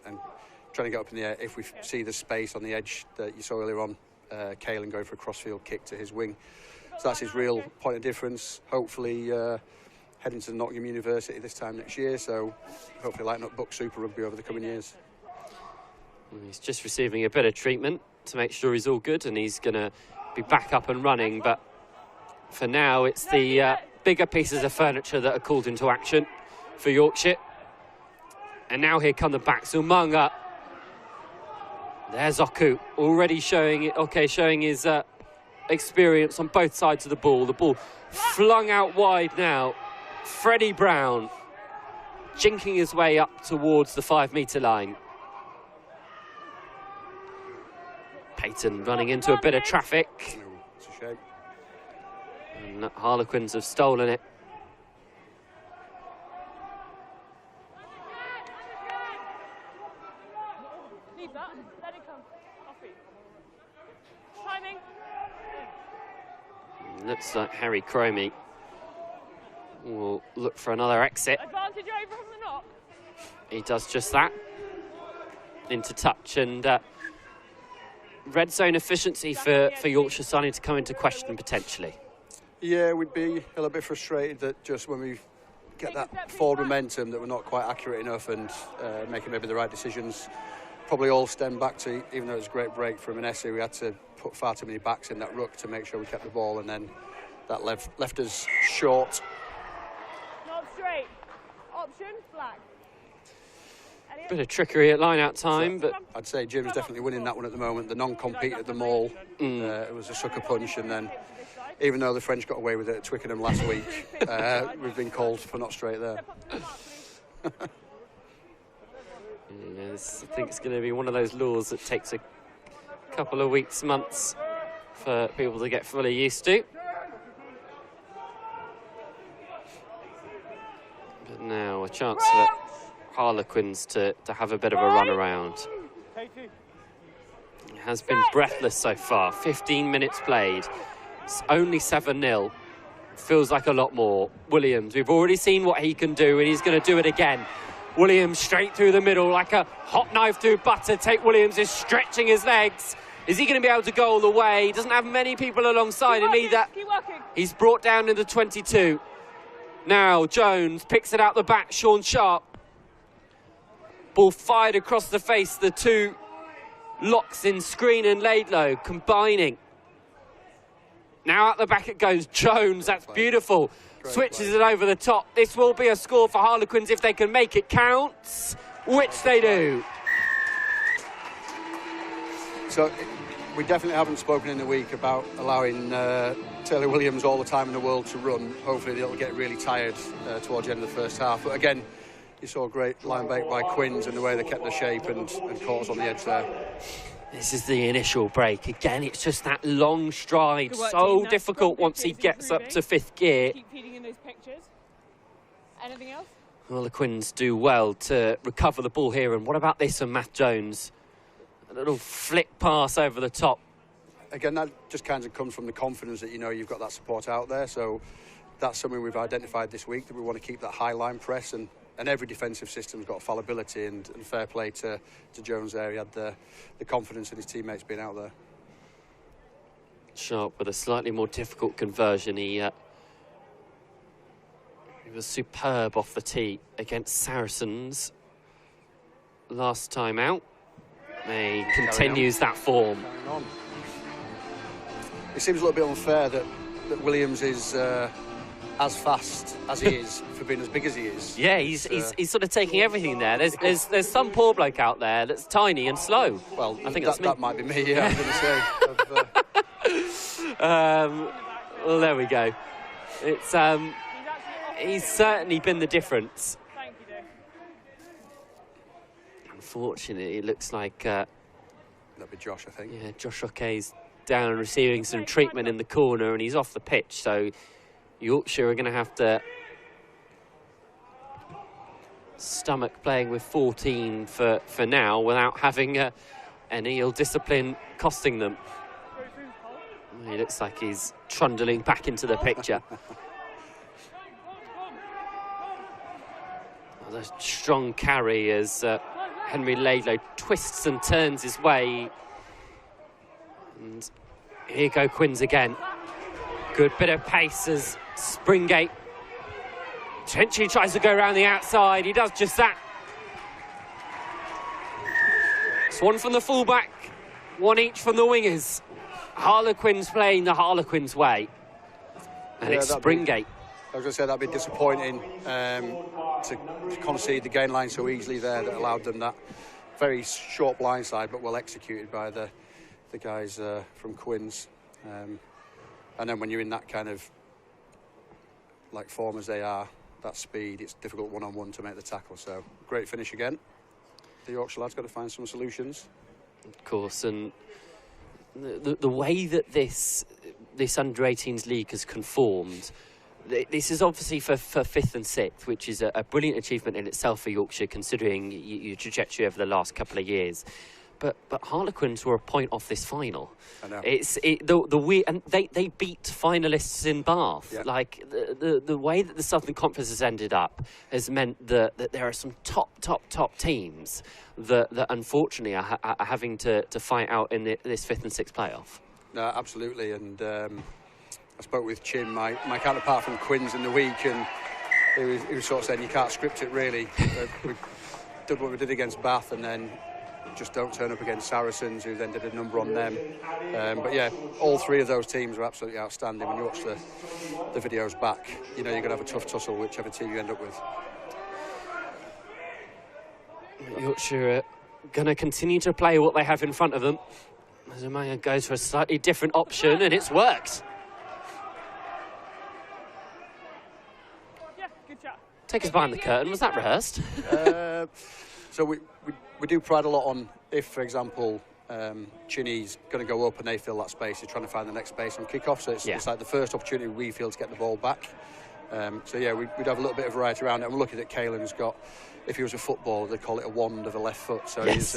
trying to get up in the air. If we see the space on the edge that you saw earlier on, Caelan going for a crossfield kick to his wing. So that's his real point of difference. Hopefully heading to Nottingham University this time next year. So hopefully lighten up Buck Super Rugby over the coming years. He's just receiving a bit of treatment to make sure he's all good, and he's going to be back up and running. But for now, it's the bigger pieces of furniture that are called into action for Yorkshire. And now here come the backs. Umaga. There's Oku already showing his experience on both sides of the ball. The ball flung out wide now. Freddie Brown jinking his way up towards the 5-metre line. Payton running into a bit of traffic. It's a shame. And Harlequins have stolen it. Leave that. Let it come. Off it. Timing. Looks like Harry Cromie will look for another exit. Advantage over from the knock. He does just that. Into touch, and red zone efficiency for Yorkshire starting to come into question potentially. Yeah, we'd be a little bit frustrated that just when we get that forward momentum that we're not quite accurate enough and making maybe the right decisions. Probably all stem back to, even though it was a great break from Anesu, we had to put far too many backs in that ruck to make sure we kept the ball, and then that left us short. Not straight. Option, black. Bit of trickery at line-out time, but I'd say Jim's definitely winning that one at the moment. The non-compete at the Maul, it was a sucker punch, and then even though the French got away with it at Twickenham last week, we've been called for not straight there. Yes, I think it's going to be one of those laws that takes a couple of weeks, months for people to get fully used to. But now a chance for Harlequins to have a bit of a run around. It has been breathless so far. 15 minutes played. It's only 7-0. Feels like a lot more. Williams, we've already seen what he can do, and he's going to do it again. Williams straight through the middle like a hot knife through butter. Tate Williams is stretching his legs. Is he going to be able to go all the way? He doesn't have many people alongside him either. He's brought down into 22. Now Jones picks it out the back. Sean Sharp. Ball fired across the face. The two locks in Screen and Laidlow combining. Now out the back it goes. Jones, that's beautiful. Switches it over the top. This will be a score for Harlequins if they can make it count, which they do. So we definitely haven't spoken in the week about allowing Taylor Williams all the time in the world to run. Hopefully they'll get really tired towards the end of the first half. But again, you saw a great line break by Quins and the way they kept the shape and caught us on the edge there. This is the initial break. Again, it's just that long stride. So difficult once he gets up to 5th gear. Keep feeding in those pictures. Anything else? Well, the Quins do well to recover the ball here. And what about this from Matt Jones? A little flick pass over the top. Again, that just kind of comes from the confidence that you know you've got that support out there. So that's something we've identified this week, that we want to keep that high line press, and every defensive system's got fallibility, and fair play to Jones there. He had the confidence in his teammates being out there. Sharp with a slightly more difficult conversion. He was superb off the tee against Saracens last time out. He continues that form. it seems a little bit unfair that Williams is as fast as he is for being as big as he is. Yeah, he's sort of taking everything there. There's some poor bloke out there that's tiny and slow. Well, I think that's me. That might be me. Yeah, I was going to say. Well, there we go. It's he's certainly been the difference. Thank you, Dave. Unfortunately, it looks like that'd be Josh, I think. yeah, Josh Roquet's down receiving some treatment in the corner, and he's off the pitch. So Yorkshire are going to have to stomach playing with 14 for now without having any ill discipline costing them. He looks like he's trundling back into the picture. A strong carry as Henry Laidlow twists and turns his way. And here go Quins again. Good bit of pace as Springate potentially tries to go around the outside. He does just that. It's one from the fullback, one each from the wingers. Harlequins playing the Harlequins way. And it's Springate. I was going to say that'd be disappointing to concede the gain line so easily there. That allowed them that very short blindside, but well executed by the guys from Quins. And then when you're in that kind of like form as they are, that speed, it's difficult one-on-one to make the tackle. So great finish again. The Yorkshire lads got to find some solutions. Of course, and the way that this Under-18s league has conformed, this is obviously for 5th and 6th, which is a brilliant achievement in itself for Yorkshire, considering your trajectory over the last couple of years. But Harlequins were a point off this final. I know. And they beat finalists in Bath. Yeah. Like the way that the Southern Conference has ended up has meant that there are some top teams that unfortunately are having to fight out in this 5th and 6th playoff. No, absolutely. And I spoke with Chin, my counterpart from Quins, in the week, and he was sort of saying you can't script it really. We did what we did against Bath, and then just don't turn up against Saracens, who then did a number on them. But yeah, all three of those teams were absolutely outstanding. When you watch the videos back, you know you're going to have a tough tussle whichever team you end up with. Yorkshire are going to continue to play what they have in front of them. Zumaya goes for a slightly different option, and it's worked. Yeah, good shot. Take us behind the curtain. Was that rehearsed? So we do pride a lot on if, for example, Chinny's going to go up and they fill that space, he's trying to find the next space on kick-off. So it's like the first opportunity we feel to get the ball back. So yeah, we'd have a little bit of variety around it. And we're lucky that Caelan's got, if he was a footballer, they'd call it a wand of a left foot. So yes.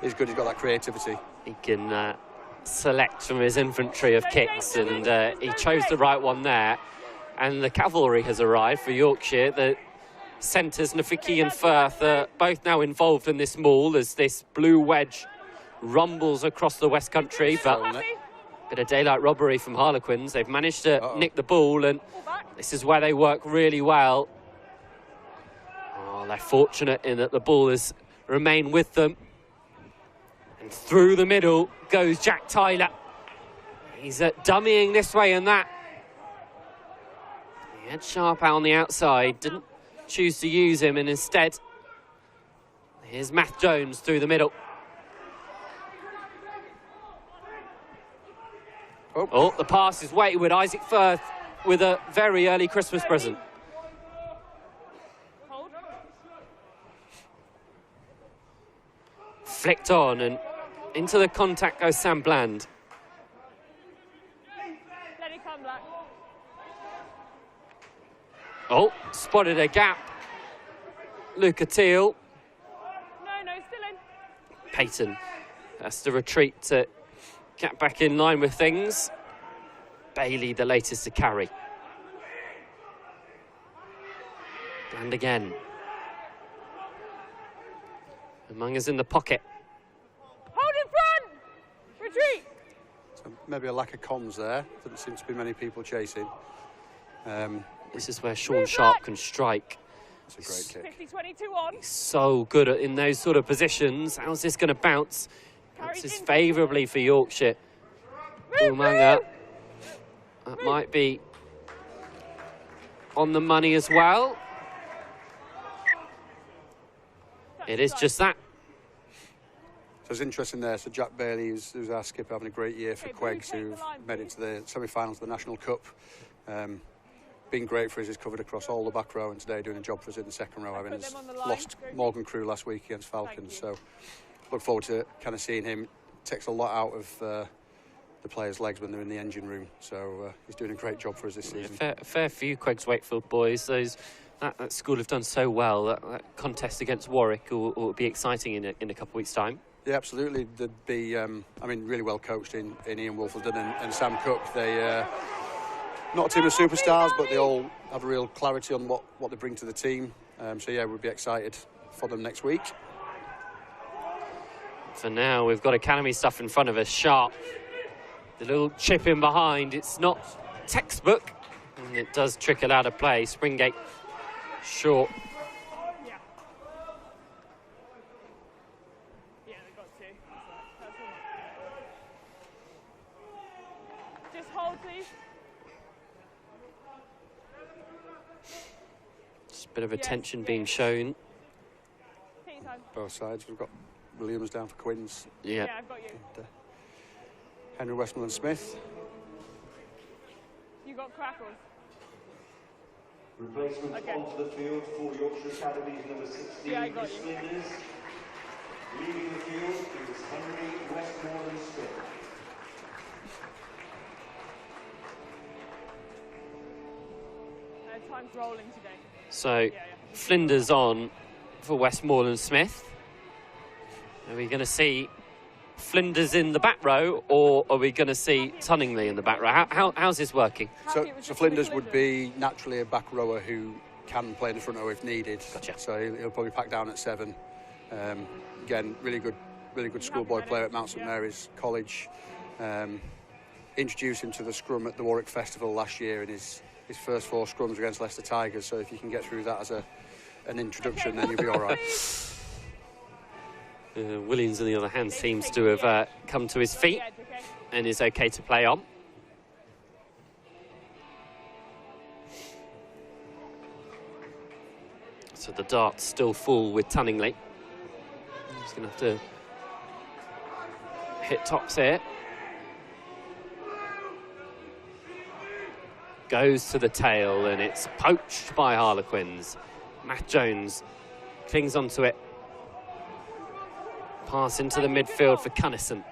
He's good. He's got that creativity. He can select from his inventory of kicks, and he chose the right one there. And the cavalry has arrived for Yorkshire. The centres, Nafiki and Firth, are both now involved in this maul as this blue wedge rumbles across the West Country. But bit of daylight robbery from Harlequins. They've managed to nick the ball, and this is where they work really well. Oh, they're fortunate in that the ball has remained with them. And through the middle goes Jack Tyler. He's dummying this way and that. He had Sharp out on the outside, didn't choose to use him, and instead, here's Matt Jones through the middle. Oh, the pass is weighted. Isaac Firth with a very early Christmas present. Flicked on, and into the contact goes Sam Bland. Let it come, Black. Oh, spotted a gap. Luca Teal. No, still in. Peyton has to retreat to get back in line with things. Bailey, the latest to carry. And again. Among us in the pocket. Hold in front! Retreat! So maybe a lack of comms there. Doesn't seem to be many people chasing. This is where Sean Sharp can strike. It's a great kick. 50-22 on. He's so good in those sort of positions. How's this going to bounce? Bounces favourably for Yorkshire. Umanga. That might be on the money as well. It is just that. So it's interesting there. So Jack Bailey, who's our skipper, having a great year for Quins, who've made it to the semi-finals of the National Cup. Been great for us. He's covered across all the back row, and today doing a job for us in the second row. Having lost Morgan Crew last week against Falcons. So look forward to kind of seeing him. Takes a lot out of the players' legs when they're in the engine room. So he's doing a great job for us this season. Fair few Quins Wakefield boys. That school have done so well. That contest against Warwick will be exciting in a couple of weeks' time. Yeah, absolutely. They'd be, really well coached in Ian Wolfenden and Sam Cook. They not a team of superstars, but they all have a real clarity on what they bring to the team. So yeah, we'll be excited for them next week. For now, we've got academy stuff in front of us. Sharp, the little chip in behind. It's not textbook, and it does trickle out of play. Springate short. Just hold, please. Just a bit of attention being shown. Both sides. We've got Williams down for Quins. Yeah, I've got you. And, Henry Westmoreland Smith. You got Crackles. Replacement onto the field for Yorkshire Academies number 16, Yeah, I got you. Flinders. Leaving the field is Henry Westmoreland Smith. Time's rolling today. So Flinders on for Westmoreland Smith. Are we going to see Flinders in the back row, or are we going to see Tunningley in the back row? How's this working? So Flinders would be naturally a back rower who can play in the front row if needed. Gotcha. So he'll probably pack down at 7. Again, really good schoolboy player at Mount St Mary's College. Introduced him to the scrum at the Warwick Festival last year in his first 4 scrums against Leicester Tigers. So if you can get through that as an introduction, then you'll be all right. Williams, on the other hand, seems to have come to his feet and is okay to play on. So the dart's still full with Tunningley. He's going to have to hit tops here. Goes to the tail, and it's poached by Harlequins. Matt Jones clings onto it. Pass into the midfield for Cunnison.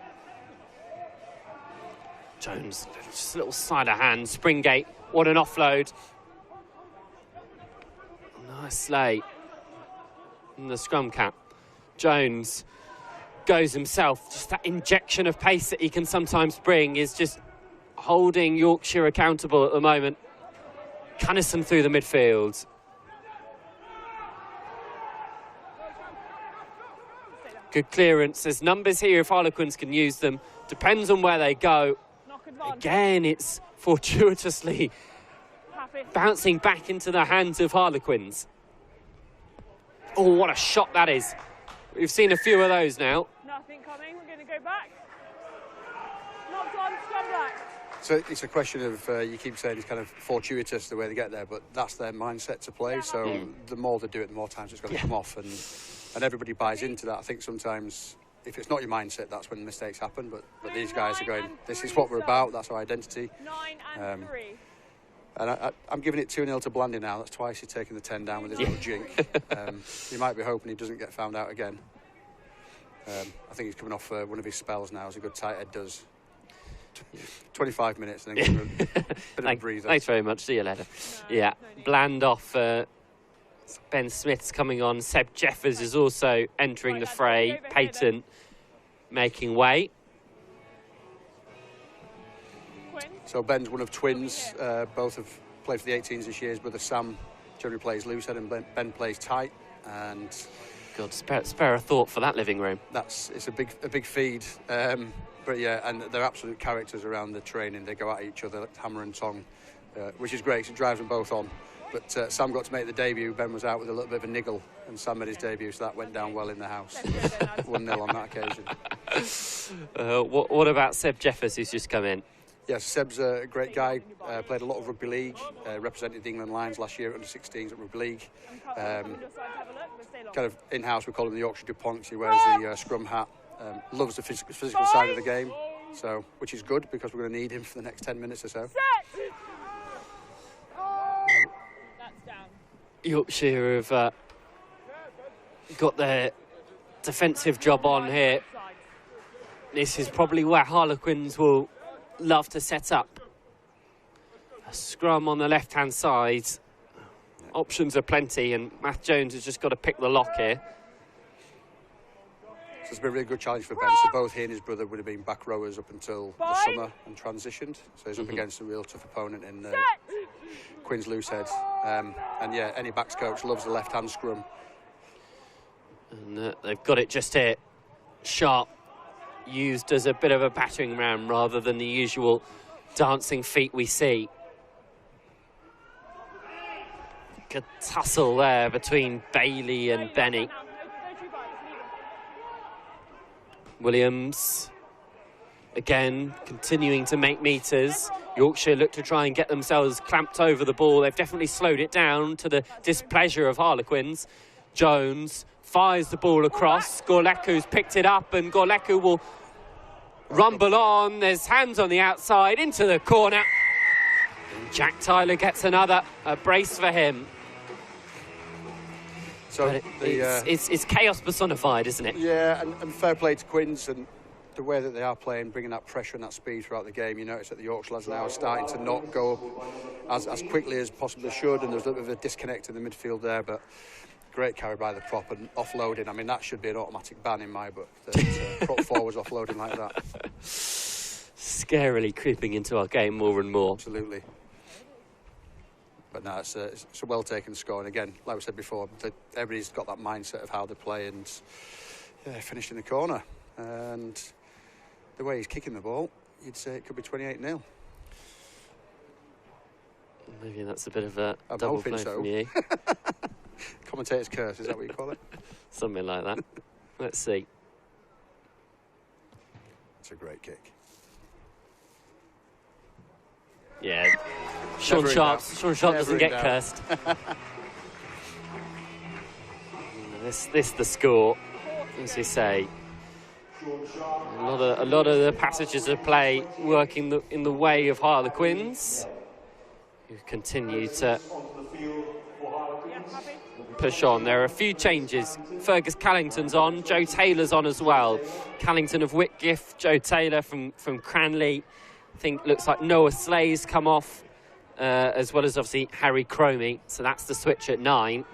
Jones, just a little side of hand. Springate, what an offload. Nice lay in the scrum cap. Jones goes himself. Just that injection of pace that he can sometimes bring is just holding Yorkshire accountable at the moment. Cunnison through the midfield. Good clearance. There's numbers here if Harlequins can use them. Depends on where they go. Again, it's fortuitously bouncing back into the hands of Harlequins. Oh, what a shot that is. We've seen a few of those now. Nothing coming. We're going to go back. Knocked on, scrum back. So it's a question of, you keep saying it's kind of fortuitous the way they get there, but that's their mindset to play. So the more they do it, the more times it's going to come off. And everybody buys into that. I think sometimes if it's not your mindset, that's when mistakes happen. But these guys are going, this is what we're about, that's our identity. 9 and 3. And I'm giving it 2-0 to Blandy now. That's twice he's taken the 10 down with his little jink. He might be hoping he doesn't get found out again. I think he's coming off one of his spells now, as a good tight head does. 25 minutes and then give him a bit of a breather. Thanks very much. See you later. No bland off. Ben Smith's coming on. Seb Jeffers is also entering the fray. Peyton making way. So Ben's one of twins. Both have played for the 18s this year. His brother Sam generally plays loose head and Ben plays tight. And God, spare a thought for that living room. It's a big feed. But yeah, and they're absolute characters around the training. They go at each other like hammer and tong, which is great. 'Cause it drives them both on. But Sam got to make the debut. Ben was out with a little bit of a niggle, and Sam made his debut, so that went down well in the house. 1-0 on that occasion. What about Seb Jeffers, who's just come in? Yes, Seb's a great guy. Played a lot of rugby league. Represented the England Lions last year at under-16s at rugby league. Kind of in-house, we call him the Yorkshire DuPont. He wears the scrum hat. Loves the physical side of the game, so which is good because we're going to need him for the next 10 minutes or so. Yorkshire have got their defensive job on here. This is probably where Harlequins will love to set up. A scrum on the left-hand side. Options are plenty, and Matt Jones has just got to pick the lock here. So it's been a really good challenge for Ben. So both he and his brother would have been back rowers up until the summer and transitioned. So he's up against a real tough opponent in Quins Loosehead. And yeah, any backs coach loves the left-hand scrum. And they've got it just here. Sharp used as a bit of a battering ram rather than the usual dancing feet we see. Good tussle there between Bailey and Benny. Williams, again, continuing to make meters. Yorkshire look to try and get themselves clamped over the ball. They've definitely slowed it down to the displeasure of Harlequins. Jones fires the ball across. Gorleku's picked it up, and Gorleku will rumble on. There's hands on the outside, into the corner. And Jack Tyler gets another, a brace for him. So it's chaos personified, isn't it? Yeah, and fair play to Quins and the way that they are playing, bringing that pressure and that speed throughout the game. You notice that the Yorkshire lads now are starting to not go as quickly as possibly should, and there's a little bit of a disconnect in the midfield there, but great carry by the prop and offloading. I mean, that should be an automatic ban in my book, that prop forwards offloading like that. Scarily creeping into our game more and more. Absolutely. But no, it's a well-taken score. And again, like we said before, everybody's got that mindset of how they play, and yeah, finished in the corner. And the way he's kicking the ball, you'd say it could be 28-0. Maybe that's a bit of a double play from you. Commentator's curse, is that what you call it? Something like that. Let's see. It's a great kick. Yeah. Sean Sharp doesn't get cursed. This the score, as we say. A lot of the passages of play working in the way of Harlequins, who continue to push on. There are a few changes. Fergus Callington's on, Joe Taylor's on as well. Callington of Whitgift, Joe Taylor from Cranley. I think looks like Noah Slay's come off, as well as obviously Harry Cromie. So that's the switch at 9.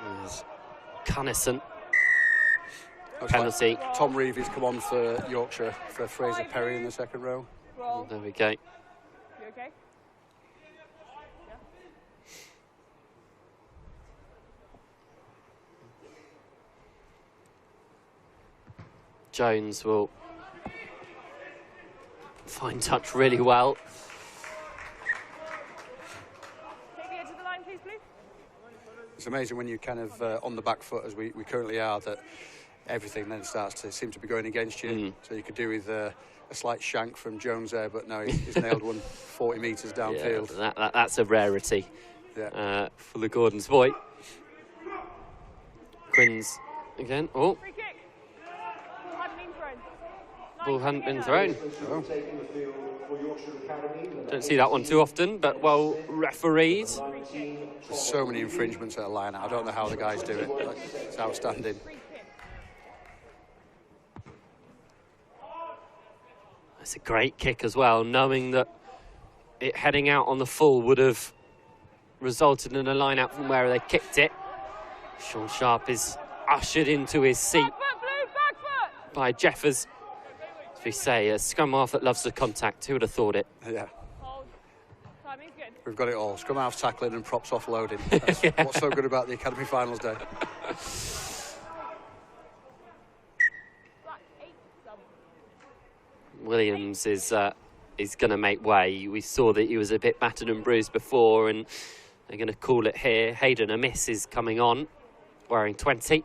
There's Cunnison. Penalty. Like Tom Reevy's come on for Yorkshire for Fraser Perry in the second row. There we go. You okay? Yeah. Jones will find touch really well. Take the edge of the line, please. It's amazing when you're kind of on the back foot, as we currently are, that everything then starts to seem to be going against you. So you could do with a slight shank from Jones there, but no, he's nailed one 40 metres downfield. Yeah, that's a rarity for the Gordon's boy. Quins again. Oh. Free kick. Ball hadn't been thrown. Oh. Don't see that one too often, but well refereed. There's so many infringements at a line. I don't know how the guys do it. It's outstanding. It's a great kick as well, knowing that it heading out on the full would have resulted in a line out from where they kicked it. Sean Sharp is ushered into his seat by Jeffers. As we say, a scrum half that loves the contact. Who would have thought it? Yeah. We've got it all. Scrum half tackling and props offloading. That's what's so good about the Academy Finals Day. Williams is is going to make way. We saw that he was a bit battered and bruised before, and they're going to call it here. Hayden Amiss is coming on, wearing 20.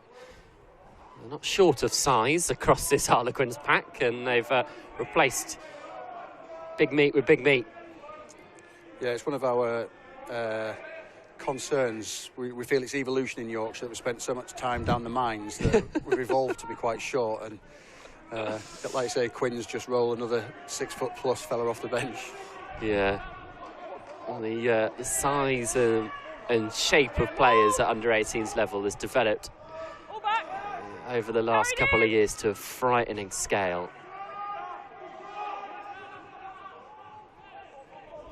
They're not short of size across this Harlequins pack, and they've replaced Big Meat with Big Meat. Yeah, it's one of our concerns. We feel it's evolution in Yorkshire, that we've spent so much time down the mines that we've evolved to be quite short, and like I say, Quins just roll another 6 foot plus fella off the bench. Yeah, well, the size and shape of players at under-18s level has developed over the last couple of years to a frightening scale.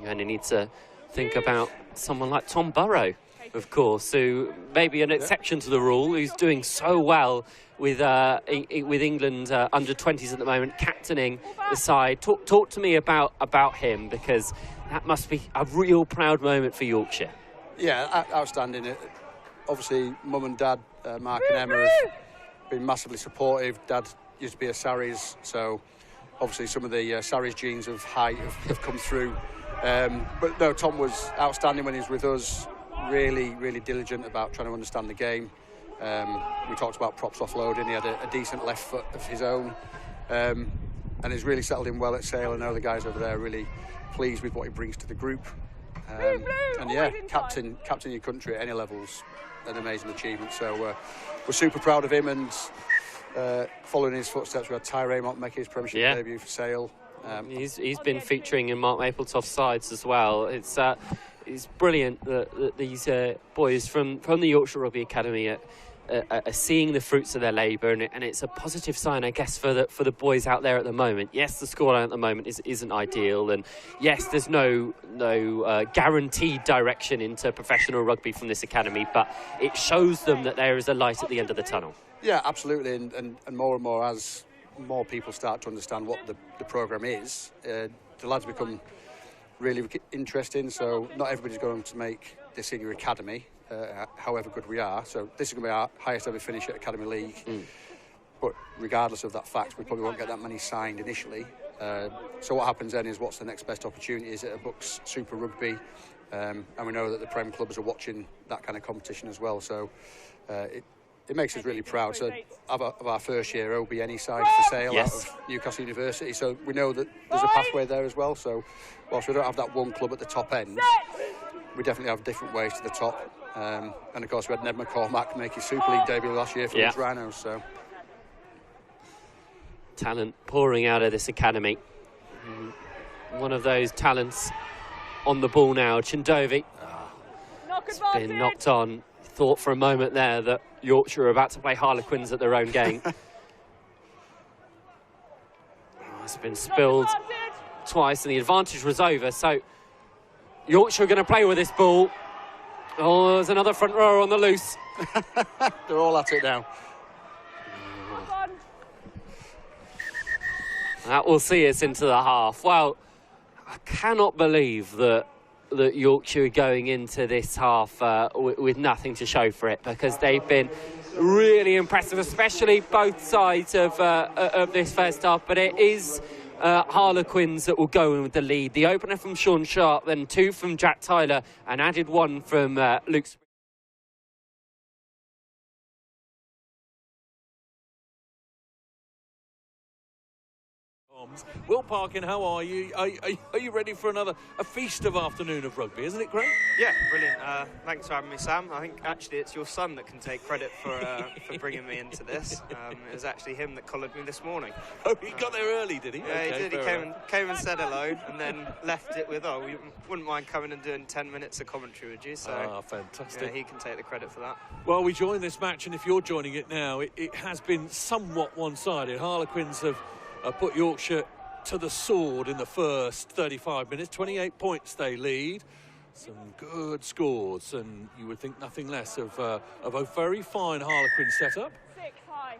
You only need to think about someone like Tom Burrow, of course, who may be an exception to the rule, who's doing so well with England under-20s at the moment, captaining the side. Talk to me about him, because that must be a real proud moment for Yorkshire. Yeah, outstanding. Obviously, Mum and Dad, Mark and Emma, have been massively supportive. Dad used to be a Sarries, so obviously some of the Sarries genes of height have come through. But no, Tom was outstanding when he was with us, really diligent about trying to understand the game. We talked about props offloading. He had a decent left foot of his own, and he's really settled in well at Sale. I know the guys over there are really pleased with what he brings to the group. And yeah, captain your country at any level's an amazing achievement. So we're super proud of him, and following his footsteps, we had Ty Raymont make his Premiership debut for Sale. He's been featuring in Mark Mapletofft's sides as well. It's brilliant that these boys from the Yorkshire Rugby Academy are seeing the fruits of their labour, and it's a positive sign, I guess, for the boys out there at the moment. Yes, the scoreline at the moment isn't ideal, and yes, there's no guaranteed direction into professional rugby from this academy, but it shows them that there is a light at the end of the tunnel. Yeah, absolutely, and more as more people start to understand what the programme is, the lads become really interesting. So not everybody's going to make the senior academy, however good we are. So this is going to be our highest ever finish at Academy League. But regardless of that fact, we probably won't get that many signed initially. So what happens then is, what's the next best opportunity? Is it a Bucks Super Rugby? And we know that the Prem clubs are watching that kind of competition as well. So it makes us really proud. So of our first year, there'll be any side for Sale out of Newcastle University. So we know that there's a pathway there as well. So whilst we don't have that one club at the top end, we definitely have different ways to the top. And of course, we had Ned McCormack make his Super League debut last year for his Rhinos. So talent pouring out of this academy. One of those talents on the ball now, Chindovi. It's been knocked on. Thought for a moment there that Yorkshire are about to play Harlequins at their own game. It's been spilled twice, and the advantage was over. So Yorkshire are going to play with this ball. Oh, there's another front rower on the loose. They're all at it now. That will see us into the half. Well, I cannot believe that Yorkshire are going into this half with nothing to show for it, because they've been really impressive, especially both sides of this first half. But it is Harlequins that will go in with the lead. The opener from Sean Sharp, then 2 from Jack Tyler, and added 1 from Luke. Will Parkin, how are you? Are you ready for a feast of afternoon of rugby? Isn't it great? Yeah, brilliant. Thanks for having me, Sam. I think actually it's your son that can take credit for bringing me into this. It was actually him that collared me this morning. Oh, he got there early, did he? Yeah, okay, he did. He came and said hello, and then left it with, we wouldn't mind coming and doing 10 minutes of commentary with you. So, fantastic. Yeah, he can take the credit for that. Well, we join this match, and if you're joining it now, it has been somewhat one-sided. Harlequins have put Yorkshire to the sword in the first 35 minutes. 28 points they lead. Some good scores, and you would think nothing less of a very fine Harlequin setup.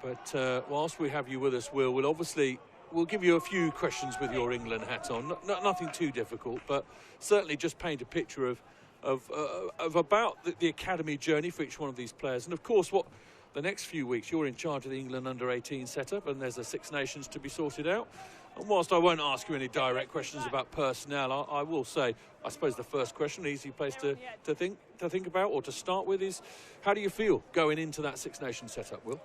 But whilst we have you with us, we'll give you a few questions with your England hat on. Nothing too difficult, but certainly just paint a picture of about the academy journey for each one of these players. And of course, what the next few weeks you're in charge of the England Under-18 setup, and there's a Six Nations to be sorted out. And whilst I won't ask you any direct questions about personnel, I will say, I suppose the first question, easy place to think about or to start with, is how do you feel going into that Six Nations setup, Will?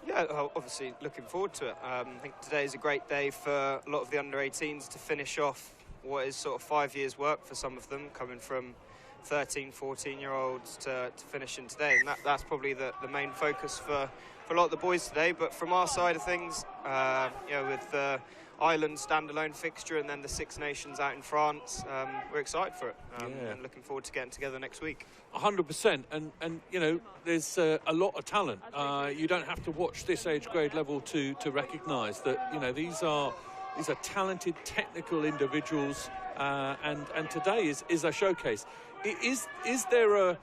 Yeah, obviously looking forward to it. I think today is a great day for a lot of the Under-18s to finish off what is sort of 5 years' work for some of them, coming from 13, 14-year-olds to finishing today. And that's probably the main focus for a lot of the boys today. But from our side of things, with the Ireland standalone fixture and then the Six Nations out in France, we're excited for it and looking forward to getting together next week. 100%, and you know, there's a lot of talent. You don't have to watch this age grade level to recognise that, you know, these are talented technical individuals, and today is a showcase. Is there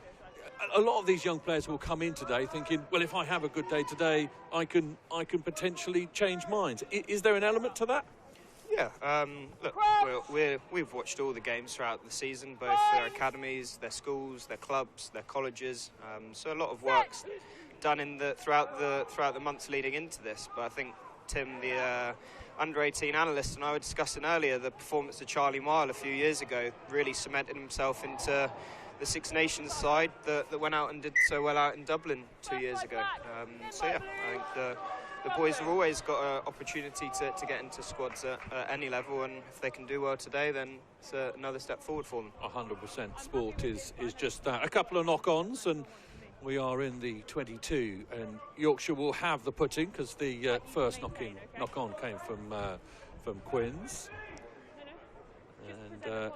a lot of these young players will come in today thinking, well, if I have a good day today, I can potentially change minds. Is there an element to that? Yeah, look, we've watched all the games throughout the season, both their academies, their schools, their clubs, their colleges. So a lot of work's done throughout the months leading into this. But I think Tim, the Under-18 analyst, and I were discussing earlier the performance of Charlie Mile a few years ago, really cemented himself into the Six Nations side that went out and did so well out in Dublin 2 years ago. So yeah, I think the boys have always got an opportunity to get into squads at any level, and if they can do well today, then it's another step forward for them. 100%. Sport is just that. A couple of knock-ons, and we are in the 22, and Yorkshire will have the putting because the first knock-on came from Quins. And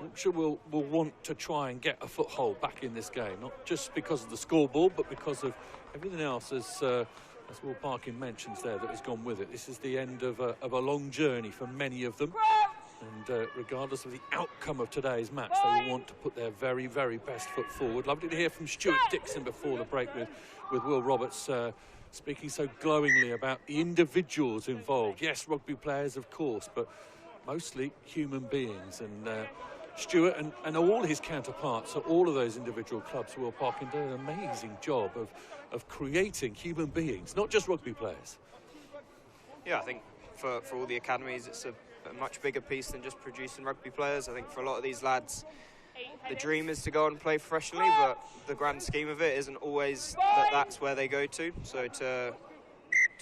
Yorkshire will want to try and get a foothold back in this game, not just because of the scoreboard, but because of everything else, as Will Parkin mentions there, that has gone with it. This is the end of a long journey for many of them, and regardless of the outcome of today's match, they will want to put their very, very best foot forward. Lovely to hear from Stuart Dixon before the break with Will Roberts speaking so glowingly about the individuals involved. Yes, rugby players, of course, but mostly human beings. And Stuart and all his counterparts at all of those individual clubs, Will Parkin, do an amazing job of creating human beings, not just rugby players. Yeah, I think for all the academies, it's a much bigger piece than just producing rugby players. I think for a lot of these lads, the dream is to go and play professionally, but the grand scheme of it isn't always that's where they go to. So to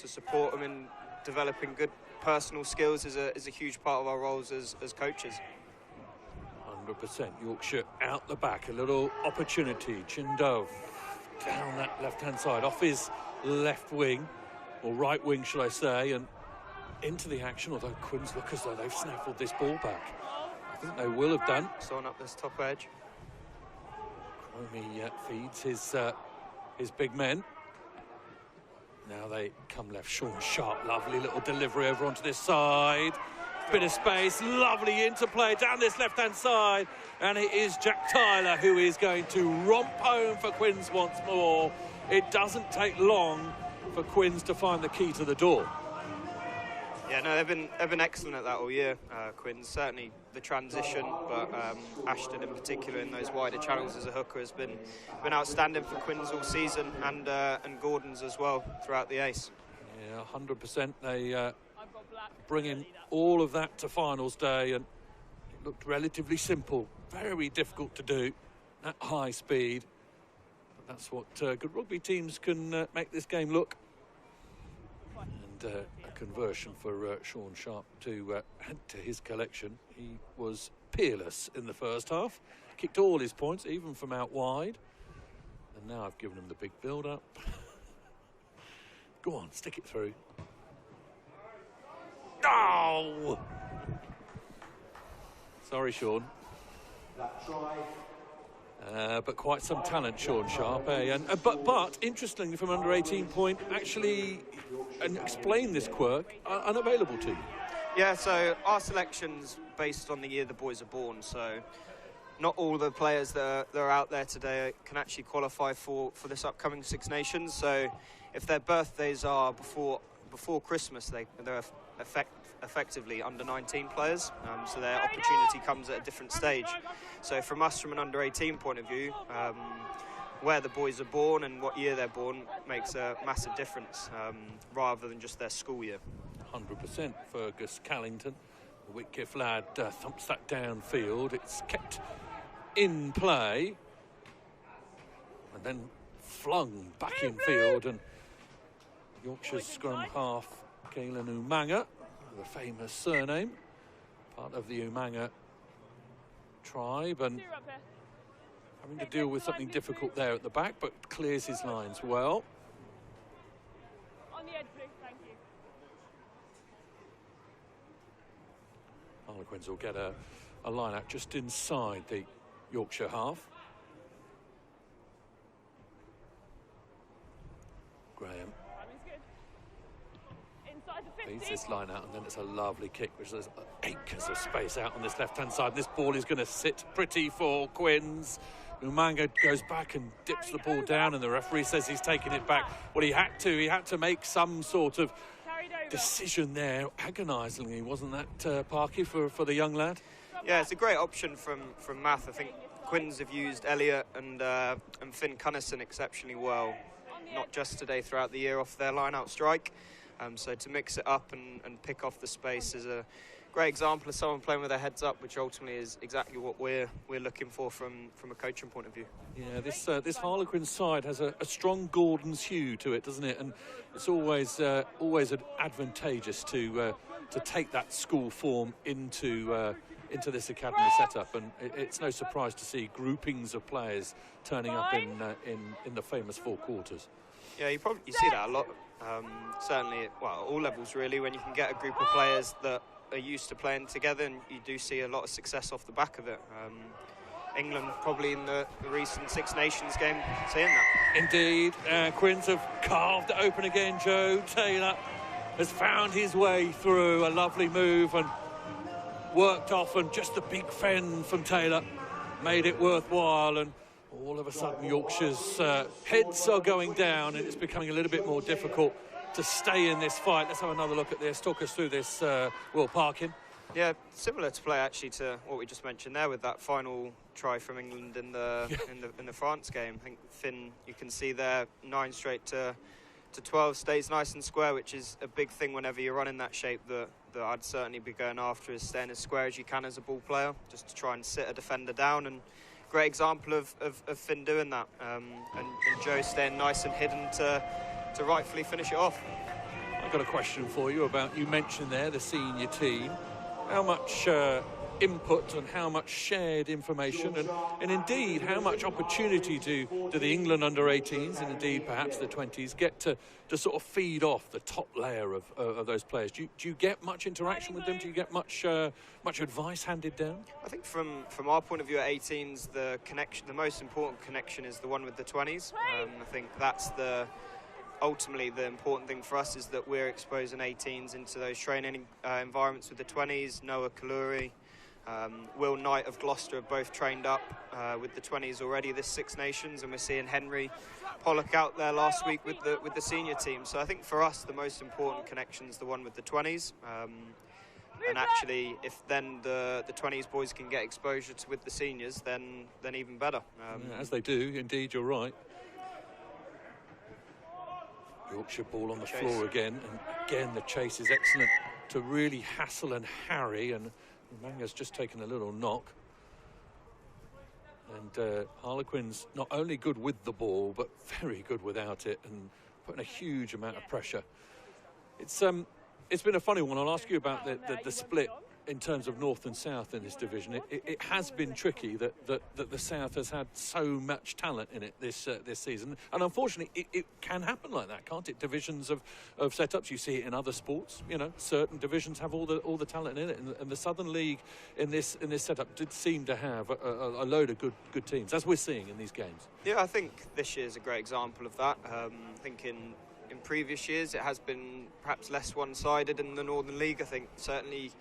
support them in developing good personal skills is a huge part of our roles as coaches. 100%. Yorkshire out the back, a little opportunity. Chindove down that left-hand side, off his left wing, or right wing, shall I say, and into the action, although Quins look as though they've snaffled this ball back. I think they will have done. Sawing up this top edge. Cromie feeds his big men. Now they come left. Sean Sharp, lovely little delivery over onto this side. Bit of space, lovely interplay down this left-hand side. And it is Jack Tyler who is going to romp home for Quins once more. It doesn't take long for Quins to find the key to the door. Yeah, no, they've been excellent at that all year, Quins. Certainly the transition, but Ashton in particular in those wider channels as a hooker has been outstanding for Quins all season, and Gordon's as well throughout the ace. Yeah, 100%. They bring in all of that to finals day, and it looked relatively simple, very difficult to do at high speed. But that's what good rugby teams can make this game look. And a conversion for Sean Sharp to add to his collection. He was peerless in the first half, kicked all his points, even from out wide. And now I've given him the big build-up. Go on, stick it through. Oh! Sorry, Sean. But quite some talent, Sean Sharp, eh? But interestingly, from under-18 point, actually, and explain this quirk, unavailable to you. Yeah, so our selection's based on the year the boys are born, so not all the players that are out there today can actually qualify for this upcoming Six Nations. So if their birthdays are before Christmas, they're effectively under-19 players, so their opportunity comes at a different stage. So from us, from an under-18 point of view, where the boys are born and what year they're born makes a massive difference, rather than just their school year. 100%. Fergus Callington, the Whitgift lad, thumps that downfield. It's kept in play and then flung back in field, and Yorkshire's scrum half Galen Umanga, the famous surname, part of the Umanga tribe, and having to deal with something difficult there at the back, but clears his lines well. On the edge, please. Thank you. Harlequins will get a line out just inside the Yorkshire half. Graham feeds this line out, and then it's a lovely kick, which there's acres of space out on this left-hand side. This ball is going to sit pretty for Quins. Umanga goes back and dips the ball down, and the referee says he's taking it back. Well, he had to make some sort of decision there, agonisingly, wasn't that, Parky, for the young lad? Yeah, it's a great option from Math. I think Quins have used Elliott and Finn Cunnison exceptionally well, not just today, throughout the year off their line-out strike. So to mix it up and pick off the space is a great example of someone playing with their heads up, which ultimately is exactly what we're looking for from a coaching point of view. Yeah, this Harlequins side has a strong Gordon's hue to it, doesn't it? And it's always advantageous to take that school form into this academy setup, and it's no surprise to see groupings of players turning up in the famous four quarters. Yeah, you see that a lot. Certainly, well, all levels really, when you can get a group of players that are used to playing together, and you do see a lot of success off the back of it. England probably in the recent Six Nations game seeing that. Indeed, Quins have carved it open again. Joe Taylor has found his way through, a lovely move and worked off, and just the big fend from Taylor made it worthwhile, and all of a sudden Yorkshire's heads are going down, and it's becoming a little bit more difficult to stay in this fight. Let's have another look at this. Talk us through this, Will Parkin. Yeah, similar to play actually to what we just mentioned there with that final try from England in the in the France game. I think Finn, you can see there, 9 straight to 12, stays nice and square, which is a big thing whenever you're running that shape that I'd certainly be going after, is staying as square as you can as a ball player, just to try and sit a defender down. And great example of Finn doing that, and Joe staying nice and hidden to rightfully finish it off. I've got a question for you about, you mentioned there the senior team. How much input and how much shared information, and indeed how much opportunity do the England under-18s and indeed perhaps the 20s get to sort of feed off the top layer of those players? Do you get much interaction with them? Do you get much advice handed down? I think from our point of view at 18s, the most important connection is the one with the 20s. I think that's ultimately the important thing for us, is that we're exposing 18s into those training environments with the 20s. Noah Kaluri, Will Knight of Gloucester have both trained up with the 20s already this Six Nations, and we're seeing Henry Pollock out there last week with the senior team. So I think for us the most important connection is the one with the 20s. And actually, if then the 20s boys can get exposure with the seniors, then even better. As they do, indeed, you're right. Yorkshire ball on the floor again, and again the chase is excellent to really hassle and harry, and Manga's just taken a little knock. And Harlequins not only good with the ball, but very good without it, and putting a huge amount of pressure. It's been a funny one. I'll ask you about the split in terms of north and south in this division. It has been tricky that the south has had so much talent in it this season, and unfortunately it can happen like that, can't it? Divisions of setups, you see it in other sports. You know, certain divisions have all the talent in it, and the Southern League in this setup did seem to have a load of good teams, as we're seeing in these games. Yeah, I think this year's a great example of that. I think in previous years it has been perhaps less one-sided in the Northern League. I think certainly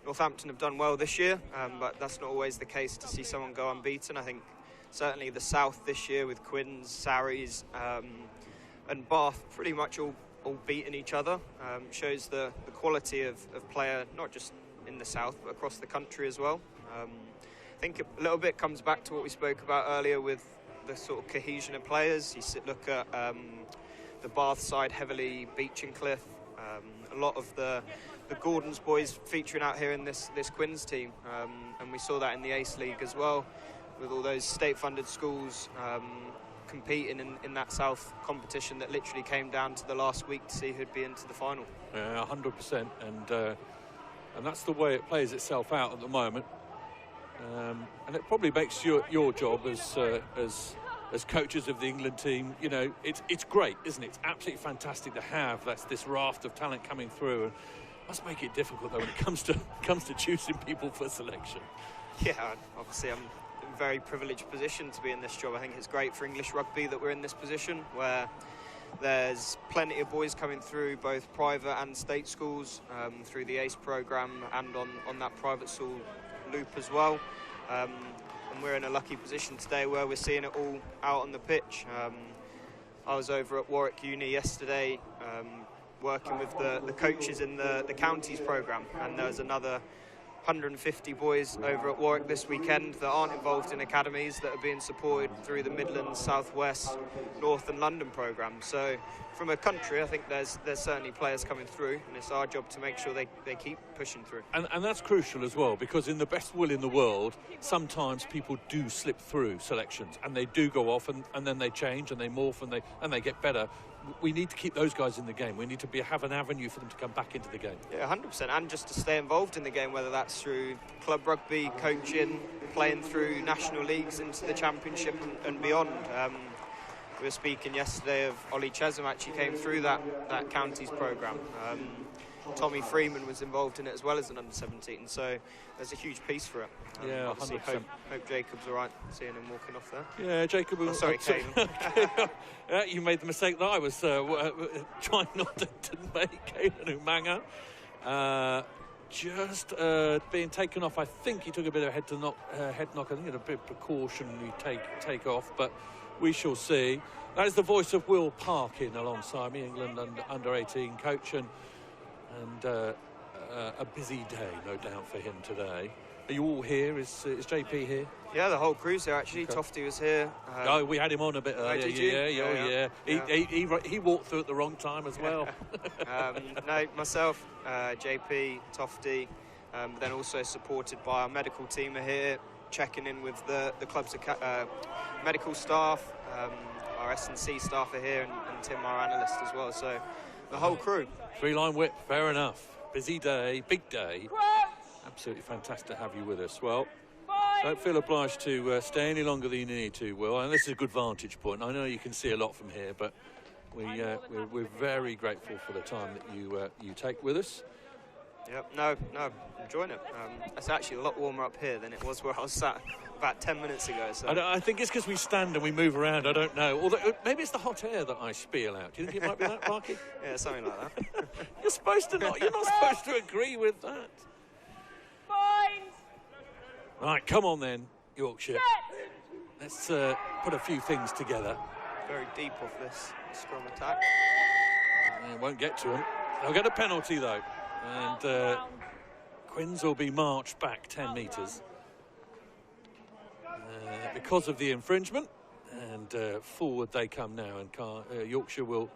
Northampton have done well this year, but that's not always the case to see someone go unbeaten. I think certainly the South this year with Quins, Sarries and Bath pretty much all beating each other, shows the quality of player, not just in the South but across the country as well. I think a little bit comes back to what we spoke about earlier with the sort of cohesion of players. You look at the Bath side, heavily Beach and Cliff. A lot of the Gordon's boys featuring out here in this Quins team, and we saw that in the Ace League as well, with all those state-funded schools competing in that South competition that literally came down to the last week to see who'd be into the final. Yeah, 100%, and that's the way it plays itself out at the moment. And it probably makes your job as coaches of the England team, you know, it's great, isn't it? It's absolutely fantastic to have this raft of talent coming through, and must make it difficult though when it comes to choosing people for selection. Yeah, obviously I'm in a very privileged position to be in this job. I think it's great for English rugby that we're in this position where there's plenty of boys coming through both private and state schools, through the ACE programme and on that private school loop as well. And we're in a lucky position today where we're seeing it all out on the pitch. I was over at Warwick Uni yesterday working with the coaches in the counties programme, and there's another 150 boys over at Warwick this weekend that aren't involved in academies that are being supported through the Midlands, South West, North and London programme. So from a country, I think there's certainly players coming through, and it's our job to make sure they keep pushing through. And that's crucial as well, because in the best will in the world, sometimes people do slip through selections and they do go off and then they change and they morph and they get better. We need to keep those guys in the game. We need to have an avenue for them to come back into the game. Yeah, 100%, and just to stay involved in the game, whether that's through club rugby, coaching, playing through national leagues into the championship and beyond. We were speaking yesterday of Ollie Chesham actually came through that counties programme. Tommy Freeman was involved in it as well as an under-17, so there's a huge piece for it. Yeah, 100%. Hope Jacob's all right, seeing him walking off there. Yeah, Jacob. Oh, sorry, Caelan. You made the mistake that I was trying not to make, Caelan Umanga. Just being taken off. I think he took a bit of a head knock. I think it a bit of precautionary take off, but we shall see. That is the voice of Will Parkin alongside me, England under-18 coach, and a busy day, no doubt, for him today. Are you all here? Is JP here? Yeah, the whole crew's here actually. Okay. Tofty was here. Oh, we had him on a bit earlier. Did you? Yeah. He walked through at the wrong time as well. No, myself, JP, Tofty, then also supported by our medical team are here, checking in with the club's medical staff. Our S&C staff are here, and Tim, our analyst, as well. So the whole crew. Three-line whip, fair enough. Busy day, big day. Absolutely fantastic to have you with us. Well, don't feel obliged to stay any longer than you need to, Will. And this is a good vantage point. I know you can see a lot from here, but we're very grateful for the time that you take with us. Yep, no, enjoying it. It's actually a lot warmer up here than it was where I was sat about 10 minutes ago. So I think it's because we stand and we move around. I don't know. Although maybe it's the hot air that I spiel out. Do you think it might be that, Parky? Yeah, something like that. You're supposed to not. You're not supposed to agree with that. Fines. Right, come on then, Yorkshire. Let's put a few things together. Very deep off this scrum attack. It won't get to them. They'll get a penalty though, and Quins will be marched back 10 metres because of the infringement, and forward they come now, and Yorkshire will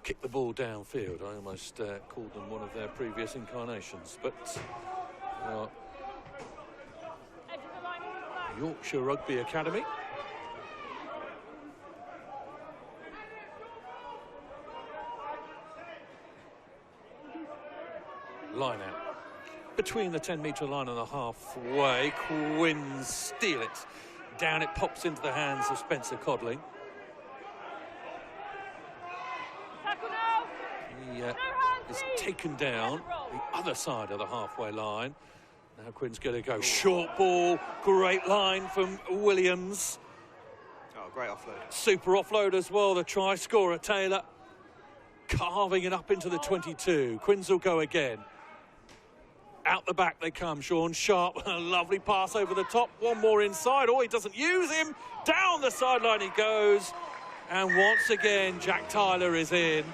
kick the ball downfield. I almost called them one of their previous incarnations, but Yorkshire Rugby Academy. Line out. Between the 10-metre line and the halfway, Quins steal it. Down it pops into the hands of Spencer Codling. He is taken down the other side of the halfway line. Now Quins going to go short ball. Great line from Williams. Oh, great offload. Super offload as well. The try scorer, Taylor, carving it up into the 22. Quins will go again. Out the back they come, Sean Sharp. A lovely pass over the top. One more inside. Oh, he doesn't use him. Down the sideline he goes. And once again, Jack Tyler is in.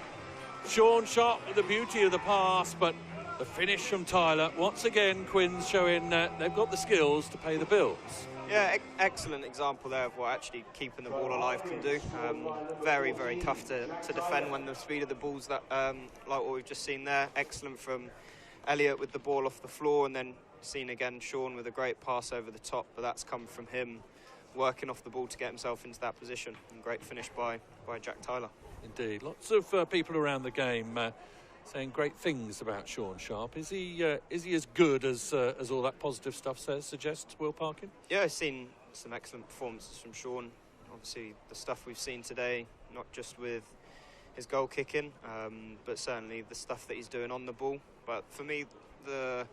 Sean Sharp with the beauty of the pass, but the finish from Tyler. Once again, Quins showing they've got the skills to pay the bills. Yeah, excellent example there of what actually keeping the ball alive can do. Very, very tough to defend when the speed of the ball's that, like what we've just seen there. Excellent from Elliot with the ball off the floor, and then seen again Sean with a great pass over the top, but that's come from him working off the ball to get himself into that position. And great finish by Jack Tyler. Indeed, lots of people around the game saying great things about Sean Sharp. Is he as good as all that positive stuff suggests, Will Parkin? Yeah, I've seen some excellent performances from Sean. Obviously, the stuff we've seen today, not just with his goal kicking, but certainly the stuff that he's doing on the ball. But for me, the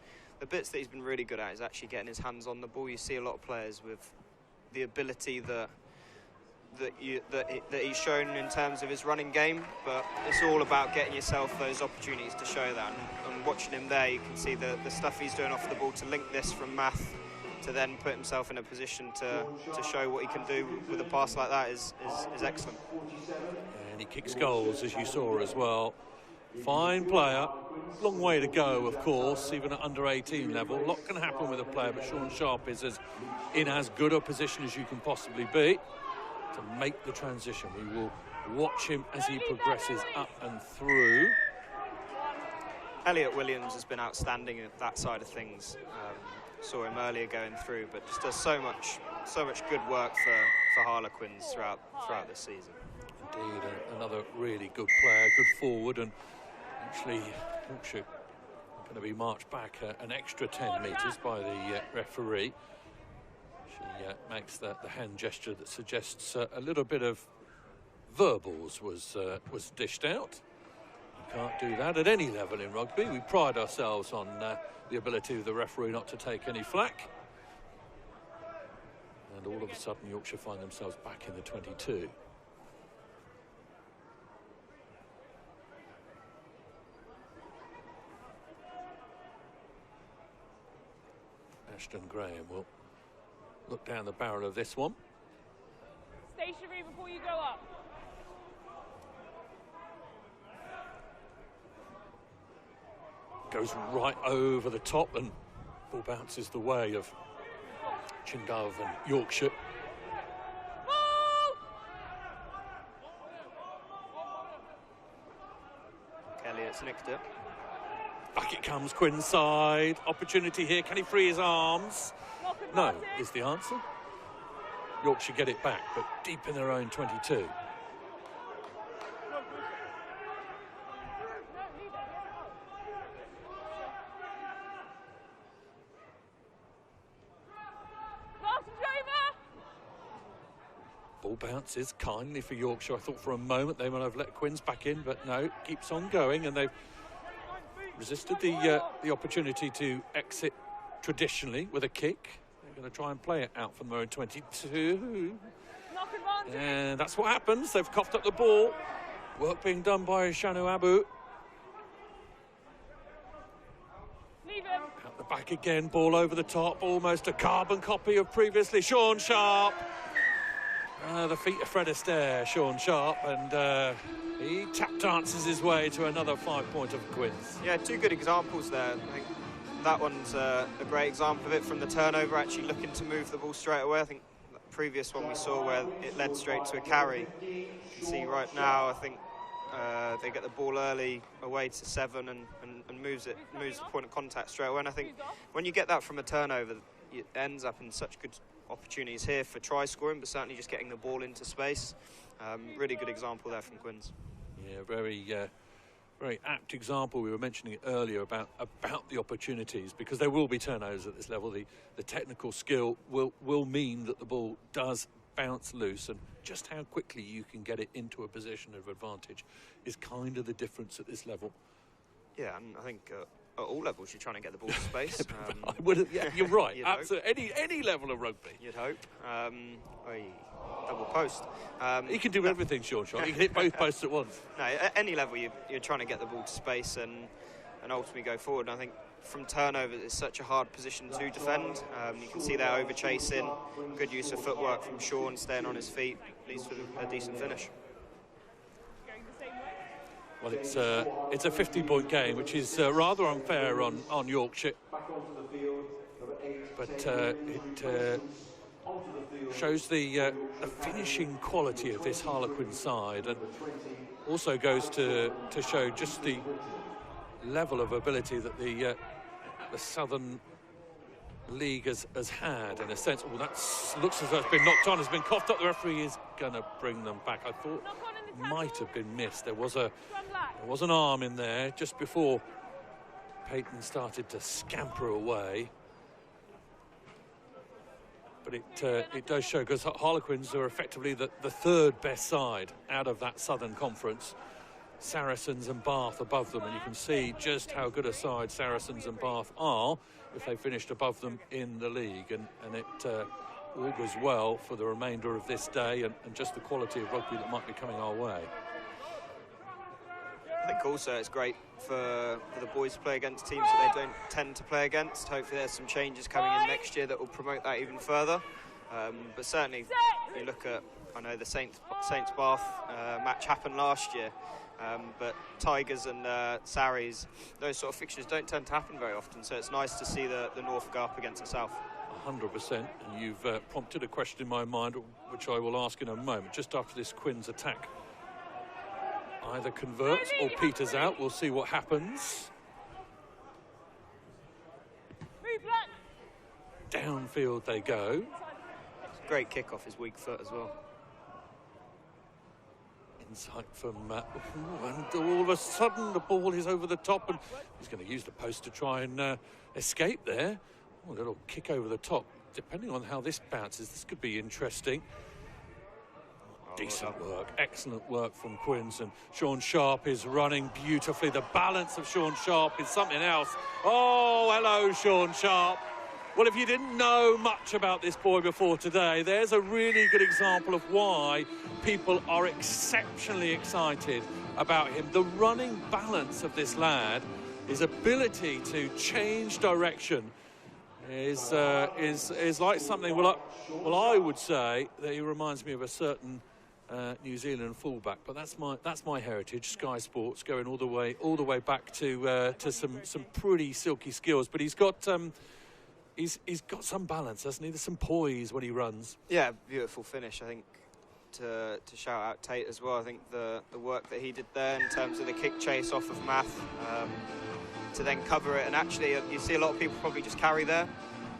bits that he's been really good at is actually getting his hands on the ball. You see a lot of players with the ability that he's shown in terms of his running game, but it's all about getting yourself those opportunities to show that. And watching him there, you can see the stuff he's doing off the ball to link this from math to then put himself in a position to show what he can do with a pass like that is excellent. And he kicks goals, as you saw as well. Fine player, long way to go, of course, even at under-18 level. A lot can happen with a player, but Sean Sharp is in as good a position as you can possibly be to make the transition. We will watch him as he progresses up and through. Elliot Williams has been outstanding at that side of things. Saw him earlier going through, but just does so much good work for Harlequins throughout this season. Indeed, another really good player, good forward, and actually Yorkshire going to be marched back an extra 10 metres by the referee. She makes the hand gesture that suggests a little bit of verbals was dished out. You can't do that at any level in rugby. We pride ourselves on the ability of the referee not to take any flack. And all of a sudden Yorkshire find themselves back in the 22. Ashton Graham will look down the barrel of this one. Stationary before you go up. Goes right over the top and ball bounces the way of Chindov and Yorkshire. Elliot's nicked it. Back it comes, Quins side. Opportunity here. Can he free his arms? No, is the answer. Yorkshire get it back, but deep in their own 22. Ball bounces kindly for Yorkshire. I thought for a moment they might have let Quins back in, but no, keeps on going, and they've resisted the opportunity to exit traditionally with a kick. They're going to try and play it out from their own 22. And that's what happens. They've coughed up the ball. Work being done by Shanu Abu. Out the back again, ball over the top. Almost a carbon copy of previously. Sean Sharp. The feet of Fred Astaire, Sean Sharp, and he tap dances his way to another 5-pointer for Quins. Yeah, two good examples there. I think that one's a great example of it from the turnover, actually looking to move the ball straight away. I think the previous one we saw where it led straight to a carry. You can see right now, I think they get the ball early away to 7 and moves the point of contact straight away. And I think when you get that from a turnover, it ends up in such good opportunities here for try scoring, but certainly just getting the ball into space. Really good example there from Quins. Yeah, very apt example. We were mentioning it earlier about the opportunities, because there will be turnovers at this level. The technical skill will mean that the ball does bounce loose, and just how quickly you can get it into a position of advantage is kind of the difference at this level. Yeah, and I think at all levels you're trying to get the ball to space. Yeah, you're right. Absolutely, any level of rugby. You'd hope. Double post. He can do everything, Sean Sharp. He can hit both posts at once. No, at any level you're trying to get the ball to space and ultimately go forward. And I think from turnover it's such a hard position to defend. You can see they're over chasing. Good use of footwork from Sean, staying on his feet, leads to a decent finish. Well, it's a 50-point game, which is rather unfair on Yorkshire. But it shows the finishing quality of this Harlequin side, and also goes to show just the level of ability that the Southern League has had, in a sense. Well, that looks as though it's been knocked on, has been coughed up. The referee is going to bring them back. I thought it might have been missed. There was an arm in there just before Peyton started to scamper away. But it does show, because Harlequins are effectively the third best side out of that Southern Conference. Saracens and Bath above them, and you can see just how good a side Saracens and Bath are if they finished above them in the league, and it augurs well for the remainder of this day and just the quality of rugby that might be coming our way. I think also it's great for the boys to play against teams that they don't tend to play against. Hopefully there's some changes coming in next year that will promote that even further. But certainly, you look at, I know the Saints Bath match happened last year, but Tigers and Sarries, those sort of fixtures don't tend to happen very often, so it's nice to see the North go up against the South. 100%, and you've prompted a question in my mind, which I will ask in a moment, just after this Quins attack either converts or peters out. We'll see what happens. Downfield they go. Great kick off his weak foot as well. Insight from and all of a sudden the ball is over the top, and he's going to use the post to try and escape there. Oh, a little kick over the top. Depending on how this bounces, this could be interesting. Decent work, excellent work from Quins, and Sean Sharp is running beautifully. The balance of Sean Sharp is something else. Oh, hello, Sean Sharp. Well, if you didn't know much about this boy before today, there's a really good example of why people are exceptionally excited about him. The running balance of this lad, his ability to change direction is like something, well, I would say that he reminds me of a certain New Zealand fullback, but that's my heritage. Sky Sports, going all the way back to some pretty silky skills, but he's got some balance, hasn't he? There's some poise when he runs. Yeah, beautiful finish. I think to shout out Tate as well. I think the work that he did there in terms of the kick chase off of Math, to then cover it, and actually you see a lot of people probably just carry there.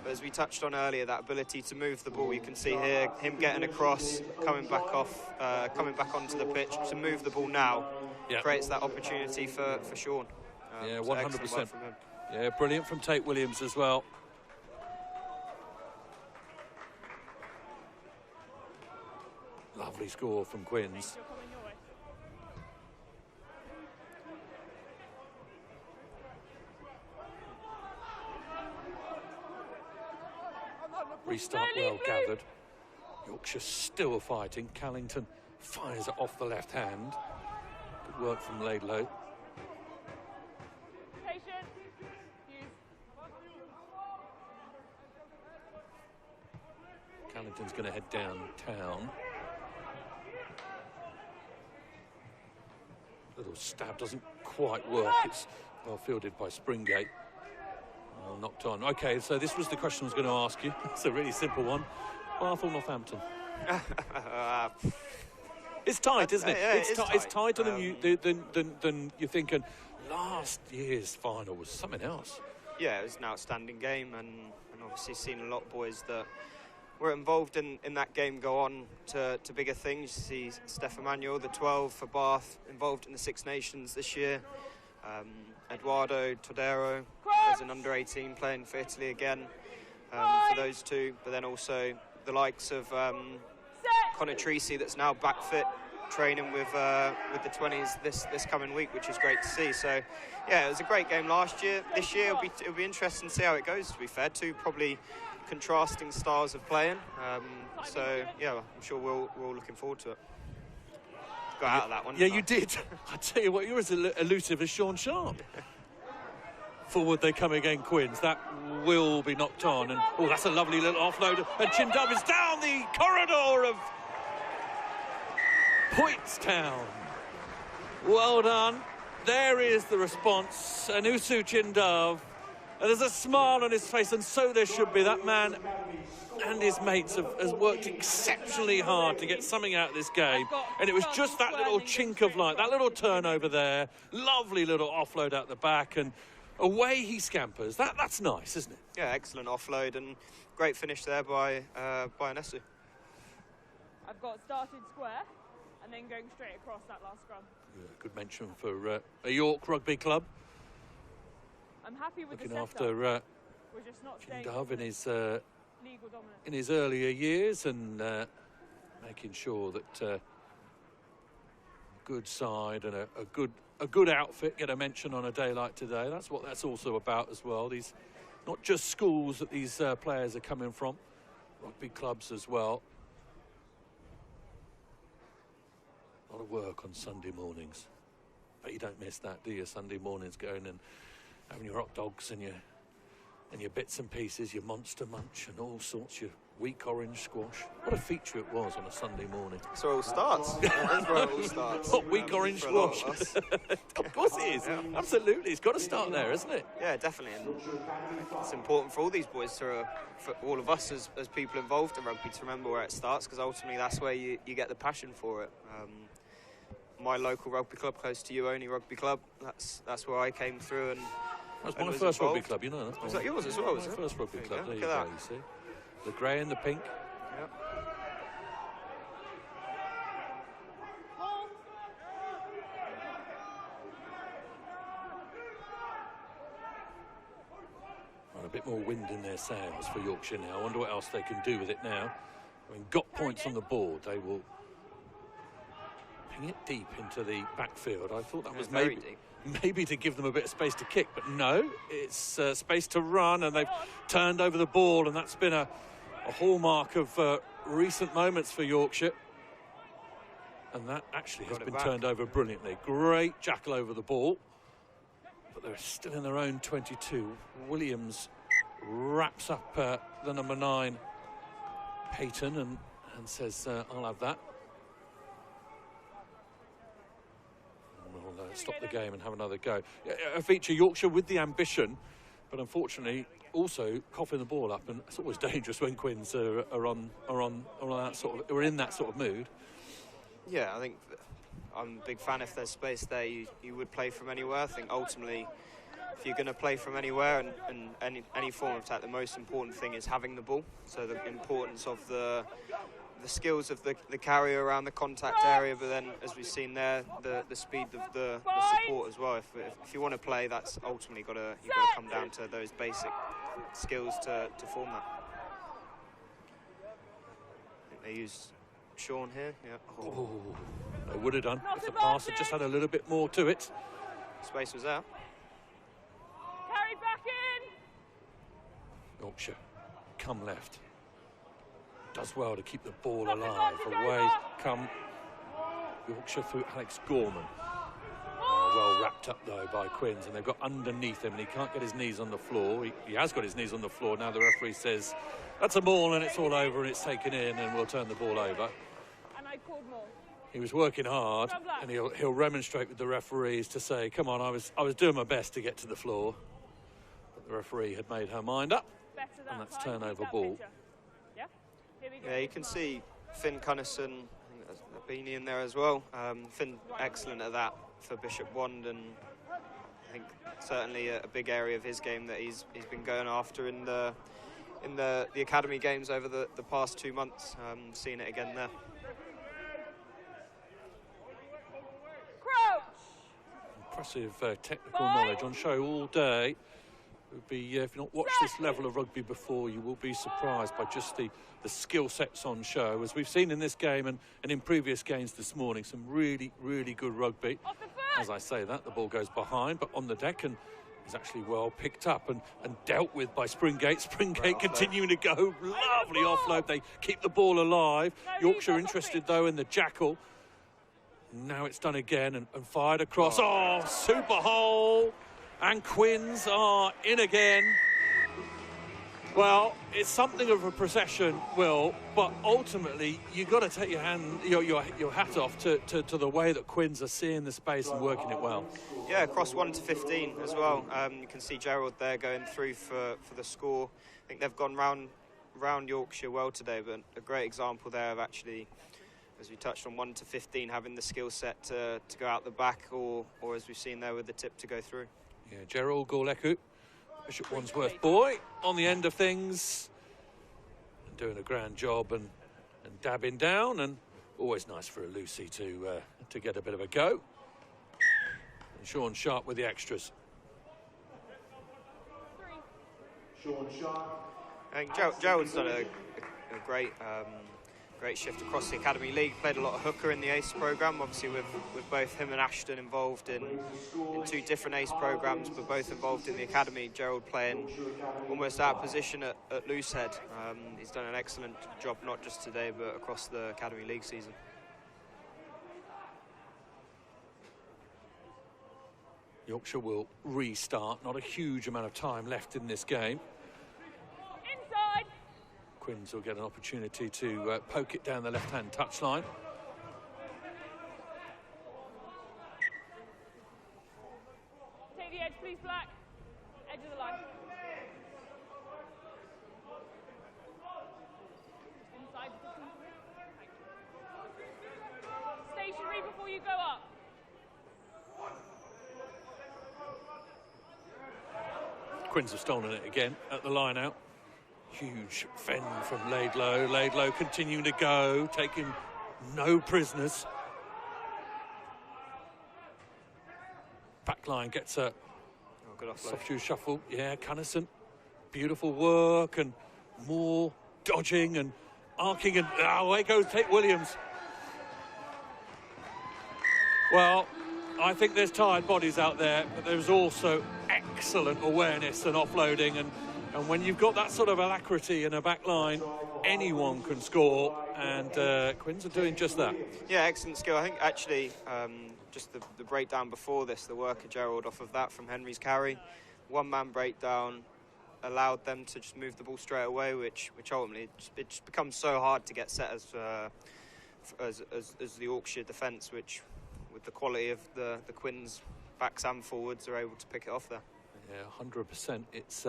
But as we touched on earlier, that ability to move the ball, you can see here him getting across, coming back onto the pitch to move the ball now, creates that opportunity for Sean. Yeah, so 100%. From him. Yeah, brilliant from Tate Williams as well. Lovely score from Quins. Restart well gathered. Yorkshire still fighting. Callington fires it off the left hand. Good work from Laidlow. Callington's going to head downtown. Little stab doesn't quite work. It's well fielded by Springate. Oh, knocked on. Okay, so this was the question I was going to ask you. It's a really simple one. Bath or Northampton? It's tight, isn't it? Yeah, it's tighter than you're thinking. Last year's final was something else. Yeah, it was an outstanding game, and obviously seen a lot of boys that were involved in that game go on to bigger things. You see Steph Emanuel, the 12 for Bath, involved in the Six Nations this year. Eduardo Todero as an under-18 playing for Italy again, for those two. But then also the likes of Connor Treacy, that's now back fit, training with the 20s this coming week, which is great to see. So yeah, it was a great game last year. This year it'll be interesting to see how it goes, to be fair. Two probably contrasting styles of playing. So yeah, I'm sure we're all looking forward to it. Got out of that one. Yeah, you did. I tell you what, you're as elusive as Sean Sharp. Forward they come again, Quins. That will be knocked on, and oh, that's a lovely little offload. And Chindub is down the corridor of Pointstown. Well done. There is the response. Anusu Chindub. And there's a smile on his face, and so there should be. That man and his mates has worked exceptionally hard to get something out of this game, and it was just that little chink of light, that little turnover there, lovely little offload out the back, and away he scampers. That's nice, isn't it? Yeah, excellent offload and great finish there by Anesu. I've got started square and then going straight across that last scrum. Yeah, good mention for a York rugby club. I'm happy with looking the after We're just not staying Dove in his legal dominance. in his earlier years, and making sure that a good side and a good outfit get a mention on a day like today. That's what that's also about as well. These not just schools that these players are coming from, rugby clubs as well. A lot of work on Sunday mornings, but you don't miss that, do you? Sunday mornings, going and having your hot dogs and your bits and pieces, your Monster Munch and all sorts, your weak orange squash. What a feature it was on a Sunday morning. That's where it all starts. That's where it all starts. What, weak orange squash? Of course it is. Yeah. Absolutely. It's got to start there, isn't it? Yeah, definitely. And it's important for all these boys, for all of us as people involved in rugby, to remember where it starts, because ultimately that's where you get the passion for it. My local rugby club, close to you, only rugby club, that's where I came through, and that was my first rugby club, you know. Was that yours as well? Was it? My first rugby club. There you go, you see. The grey and the pink. Yep. Well, a bit more wind in their sails for Yorkshire now. I wonder what else they can do with it now. I mean, got points on the board. They will ping it deep into the backfield. I thought that was maybe to give them a bit of space to kick, but no, it's space to run, and they've turned over the ball, and that's been a hallmark of recent moments for Yorkshire. And that actually has been turned over brilliantly. Great jackal over the ball, but they're still in their own 22. Williams wraps up the number 9, Peyton, and says, I'll have that. We'll stop the game and have another go. A feature, Yorkshire with the ambition, but unfortunately also coughing the ball up, and it's always dangerous when Quins are in that sort of mood. Yeah, I think I'm a big fan. If there's space there, you would play from anywhere. I think ultimately, if you're going to play from anywhere and any form of attack, the most important thing is having the ball. So the importance of the skills of the carrier around the contact area, but then, as we've seen there, the speed of the support as well. If you want to play, that's ultimately you've got to come down to those basic skills to form that. I think they use Sean here. Yeah. Oh, they would have done if the pass had just had a little bit more to it. Space was there. Carry back in. Yorkshire come left. Does well to keep the ball alive. Away come Yorkshire through Alex Gorman. Well wrapped up though by Quins, and they've got underneath him, and he can't get his knees on the floor. He has got his knees on the floor. Now the referee says that's a ball, and it's all over, and it's taken in, and we'll turn the ball over. And I called more. He was working hard, and he'll remonstrate with the referees to say, come on, I was doing my best to get to the floor. But the referee had made her mind up, and that's turnover ball. Yeah, you can see Finn Cunnison, I think there's a beanie in there as well. Finn, excellent at that for Bishop Wand, and I think certainly a big area of his game that he's been going after in the academy games over the past 2 months. Seeing it again there. Impressive technical knowledge on show all day. Would be, if you've not watched this level of rugby before, you will be surprised by just the skill sets on show. As we've seen in this game and in previous games this morning, some really, really good rugby. As I say that, the ball goes behind, but on the deck, and is actually well picked up and dealt with by Springate. Springate continuing to go. Lovely offload. They keep the ball alive. Yorkshire interested, though, in the jackal. Now it's done again and fired across. Oh, super hole. And Quins are in again. Well, it's something of a procession, Will, but ultimately you've got to take your hat off to the way that Quins are seeing the space and working it well. Yeah, across 1 to 15 as well. You can see Gerald there going through for the score. I think they've gone round round Yorkshire well today, but a great example there of actually, as we touched on, 1 to 15 having the skill set to go out the back, or as we've seen there with the tip to go through. Yeah, Gerald Gallagher, Bishop Wandsworth boy, on the end of things, and doing a grand job and dabbing down, and always nice for a Lucy to get a bit of a go. And Sean Sharp with the extras. Sean Sharp. I think Gerald's done a great great shift across the Academy League. Played a lot of hooker in the ACE programme, obviously with both him and Ashton involved in 2 different ACE programmes, but both involved in the Academy. Gerald playing almost out of position at loosehead. He's done an excellent job, not just today, but across the Academy League season. Yorkshire will restart. Not a huge amount of time left in this game. Inside. Quins will get an opportunity to poke it down the left-hand touchline. Take the edge, please, Black. Edge of the line. Inside. Stationary before you go up. Quins have stolen it again at the line out. Huge fend from Laidlow. Laidlow continuing to go, taking no prisoners. Backline gets a soft shoe shuffle. Yeah, Cunnison. Beautiful work and more dodging and arcing, and away goes Tate Williams. Well, I think there's tired bodies out there, but there's also excellent awareness and offloading, and when you've got that sort of alacrity in a back line, anyone can score, and Quins are doing just that. Yeah, excellent skill. I think actually just the breakdown before this, the work of Gerald off of that from Henry's carry, one-man breakdown allowed them to just move the ball straight away, which ultimately it just becomes so hard to get set as the Yorkshire defence, which with the quality of the Quins backs and forwards are able to pick it off there. Yeah, 100%. It's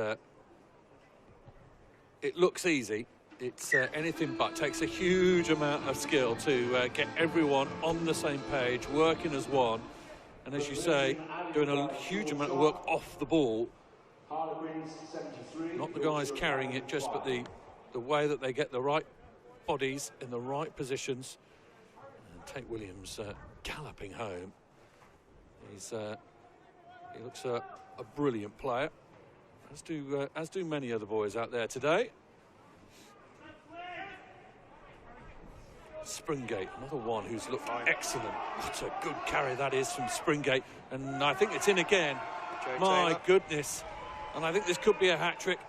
it looks easy. It's anything but. It takes a huge amount of skill to get everyone on the same page, working as one, and as you say, doing a huge amount of work off the ball. Not the guys carrying it, just but the way that they get the right bodies in the right positions. And Tate Williams galloping home. He looks a brilliant player, as do many other boys out there today. Springate, another one who's looked excellent. What a good carry that is from Springate, and I think it's in again. My goodness, and I think this could be a hat-trick.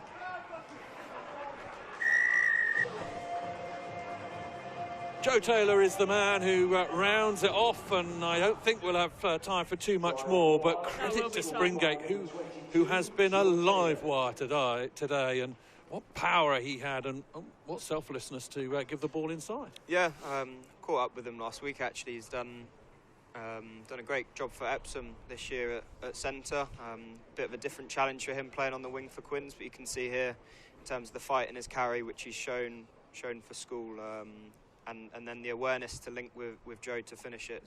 Joe Taylor is the man who rounds it off, and I don't think we'll have time for too much more, but credit to Springate, who has been a live wire today, and what power he had, and what selflessness to give the ball inside. Yeah, caught up with him last week actually. He's done a great job for Epsom this year at centre. Bit of a different challenge for him playing on the wing for Quins, but you can see here in terms of the fight in his carry, which he's shown for school, and then the awareness to link with Joe to finish it.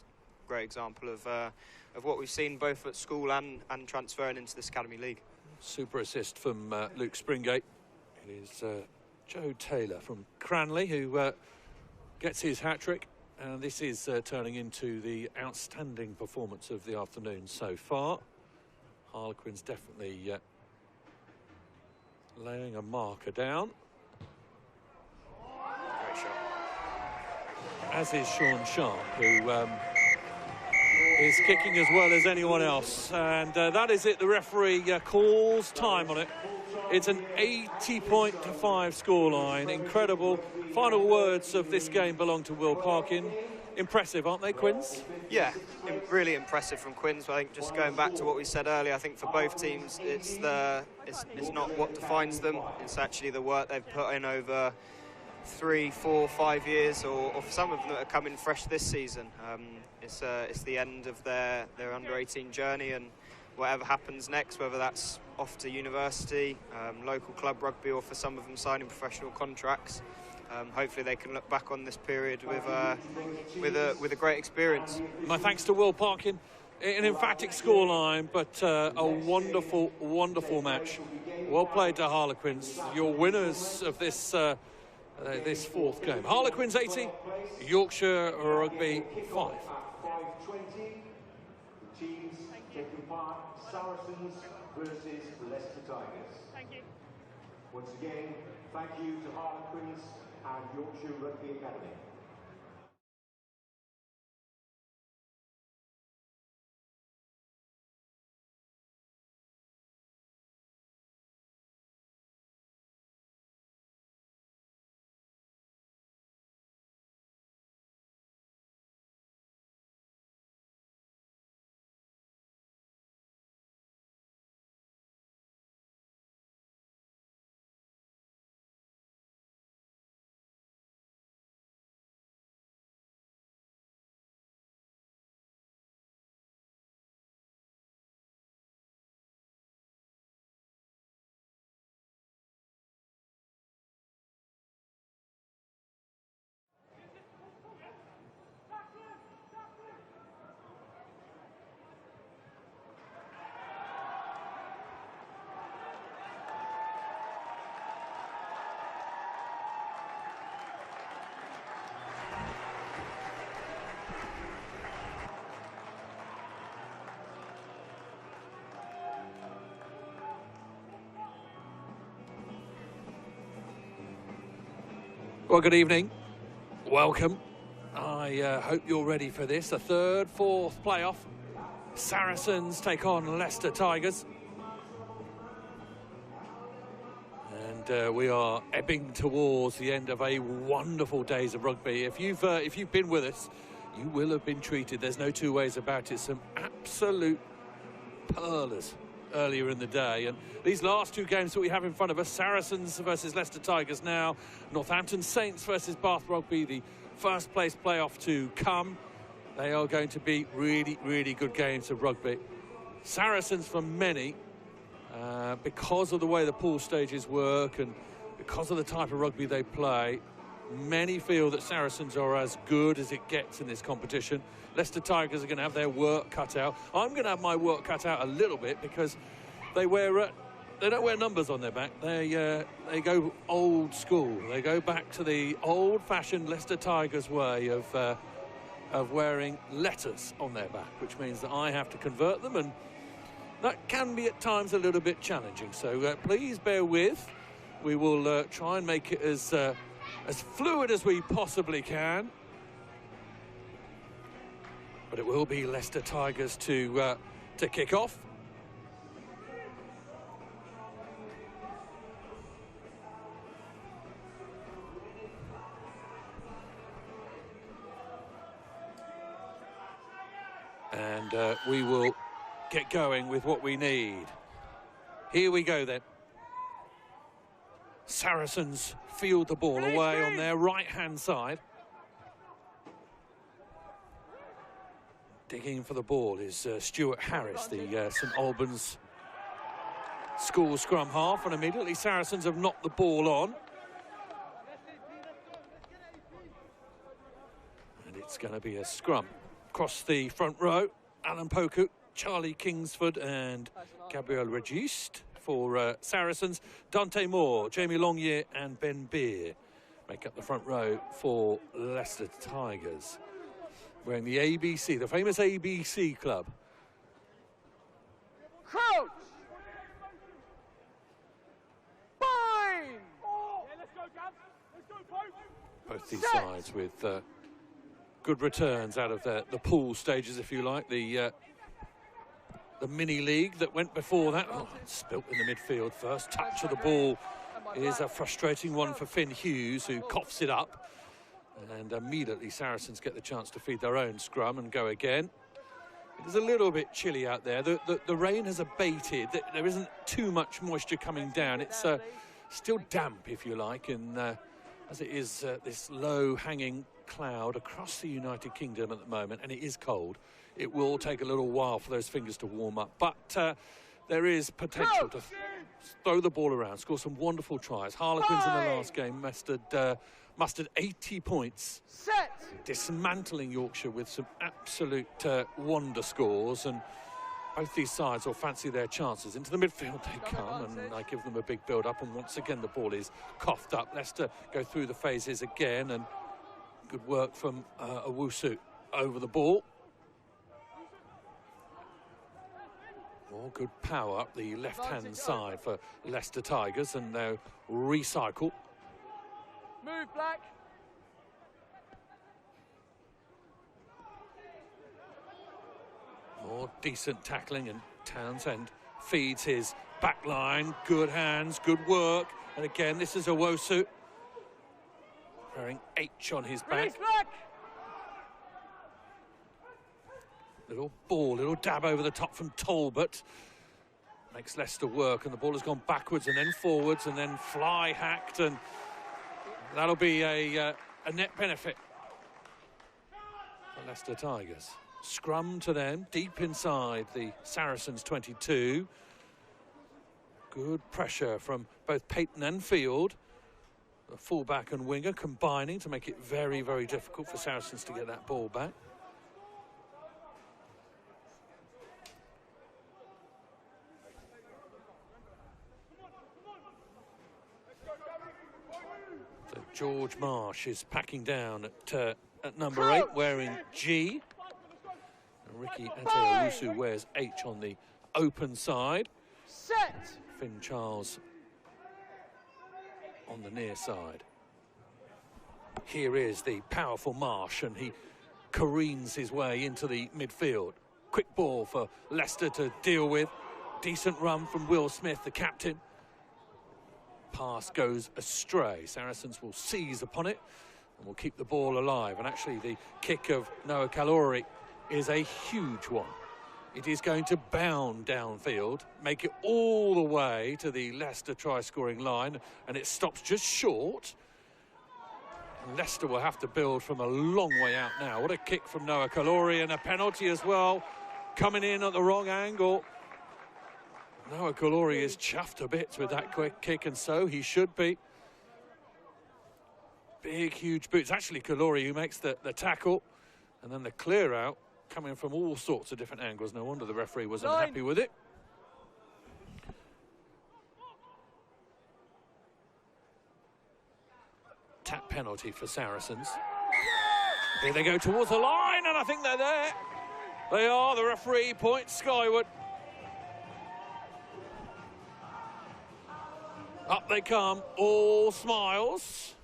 Great example of what we've seen both at school and transferring into this Academy League. Super assist from Luke Springate. It is Joe Taylor from Cranley who gets his hat-trick, and this is turning into the outstanding performance of the afternoon so far. Harlequins definitely laying a marker down. Great shot. As is Sean Sharp, who is kicking as well as anyone else. And that is it. The referee calls time on it. It's an 80-point to 5 scoreline. Incredible. Final words of this game belong to Will Parkin. Impressive, aren't they, Quins? Yeah, really impressive from Quins. I think just going back to what we said earlier, I think for both teams, it's not what defines them. It's actually the work they've put in over 3, 4, 5 years, or for some of them that are coming fresh this season. It's the end of their under-18 journey, and whatever happens next, whether that's off to university, local club rugby, or for some of them signing professional contracts. Hopefully they can look back on this period with a great experience. My thanks to Will Parkin. An emphatic scoreline, but a wonderful, wonderful match. Well played to Harlequins. Your winners of this this fourth game. Harlequins 80, Yorkshire Rugby 5. 5:20. The teams taking part: Saracens versus Leicester Tigers. Thank you. Once again, thank you to Harlequins and Yorkshire Rugby Academy. Well, good evening. Welcome. I hope you're ready for this. A third, fourth playoff. Saracens take on Leicester Tigers. And we are ebbing towards the end of a wonderful days of rugby. If you've been with us, you will have been treated. There's no two ways about it. Some absolute pearlers earlier in the day, and these last two games that we have in front of us, Saracens versus Leicester Tigers now, Northampton Saints versus Bath Rugby, the first place playoff to come. They are going to be really, really good games of rugby. Saracens for many, because of the way the pool stages work and because of the type of rugby they play, many feel that Saracens are as good as it gets in this competition. Leicester Tigers are going to have their work cut out. I'm going to have my work cut out a little bit because they don't wear numbers on their back. They go old school. They go back to the old-fashioned Leicester Tigers way of wearing letters on their back, which means that I have to convert them, and that can be at times a little bit challenging. So please bear with. We will try and make it as fluid as we possibly can. But it will be Leicester Tigers to kick off. And we will get going with what we need. Here we go then. Saracens field the ball away on their right-hand side. Digging for the ball is Stuart Harris, the St Albans school scrum half, and immediately Saracens have knocked the ball on. And it's going to be a scrum. Across the front row, Alan Poku, Charlie Kingsford and Gabriel Registe for Saracens. Dante Moore, Jamie Longyear and Ben Beer make up the front row for Leicester Tigers. Wearing the ABC, the famous ABC club. Crouch! Fine! Yeah, let's go, Gabs. Let's go, Pope. Both these sides with good returns out of the pool stages, if you like. The mini league that went before that. Oh, spilt in the midfield. First touch of the ball is a frustrating one for Finn Hughes, who coughs it up. And immediately Saracens get the chance to feed their own scrum and go again. It is a little bit chilly out there. The rain has abated. There isn't too much moisture coming down. It's still damp, if you like, and as it is this low-hanging cloud across the United Kingdom at the moment, and it is cold. It will take a little while for those fingers to warm up, but there is potential to throw the ball around, score some wonderful tries. Harlequins in the last game mustered 80 points, dismantling Yorkshire with some absolute wonder scores, and both these sides will fancy their chances. Into the midfield they come, and I give them a big build-up, and once again the ball is coughed up. Leicester go through the phases again, and good work from Owusu over the ball. More good power up the left-hand side for Leicester Tigers, and they'll recycle. Move, Black. More decent tackling, and Townsend feeds his back line. Good hands, good work. And again, this is Owusu wearing H on his back. Little ball, little dab over the top from Talbot. Makes Leicester work, and the ball has gone backwards and then forwards and then fly hacked, and that'll be a net benefit for Leicester Tigers. Scrum to them, deep inside the Saracens 22. Good pressure from both Peyton and Field. The fullback and winger combining to make it very, very difficult for Saracens to get that ball back. So George Marsh is packing down at number 8, wearing G. Ricky Ante-Owusu wears H on the open side. Finn Charles on the near side. Here is the powerful Marsh, and he careens his way into the midfield. Quick ball for Leicester to deal with. Decent run from Will Smith, the captain. Pass goes astray. Saracens will seize upon it and will keep the ball alive. And actually the kick of Noah Kalori is a huge one. It is going to bound downfield, make it all the way to the Leicester try-scoring line, and it stops just short. And Leicester will have to build from a long way out now. What a kick from Noah Kalori, and a penalty as well, coming in at the wrong angle. Noah Kalori is chuffed to bits with that quick kick, and so he should be. Big, huge boots. Actually, Kalori who makes the tackle, and then the clear out coming from all sorts of different angles. No wonder the referee wasn't happy with it. Tap penalty for Saracens. Here they go towards the line, and I think they're there. They are. The referee points skyward. Up they come, all smiles.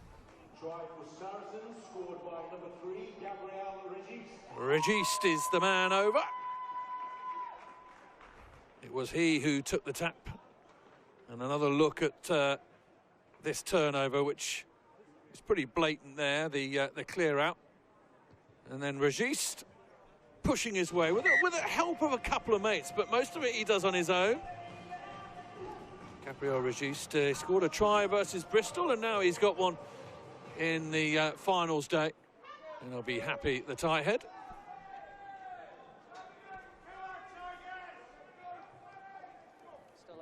Try for Saracens, scored by number 3, Gabriel Regis. Regist is the man over. It was he who took the tap. And another look at this turnover, which is pretty blatant there, the clear out. And then Regist pushing his way with the help of a couple of mates, but most of it he does on his own. Gabriel Regist scored a try versus Bristol, and now he's got one in the finals day. And he'll be happy, the tight head.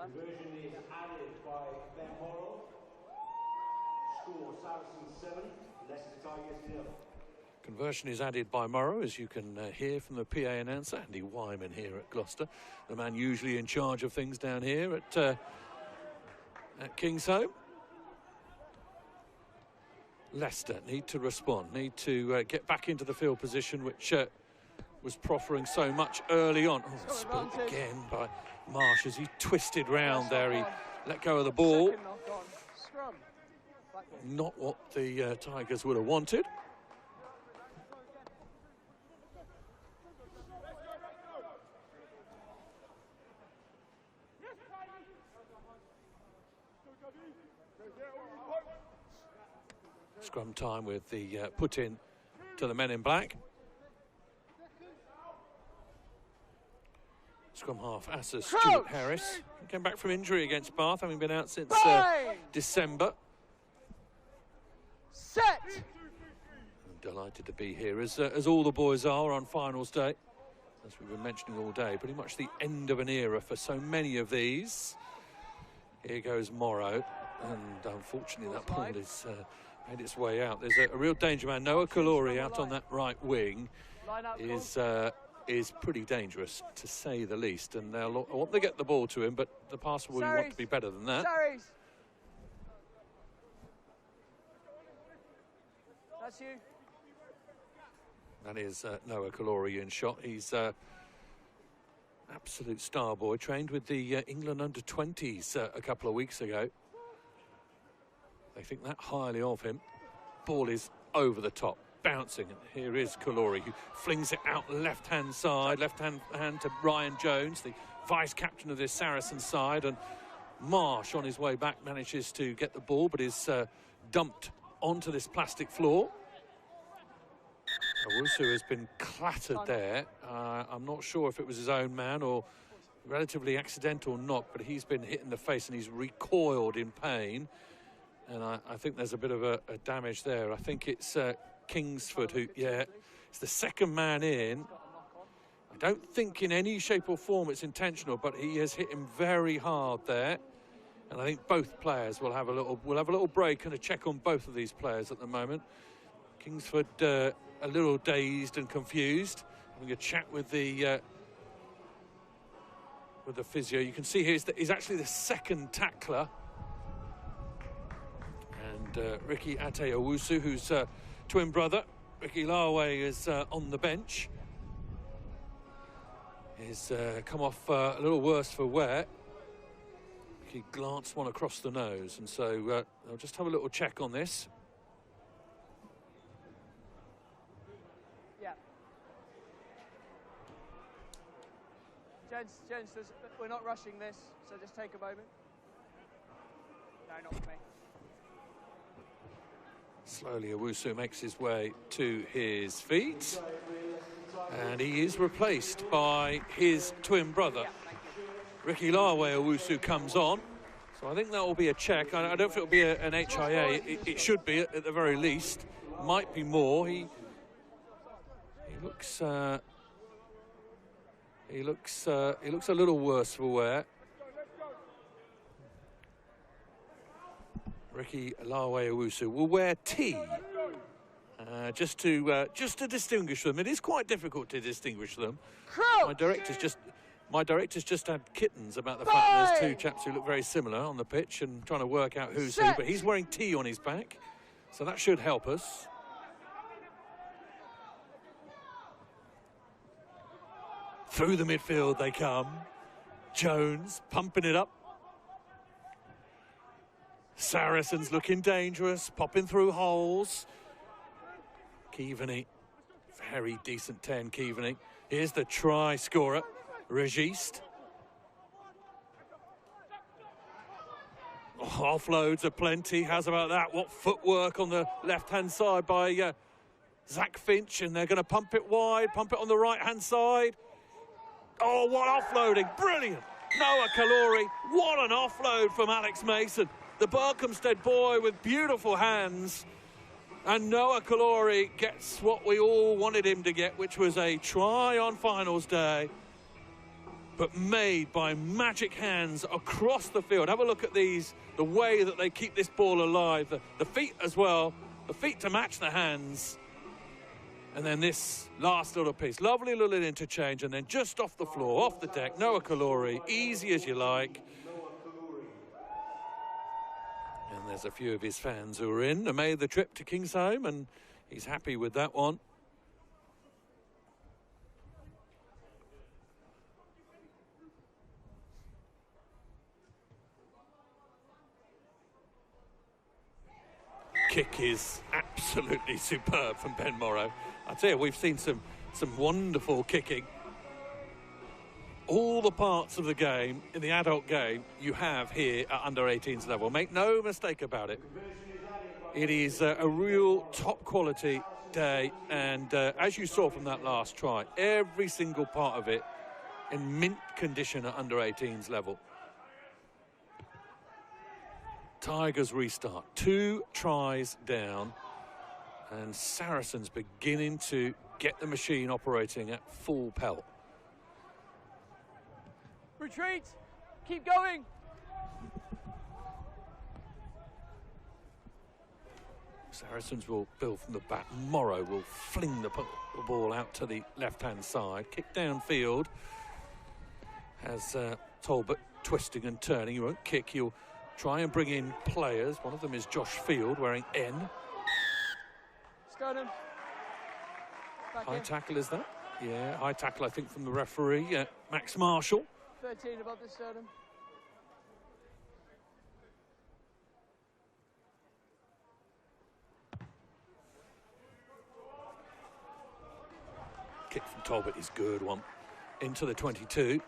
Conversion is added by Ben Morrow. Score Saracens 7, Leicester Tigers 0. Conversion is added by Morrow, as you can hear from the PA announcer, Andy Wyman here at Gloucester, the man usually in charge of things down here at Kingsholm. Leicester need to respond, need to get back into the field position, which was proffering so much early on. Oh, spilt again by Marsh as he twisted round there. He let go of the ball. Not what the Tigers would have wanted. Scrum time with the put in to the men in black. Scrum half Asa Stuart Harris. He came back from injury against Bath, having been out since December. Set. delighted to be here, as all the boys are on finals day. As we've been mentioning all day, pretty much the end of an era for so many of these. Here goes Morrow, and unfortunately that ball has made its way out. There's a real danger man. Noah Kalori out on that right wing is pretty dangerous, to say the least. And I want to get the ball to him, but the passer will want to be better than that. Sarries. That's you. That is Noah Kalori in shot. He's absolute star boy, trained with the England Under-20s a couple of weeks ago. They think that highly of him. Ball is over the top, bouncing. And here is Kalori, who flings it out left-hand side, left-hand to Ryan Jones, the vice-captain of this Saracens side. And Marsh, on his way back, manages to get the ball, but is dumped onto this plastic floor. Owusu has been clattered there. I'm not sure if it was his own man or relatively accidental or not, but he's been hit in the face and he's recoiled in pain. And I think there's a bit of a damage there. I think it's Kingsford who, yeah, it's the second man in. I don't think in any shape or form it's intentional, but he has hit him very hard there. And I think both players will have a little break and a check on both of these players at the moment. Kingsford a little dazed and confused, having a chat with the physio. You can see here he's actually the second tackler. And Ricky Ate Owusu, whose twin brother, Ricky Lawe, is on the bench. He's come off a little worse for wear. He glanced one across the nose, and so I'll just have a little check on this. Yeah. Gents, we're not rushing this, so just take a moment. No, not for me. Slowly, Owusu makes his way to his feet, and he is replaced by his twin brother. Ricky Lawe Owusu comes on, so I think that will be a check. I don't think it will be an HIA. It should be at the very least. Might be more. He looks a little worse for wear. Ricky Lawe Owusu will wear T, just to distinguish them. It is quite difficult to distinguish them. My director's just had kittens about the fact that there's two chaps who look very similar on the pitch and trying to work out who's who. But he's wearing T on his back, so that should help us. Through the midfield they come. Jones pumping it up. Saracens looking dangerous, popping through holes. Keaveney, very decent 10, Keaveney. Here's the try scorer, Registe. Oh, offloads are plenty. How's about that? What footwork on the left-hand side by Zach Finch, and they're going to pump it wide, pump it on the right-hand side. Oh, what offloading, brilliant. Noah Kalori, what an offload from Alex Mason. The Berkhamsted boy with beautiful hands. And Noah Kalori gets what we all wanted him to get, which was a try on finals day, but made by magic hands across the field. Have a look at these, the way that they keep this ball alive, the feet as well, the feet to match the hands. And then this last little piece, lovely little interchange, and then just off the floor, off the deck, Noah Kalori, easy as you like. And there's a few of his fans who are in and made the trip to Kingsholm, and he's happy with that one. Kick is absolutely superb from Ben Morrow. I tell you, we've seen some wonderful kicking. All the parts of the game, in the adult game, you have here at under-18s level. Make no mistake about it. It is a real top quality day, and as you saw from that last try, every single part of it in mint condition at under-18s level. Tigers restart, 2 tries down, And Saracens beginning to get the machine operating at full pelt. Retreat! Keep going! Saracens will build from the back. Morrow will fling the ball out to the left-hand side. Kick downfield. Has Talbot twisting and turning. He won't kick. He'll try and bring in players. One of them is Josh Field wearing N. Sternum. High tackle, is that? Yeah, high tackle, I think, from the referee, Max Marshall. 13 above the sternum. Kick from Talbot is good, one into the 22.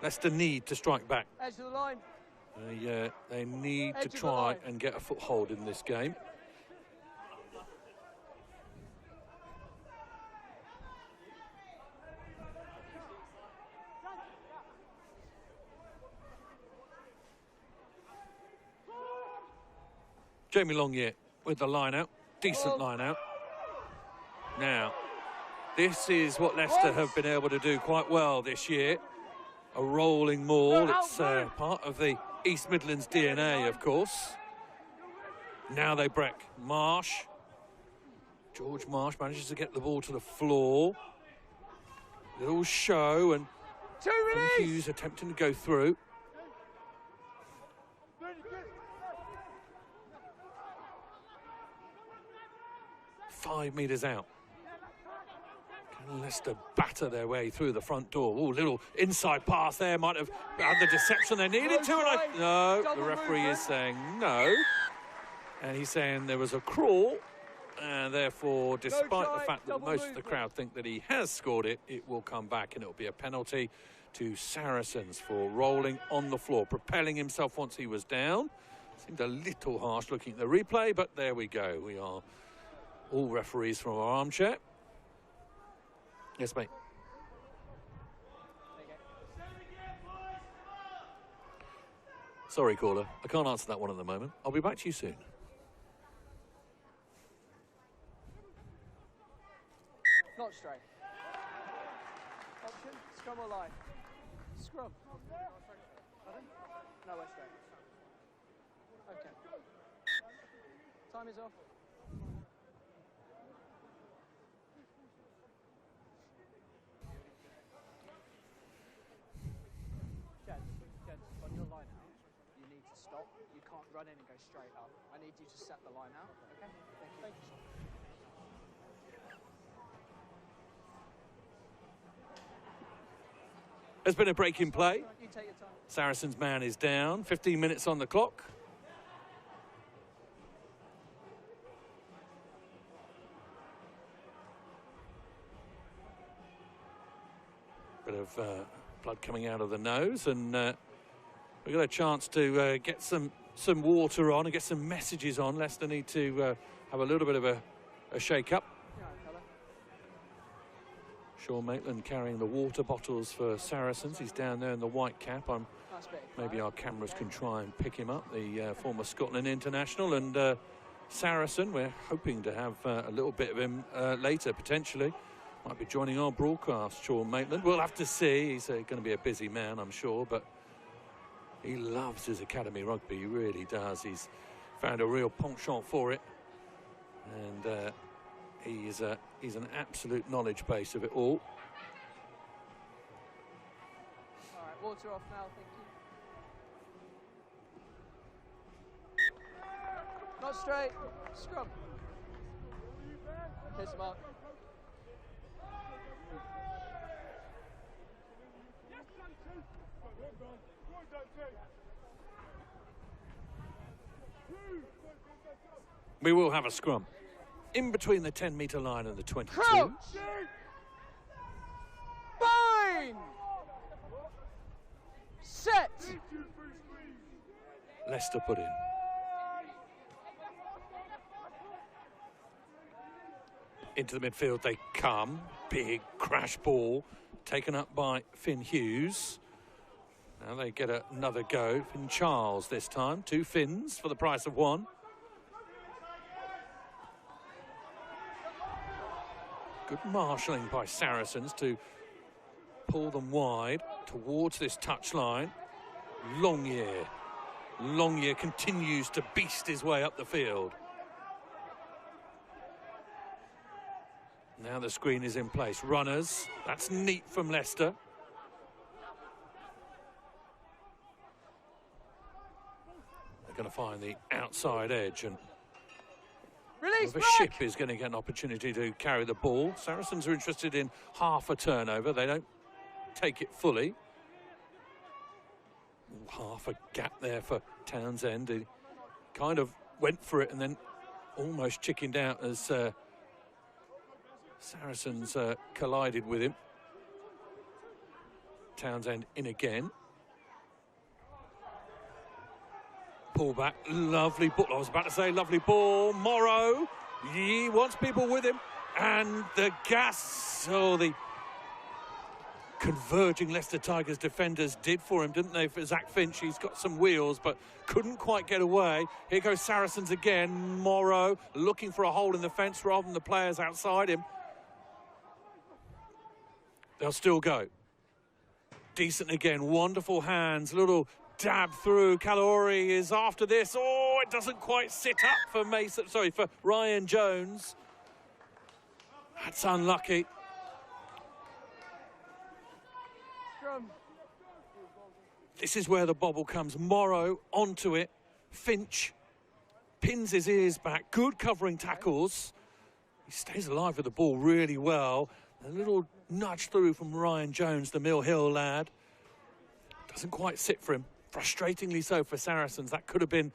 Leicester need to strike back. Edge of the line. They need to try and get a foothold in this game. Jamie Longyear with the line out, decent line out. Now, this is what Leicester have been able to do quite well this year. A rolling maul, it's part of the East Midlands DNA, of course. Now they break. Marsh. George Marsh manages to get the ball to the floor. Little show, and Hughes attempting to go through. .5 metres out. Can Leicester batter their way through the front door? Oh, little inside pass there. Might have had the deception they needed to. No, the referee is saying no. And he's saying there was a crawl. And therefore, despite the fact that most of the crowd think that he has scored it, it will come back and it will be a penalty to Saracens for rolling on the floor, propelling himself once he was down. Seemed a little harsh looking at the replay, but there we go. We are all referees from our armchair. Yes, mate. Sorry, caller. I can't answer that one at the moment. I'll be back to you soon. Not straight. Option, scrum or line? Scrum. Pardon? No, we're straight. Okay. Time is off. Gents, on your line out, you need to stop. You can't run in and go straight up. I need you to set the line out, okay? Thank you. There's been a break in play. Saracens' man is down. 15 minutes on the clock. Bit of blood coming out of the nose, and we've got a chance to get some water on and get some messages on. Leicester need to have a little bit of a shake-up. Sean Maitland carrying the water bottles for Saracens. He's down there in the white cap. Maybe our cameras can try and pick him up, the former Scotland international. And Saracen, we're hoping to have a little bit of him later, potentially. Might be joining our broadcast, Sean Maitland. We'll have to see. He's going to be a busy man, I'm sure, but he loves his academy rugby. He really does. He's found a real penchant for it. And he's an absolute knowledge base of it all. All right, water off now, thank you. Not straight, scrum. Here's the mark. We will have a scrum in between the 10-metre line and the 22. Crouch! Bind! Set! Leicester put in. Into the midfield they come. Big crash ball taken up by Finn Hughes. Now they get another go. Finn Charles this time. 2 Finns for the price of 1. Good marshalling by Saracens to pull them wide towards this touchline. Longyear continues to beast his way up the field. Now the screen is in place. Runners, that's neat from Leicester. They're going to find the outside edge, and the Ship is going to get an opportunity to carry the ball. Saracens are interested in half a turnover. They don't take it fully. Half a gap there for Townsend. He kind of went for it and then almost chickened out as Saracens collided with him. Townsend in again. Pull back, lovely ball. I was about to say lovely ball. Morrow, he wants people with him. And the gas, the converging Leicester Tigers defenders did for him, didn't they? For Zach Finch, he's got some wheels, but couldn't quite get away. Here goes Saracens again. Morrow looking for a hole in the fence rather than the players outside him. They'll still go. Decent again, wonderful hands, little dab through. Calori is after this. Oh, it doesn't quite sit up for for Ryan Jones. That's unlucky. This is where the bobble comes. Morrow onto it. Finch pins his ears back. Good covering tackles. He stays alive with the ball really well. A little nudge through from Ryan Jones, the Mill Hill lad. Doesn't quite sit for him. Frustratingly so for Saracens. That could have been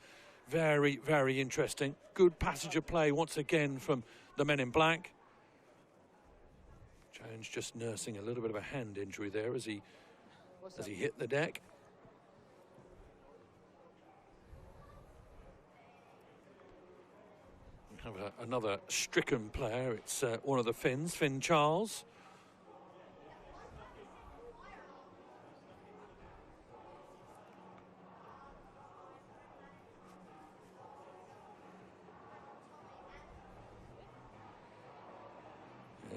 very, very interesting. Good passage of play once again from the men in black. Jones just nursing a little bit of a hand injury there as he hit the deck. We have another stricken player. It's one of the Finns, Finn Charles.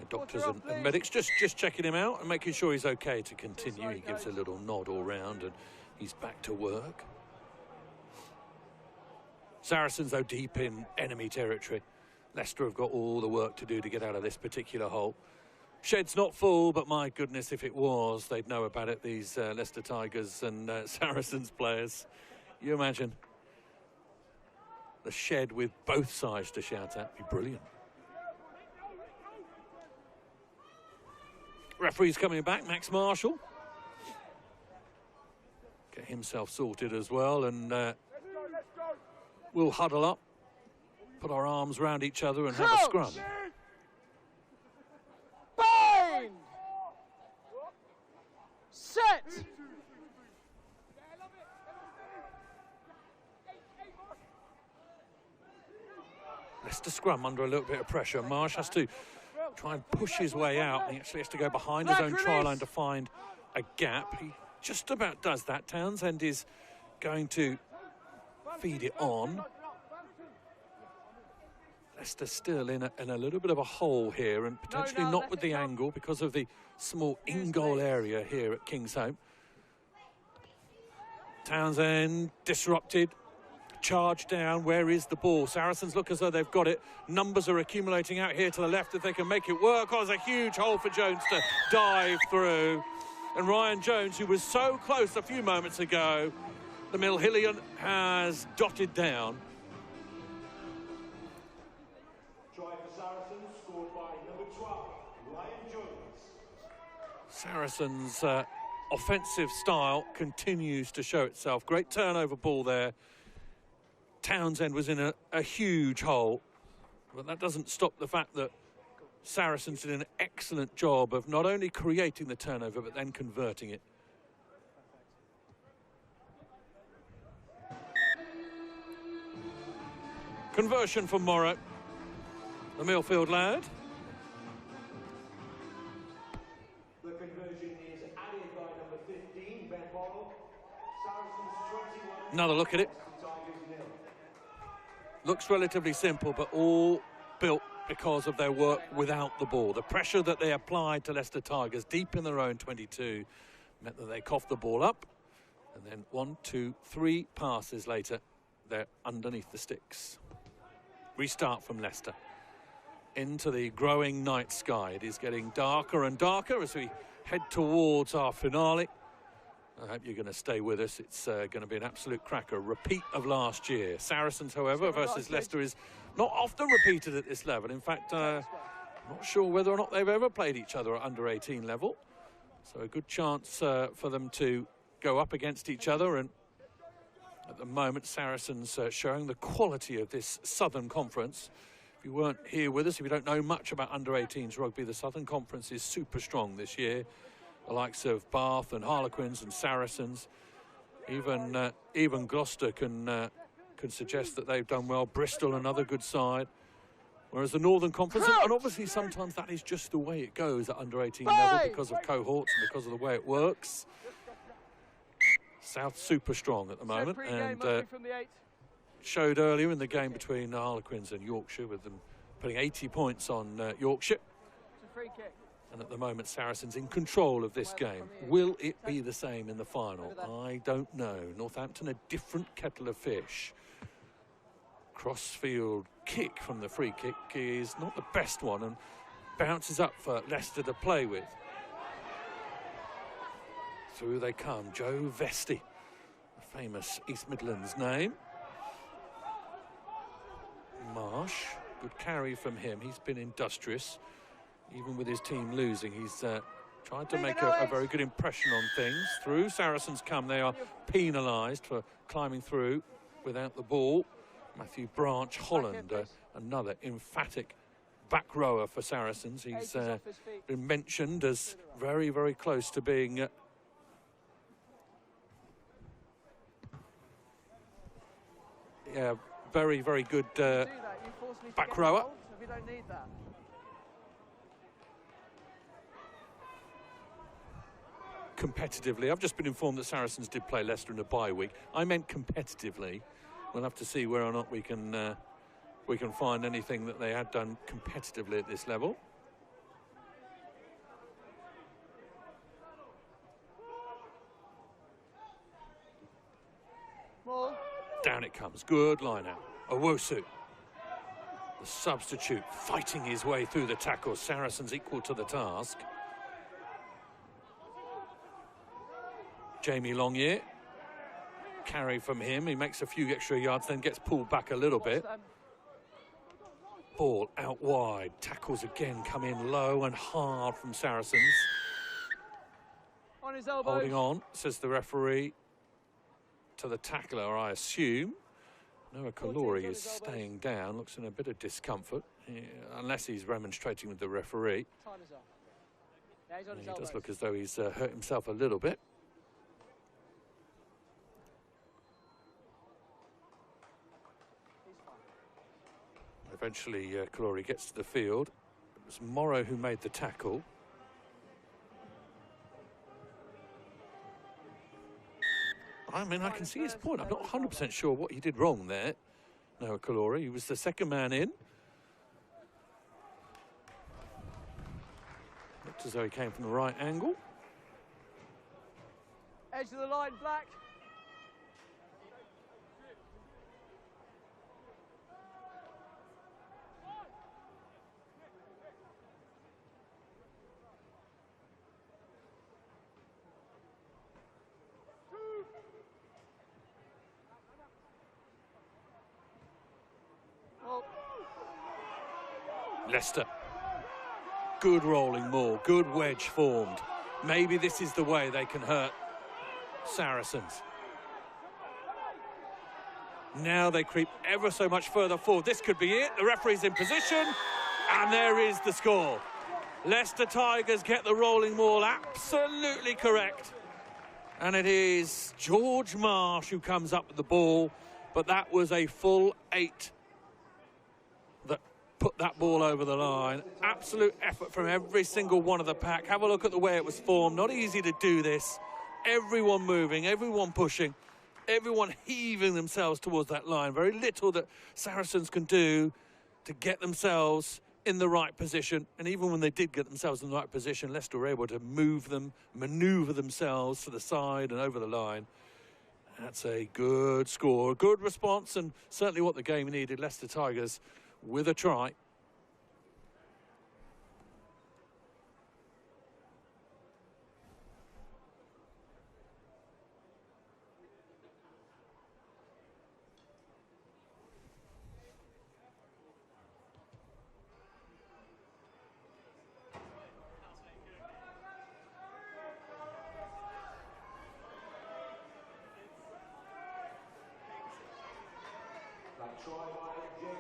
Doctors and medics just checking him out and making sure he's okay to continue. He gives a little nod all round and he's back to work. Saracens, though, deep in enemy territory. Leicester have got all the work to do to get out of this particular hole. Shed's not full, but my goodness, if it was, they'd know about it, these Leicester Tigers and Saracens players. You imagine the shed with both sides to shout at. Be brilliant. Referee's coming back, Max Marshall. Get himself sorted as well, and we'll huddle up, put our arms round each other and have a scrum. Bind! Set! Leicester scrum under a little bit of pressure. Marsh has to try and push his way out, and he actually has to go behind his own try line to find a gap. He just about does that. Townsend is going to feed it on. Leicester still in a little bit of a hole here, and potentially not with the angle because of the small in-goal area here at Kingsholm. Townsend disrupted. Charge down. Where is the ball? Saracens look as though they've got it. Numbers are accumulating out here to the left if they can make it work. Oh, there's a huge hole for Jones to dive through. And Ryan Jones, who was so close a few moments ago, the Millhillian has dotted down. Try for Saracens, scored by number 12, Ryan Jones. Saracens' offensive style continues to show itself. Great turnover ball there. Townsend was in a huge hole, but that doesn't stop the fact that Saracens did an excellent job of not only creating the turnover, but then converting it. Conversion from Morrow, the Millfield lad. The conversion is added by number 15, Ben Bottle. Saracens 21. Another look at it. Looks relatively simple, but all built because of their work without the ball. The pressure that they applied to Leicester Tigers deep in their own 22 meant that they coughed the ball up, and then 1, 2, 3 passes later, they're underneath the sticks. Restart from Leicester. Into the growing night sky. It is getting darker and darker as we head towards our finale. I hope you're going to stay with us. It's going to be an absolute cracker. Repeat of last year. Saracens, however, versus Leicester is not often repeated at this level. In fact, not sure whether or not they've ever played each other at under-18 level. So a good chance for them to go up against each other. And at the moment, Saracens showing the quality of this Southern Conference. If you weren't here with us, if you don't know much about under-18s rugby, the Southern Conference is super strong this year. The likes of Bath and Harlequins and Saracens, even Gloucester can suggest that they've done well. Bristol, another good side. Whereas the Northern Conference, and obviously sometimes that is just the way it goes at under-18 level because of cohorts and because of the way it works. South super strong at the moment, and showed earlier in the game between Harlequins and Yorkshire, with them putting 80 points on Yorkshire. It's a free kick. And at the moment, Saracens in control of this game. Will it be the same in the final? I don't know. Northampton, a different kettle of fish. Crossfield kick from the free kick is not the best one and bounces up for Leicester to play with. Through they come. Joe Vesti, a famous East Midlands name. Marsh, good carry from him. He's been industrious. Even with his team losing, he's tried to make a very good impression on things. Through Saracens come, they are penalised for climbing through without the ball. Matthew Branch, Holland, another emphatic back rower for Saracens. He's been mentioned as very, very close to being very, very good back rower. We don't need that. Competitively, I've just been informed that Saracens did play Leicester in a bye week. I meant competitively. We'll have to see whether or not we can find anything that they had done competitively at this level. Down it comes. Good line out. Owosu, the substitute, fighting his way through the tackle. Saracens equal to the task. Jamie Longyear, carry from him. He makes a few extra yards, then gets pulled back a little bit. Ball out wide. Tackles again come in low and hard from Saracens. On his elbows. Holding on, says the referee to the tackler, I assume. Noah Kalori is staying down, looks in a bit of discomfort, unless he's remonstrating with the referee. Time is up. Yeah, he's on his He elbows. does look as though he's hurt himself a little bit. Eventually, Kalori gets to the field. It was Morrow who made the tackle. I mean, I can see his point. I'm not 100% sure what he did wrong there. Noah Kalori, he was the second man in. Looked as though he came from the right angle. Edge of the line, Black. Leicester. Good rolling maul, good wedge formed. Maybe this is the way they can hurt Saracens. Now they creep ever so much further forward. This could be it. The referee's in position, and there is the score. Leicester Tigers get the rolling maul absolutely correct. And it is George Marsh who comes up with the ball, but that was a full 8 that put that ball over the line. Absolute effort from every single one of the pack. Have a look at the way it was formed. Not easy to do this. Everyone moving, everyone pushing, everyone heaving themselves towards that line. Very little that Saracens can do to get themselves in the right position, and even when they did get themselves in the right position, Leicester were able to move them, manoeuvre themselves to the side and over the line. That's a good score, a good response, and certainly what the game needed. Leicester Tigers with a try.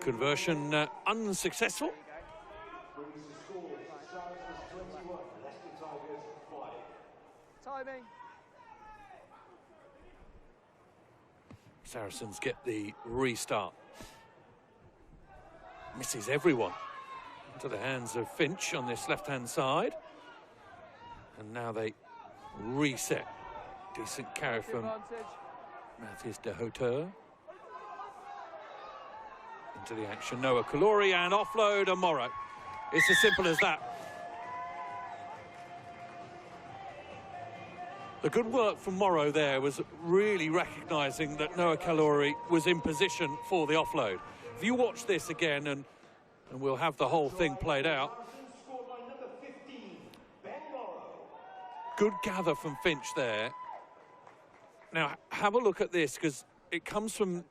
Conversion unsuccessful. Timing. Saracens get the restart. Misses everyone. Into the hands of Finch on this left-hand side. And now they reset. Decent carry from Matthias de Hauteur. Into the action, Noah Kalori, and offload and Morrow. It's as simple as that. The good work from Morrow there was really recognising that Noah Kalori was in position for the offload. If you watch this again, and we'll have the whole thing played out. Good gather from Finch there. Now, have a look at this, because it comes from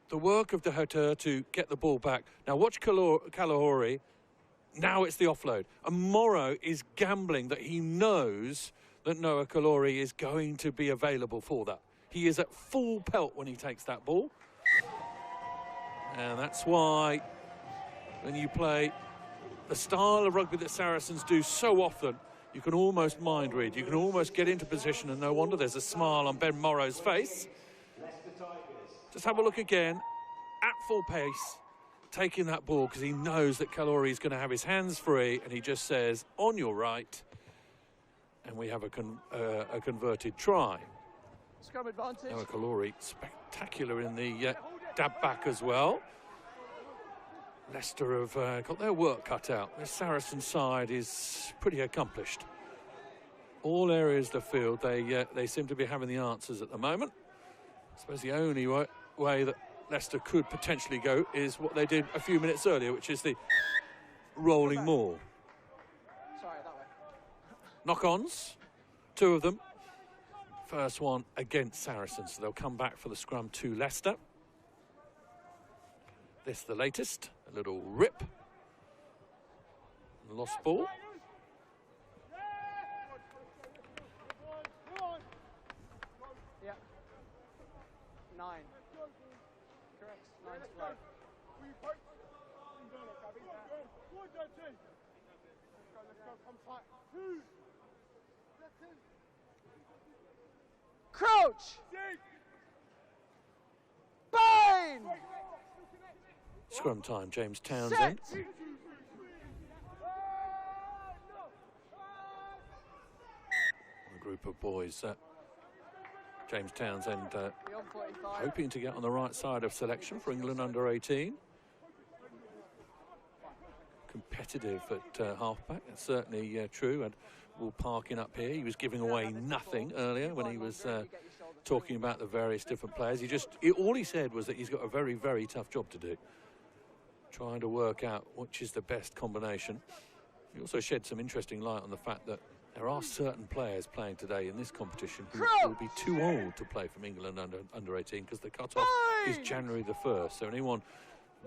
the work of de Hauteur to get the ball back. Now watch Kalahori. Now it's the offload. And Morrow is gambling that he knows that Noah Kalori is going to be available for that. He is at full pelt when he takes that ball. And that's why when you play the style of rugby that Saracens do so often, you can almost mind read. You can almost get into position, and no wonder there's a smile on Ben Morrow's face. Just have a look again, at full pace, taking that ball because he knows that Kalori is going to have his hands free, and he just says, on your right, and we have a converted try. Scrum advantage. Noah Kalori, spectacular in the dab back as well. Leicester have got their work cut out. The Saracen side is pretty accomplished. All areas of the field, they seem to be having the answers at the moment. I suppose the only way that Leicester could potentially go is what they did a few minutes earlier, which is the rolling maul. Sorry, that way. Knock-ons, two of them. First one against Saracens, so they'll come back for the scrum to Leicester. This the latest, a little rip. Lost ball. Yeah. 9. Correct. 9 to play. Crouch! Bang! Scrum time, James Townsend. Set. A group of boys. James Townsend hoping to get on the right side of selection for England under-18. Competitive at halfback, that's certainly true. And Will Parkin up here, he was giving away nothing earlier when he was talking about the various different players. All he said was that he's got a very, very tough job to do, trying to work out which is the best combination. He also shed some interesting light on the fact that there are certain players playing today in this competition who will be too old to play from England under-18 because the cut-off is January the 1st. So anyone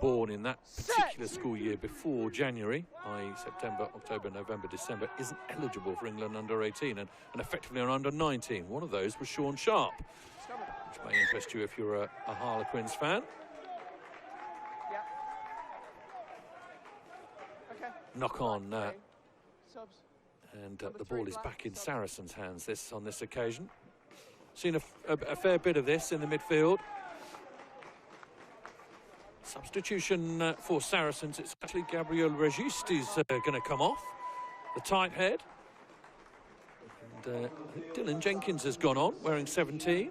born in that particular school year before January, i.e. September, October, November, December, isn't eligible for England under-18 and effectively are under-19. One of those was Sean Sharp, which may interest you if you're a Harlequins fan. Yeah. Okay. Knock on. Subs. And the ball is back in Saracens' hands on this occasion. Seen a fair bit of this in the midfield. Substitution for Saracens. It's actually Gabriel Regis who's going to come off. The tight head. And Dylan Jenkins has gone on, wearing 17.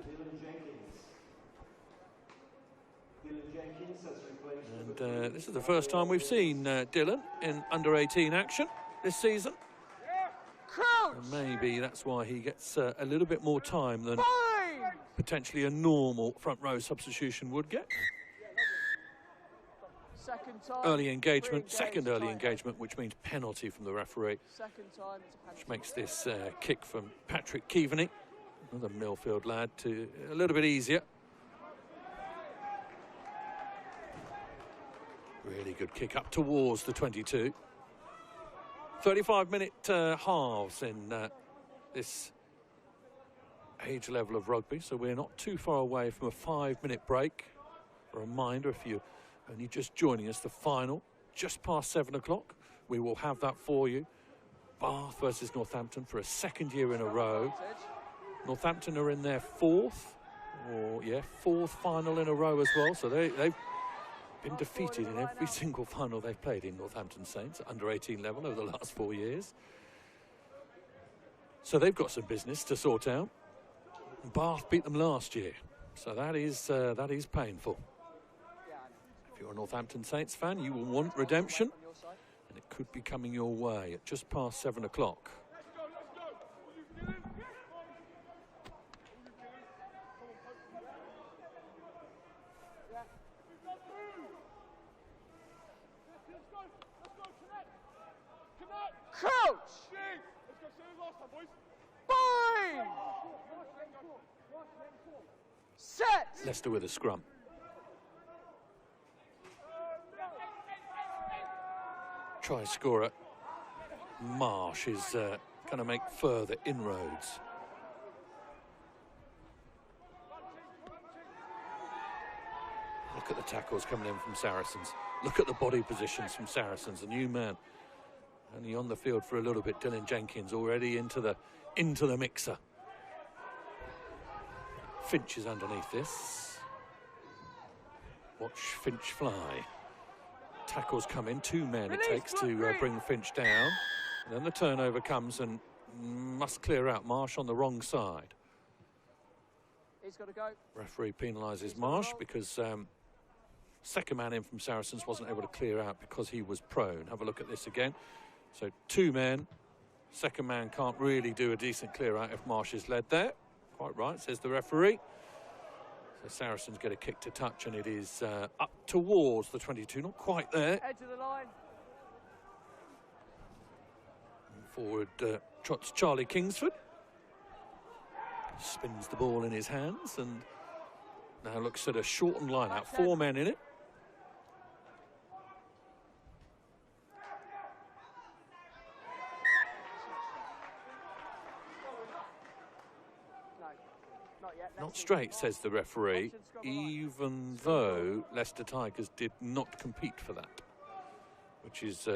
And this is the first time we've seen Dylan in under-18 action this season. And maybe that's why he gets a little bit more time than potentially a normal front row substitution would get. Early engagement, second early engagement, which means penalty from the referee. Which makes this kick from Patrick Keaveney, another Millfield lad, to a little bit easier. Really good kick up towards the 22. 35-minute halves in this age level of rugby, so we're not too far away from a 5-minute break. A reminder, if you're only just joining us, the final, just past 7 o'clock. We will have that for you. Bath versus Northampton for a second year in a row. Northampton are in their fourth final in a row as well, so they've been defeated in every single final they've played in Northampton Saints at under-18 level over the last 4 years. So they've got some business to sort out. Bath beat them last year, so that is painful. If you're a Northampton Saints fan, you will want redemption, and it could be coming your way at just past 7 o'clock. Leicester with a scrum. Try scorer Marsh is going to make further inroads. Look at the tackles coming in from Saracens. Look at the body positions from Saracens. A new man, only on the field for a little bit. Dylan Jenkins already into the mixer. Finch is underneath this. Watch Finch fly. Tackles come in, 2 men it takes to bring Finch down. And then the turnover comes and must clear out. Marsh on the wrong side. He's got to go. Referee penalises Marsh because second man in from Saracens wasn't able to clear out because he was prone. Have a look at this again. So 2 men. Second man can't really do a decent clear out if Marsh is led there. Quite right, says the referee. So Saracens get a kick to touch, and it is up towards the 22, not quite there. Edge of the line. And forward trots Charlie Kingsford. Spins the ball in his hands and now looks at a shortened line out. 4 men in it. Not straight, says the referee, even though Leicester Tigers did not compete for that, which is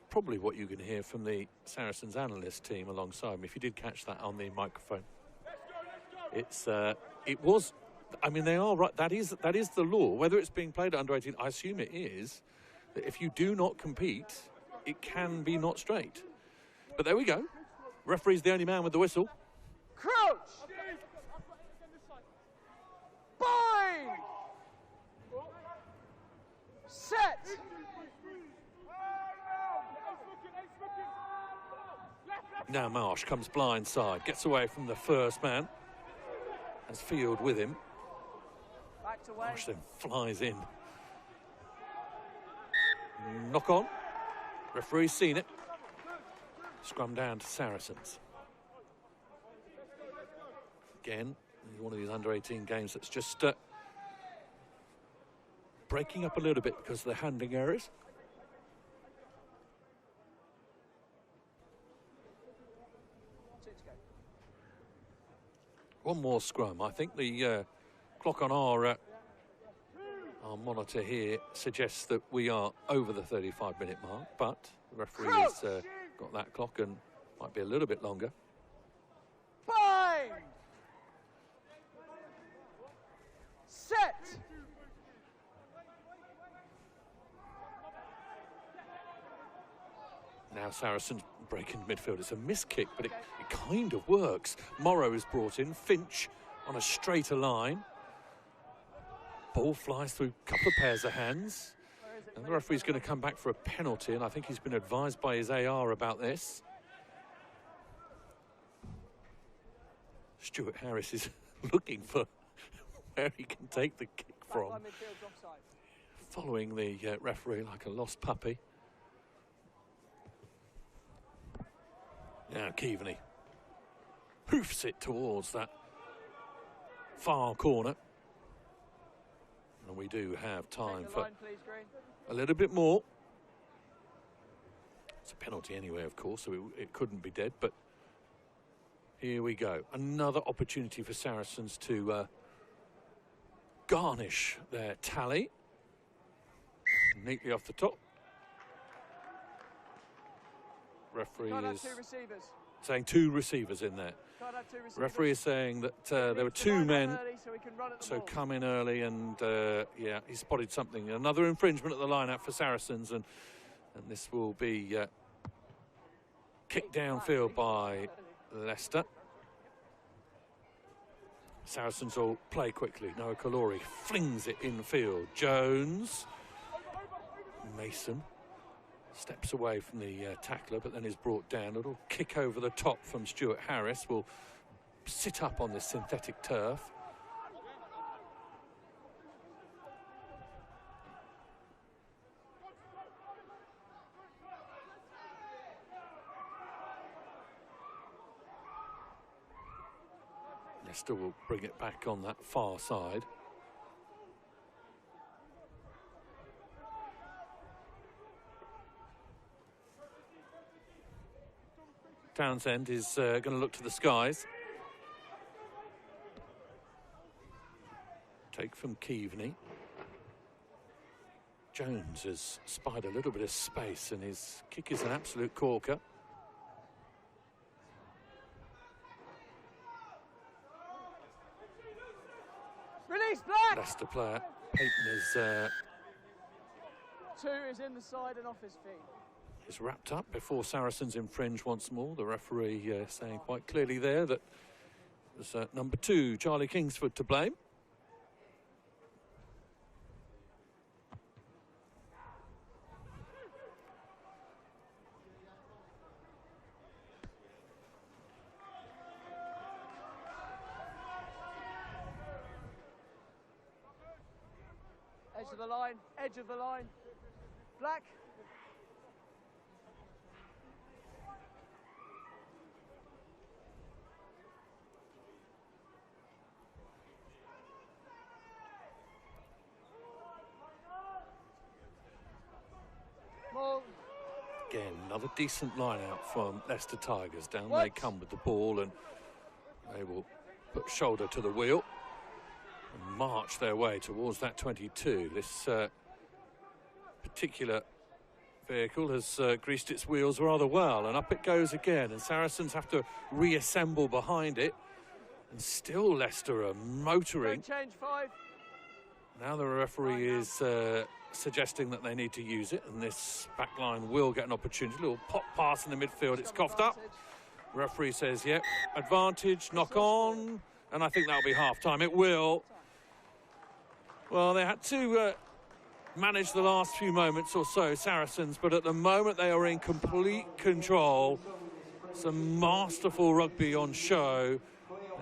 probably what you can hear from the Saracens analyst team alongside me. If you did catch that on the microphone, it was. I mean, they are right. That is the law. Whether it's being played at under-18, I assume it is. That if you do not compete, it can be not straight. But there we go. Referee's the only man with the whistle. Crouch. Bind! Set! Now Marsh comes blindside, gets away from the first man, has Field with him. Marsh then flies in. Knock on. Referee's seen it. Scrum down to Saracens. Again, one of these under-18 games that's just breaking up a little bit because of the handling errors. One more scrum. I think the clock on our monitor here suggests that we are over the 35-minute mark, but the referee has got that clock and might be a little bit longer. Bind! Set! Now Saracens break into midfield. It's a missed kick, but it kind of works. Morrow is brought in. Finch on a straighter line. Ball flies through a couple of pairs of hands. And the referee's going to come back for a penalty, and I think he's been advised by his AR about this. Stuart Harris is looking for where he can take the kick from, following the referee like a lost puppy. Now Keaveney hoofs it towards that far corner. And we do have time for a little bit more. It's a penalty anyway, of course, so it couldn't be dead, but here we go. Another opportunity for Saracens to garnish their tally. Neatly off the top. Referee is saying 2 receivers in there. Referee is saying that there were 2 men, so come in early, and yeah, he spotted something. Another infringement at the line-out for Saracens, and this will be kicked downfield by Leicester. Saracens will play quickly. Noah Kalori flings it infield. Jones. Mason steps away from the tackler, but then is brought down. A little kick over the top from Stuart Harris will sit up on this synthetic turf. Leicester will bring it back on that far side. Townsend is going to look to the skies. Take from Keaveney. Jones has spied a little bit of space, and his kick is an absolute corker. Release, Black! Leicester player Peyton is 2 is in the side and off his feet. Is wrapped up before Saracens infringe once more. The referee saying quite clearly there that it was number 2, Charlie Kingsford, to blame. Edge of the line, edge of the line. Black. Again, another decent line out from Leicester Tigers. Down they come with the ball, and they will put shoulder to the wheel and march their way towards that 22. This particular vehicle has greased its wheels rather well, and up it goes again, and Saracens have to reassemble behind it, and still Leicester are motoring. Change 5. Now the referee is suggesting that they need to use it, and this back line will get an opportunity. A little pop pass in the midfield, it's coughed up. Referee says, yep, advantage, knock on, and I think that'll be half-time. It will. Well, they had to manage the last few moments or so, Saracens, but at the moment they are in complete control. Some masterful rugby on show.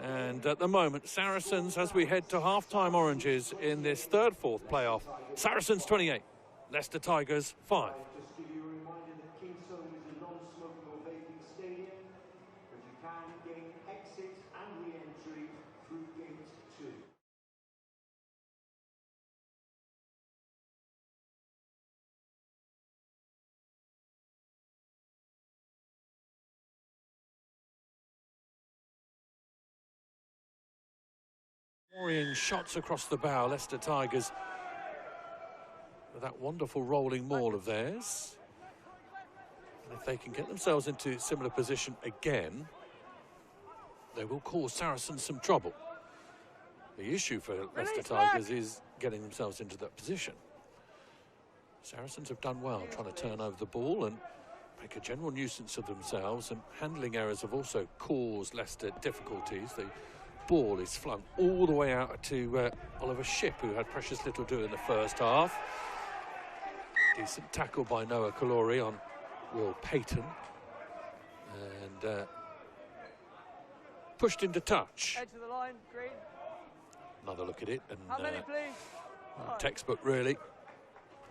And at the moment, Saracens, as we head to half-time oranges in this 3rd, 4th playoff, Saracens 28, Leicester Tigers 5. Just give you a reminder that Kingston is a non-smoking or vaping stadium, but you can gain exit and re-entry through gate 2. Worrying shots across the bow, Leicester Tigers, with that wonderful rolling maul of theirs. And if they can get themselves into a similar position again, they will cause Saracens some trouble. The issue for Leicester Tigers is getting themselves into that position. Saracens have done well trying to turn over the ball and make a general nuisance of themselves, and handling errors have also caused Leicester difficulties. The ball is flung all the way out to Oliver Shipp, who had precious little to do in the first half. Decent tackle by Noah Kalori on Will Payton. And pushed into touch. Edge of the line, green. Another look at it. And, How many, please? textbook, really.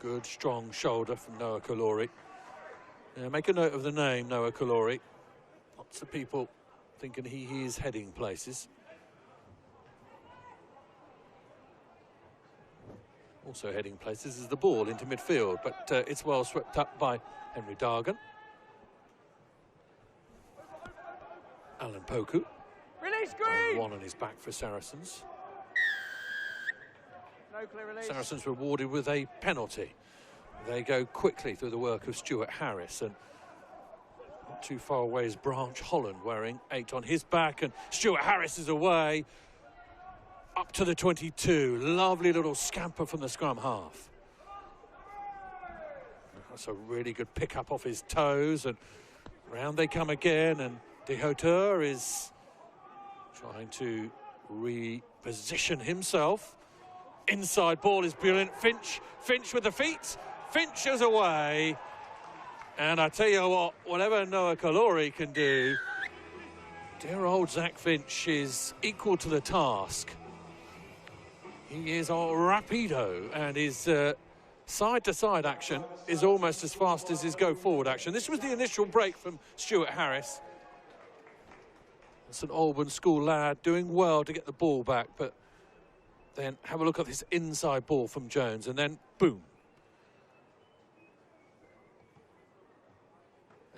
Good, strong shoulder from Noah Kalori. Make a note of the name, Noah Kalori. Lots of people thinking he is heading places. Also heading places is the ball into midfield, but it's well swept up by Henry Dargan. Alan Poku. Release green! One on his back for Saracens. No clear release. Saracens rewarded with a penalty. They go quickly through the work of Stuart Harris, and not too far away is Branch Holland wearing 8 on his back, and Stuart Harris is away up to the 22. Lovely little scamper from the scrum half. That's a really good pick up off his toes, and round they come again, and De Hauteur is trying to reposition himself. Inside ball is brilliant. Finch with the feet. Finch is away. And I tell you what, whatever Noah Kalori can do, dear old Zach Finch is equal to the task. He is a rapido, and his side-to-side action is almost as fast as his go-forward action. This was the initial break from Stuart Harris. St Albans school lad doing well to get the ball back, but then have a look at this inside ball from Jones, and then boom.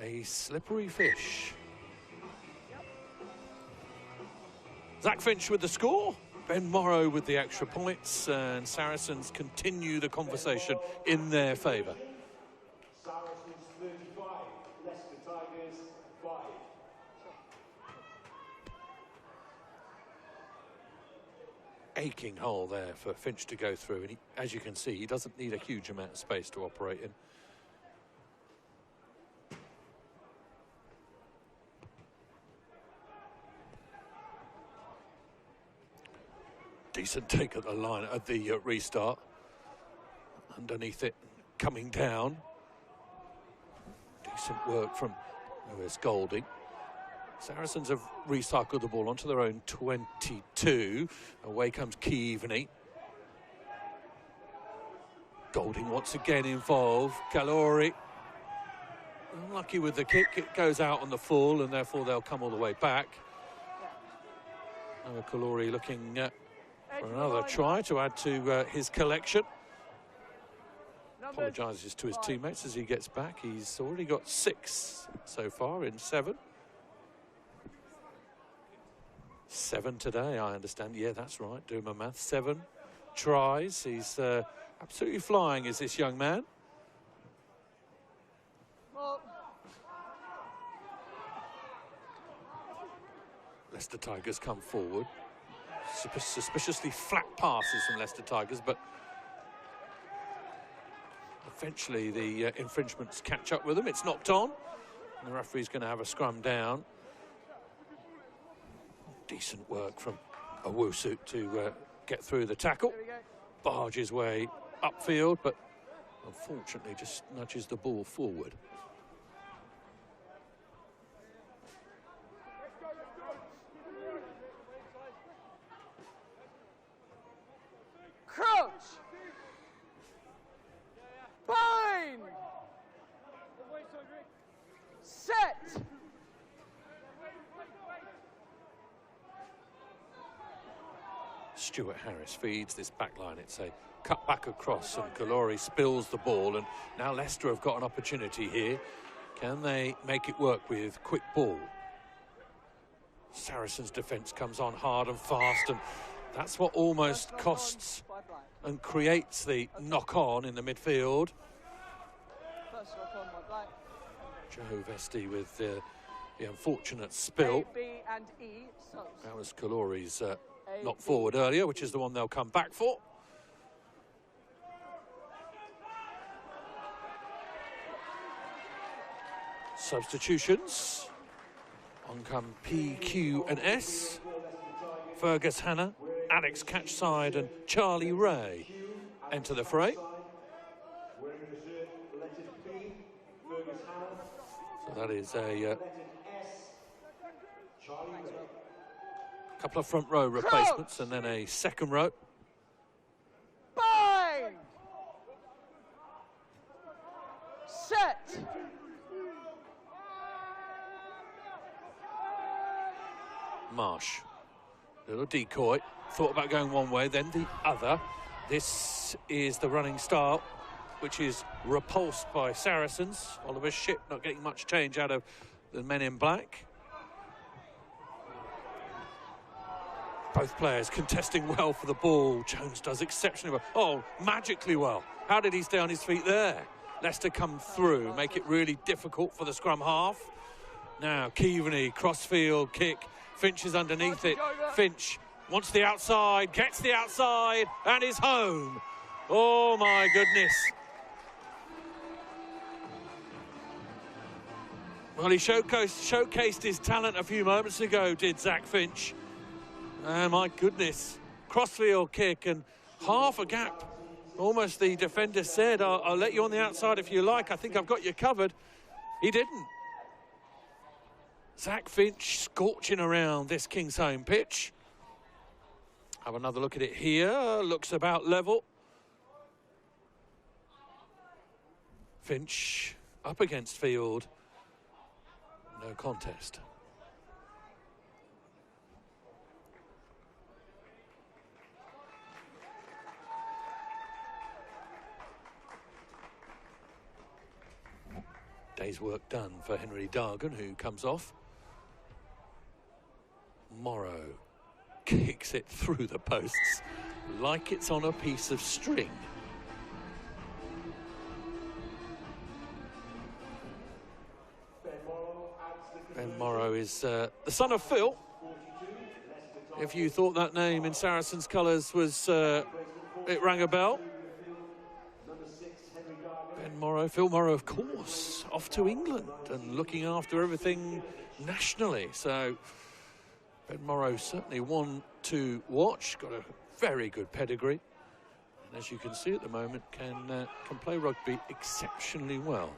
A slippery fish. Zach Finch with the score, Ben Morrow with the extra points, and Saracens continue the conversation in their favour. Saracens 35, Leicester Tigers 5. Aching hole there for Finch to go through, and as you can see, he doesn't need a huge amount of space to operate in. Decent take at the line at the restart. Underneath it, coming down. Decent work from Lewis Golding. Saracens have recycled the ball onto their own 22. Away comes Keaveney. Golding once again involved. Kalori unlucky with the kick. It goes out on the full, and therefore they'll come all the way back. Noah Kalori looking for another try to add to his collection. Apologises to his teammates as he gets back. He's already got 6 so far in 7. 7 today, I understand. Yeah, that's right, doing my math. 7 tries. He's absolutely flying, is this young man. Leicester Tigers come forward. Suspiciously flat passes from Leicester Tigers, but eventually the infringements catch up with them. It's knocked on, and the referee's going to have a scrum down. Decent work from Owusu to get through the tackle. Barge his way upfield, but unfortunately just nudges the ball forward. Crouch! Bind! Set! Stuart Harris feeds this back line. It's a cut back across, and Kalori spills the ball, and now Leicester have got an opportunity here. Can they make it work with quick ball? Saracens' defence comes on hard and fast, and that's what almost costs and creates the knock-on in the midfield. Joe Vesti with the unfortunate spill. A, B and E. That was Kalori's knock forward earlier, which is the one they'll come back for. Substitutions. On come P, Q and S. Fergus Hanna, Alex Catchside and Charlie Ray enter the fray. Wearing the shirt So that is a couple of front row replacements and then a second row. Bind! Set! Marsh, little decoy, thought about going one way, then the other. This is the running style, which is repulsed by Saracens. Oliver Shipp not getting much change out of the men in black. Both players contesting well for the ball. Jones does exceptionally well. Oh, magically well. How did he stay on his feet there? Leicester come through, make it really difficult for the scrum half. Now, Keaveney, crossfield kick. Finch is underneath it. Finch wants the outside, gets the outside, and is home. Oh, my goodness. Well, he showcased his talent a few moments ago, did Zach Finch. And my goodness, crossfield kick and half a gap. Almost the defender said, I'll let you on the outside if you like. I think I've got you covered. He didn't. Zach Finch scorching around this King's Home pitch. Have another look at it here. Looks about level. Finch up against Field. No contest. Day's work done for Henry Dargan, who comes off. Morrow kicks it through the posts like it's on a piece of string. Ben Morrow is the son of Phil. If you thought that name in Saracens colours was, it rang a bell. Ben Morrow, Phil Morrow, of course, off to England and looking after everything nationally. So Ben Morrow certainly one to watch. Got a very good pedigree, and as you can see at the moment, can play rugby exceptionally well.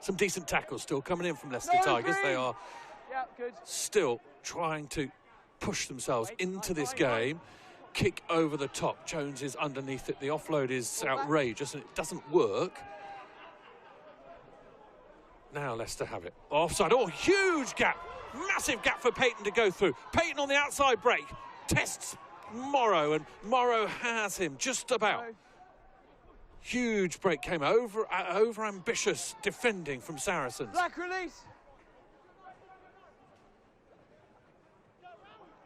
Some decent tackles still coming in from Leicester Tigers. They are still trying to push themselves into this game. Kick over the top. Jones is underneath it. The offload is outrageous and it doesn't work. Now Leicester have it. Offside. Oh, huge gap. Massive gap for Payton to go through. Payton on the outside break. Tests Morrow, and Morrow has him just about. Huge break came over ambitious defending from Saracens. Black release.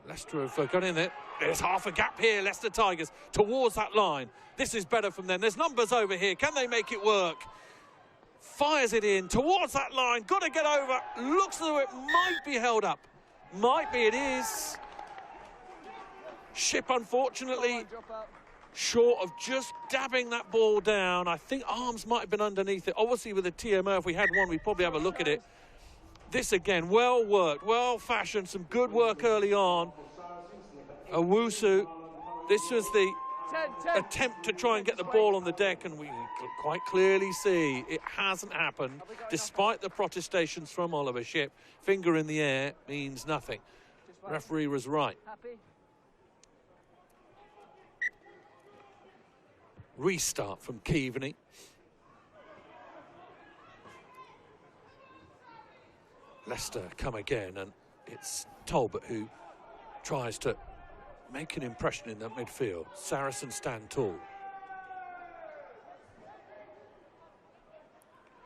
Leicester have got in there. There's half a gap here, Leicester Tigers, towards that line. This is better from them. There's numbers over here. Can they make it work? Fires it in towards that line. Got to get over. Looks as though it might be held up. Might be, it is. Shipp, unfortunately, short of just dabbing that ball down. I think arms might have been underneath it. Obviously, with the TMO, if we had one, we'd probably have a look at it. This again, well worked, well fashioned, some good work early on. Owusu, this was the attempt to try and get the ball on the deck, and we quite clearly see it hasn't happened, despite the protestations from Oliver Shipp. Finger in the air means nothing. Referee was right. Restart from Keaveney. Leicester come again, and it's Talbot who tries to make an impression in that midfield. Saracens stand tall.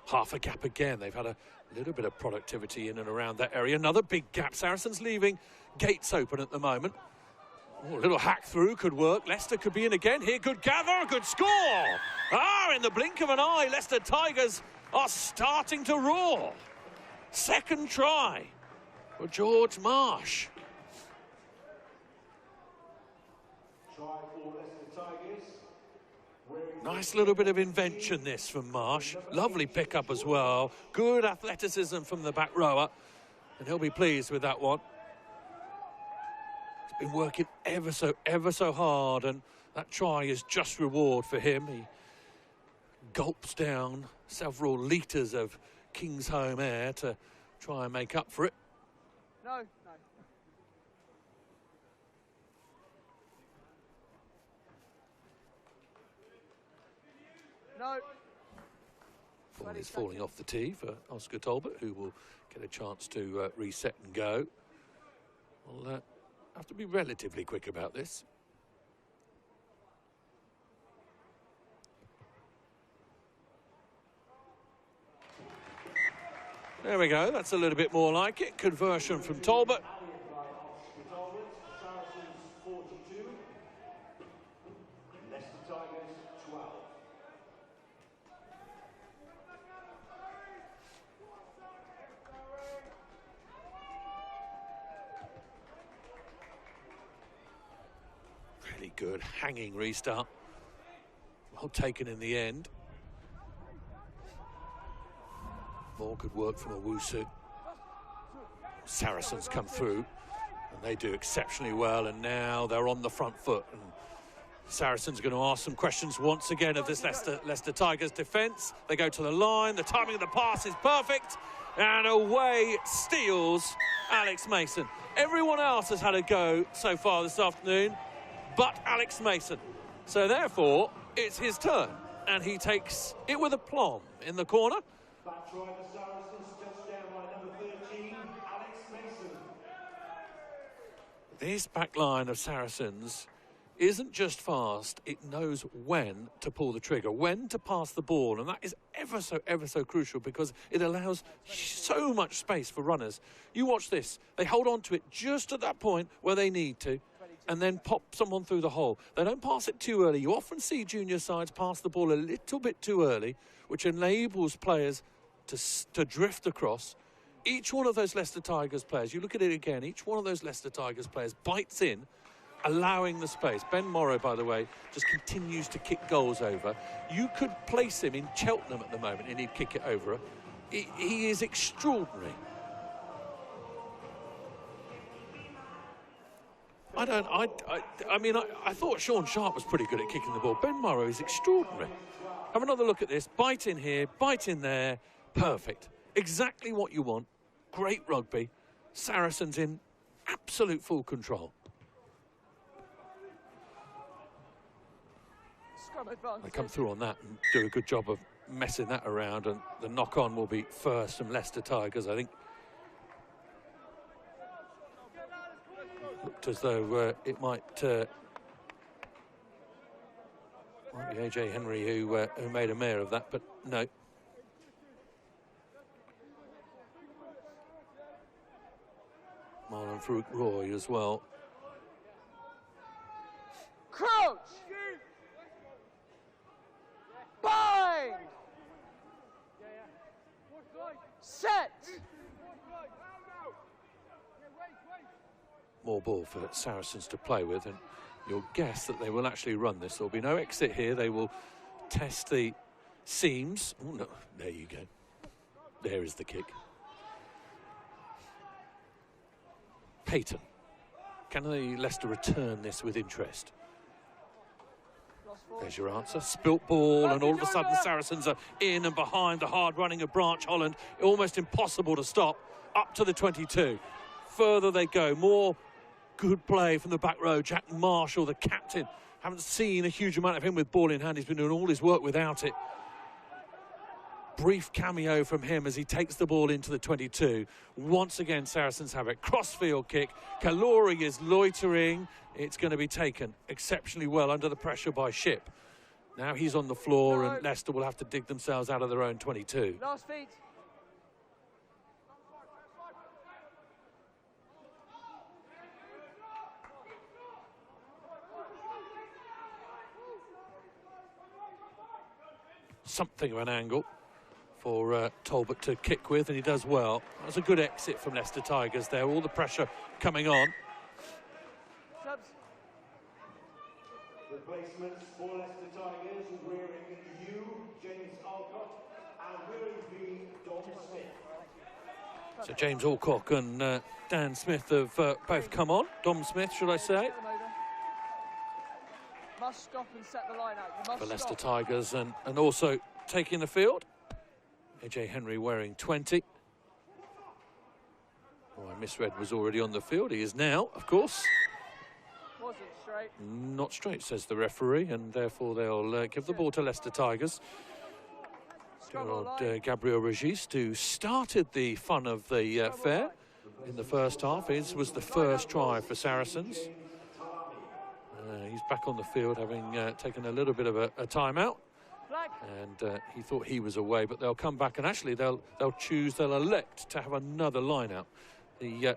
Half a gap again. They've had a little bit of productivity in and around that area. Another big gap. Saracens leaving gates open at the moment. Oh, a little hack through could work. Leicester could be in again here. Good gather, good score. In the blink of an eye, Leicester Tigers are starting to roar. Second try for George Marsh. Nice little bit of invention this from Marsh. Lovely pickup as well. Good athleticism from the back rower. And he'll be pleased with that one. He's been working ever so hard, and that try is just reward for him. He gulps down several litres of King's home air to try and make up for it. No. No. Ball is falling off the tee for Oscar Talbot, who will get a chance to reset and go. We'll have to be relatively quick about this. There we go, that's a little bit more like it. Conversion from Talbot. Saracens 42, Leicester Tigers 12. Really good hanging restart. Well taken in the end. More good work from Owusu. Saracens come through, and they do exceptionally well, and now they're on the front foot. And Saracens are going to ask some questions once again of this Leicester Tigers defence. They go to the line, the timing of the pass is perfect, and away steals Alex Mason. Everyone else has had a go so far this afternoon, but Alex Mason. So therefore, it's his turn, and he takes it with aplomb in the corner. Back try the Saracens, touchdown by number 13, Alex Mason. This back line of Saracens isn't just fast, it knows when to pull the trigger, when to pass the ball, and that is ever so crucial because it allows so much space for runners. You watch this, they hold on to it just at that point where they need to, and then pop someone through the hole. They don't pass it too early. You often see junior sides pass the ball a little bit too early, which enables players to drift across. Each one of those Leicester Tigers players, you look at it again, each one of those Leicester Tigers players bites in, allowing the space. Ben Morrow, by the way, just continues to kick goals over. You could place him in Cheltenham at the moment and he'd kick it over. He is extraordinary. I thought Sean Sharp was pretty good at kicking the ball. Ben Morrow is extraordinary. Have another look at this. Bite in here, bite in there. Perfect. Exactly what you want. Great rugby. Saracens in absolute full control. They come through on that and do a good job of messing that around, and the knock-on will be first from Leicester Tigers, I think. Looked as though it might be AJ Henry who made a mare of that, but no. Marlon Farouk Roy as well. Crouch! Bind! Set! More ball for Saracens to play with, and you'll guess that they will actually run this. There'll be no exit here. They will test the seams. Oh, no. There you go. There is the kick. Peyton. Can the Leicester return this with interest? There's your answer. Spilt ball, and all of a sudden Saracens are in and behind the hard running of Branch Holland. Almost impossible to stop. Up to the 22. Further they go. More good play from the back row. Jack Marshall, the captain. Haven't seen a huge amount of him with ball in hand. He's been doing all his work without it. Brief cameo from him as he takes the ball into the 22. Once again, Saracens have it. Crossfield kick. Kalori is loitering. It's going to be taken exceptionally well under the pressure by Ship. Now he's on the floor, and Leicester will have to dig themselves out of their own 22. Last feet. Something of an angle for Talbot to kick with, and he does well. That was a good exit from Leicester Tigers there. All the pressure coming on. Replacements for Leicester Tigers wearing U, James Alcott, and wearing V, Dom Smith. So James Alcock and Dan Smith have both come on. Dom Smith, should I say. Must stop and set the line out. You must For Leicester stop. Tigers, and also taking the field. AJ Henry wearing 20. Oh, I misread, was already on the field. He is now, of course. Wasn't straight. Not straight, says the referee, and therefore they'll give the ball to Leicester Tigers. Gabriel Regis, who started the fun of the fair in the first half. His was the first try for Saracens. He's back on the field, having taken a little bit of a timeout. And he thought he was away, but they'll come back, and actually they'll elect to have another line-out. The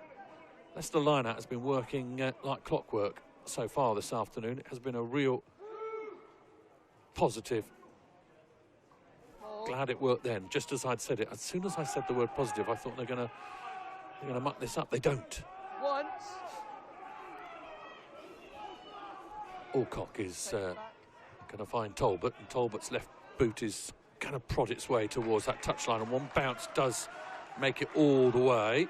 Leicester line-out has been working like clockwork so far this afternoon. It has been a real positive. Glad it worked then, just as I'd said it. As soon as I said the word positive, I thought they're going to muck this up. They don't. Once. Alcock is going to find Talbot, and Talbot's left boot is going to prod its way towards that touchline, and one bounce does make it all the way.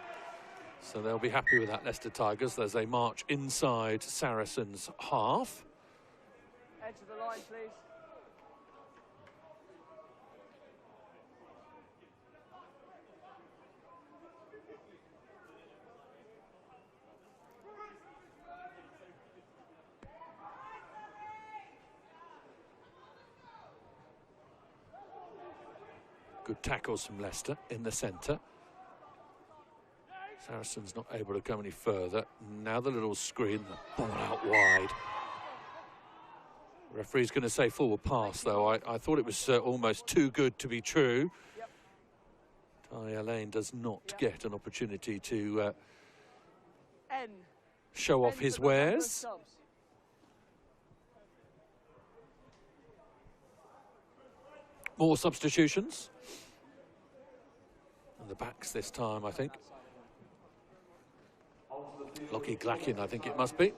So they'll be happy with that, Leicester Tigers, as they march inside Saracens' half. Edge of the line, please. Good tackles from Leicester in the centre. Saracens not able to come any further. Now the little screen, the ball out wide. The referee's going to say forward pass, though. I thought it was almost too good to be true. Yep. Ty Lane does not get an opportunity to N. show off his wares. More substitutions. And the backs this time, I think. Lockie Glackin, I think it must be.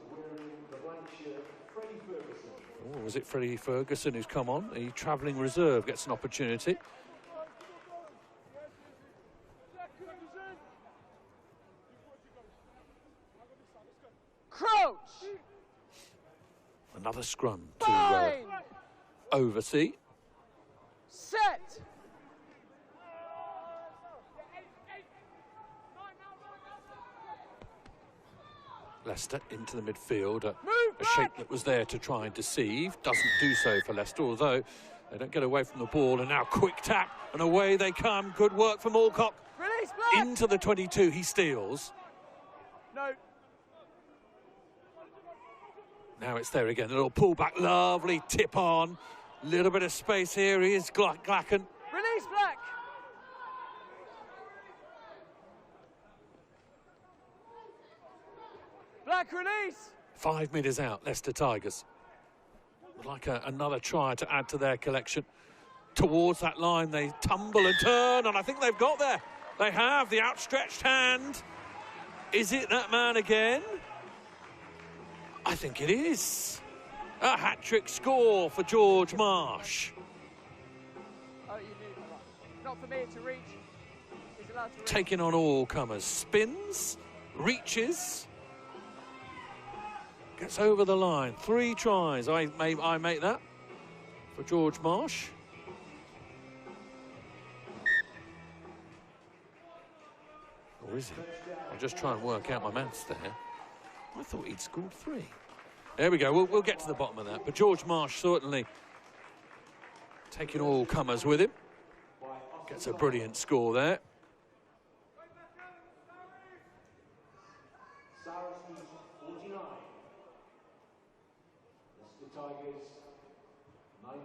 Oh, was it Freddie Ferguson who's come on? A travelling reserve gets an opportunity. Crouch! Another scrum to oversee. Set! Leicester into the midfield. A shape that was there to try and deceive. Doesn't do so for Leicester, although they don't get away from the ball. And now quick tap, and away they come. Good work from Alcock. Release, Black. Into the 22, he steals. No. Now it's there again. A little pullback, lovely tip on. Little bit of space here. He is Glacken. Release, Black. Black, release. 5 metres out, Leicester Tigers. Would like another try to add to their collection. Towards that line, they tumble and turn, and I think they've got there. They have the outstretched hand. Is it that man again? I think it is. A hat-trick score for George Marsh. Oh, you knew. Not for me to reach. He's allowed to reach. Taking on all comers. Spins, reaches. Gets over the line. 3 tries. I make that for George Marsh. Or is it? I'll just try and work out my maths there. I thought he'd scored 3. There we go. We'll get to the bottom of that. But George Marsh certainly taking all comers with him. Gets a brilliant score there. Saracens 49. Leicester Tigers 19.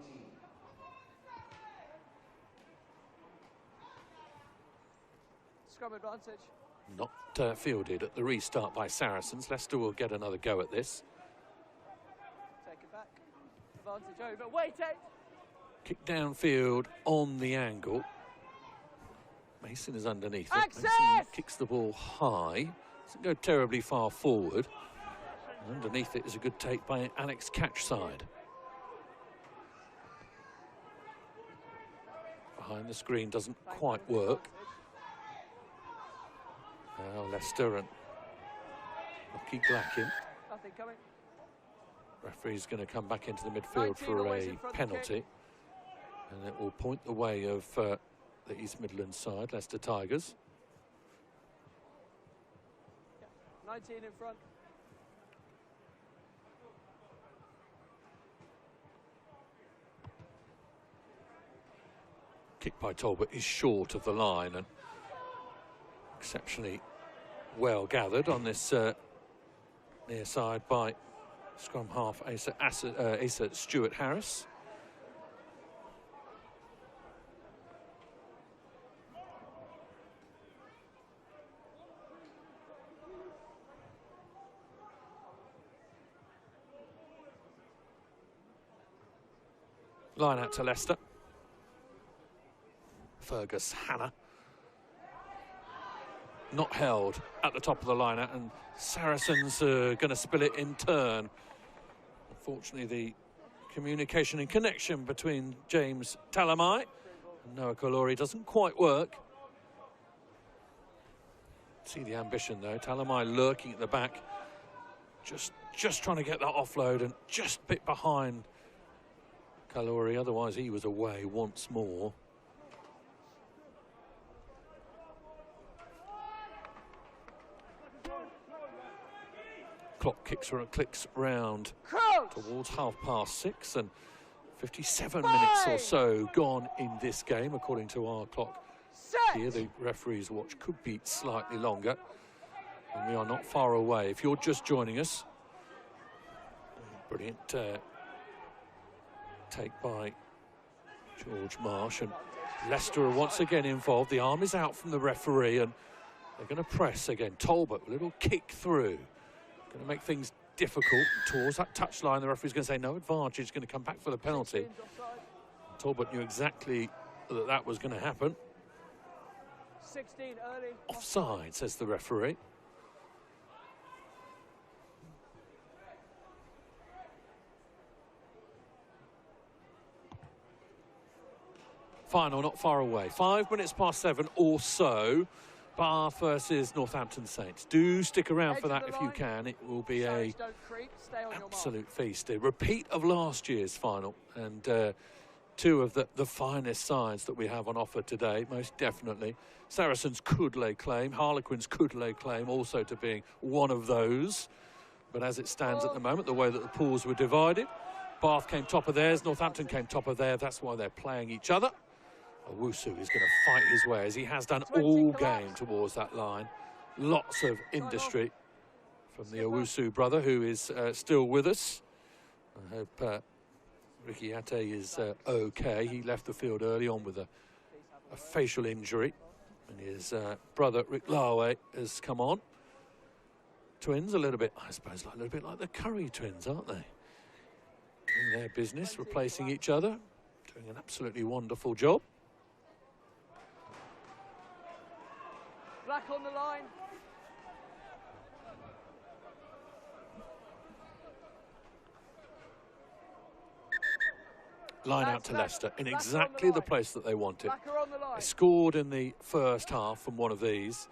Scrum advantage. Not fielded at the restart by Saracens. Leicester will get another go at this. Take it back. Advantage over. Wait it. Kick downfield on the angle. Mason is underneath it. Access! Mason kicks the ball high. Doesn't go terribly far forward. And underneath it is a good take by Alex Catchside. Behind the screen doesn't quite work. Now Leicester and Lockie Glackin. Nothing coming. Referee's going to come back into the midfield for a penalty. And it will point the way of the East Midlands side, Leicester Tigers. 19 in front. Kick by Talbot is short of the line and exceptionally well gathered on this near side by scrum half Asa Stewart Harris. Line out to Leicester. Fergus Hannah. Not held at the top of the line out, and Saracens are going to spill it in turn. Unfortunately, the communication and connection between James Talamai and Noah Kalori doesn't quite work. See the ambition though, Talamai lurking at the back, just trying to get that offload and just a bit behind Kalori, otherwise he was away once more. Clock clicks round towards 6:30 and 57 minutes or so gone in this game, according to our clock here. The referee's watch could be slightly longer, and we are not far away. If you're just joining us, brilliant take by George Marsh, and Leicester are once again involved. The arm is out from the referee, and they're going to press again. Talbot, a little kick through. Going to make things difficult towards that touchline. The referee's going to say no advantage, going to come back for the penalty. Talbot knew exactly that that was going to happen. 16 early. Offside, says the referee. Final not far away. 5 minutes past 7 or so. Bath versus Northampton Saints. Do stick around for that if you can. It will be a absolute feast. A repeat of last year's final, and two of the finest sides that we have on offer today, most definitely. Saracens could lay claim, Harlequins could lay claim also to being one of those. But as it stands at the moment, the way that the pools were divided, Bath came top of theirs, Northampton came top of theirs. That's why they're playing each other. Owusu is going to fight his way, as he has done all game, towards that line. Lots of industry from the Owusu brother, who is still with us. I hope Ricky Ate is okay. He left the field early on with a facial injury, and his brother Rick Lawe has come on. Twins, a little bit, I suppose, a little bit like the Curry twins, aren't they? Doing their business, replacing each other, doing an absolutely wonderful job. Black on the line. Line out to Leicester in exactly the place that they wanted. They scored in the first half from one of these.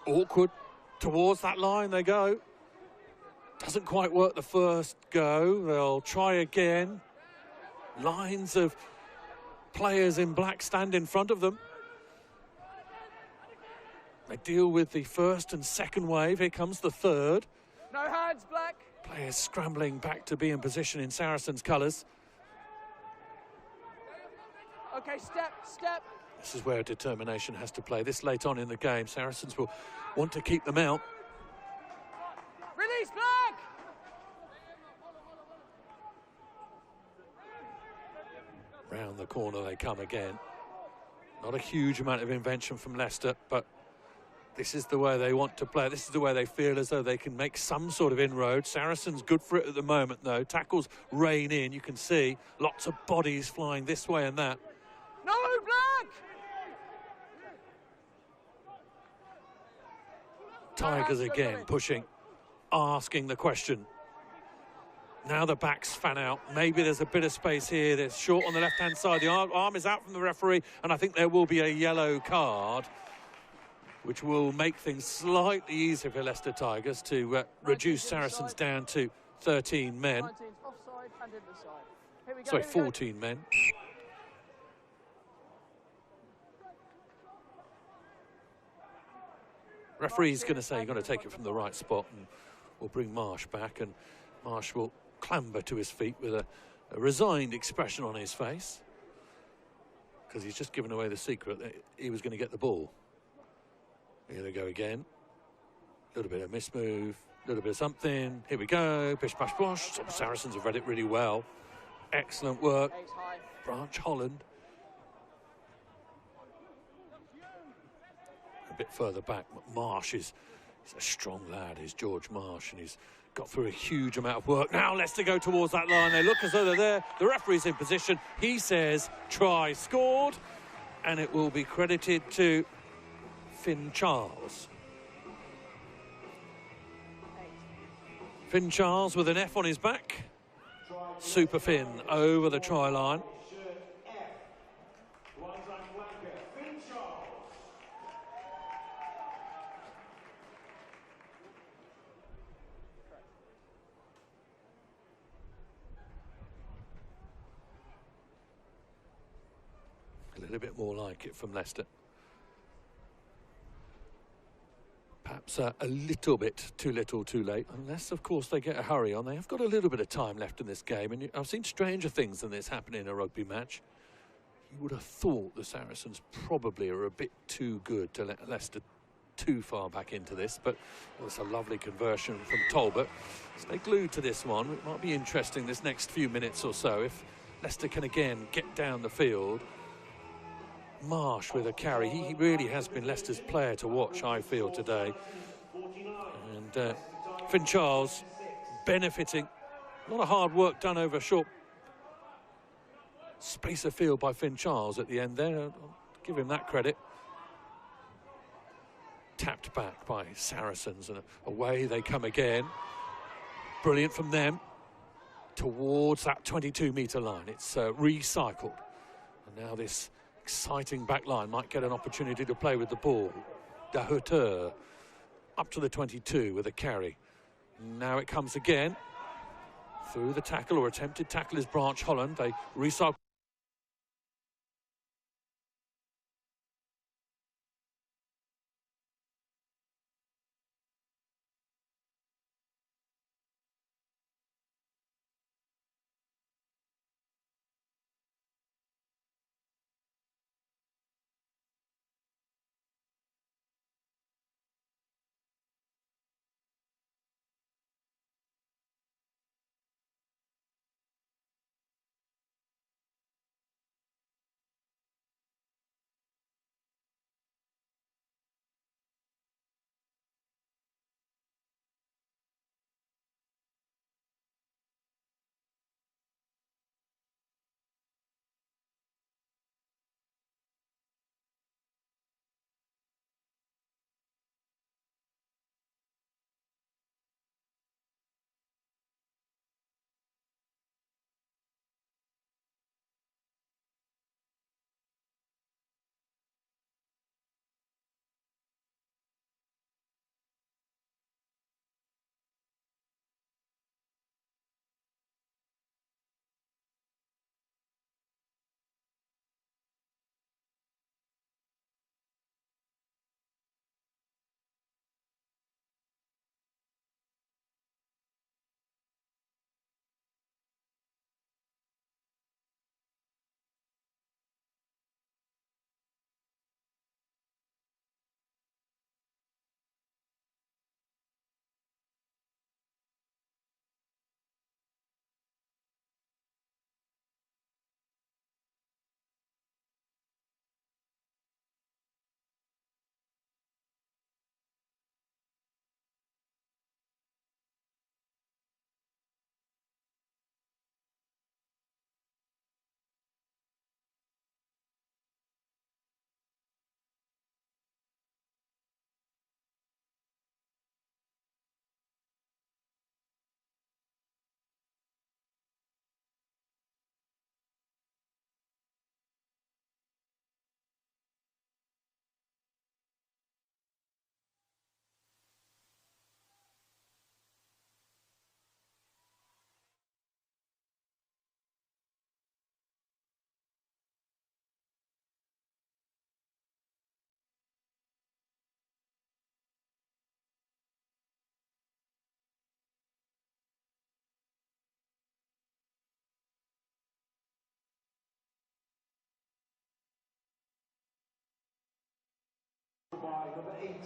Awkward. Towards that line they go. Doesn't quite work the first go. They'll try again. Lines of players in black stand in front of them. They deal with the first and second wave. Here comes the third. No hands, Black. Players scrambling back to be in position in Saracens' colours. Okay, step. This is where determination has to play. This late on in the game, Saracens will want to keep them out. Release, Black! Round the corner they come again. Not a huge amount of invention from Leicester, but this is the way they want to play. This is the way they feel as though they can make some sort of inroad. Saracens good for it at the moment, though. Tackles rain in. You can see lots of bodies flying this way and that. No, Black! Tigers again pushing, asking the question. Now the backs fan out. Maybe there's a bit of space here. They're short on the left-hand side. The arm is out from the referee, and I think there will be a yellow card, which will make things slightly easier for Leicester Tigers to reduce Saracens down to 13 men. side and in the side. Here we go. Sorry, here we go. 14 men. Referee's going to say you're going to take it from the right spot, and we'll bring Marsh back, and Marsh will clamber to his feet with a resigned expression on his face, because he's just given away the secret that he was going to get the ball. Here they go again. A little bit of mismove, a little bit of something. Here we go. Bish, bash, bosh. Some Saracens have read it really well. Excellent work. Branch Holland. A bit further back. Marsh he's a strong lad, is George Marsh, and he's got through a huge amount of work. Now Leicester go towards that line. They look as though they're there. The referee's in position. He says, try scored. And it will be credited to Finn Charles. Finn Charles with an F on his back. Super Finn over the try line. A little bit more like it from Leicester. Perhaps a little bit too little too late, unless of course they get a hurry on. They have got a little bit of time left in this game, and I've seen stranger things than this happen in a rugby match. You would have thought the Saracens probably are a bit too good to let Leicester too far back into this, but it's a lovely conversion from Talbot. Stay glued to this one. It might be interesting this next few minutes or so if Leicester can again get down the field. Marsh with a carry. He really has been Leicester's player to watch, I feel, today. And Finn Charles benefiting. A lot of hard work done over a short space of field by Finn Charles at the end there. I'll give him that credit. Tapped back by Saracens, and away they come again. Brilliant from them. Towards that 22-metre line. It's recycled. And now this exciting back line might get an opportunity to play with the ball. Dahuter up to the 22 with a carry. Now it comes again. Through the tackle, or attempted tackle, is Branch Holland. They recycle.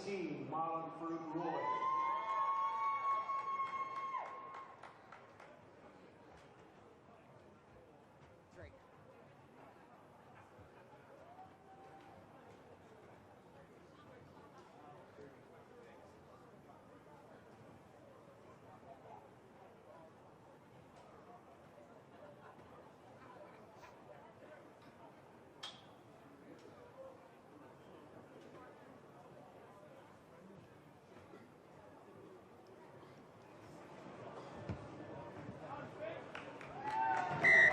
18, Marlon Farouk Roy.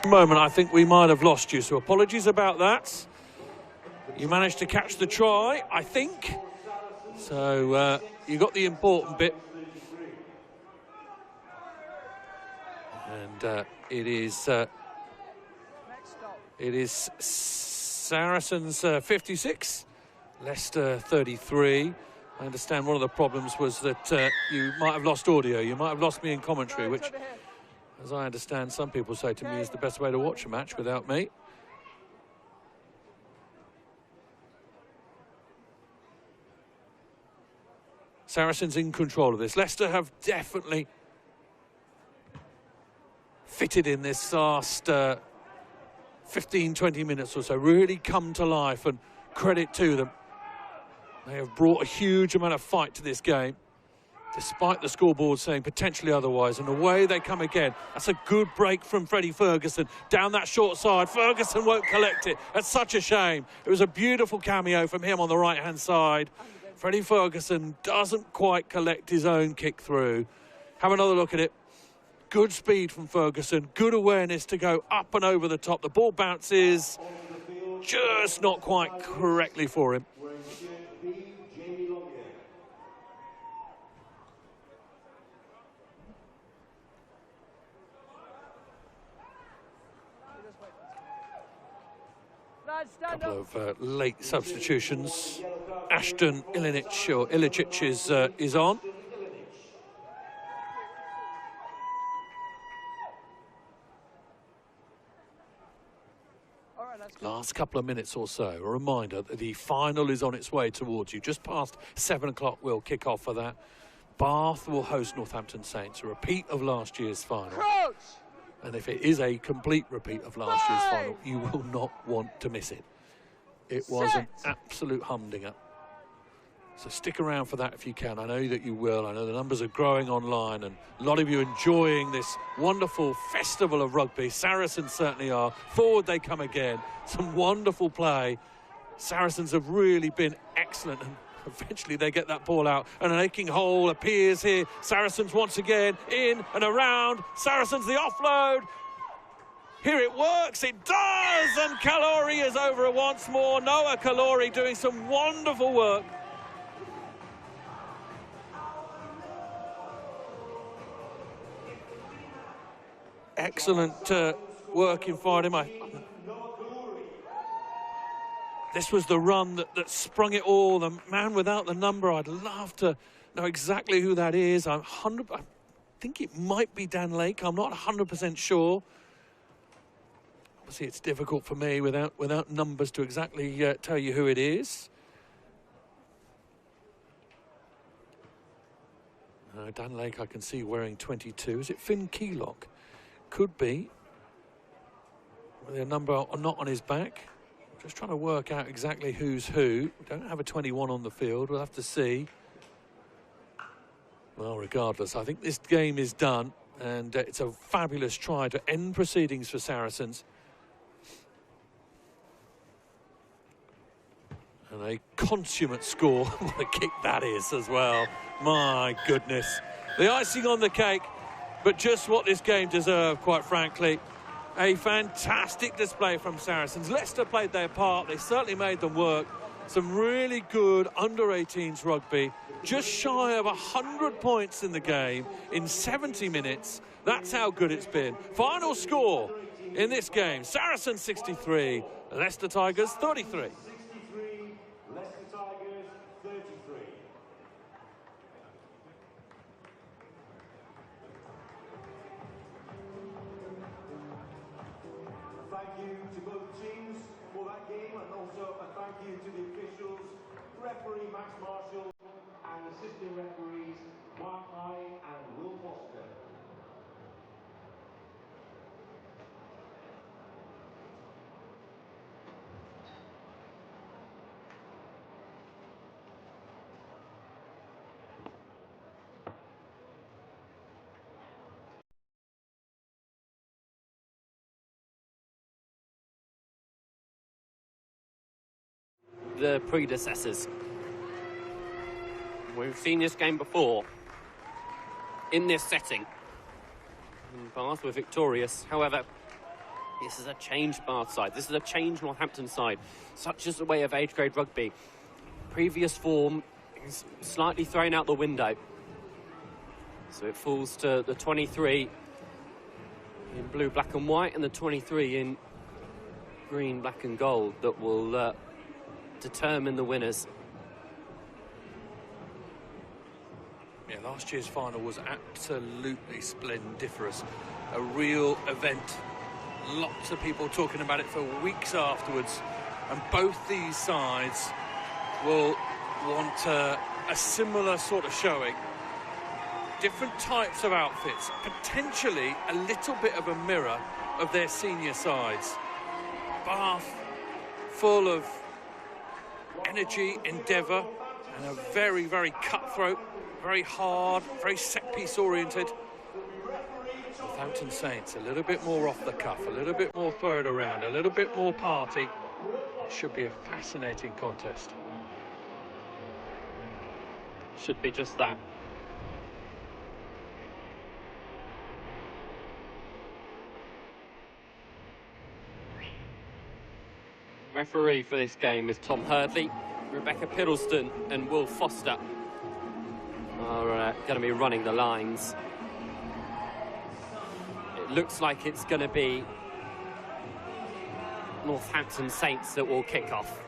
Moment, I think we might have lost you, so apologies about that. You managed to catch the try, I think. So you got the important bit. And it is Saracens 56, Leicester 33. I understand one of the problems was that you might have lost audio. You might have lost me in commentary, which, as I understand, some people say to me is the best way to watch a match without me. Saracens in control of this. Leicester have definitely fitted in this last 15, 20 minutes or so, really come to life, and credit to them. They have brought a huge amount of fight to this game, despite the scoreboard saying potentially otherwise, and away they come again. That's a good break from Freddie Ferguson down that short side. Ferguson won't collect it. That's such a shame. It was a beautiful cameo from him on the right-hand side. Freddie Ferguson doesn't quite collect his own kick through. Have another look at it. Good speed from Ferguson, good awareness to go up and over the top. The ball bounces just not quite correctly for him. A couple of late substitutions. Ashton Ilicic is on. Last couple of minutes or so, a reminder that the final is on its way towards you. Just past 7 o'clock we'll kick off for that. Bath will host Northampton Saints, a repeat of last year's final. And if it is a complete repeat of last year's final, you will not want to miss it. It was an absolute humdinger. So stick around for that if you can. I know that you will. I know the numbers are growing online, and a lot of you enjoying this wonderful festival of rugby. Saracens certainly are. Forward they come again. Some wonderful play. Saracens have really been excellent, and eventually they get that ball out, and an aching hole appears here. Saracens once again in and around. Saracens the offload. Here it works, it does, and Kalori is over it once more. Noah Kalori doing some wonderful work. Excellent work in fighting. This was the run that sprung it all. The man without the number, I'd love to know exactly who that is. I think it might be Dan Lake. I'm not 100% sure. Obviously, it's difficult for me without numbers to exactly tell you who it is. Dan Lake, I can see wearing 22. Is it Finn Keylock? Could be. With a number not on his back. Just trying to work out exactly who's who. We don't have a 21 on the field. We'll have to see. Well, regardless, I think this game is done, and it's a fabulous try to end proceedings for Saracens. And a consummate score. What a kick that is as well. My goodness. The icing on the cake, but just what this game deserved, quite frankly. A fantastic display from Saracens. Leicester played their part. They certainly made them work. Some really good under-18s rugby. Just shy of 100 points in the game in 70 minutes. That's how good it's been. Final score in this game. Saracens 63, Leicester Tigers 33. Thank you to both teams for that game, and also a thank you to the officials, referee Max Marshall. the predecessors. We've seen this game before in this setting. And Bath were victorious. However, this is a changed Bath side. This is a changed Northampton side. Such is the way of age grade rugby. Previous form is slightly thrown out the window. So it falls to the 23 in blue, black and white, and the 23 in green, black and gold that will determine the winners. Yeah, last year's final was absolutely splendiferous. A real event. Lots of people talking about it for weeks afterwards. And both these sides will want a similar sort of showing. Different types of outfits. Potentially a little bit of a mirror of their senior sides. Bath full of energy, endeavour, and a very, very cutthroat, very hard, very set-piece oriented. Southampton Saints a little bit more off the cuff, a little bit more throw it around, a little bit more party. It should be a fascinating contest. Should be just that. Referee for this game is Tom Hurdley. Rebecca Piddleston and Will Foster are going to be running the lines. It looks like it's going to be Northampton Saints that will kick off.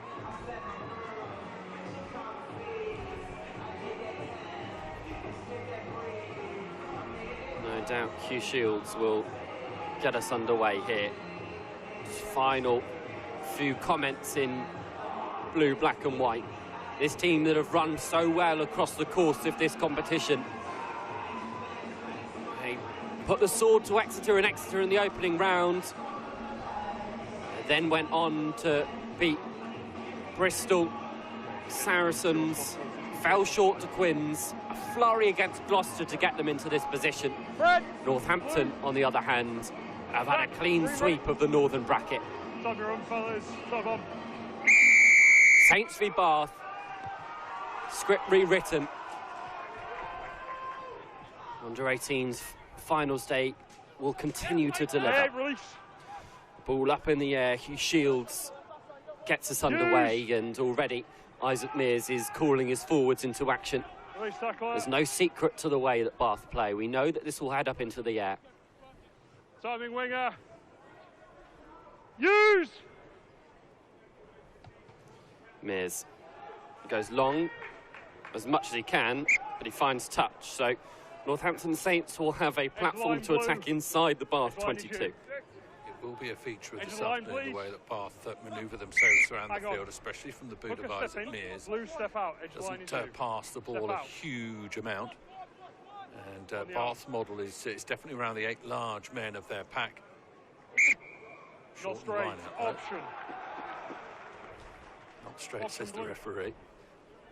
No doubt Hugh Shields will get us underway here. Final few comments in blue, black and white. This team that have run so well across the course of this competition. They put the sword to Exeter in the opening round. They then went on to beat Bristol, Saracens, fell short to Quins, a flurry against Gloucester to get them into this position. Northampton, on the other hand, have had a clean sweep of the northern bracket. Job your own, fellas. Job on. Saints v Bath. Script rewritten. Under-18s finals day will continue to deliver. Ball up in the air. Hugh Shields gets us underway, and already Isaac Mears is calling his forwards into action. There's no secret to the way that Bath play. We know that this will head up into the air. Timing winger. Use! Mears goes long as much as he can, but he finds touch. So Northampton Saints will have a platform to attack inside the Bath 22. It will be a feature of this afternoon, the way that Bath manoeuvre themselves around the field, especially from the boot of Isaac Mears. Doesn't pass the ball a huge amount. And Bath's model is definitely around the 8 large men of their pack. Not straight, option. Not straight, says the referee.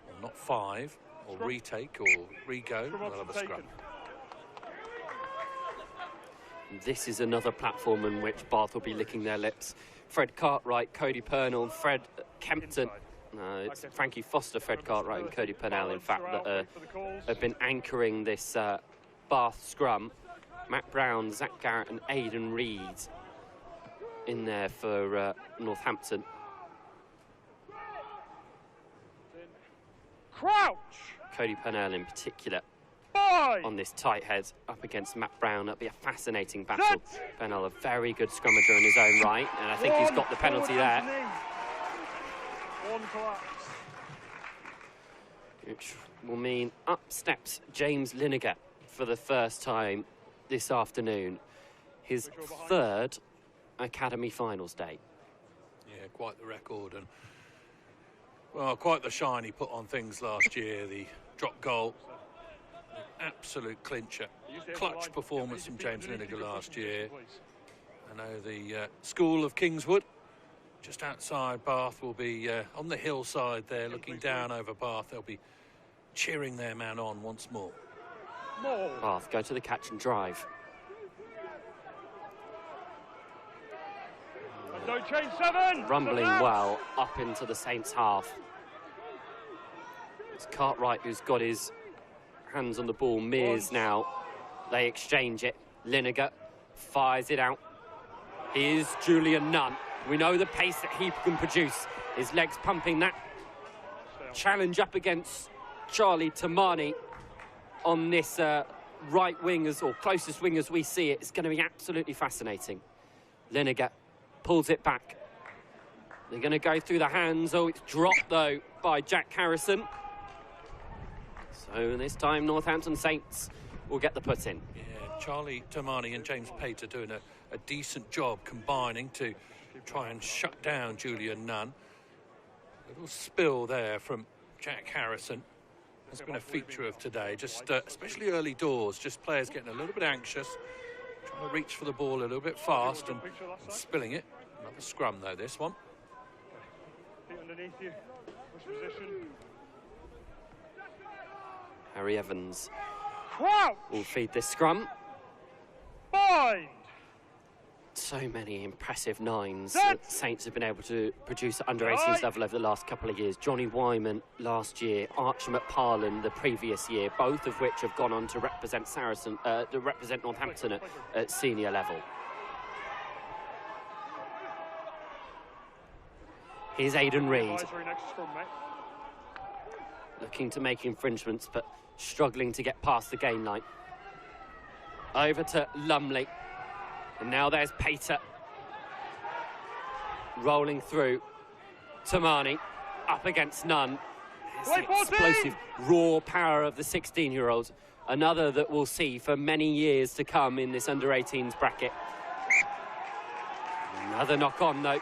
Or not 5, or scrum. Retake, or re-go. We'll have a scrum. This is another platform in which Bath will be licking their lips. Fred Cartwright, Cody Purnell, and Fred Kempton. It's Frankie Foster, Fred Cartwright, and Cody Purnell, in fact, that have been anchoring this Bath scrum. Matt Brown, Zach Garrett, and Aidan Reid in there for Northampton. Crouch! Cody Purnell in particular on this tight head up against Matt Brown. That'll be a fascinating battle. Purnell, a very good scrummager in his own right, and I think he's got the penalty there. One collapse. Which will mean up steps James Lineker for the first time this afternoon. His third Academy Finals day. Yeah, quite the record, and well, quite the shine he put on things last year. The drop goal, the absolute clincher, clutch performance from James Lineker last year. I know the school of Kingswood, just outside Bath, will be on the hillside there, looking down over Bath. They'll be cheering their man on once more. Bath go to the catch and drive. Don't change 7. Rumbling well up into the Saints' half. It's Cartwright who's got his hands on the ball. Mears now. They exchange it. Lineker fires it out. Here's Julian Nunn. We know the pace that he can produce. His legs pumping that. Challenge up against Charlie Tamani on this right wing, or closest wing as we see it. It's going to be absolutely fascinating. Lineker pulls it back. They're going to go through the hands. Oh, it's dropped, though, by Jack Harrison. So this time, Northampton Saints will get the put in. Yeah, Charlie Tamani and James Pate are doing a decent job combining to try and shut down Julian Nunn. Little spill there from Jack Harrison. That's been a feature of today, just especially early doors, just players getting a little bit anxious, trying to reach for the ball a little bit fast and spilling it. Another scrum, though, this one. Underneath you, push position. Harry Evans Crouch. will feed this scrum. Bind. So many impressive nines that Saints have been able to produce at under-18s level over the last couple of years. Johnny Wyman last year, Archer McParlin the previous year, both of which have gone on to represent Northampton at senior level. Here's Aidan Reid. Looking to make infringements, but struggling to get past the gain line. Over to Lumley. And now there's Pater. Rolling through. Tamani up against Nunn. The explosive raw power of the 16-year-old. Another that we'll see for many years to come in this under-18s bracket. Another knock-on, though.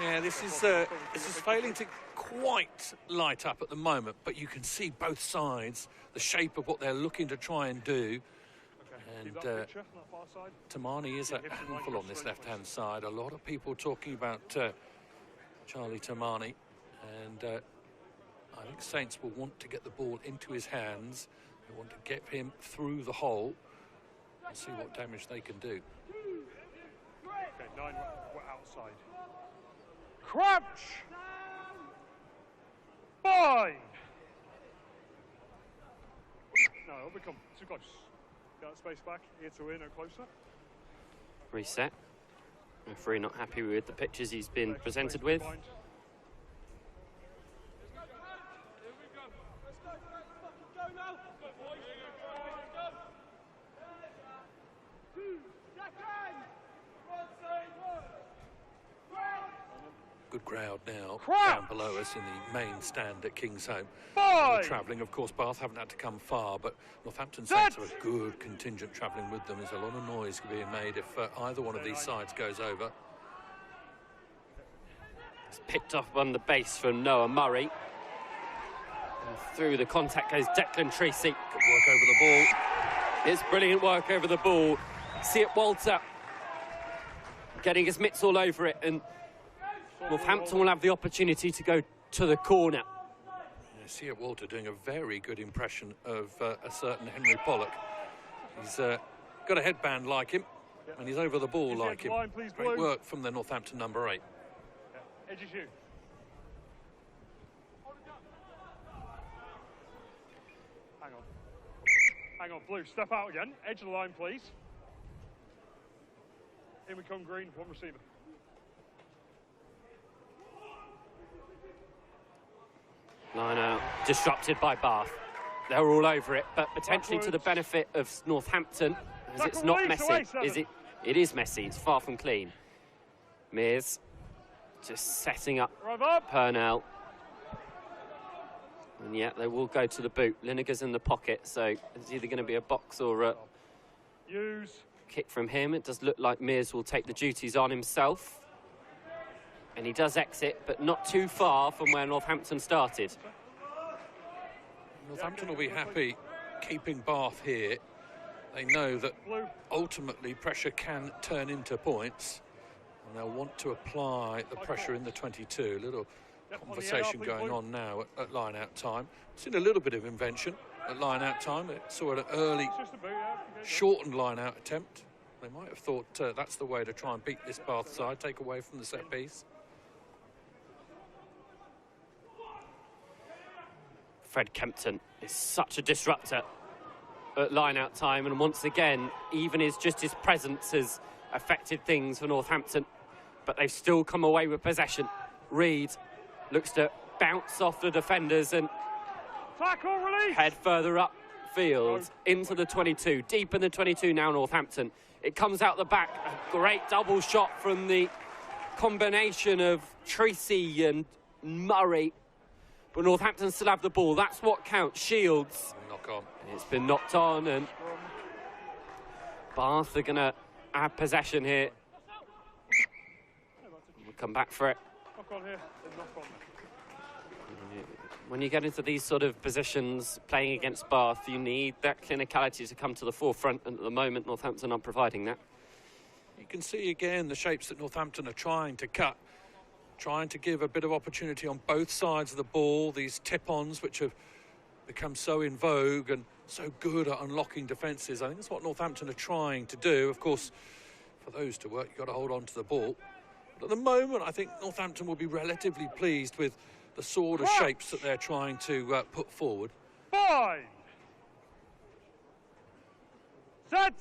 Yeah, this is failing to quite light up at the moment, but you can see both sides, the shape of what they're looking to try and do. And Tamani is a handful on this left-hand side. A lot of people talking about Charlie Tamani, and I think Saints will want to get the ball into his hands. They want to get him through the hole and see what damage they can do. Okay, 9 we're outside. Crouch! Bind! No, it'll become too close. Get that space back, ear to ear, no closer. Reset. Referee not happy with the pictures he's been presented with. Good crowd now down below us in the main stand at Kingsholm. Travelling, of course, Bath haven't had to come far, but Northampton Saints have a good contingent travelling with them. There's a lot of noise being made if either one of these sides goes over. It's picked up on the base from Noah Murray. And through the contact goes Declan Tracy. Good work over the ball. It's brilliant work over the ball. See it, Walter getting his mitts all over it, and Northampton will have the opportunity to go to the corner. Yeah, see it, Walter doing a very good impression of a certain Henry Pollock. He's got a headband like him, and he's over the ball like him. Great work from the Northampton number 8. Edges you. Hang on. Hang on, Blue, step out again. Edge of the line, please. In we come, Green, one receiver. Line out, disrupted by Bath. They're all over it, but potentially to the benefit of Northampton, as it's not messy. It is messy, it's far from clean. Mears just setting up Purnell. And yet they will go to the boot. Lineker's in the pocket, so it's either going to be a box or a kick from him. It does look like Mears will take the duties on himself. And he does exit, but not too far from where Northampton started. Northampton will be happy keeping Bath here. They know that ultimately pressure can turn into points, and they'll want to apply the pressure in the 22. A little conversation going on now at line-out time. Seen a little bit of invention at line-out time. It saw an early, shortened line-out attempt. They might have thought that's the way to try and beat this Bath side, take away from the set piece. Fred Kempton is such a disruptor at line-out time, and once again, even his presence has affected things for Northampton, but they've still come away with possession. Reed looks to bounce off the defenders and head further upfield into the 22, deep in the 22 now, Northampton. It comes out the back, a great double shot from the combination of Tracy and Murray, but Northampton still have the ball. That's what counts. Shields. Knock on. It's been knocked on, and Bath are going to have possession here. We'll come back for it. Knock on here. Knock on. When you get into these sort of positions playing against Bath, you need that clinicality to come to the forefront, and at the moment Northampton aren't providing that. You can see again the shapes that Northampton are trying to cut, trying to give a bit of opportunity on both sides of the ball, these tip-ons which have become so in vogue and so good at unlocking defences. I think that's what Northampton are trying to do. Of course, for those to work, you've got to hold on to the ball. But at the moment, I think Northampton will be relatively pleased with the sort of shapes that they're trying to put forward. 5. Set.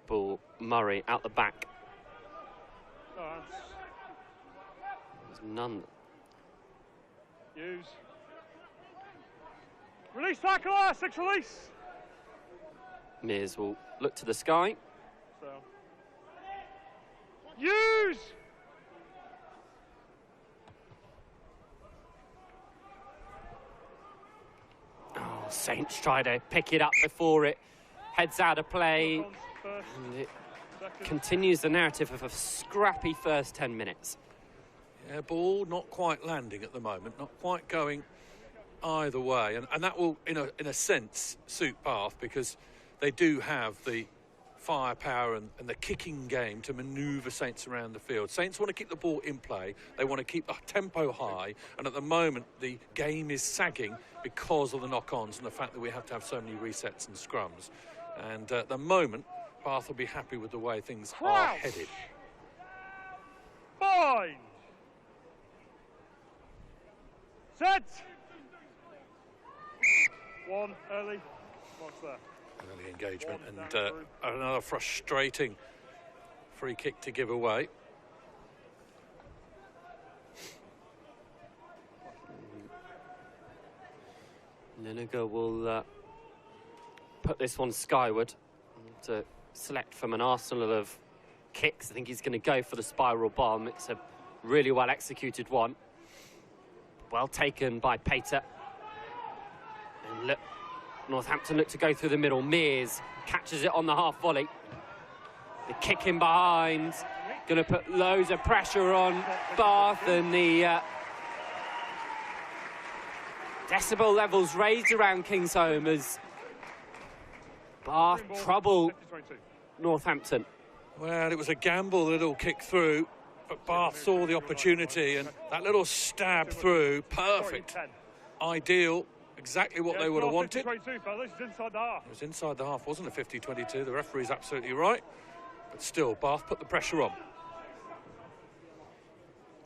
Ball, Murray out the back. There's none. Use. Release tackle, 6 release. Mears will look to the sky. So. Use. Oh, Saints try to pick it up before it heads out of play. And it continues the narrative of a scrappy first 10 minutes. Yeah, ball not quite landing at the moment, not quite going either way. And that will, in a sense, suit Bath, because they do have the firepower and the kicking game to manoeuvre Saints around the field. Saints want to keep the ball in play. They want to keep the tempo high. And at the moment, the game is sagging because of the knock-ons and the fact that we have to have so many resets and scrums. And at the moment, Bath will be happy with the way things are headed. Fine. Set. 1 early. What's that? Early engagement and another frustrating free kick to give away. Lineker will put this one skyward to select from an arsenal of kicks. I think he's going to go for the spiral bomb. It's a really well executed one. Well taken by Pater. And look, Northampton look to go through the middle. Mears catches it on the half volley. The kick in behind. Going to put loads of pressure on Bath, and the decibel levels raised around Kingsholm as Bath trouble Northampton. Well, it was a gamble, the little kick through, but Bath saw the opportunity, and that little stab through, perfect, ideal, exactly what they would have wanted. It was inside the half, wasn't it, 50-22? The referee's absolutely right, but still, Bath put the pressure on.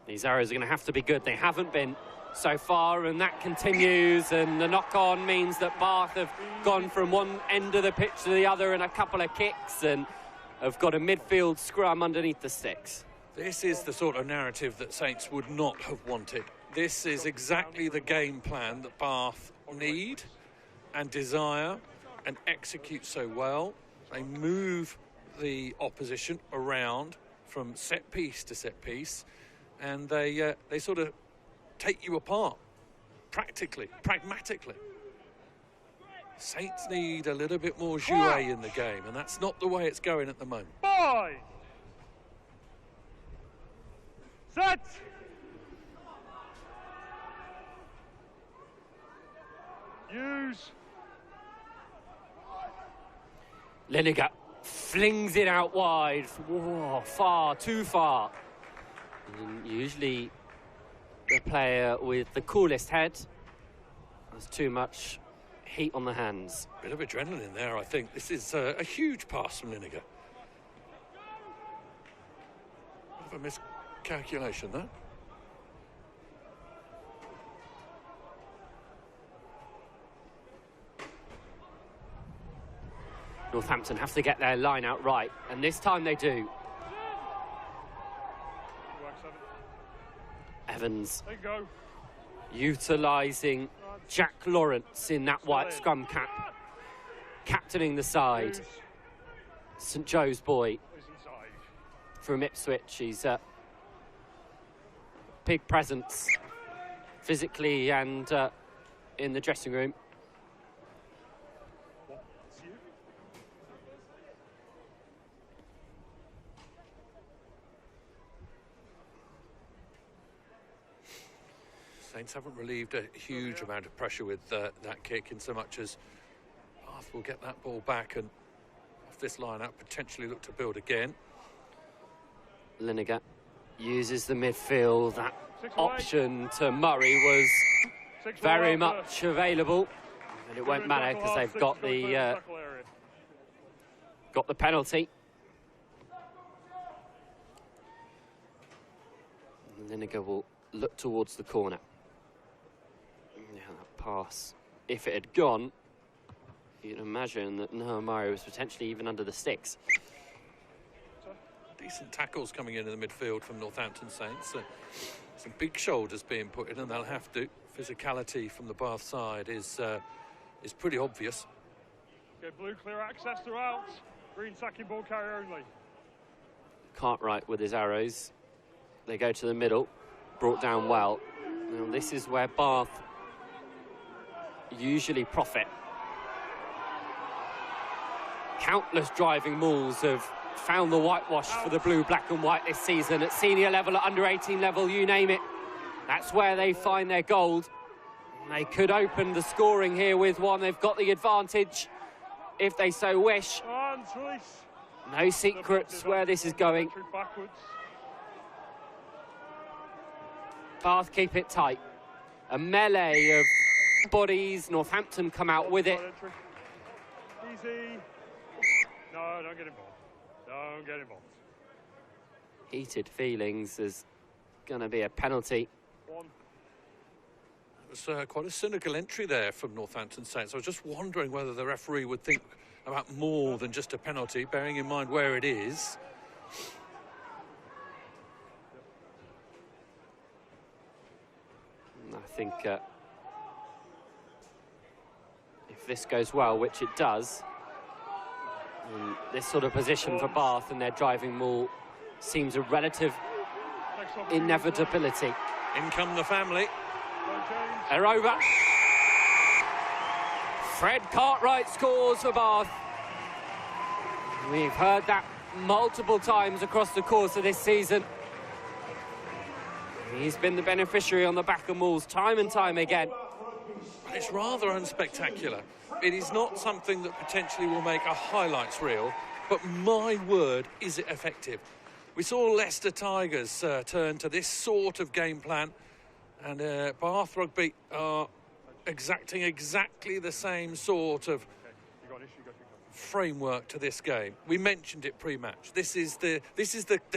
These arrows are going to have to be good. They haven't been so far, and that continues, and the knock-on means that Bath have gone from one end of the pitch to the other in a couple of kicks and have got a midfield scrum underneath the sticks. This is the sort of narrative that Saints would not have wanted. This is exactly the game plan that Bath need and desire and execute so well. They move the opposition around from set piece to set piece, and they sort of take you apart, pragmatically. Saints need a little bit more jouet in the game, and that's not the way it's going at the moment. 5. Set. Use. Lineker flings it out wide. Whoa, far, too far. And usually the player with the coolest head has too much heat on the hands. Bit of adrenaline there, I think. This is a huge pass from Lineker. Bit of a miscalculation there. Northampton have to get their line out right, and this time they do. Evans utilising Jack Lawrence in that white scrum cap, captaining the side. St Joe's boy from Ipswich. He's a big presence physically and in the dressing room. Saints haven't relieved a huge amount of pressure with that kick, in so much as Bath will get that ball back and off this line-out potentially look to build again. Lineker uses the midfield. That option to Murray was very much available, and it won't matter because they've got the penalty. Lineker will look towards the corner. Yeah, that pass, if it had gone, you'd imagine that Noah Murray was potentially even under the sticks. Decent tackles coming in the midfield from Northampton Saints. Some big shoulders being put in, and they'll have to. Physicality from the Bath side is pretty obvious. Get blue clear access throughout. Green sacking ball carrier only. Cartwright with his arrows. They go to the middle, brought down well. Now this is where Bath usually profit. Countless driving mauls have found the whitewash for the blue, black and white this season at senior level, at under-18 level, you name it. That's where they find their gold. They could open the scoring here with one. They've got the advantage if they so wish. No secrets where this is going. Bath keep it tight. A melee of bodies. Northampton come out with it. Easy. No, don't get involved. Don't get involved. Heated feelings. There's going to be a penalty. It was quite a cynical entry there from Northampton Saints. I was just wondering whether the referee would think about more than just a penalty, bearing in mind where it is. I think if this goes well, which it does, this sort of position for Bath and their driving maul seems a relative inevitability. In come the family. They're over. Fred Cartwright scores for Bath. We've heard that multiple times across the course of this season. He's been the beneficiary on the back of mauls time and time again. It's rather unspectacular. It is not something that potentially will make a highlights reel, but my word, is it effective. We saw Leicester Tigers turn to this sort of game plan, and Bath Rugby are exacting exactly the same sort of framework to this game. We mentioned it pre-match. This is the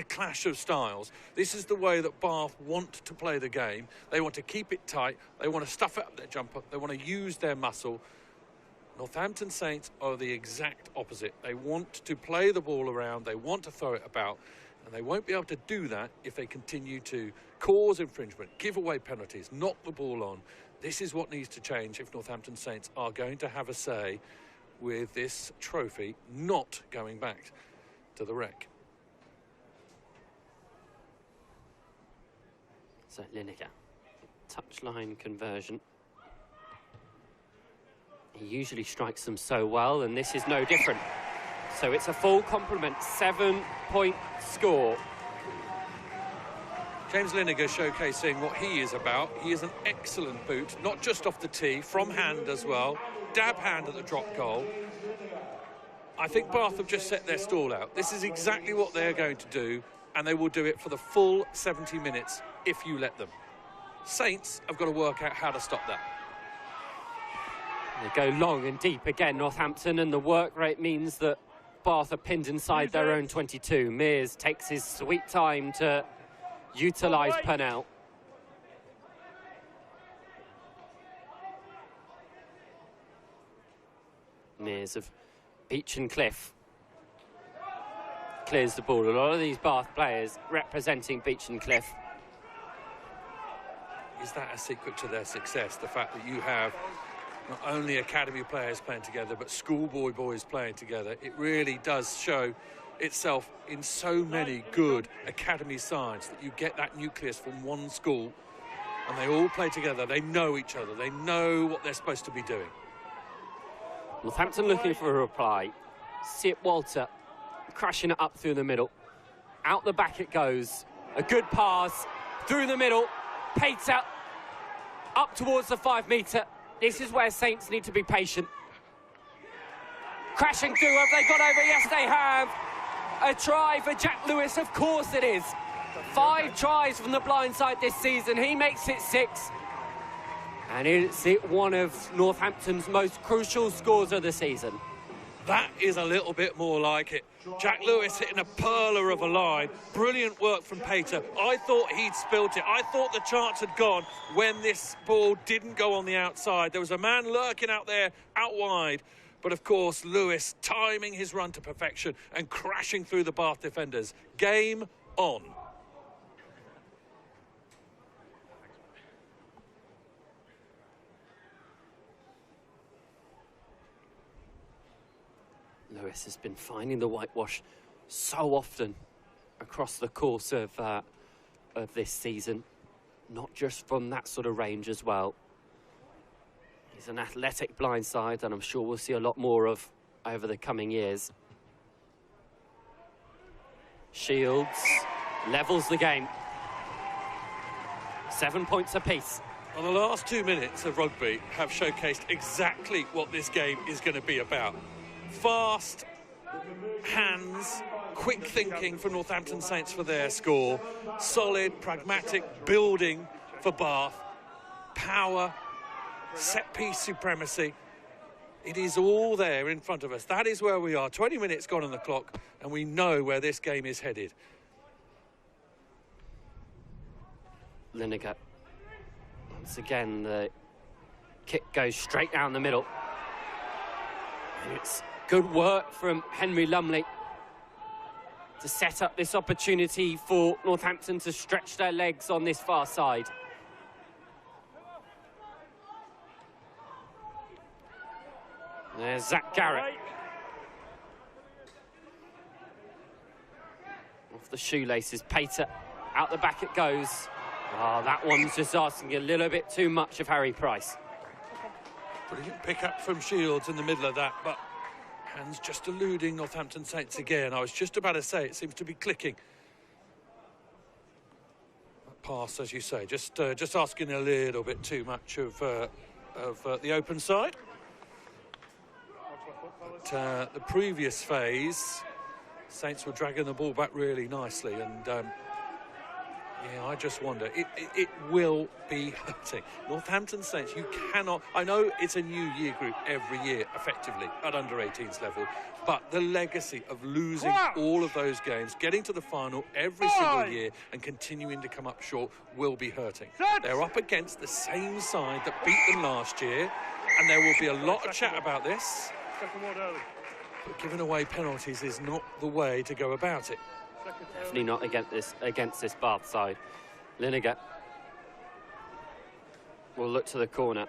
clash of styles. This is the way that Bath want to play the game. They want to keep it tight. They want to stuff it up their jumper. They want to use their muscle. Northampton Saints are the exact opposite. They want to play the ball around. They want to throw it about. And they won't be able to do that if they continue to cause infringement, give away penalties, knock the ball on. This is what needs to change if Northampton Saints are going to have a say with this trophy not going back to the wreck. So Lineker, touchline conversion. He usually strikes them so well, and this is no different. So it's a full complement, 7-point score. James Lineker showcasing what he is about. He is an excellent boot, not just off the tee, from hand as well. Dab hand at the drop goal. I think Bath have just set their stall out. This is exactly what they're going to do, and they will do it for the full 70 minutes if you let them. Saints have got to work out how to stop that. They go long and deep again, Northampton, and the work rate means that Bath are pinned inside their own 22. Mears takes his sweet time to utilise Purnell. Mears of Beach and Cliff clears the ball. A lot of these Bath players representing Beach and Cliff. Is that a secret to their success? The fact that you have not only academy players playing together, but schoolboy boys playing together. It really does show itself in so many good academy sides that you get that nucleus from one school and they all play together. They know each other. They know what they're supposed to be doing. Northampton looking for a reply. Sip Walter crashing it up through the middle. Out the back it goes. A good pass through the middle. Pater up towards the 5 metre. This is where Saints need to be patient. Crashing through, have they got over? Yes, they have. A try for Jack Lewis, of course it is. 5 tries from the blind side this season. He makes it 6. And it's one of Northampton's most crucial scores of the season. That is a little bit more like it. Jack Lewis hitting a perler of a line. Brilliant work from Pater. I thought he'd spilt it. I thought the chance had gone when this ball didn't go on the outside. There was a man lurking out there, out wide. But of course, Lewis timing his run to perfection and crashing through the Bath defenders. Game on. Lewis has been finding the whitewash so often across the course of this season, not just from that sort of range as well. He's an athletic blindside, and I'm sure we'll see a lot more of over the coming years. Shields levels the game. 7 points apiece. Well, the last 2 minutes of rugby have showcased exactly what this game is going to be about. Fast hands, quick thinking for Northampton Saints for their score. Solid, pragmatic building for Bath. Power, set-piece supremacy. It is all there in front of us. That is where we are. 20 minutes gone on the clock, and we know where this game is headed. Lineker. Once again, the kick goes straight down the middle. And it's good work from Henry Lumley to set up this opportunity for Northampton to stretch their legs on this far side. There's Zach Garrett. Off the shoelaces, Pater. Out the back it goes. Oh, that one's just asking a little bit too much of Harry Price. Brilliant pick up from Shields in the middle of that, but hands just eluding Northampton Saints again. I was just about to say, it seems to be clicking. That pass, as you say, just asking a little bit too much of the open side. But the previous phase, Saints were dragging the ball back really nicely, and yeah, I just wonder, it will be hurting. Northampton Saints, you cannot, I know it's a new year group every year, effectively, at under-18s level, but the legacy of losing all of those games, getting to the final every single year and continuing to come up short will be hurting. They're up against the same side that beat them last year, and there will be a lot of chat about this. But giving away penalties is not the way to go about it. Definitely not against this Bath side. Lineker will look to the corner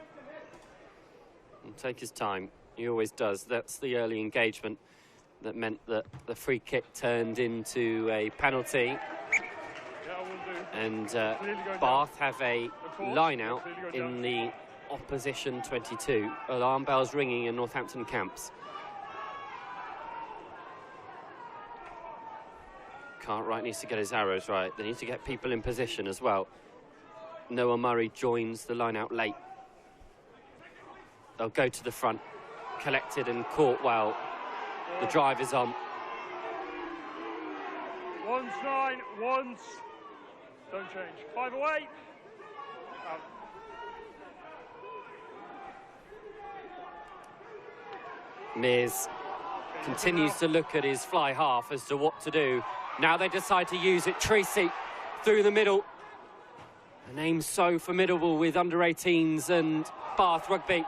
and take his time. He always does. That's the early engagement that meant that the free kick turned into a penalty. And Bath have a line out in the opposition 22. Alarm bells ringing in Northampton camps. Cartwright needs to get his arrows right. They need to get people in position as well. Noah Murray joins the line out late. They'll go to the front. Collected and caught well. The drive is on. 1-9, once. Don't change. 5 away. Out. Mears Continues to look at his fly half as to what to do. Now they decide to use it. Tracy through the middle. A name so formidable with under-18s and Bath Rugby.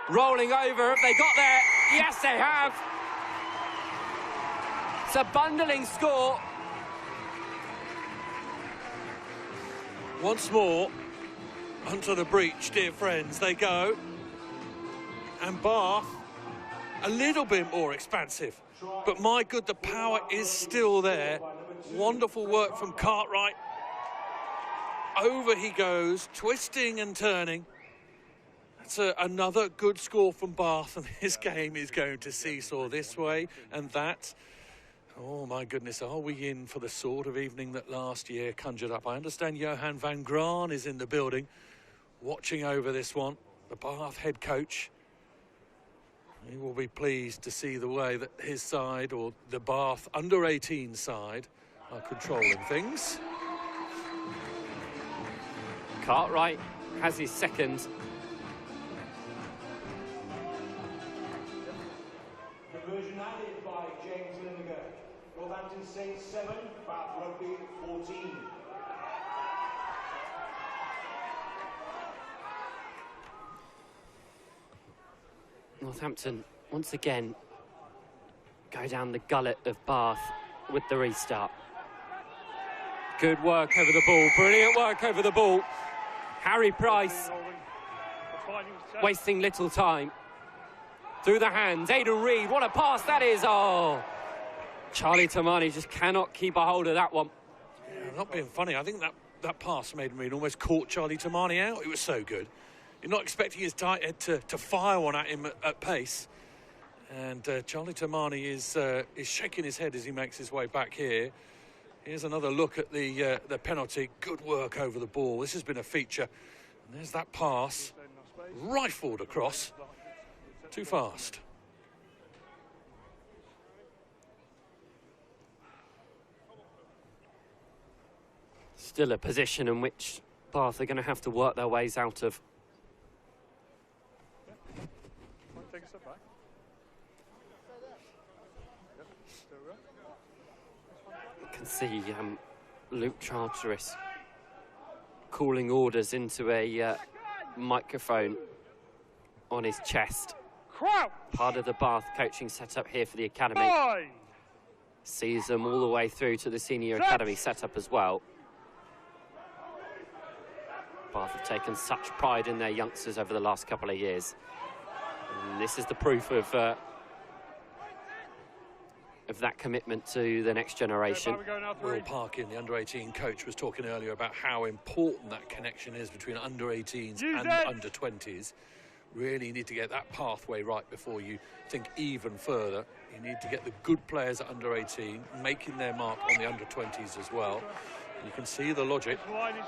Rolling over, have they got there? Yes, they have. It's a bundling score. Once more, onto the breach, dear friends, they go. And Bath, a little bit more expansive. But my good, the power is still there. Wonderful work from Cartwright. Over he goes, twisting and turning. That's another good score from Bath, and this game is going to seesaw this way and that. Oh, my goodness, are we in for the sort of evening that last year conjured up? I understand Johan van Graan is in the building, watching over this one, the Bath head coach. He will be pleased to see the way that his side, or the Bath under-18 side, are controlling things. Cartwright has his second. Conversion added by James Lineker. Northampton Saints 7, Bath Rugby 14. Northampton, once again, go down the gullet of Bath with the restart. Good work over the ball, brilliant work over the ball. Harry Price wasting little time. Through the hands, Aidan Reid, what a pass that is. Oh, Charlie Tamani just cannot keep a hold of that one. Yeah, I'm not being funny, I think that pass made Reid almost caught Charlie Tamani out. It was so good. You're not expecting his tight head to fire one at him at pace. And Charlie Tamani is shaking his head as he makes his way back here. Here's another look at the penalty. Good work over the ball. This has been a feature. And there's that pass, rifled across. Too fast. Still a position in which Bath are going to have to work their ways out of. Take a step back. You can see Luke Charteris calling orders into a microphone on his chest. Part of the Bath coaching setup here for the academy. Sees them all the way through to the senior academy setup as well. Bath have taken such pride in their youngsters over the last couple of years. And this is the proof of that commitment to the next generation. Will Parkin, the under-18 coach, was talking earlier about how important that connection is between under-18s and under-20s. Really need to get that pathway right before you think even further. You need to get the good players at under-18 making their mark on the under-20s as well. You can see the logic.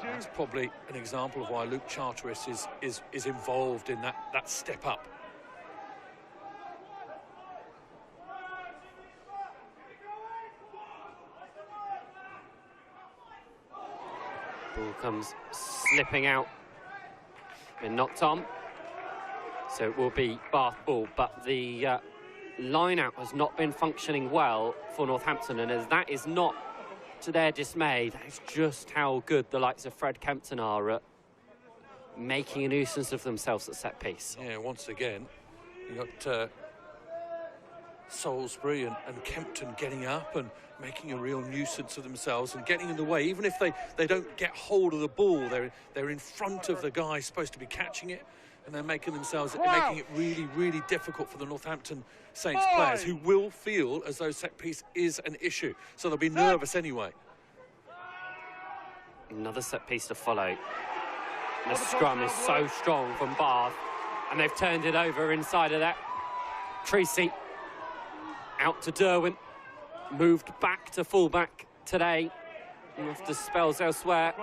That's probably an example of why Luke Charteris is involved in that step up. Ball comes slipping out. Been knocked on. So it will be Bath ball, but the line-out has not been functioning well for Northampton, and as that is not to their dismay, that is just how good the likes of Fred Kempton are at making a nuisance of themselves at set piece. Yeah, once again, you got Salisbury and Kempton getting up and making a real nuisance of themselves and getting in the way. Even if they don't get hold of the ball, they're in front of the guy supposed to be catching it, and they're making it really, really difficult for the Northampton Saints players, who will feel as though set piece is an issue. So they'll be nervous anyway. Another set piece to follow. The scrum is so strong from Bath, and they've turned it over inside of that. Tracy out to Derwent, moved back to fullback today after spells elsewhere.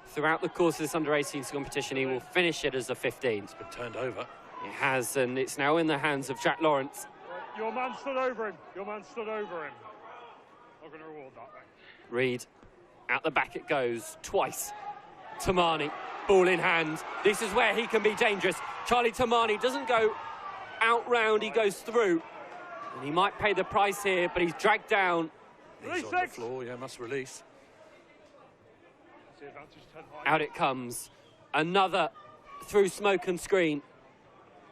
Throughout the course of this under-18s competition, he will finish it as a 15. It's been turned over. It has, and it's now in the hands of Jack Lawrence. Your man stood over him. Your man stood over him. I'm going to reward that, mate. Reid, out the back it goes, twice. Tamani, ball in hand. This is where he can be dangerous. Charlie Tamani doesn't go out round, he goes through. And he might pay the price here, but he's dragged down. He's on the floor, yeah, must release. Out it comes. Another through smoke and screen.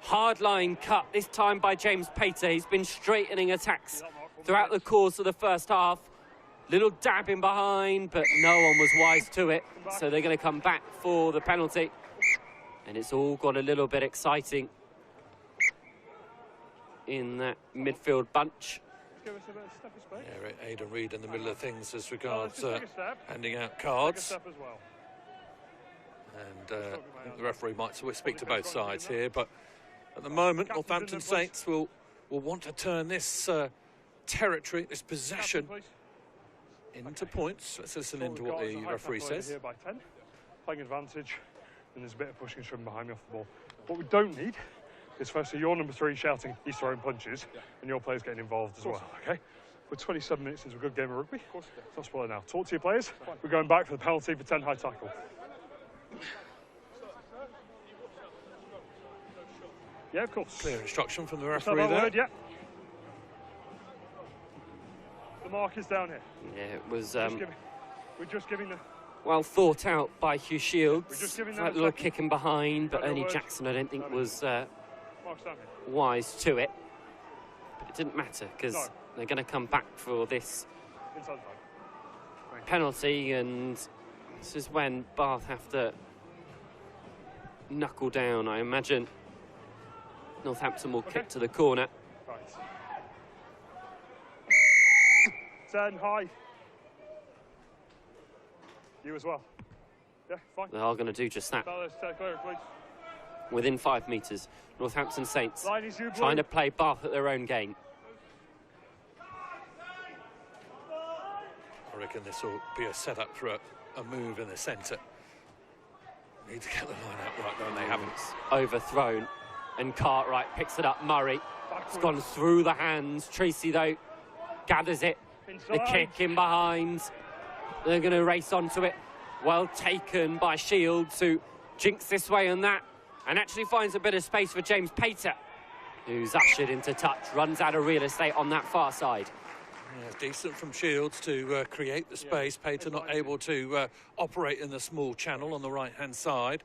Hard line cut, this time by James Pater. He's been straightening attacks throughout the course of the first half. Little dab in behind, but no one was wise to it. So they're going to come back for the penalty. And it's all got a little bit exciting in that midfield bunch. Yeah, Aidan Reid in the middle of things as regards handing out cards. And I think the referee might speak to both sides here, but at the moment, Northampton Saints will want to turn this territory, this possession, into points. Let's listen in to what the referee says. Here by 10, playing advantage, and there's a bit of pushing from behind me off the ball. What we don't need is firstly your number 3 shouting he's throwing punches, and your players getting involved as well. Okay, we're 27 minutes into a good game of rugby. It's not spoiler now. Talk to your players. We're going back for the penalty for 10 high tackle. Yeah, of course. Clear instruction from the referee there. Word, yeah. The mark is down here. Yeah, it was we're just giving the... well thought out by Hugh Shields. We're just giving that little kick in behind, but Ernie Jackson, I don't think, was wise to it. But it didn't matter, because they're going to come back for this penalty, and this is when Bath have to knuckle down, I imagine. Northampton will kick to the corner. Right. 10 high. You as well. Yeah, fine. They are going to do just that. Clear, please. Within 5 metres, Northampton Saints trying to play Bath at their own game. I reckon this will be a setup for a move in the centre. Need to get the line out right, though, and they haven't. Overthrown, and Cartwright picks it up. Murray, it's gone through the hands. Tracy, though, gathers it. The kick in behind. They're going to race onto it. Well taken by Shields, who jinks this way and that, and actually finds a bit of space for James Pater, who's ushered into touch, runs out of real estate on that far side. Yeah, decent from Shields to create the space. Pater not able to operate in the small channel on the right-hand side.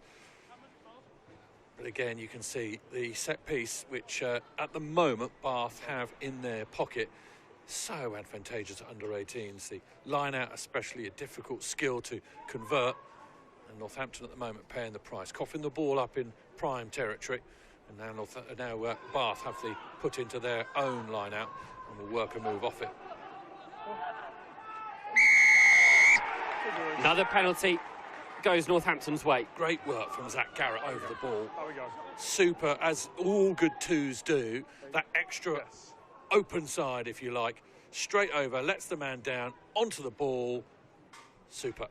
But again, you can see the set piece, which at the moment Bath have in their pocket. So advantageous at under-18s. The line-out especially a difficult skill to convert. And Northampton at the moment paying the price. Coughing the ball up in prime territory. And now Bath have the put into their own line-out and will work a move off it. Another penalty goes Northampton's way. Great work from Zach Garrett over the ball. Super, as all good twos do. That extra open side, if you like, straight over, lets the man down, onto the ball. Super.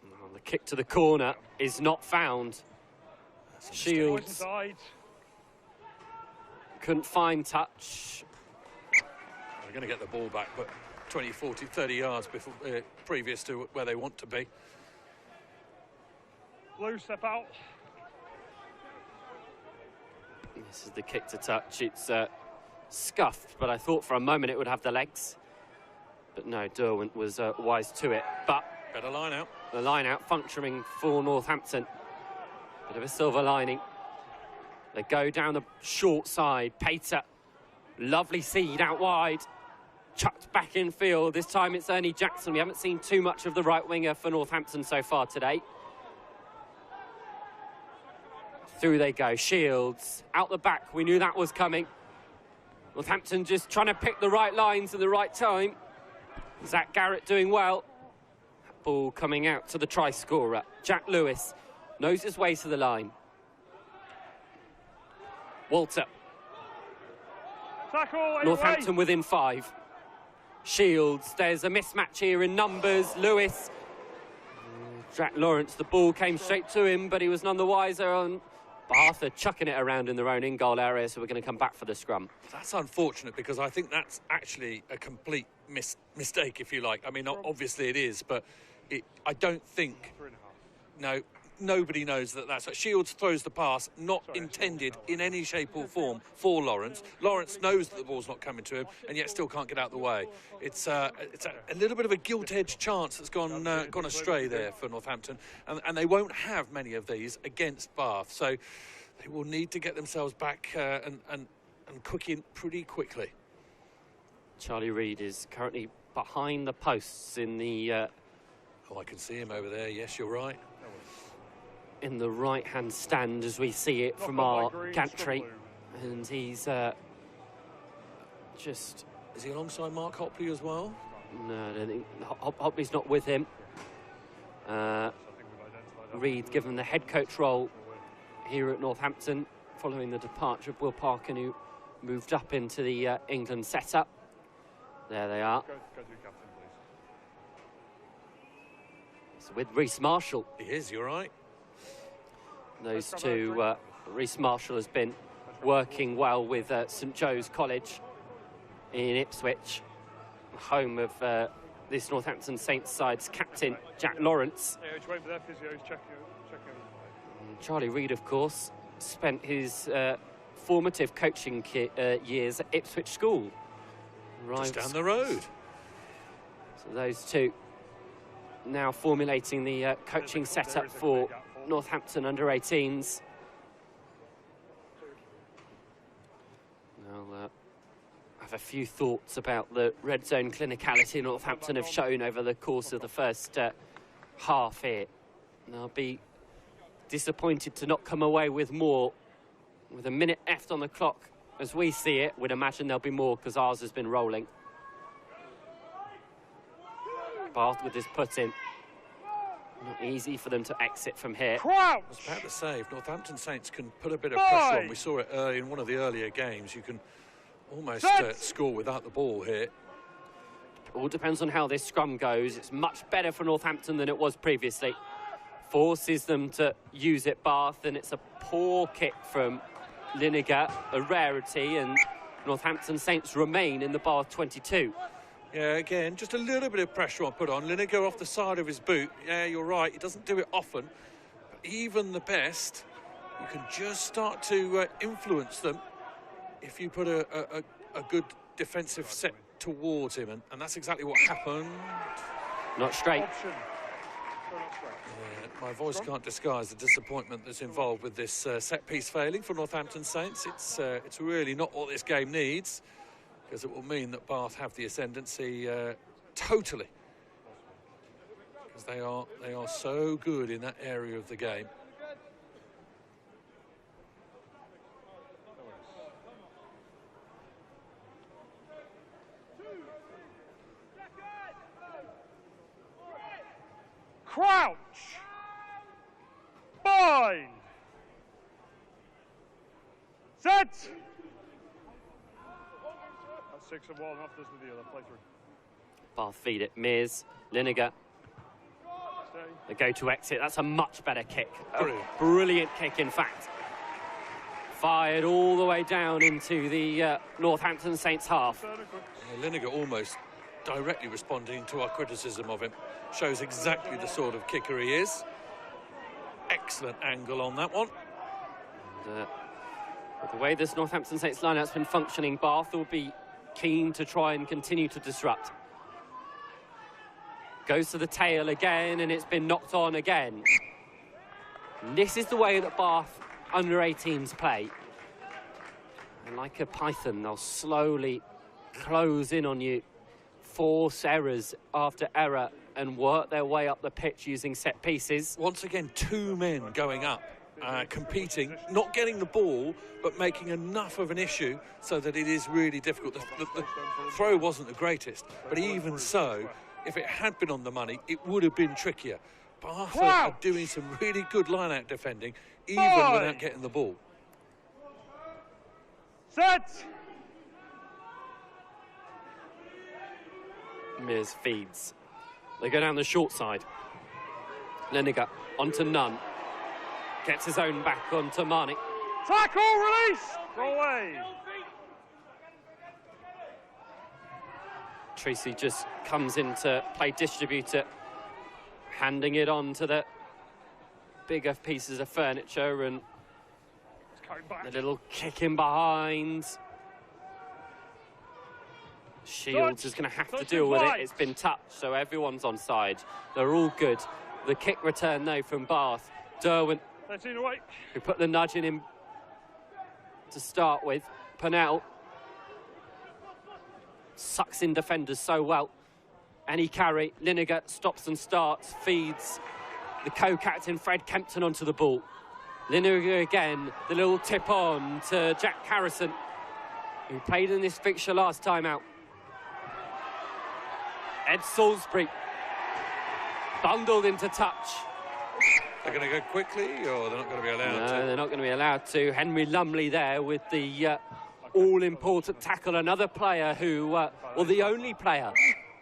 Oh, the kick to the corner is not found. Shields couldn't find touch. They're going to get the ball back, but 20, 40, 30 yards before, previous to where they want to be. Blue, step out. This is the kick to touch. It's scuffed, but I thought for a moment it would have the legs. But no, Derwent was wise to it. But better line out. The line out functioning for Northampton. Bit of a silver lining. They go down the short side. Pater, lovely seed out wide. Chucked back in field. This time it's Ernie Jackson. We haven't seen too much of the right winger for Northampton so far today. Through they go. Shields out the back. We knew that was coming. Northampton just trying to pick the right lines at the right time. Zach Garrett doing well. Ball coming out to the try scorer. Jack Lewis knows his way to the line. Walter. Tackle, Northampton within 5. Shields, there's a mismatch here in numbers. Lewis. Jack Lawrence, the ball came straight to him, but he was none the wiser. On Bath are chucking it around in their own in-goal area, so we're going to come back for the scrum. That's unfortunate, because I think that's actually a complete mistake, if you like. I mean, obviously it is, but I don't think... 3.5. No, nobody knows that that's... Shields throws the pass, not intended in any shape or form for Lawrence. Lawrence knows that the ball's not coming to him, and yet still can't get out of the way. It's a little bit of a gilt-edged chance that's gone astray there for Northampton, and they won't have many of these against Bath, so they will need to get themselves back and cooking pretty quickly. Charlie Reid is currently behind the posts in the... Oh, I can see him over there. Yes, you're right. In the right-hand stand as we see it from our gantry. And he's just... Is he alongside Mark Hopley as well? No, I don't think... Hopley's not with him. Reid given the head coach role here at Northampton following the departure of Will Parkin, who moved up into the England setup. There they are. Go to captain, please. So with Reece Marshall. He is, you're right. Those two, Reece Marshall has been working well with St Joe's College in Ipswich, home of this Northampton Saints side's captain, Jack Lawrence. Charlie Reid, of course, spent his formative coaching years at Ipswich School. Just down the road. So those two now formulating the coaching setup for Northampton Under-18s. I'll have a few thoughts about the red zone clinicality Northampton have shown over the course of the first half here. And I'll be disappointed to not come away with more. With a minute left on the clock, as we see it, we'd imagine there'll be more because ours has been rolling. Bath with his put in. Not easy for them to exit from here. I was about to say, if Northampton Saints can put a bit of pressure on, we saw it early in one of the earlier games, you can almost score without the ball here. It all depends on how this scrum goes. It's much better for Northampton than it was previously. Forces them to use it, Bath, and it's a poor kick from Lineker, a rarity, and Northampton Saints remain in the Bath 22. Yeah, again, just a little bit of pressure put on. Lineker off the side of his boot. Yeah, you're right, he doesn't do it often. But even the best, you can just start to influence them if you put a good defensive set towards him. And that's exactly what happened. Not straight. My voice can't disguise the disappointment that's involved with this set piece failing for Northampton Saints. It's really not what this game needs, because it will mean that Bath have the ascendancy totally, because they are so good in that area of the game. Crouch! Bind! Set! That's 6 and 1, off this with the other, play through. Bath feed it, Mears, Lineker. They go to exit, that's a much better kick. A brilliant kick, in fact. Fired all the way down into the Northampton Saints half. Lineker almost directly responding to our criticism of him. Shows exactly the sort of kicker he is. Excellent angle on that one. And, with the way this Northampton Saints line-out's been functioning, Bath will be keen to try and continue to disrupt. Goes to the tail again, and it's been knocked on again. And this is the way that Bath Under-18s play. And like a python, they'll slowly close in on you, force errors after error, and work their way up the pitch using set pieces. Once again, 2 men going up, competing, not getting the ball, but making enough of an issue so that it is really difficult. The throw wasn't the greatest, but even so, if it had been on the money, it would have been trickier. Bath are doing some really good line-out defending, even without getting the ball. Set! Mears feeds. They go down the short side. Lineker onto Nunn. Gets his own back onto Marnie. Tackle, release! Go away! Tracy just comes into play distributor, handing it on to the bigger pieces of furniture, and a little kick in behind. Shields is going to have to deal with it. It's been touched, so everyone's onside. They're all good. The kick return, though, from Bath. Derwent, who put the nudge in him to start with. Purnell sucks in defenders so well. Any carry, Lineker stops and starts, feeds the co-captain Fred Kempton onto the ball. Lineker again, the little tip on to Jack Harrison, who played in this fixture last time out. Ed Salisbury bundled into touch. They're going to go quickly, or they're not going to be allowed to? No, they're not going to be allowed to. Henry Lumley there with the all-important tackle. Another player who, well, the only player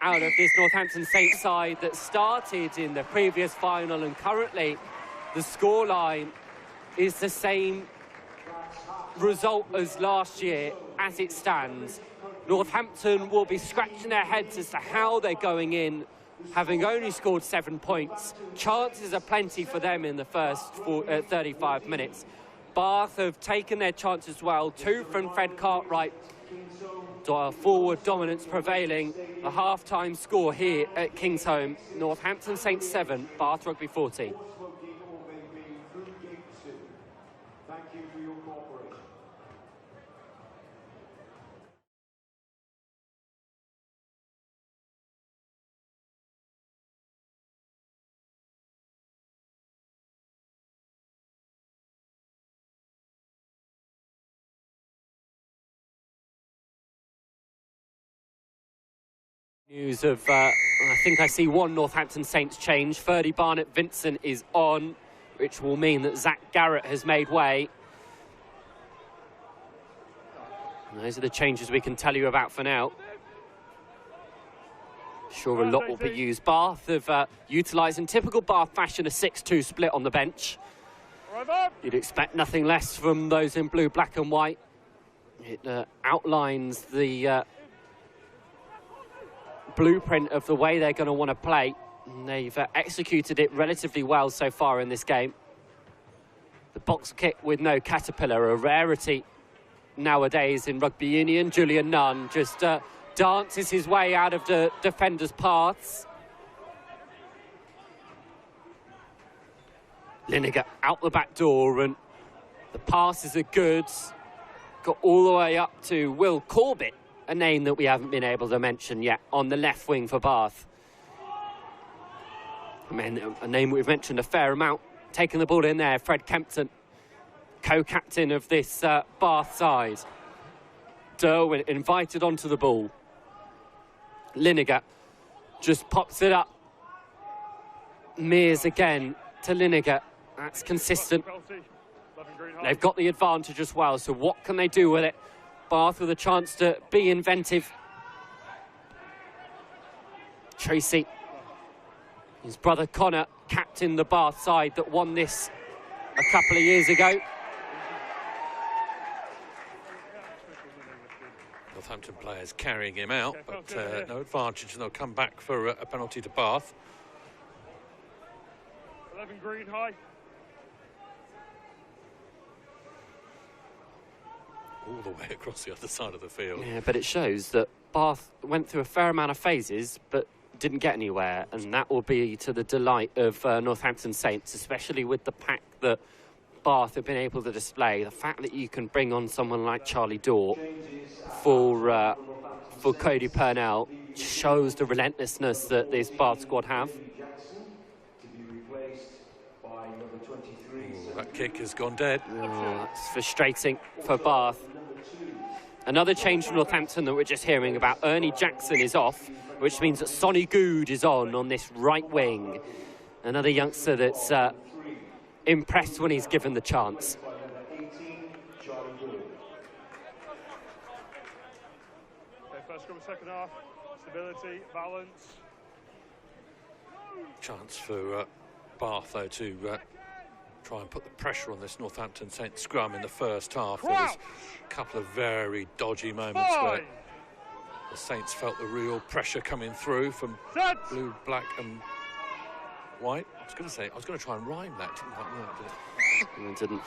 out of this Northampton Saints side that started in the previous final, and currently the scoreline is the same result as last year as it stands. Northampton will be scratching their heads as to how they're going in, having only scored 7 points. Chances are plenty for them in the first 35 minutes. Bath have taken their chances well. 2 from Fred Cartwright. Forward dominance prevailing. The half-time score here at Kingsholm. Northampton Saints 7, Bath Rugby 14. Thank you for your cooperation. News of, I think I see one Northampton Saints change. Ferdy Barnett-Vincent is on, which will mean that Zach Garrett has made way. And those are the changes we can tell you about for now. Sure, a lot will be used. Bath have utilised in typical Bath fashion a 6-2 split on the bench. You'd expect nothing less from those in blue, black and white. It outlines the blueprint of the way they're going to want to play. And they've executed it relatively well so far in this game. The box kick with no caterpillar, a rarity nowadays in rugby union. Julian Nunn just dances his way out of the defenders' paths. Lineker out the back door, and the passes are good. Got all the way up to Will Corbett, a name that we haven't been able to mention yet, on the left wing for Bath. I mean, a name we've mentioned a fair amount. Taking the ball in there, Fred Kempton, co-captain of this Bath side. Derwent invited onto the ball. Lineker just pops it up. Mears again to Lineker. That's consistent. They've got the advantage as well, so what can they do with it? Bath with a chance to be inventive. Tracy, his brother Connor, captained the Bath side that won this a couple of years ago. Northampton players carrying him out, but no advantage, and they'll come back for a penalty to Bath. 11 green high. All the way across the other side of the field. Yeah, but it shows that Bath went through a fair amount of phases, but didn't get anywhere, and that will be to the delight of Northampton Saints, especially with the pack that Bath have been able to display. The fact that you can bring on someone like Charlie Dorr for Cody Purnell shows the relentlessness that this Bath squad have. Ooh, that kick has gone dead. Oh, that's frustrating for Bath. Another change from Northampton that we're just hearing about. Ernie Jackson is off, which means that Sonny Good is on this right wing. Another youngster that's impressed when he's given the chance. First scrum, second half. Stability, balance. Chance for Bath, though, to try and put the pressure on this Northampton Saints scrum in the first half. There was a couple of very dodgy moments where the Saints felt the real pressure coming through from blue, black and white. I was going to try and rhyme that. Didn't quite work, did it? It didn't.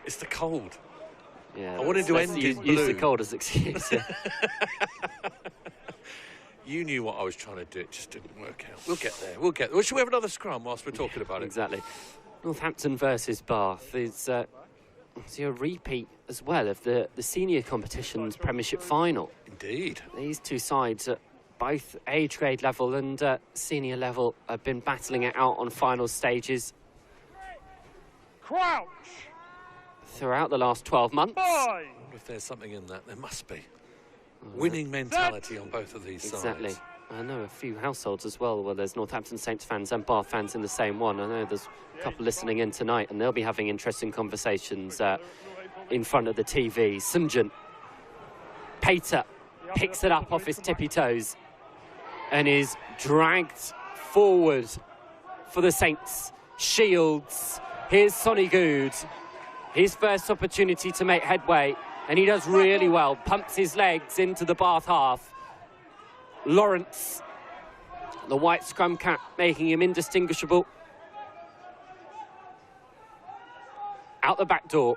It's the cold. Yeah, I wanted to end in blue. Use the cold as excuse. Yeah. You knew what I was trying to do. It just didn't work out. We'll get there. We'll get there. Well, should we have another scrum whilst we're talking about it? Exactly. Northampton versus Bath is a repeat as well of the senior competition's Premiership final. Indeed. These two sides at both age grade level and senior level have been battling it out on final stages. Crouch! Throughout the last 12 months. I wonder if there's something in that. There must be. Winning mentality on both of these sides. Exactly. I know a few households as well where there's Northampton Saints fans and Bath fans in the same one. I know there's a couple listening in tonight and they'll be having interesting conversations in front of the TV. St. Pater picks it up off his tippy toes and is dragged forward for the Saints. Shields. Here's Sonny Good. His first opportunity to make headway, and he does really well. Pumps his legs into the Bath half. Lawrence, the white scrum cap, making him indistinguishable. Out the back door.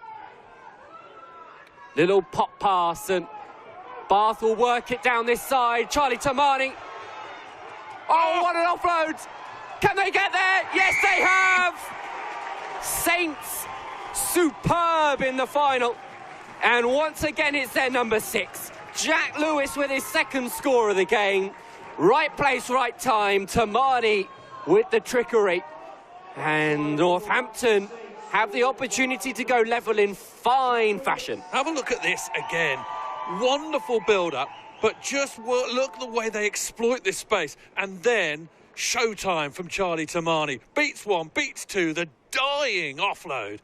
Little pop pass, and Bath will work it down this side. Charlie Tamani. Oh, what an offload! Can they get there? Yes, they have! Saints superb in the final. And once again, it's their number 6. Jack Lewis with his second score of the game. Right place, right time. Tamani with the trickery. And Northampton have the opportunity to go level in fine fashion. Have a look at this again. Wonderful build-up, but just look at the way they exploit this space. And then showtime from Charlie Tamani. Beats one, beats two, the dying offload.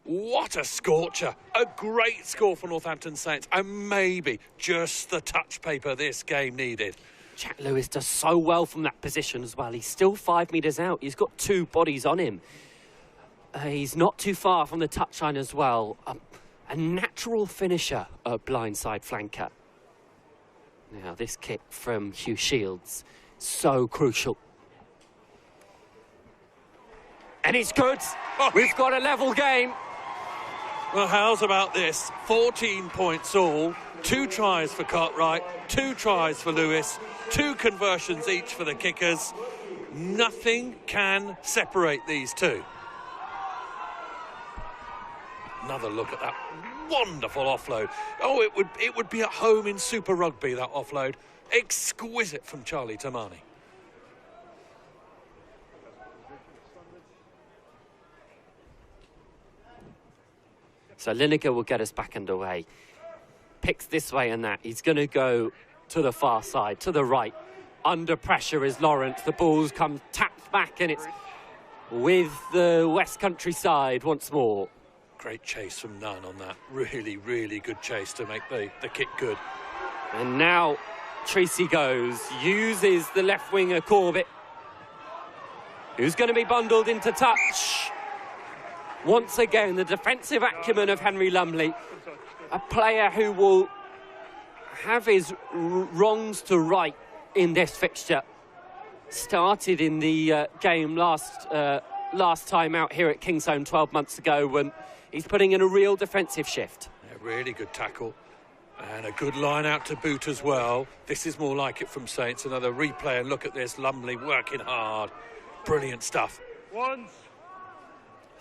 What a scorcher. A great score for Northampton Saints, and maybe just the touch paper this game needed. Jack Lewis does so well from that position as well. He's still 5 metres out. He's got 2 bodies on him. He's not too far from the touchline as well. A natural finisher, a blindside flanker. Now, this kick from Hugh Shields, so crucial. And it's good. We've got a level game. Well, how's about this? 14 points all. 2 tries for Cartwright, 2 tries for Lewis, 2 conversions each for the kickers. Nothing can separate these two. Another look at that wonderful offload. Oh, it would be at home in Super Rugby, that offload. Exquisite from Charlie Tamani. So Lineker will get us back underway. Picks this way and that. He's going to go to the far side, to the right. Under pressure is Lawrence. The ball's come tapped back, and it's with the West Country side once more. Great chase from Nunn on that. Really, really good chase to make the kick good. And now Tracy goes, uses the left winger Corbett, who's going to be bundled into touch. Once again, the defensive acumen of Henry Lumley, a player who will have his wrongs to right in this fixture. Started in the game last time out here at Kingsholm 12 months ago, when he's putting in a real defensive shift. A really good tackle and a good line out to boot as well. This is more like it from Saints. Another replay, and look at this, Lumley working hard. Brilliant stuff.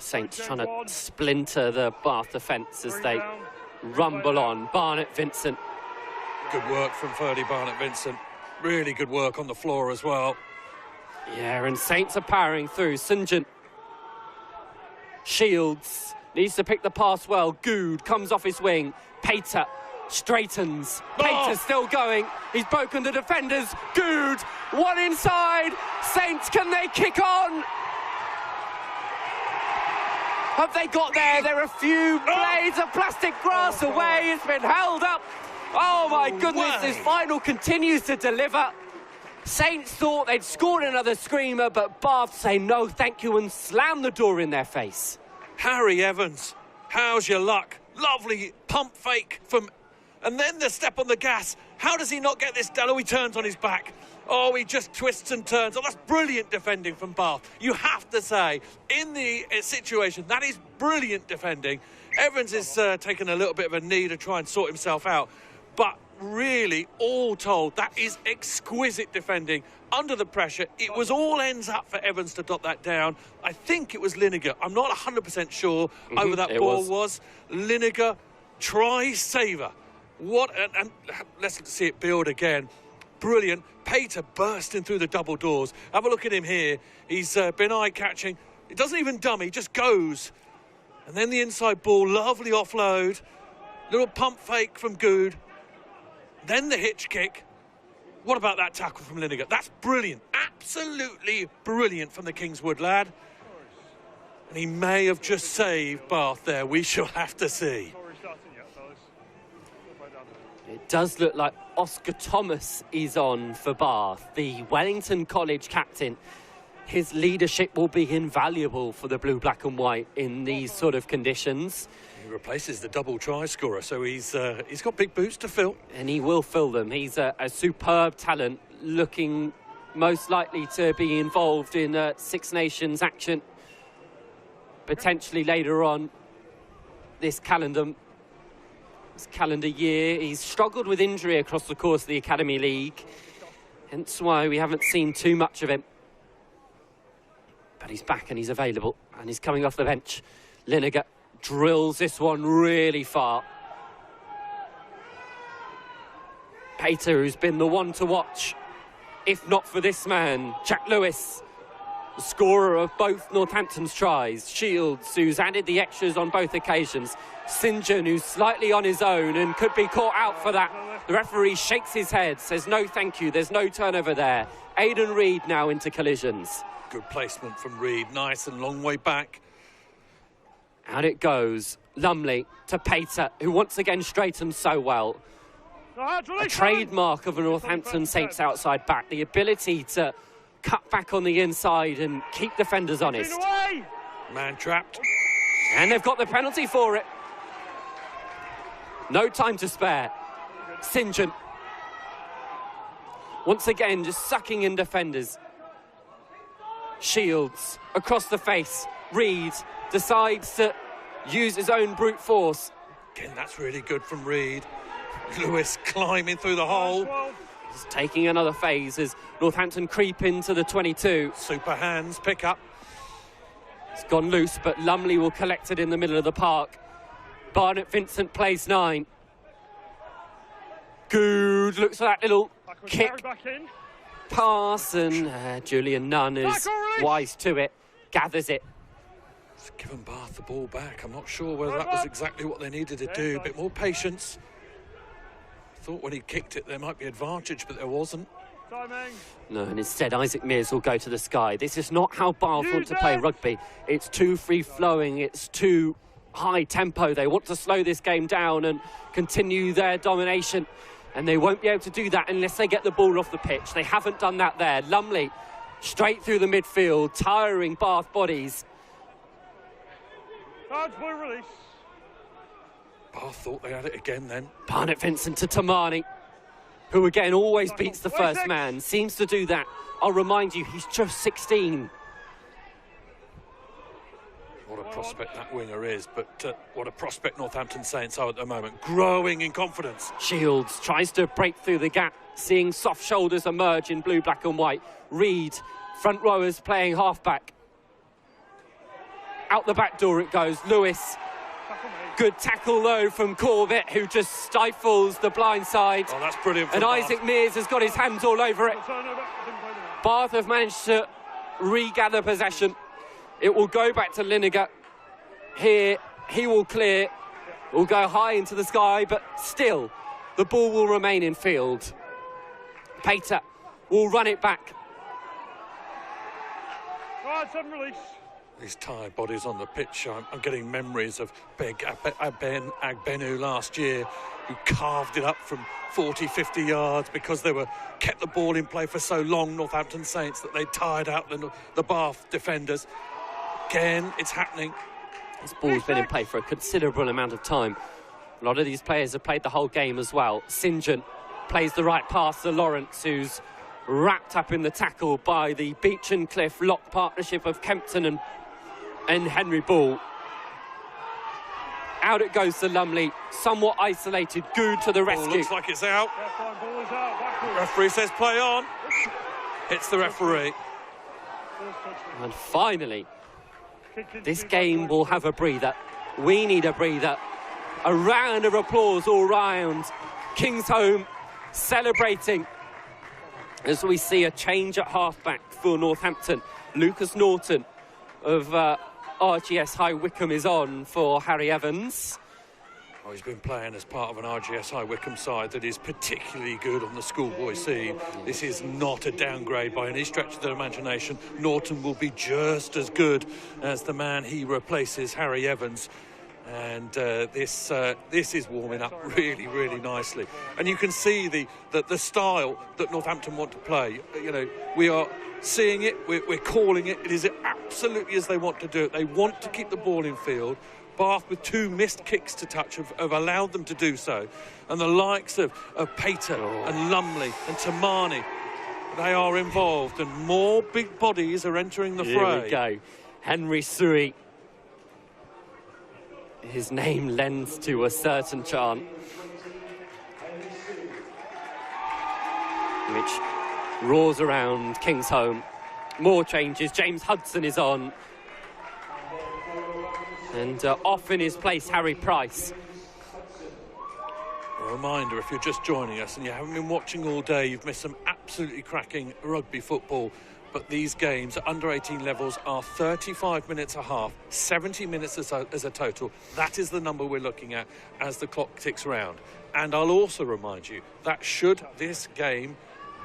Saints trying to splinter the Bath defence as they rumble on. Barnett Vincent. Good work from Ferdy Barnett Vincent. Really good work on the floor as well. Yeah, and Saints are powering through. St. John. Shields needs to pick the pass well. Good comes off his wing. Pater straightens. Pater's still going. He's broken the defenders. Good. One inside. Saints, can they kick on? Have they got there? They're a few blades of plastic grass away. It's been held up. Oh, my goodness. This final continues to deliver. Saints thought they'd scored another screamer, but Bath say no, thank you, and slam the door in their face. Harry Evans, how's your luck? Lovely pump fake from... And then the step on the gas. How does he not get this down? Oh, he turns on his back. Oh, he just twists and turns. Oh, that's brilliant defending from Bath. You have to say, in the situation, that is brilliant defending. Evans is taking a little bit of a knee to try and sort himself out. But really, all told, that is exquisite defending under the pressure. It was all ends up for Evans to dot that down. I think it was Lineker. I'm not 100% sure over that ball was. Lineker, try saver. What, and let's see it build again. Brilliant. Pater bursting through the double doors. Have a look at him here. He's been eye-catching. It doesn't even dummy, he just goes. And then the inside ball, lovely offload. Little pump fake from Good. Then the hitch kick. What about that tackle from Lineker? That's brilliant. Absolutely brilliant from the Kingswood lad. And he may have just saved Bath there. We shall have to see. It does look like Oscar Thomas is on for Bath, the Wellington College captain. His leadership will be invaluable for the blue, black and white in these sort of conditions. He replaces the double try scorer, so he's got big boots to fill. And he will fill them. He's a superb talent, looking most likely to be involved in Six Nations action, potentially later on this calendar year. He's struggled with injury across the course of the Academy League, hence why we haven't seen too much of him. But he's back and he's available, and he's coming off the bench. Lineker drills this one really far. Pater, who's been the one to watch, if not for this man, Jack Lewis, the scorer of both Northampton's tries. Shields, who's added the extras on both occasions. St John, who's slightly on his own and could be caught out for that. The referee shakes his head, says no thank you, there's no turnover there. Aidan Reid now into collisions. Good placement from Reid, nice and long way back. Out it goes. Lumley to Pater, who once again straightens so well. A trademark of a Northampton Saints outside back, the ability to cut back on the inside and keep defenders honest. Man trapped. And they've got the penalty for it. No time to spare. St John, once again, just sucking in defenders. Shields across the face. Reid decides to use his own brute force. Again, that's really good from Reid. Lewis climbing through the hole. He's taking another phase as Northampton creep into the 22. Super hands, pick up. It's gone loose, but Lumley will collect it in the middle of the park. Barnett Vincent plays 9. Good, looks for that little kick. Pass, and Julian Nunn is wise to it, gathers it. It's given Bath the ball back. I'm not sure whether that was exactly what they needed to do. A bit more patience. Thought when he kicked it there might be advantage, but there wasn't. No, and instead Isaac Mears will go to the sky. This is not how Bath want to play rugby. It's too free-flowing, it's too high tempo. They want to slow this game down and continue their domination. And they won't be able to do that unless they get the ball off the pitch. They haven't done that there. Lumley straight through the midfield, tiring Bath bodies. Release. Bath thought they had it again then. Barnett Vincent to Tamani, who again always beats the first man. Seems to do that. I'll remind you, he's just 16. What a prospect that winger is, but what a prospect Northampton Saints are at the moment. Growing in confidence. Shields tries to break through the gap, seeing soft shoulders emerge in blue, black and white. Reid, front rowers playing halfback. Out the back door it goes. Lewis. Good tackle though from Corbett, who just stifles the blind side. Oh, that's brilliant. And Bath. Isaac Mears has got his hands all over it. Bath have managed to regather possession. It will go back to Lineker. Here, he will clear. Will go high into the sky, but still, the ball will remain in field. Pater will run it back. Release. These tired bodies on the pitch, I'm getting memories of Beg Ben Agbenu last year, who carved it up from 40, 50 yards because they kept the ball in play for so long, Northampton Saints, that they tired out the Bath defenders. Again, it's happening. This ball's been in play for a considerable amount of time. A lot of these players have played the whole game as well. St John plays the right pass to Lawrence, who's wrapped up in the tackle by the Beach and Cliff lock partnership of Kempton and Henry Ball. Out it goes to Lumley, somewhat isolated. Good to the rescue. Looks like it's out. Referee says play on. Hits the referee. And finally, this game will have a breather. We need a breather. A round of applause all round. Kingsholm celebrating as we see a change at halfback for Northampton. Lucas Norton of RGS High Wycombe is on for Harry Evans. Oh, he's been playing as part of an RGS High Wycombe side that is particularly good on the schoolboy scene. This is not a downgrade by any stretch of the imagination. Norton will be just as good as the man he replaces, Harry Evans. And this is warming up really, really nicely. And you can see the style that Northampton want to play. You know, we are seeing it, we're calling it. It is absolutely as they want to do it. They want to keep the ball in field. Bath, with 2 missed kicks to touch, have allowed them to do so. And the likes of Pater and Lumley and Tamani, they are involved. And more big bodies are entering the fray. Here we go. Henry Suey. His name lends to a certain chant, which roars around Kingsholm. More changes. James Hudson is on. And off in his place, Harry Price. A reminder, if you're just joining us and you haven't been watching all day, you've missed some absolutely cracking rugby football. But these games at under-18 levels are 35 minutes a half, 70 minutes as a total. That is the number we're looking at as the clock ticks round. And I'll also remind you that should this game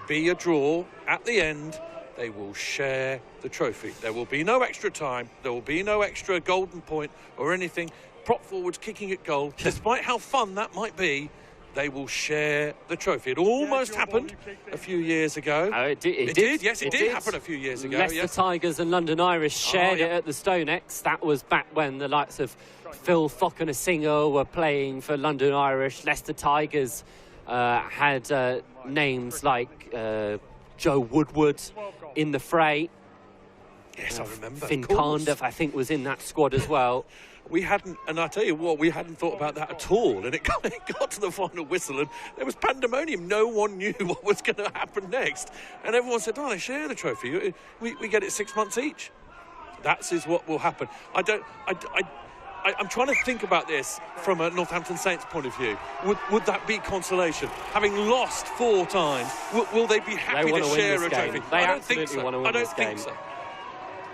be a draw at the end, they will share the trophy. There will be no extra time. There will be no extra golden point or anything. Prop forwards kicking at goal. Despite how fun that might be, they will share the trophy. It almost happened a few years ago. Oh, it did. Yes, it did happen a few years ago. Leicester Tigers and London Irish shared it at the StoneX. That was back when the likes of Phil Falconer-Singer were playing for London Irish. Leicester Tigers had names like Joe Woodward in the fray. Yes, I remember. Finn Cardiff, I think, was in that squad as well. We hadn't, and I tell you what, we hadn't thought about that at all. And it got to the final whistle, and there was pandemonium. No one knew what was going to happen next. And everyone said, "Oh, they share the trophy. We get it 6 months each." That is what will happen. I'm trying to think about this from a Northampton Saints point of view. Would that be consolation? Having lost 4 times, will they be happy to share a trophy? I don't think so. I don't think so.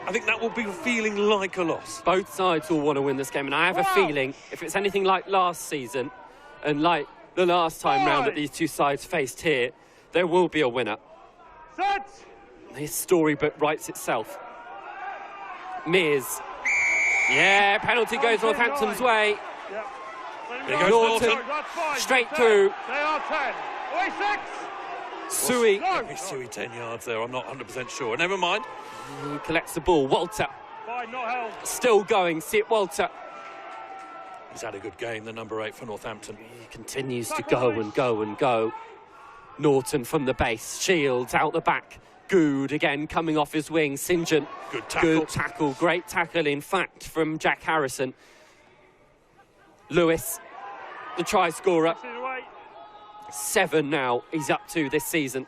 I think that will be feeling like a loss. Both sides will want to win this game, and I have a feeling if it's anything like last season and like the last time round that these two sides faced here, there will be a winner. This storybook writes itself. Mears. Yeah, penalty goes Northampton's way. There goes Norton. Straight through. They are 10. Away 6. Suey. Maybe Suey 10 yards there, I'm not 100% sure. Never mind. He collects the ball. Walter. Fine, not held. Still going. See it, Walter. He's had a good game, the number 8 for Northampton. He continues to go and go and go. Norton from the base. Shields out the back. Good again, coming off his wing. St. John. Good tackle. Good tackle. Great tackle, in fact, from Jack Harrison. Lewis, the try scorer. 7 now he's up to this season.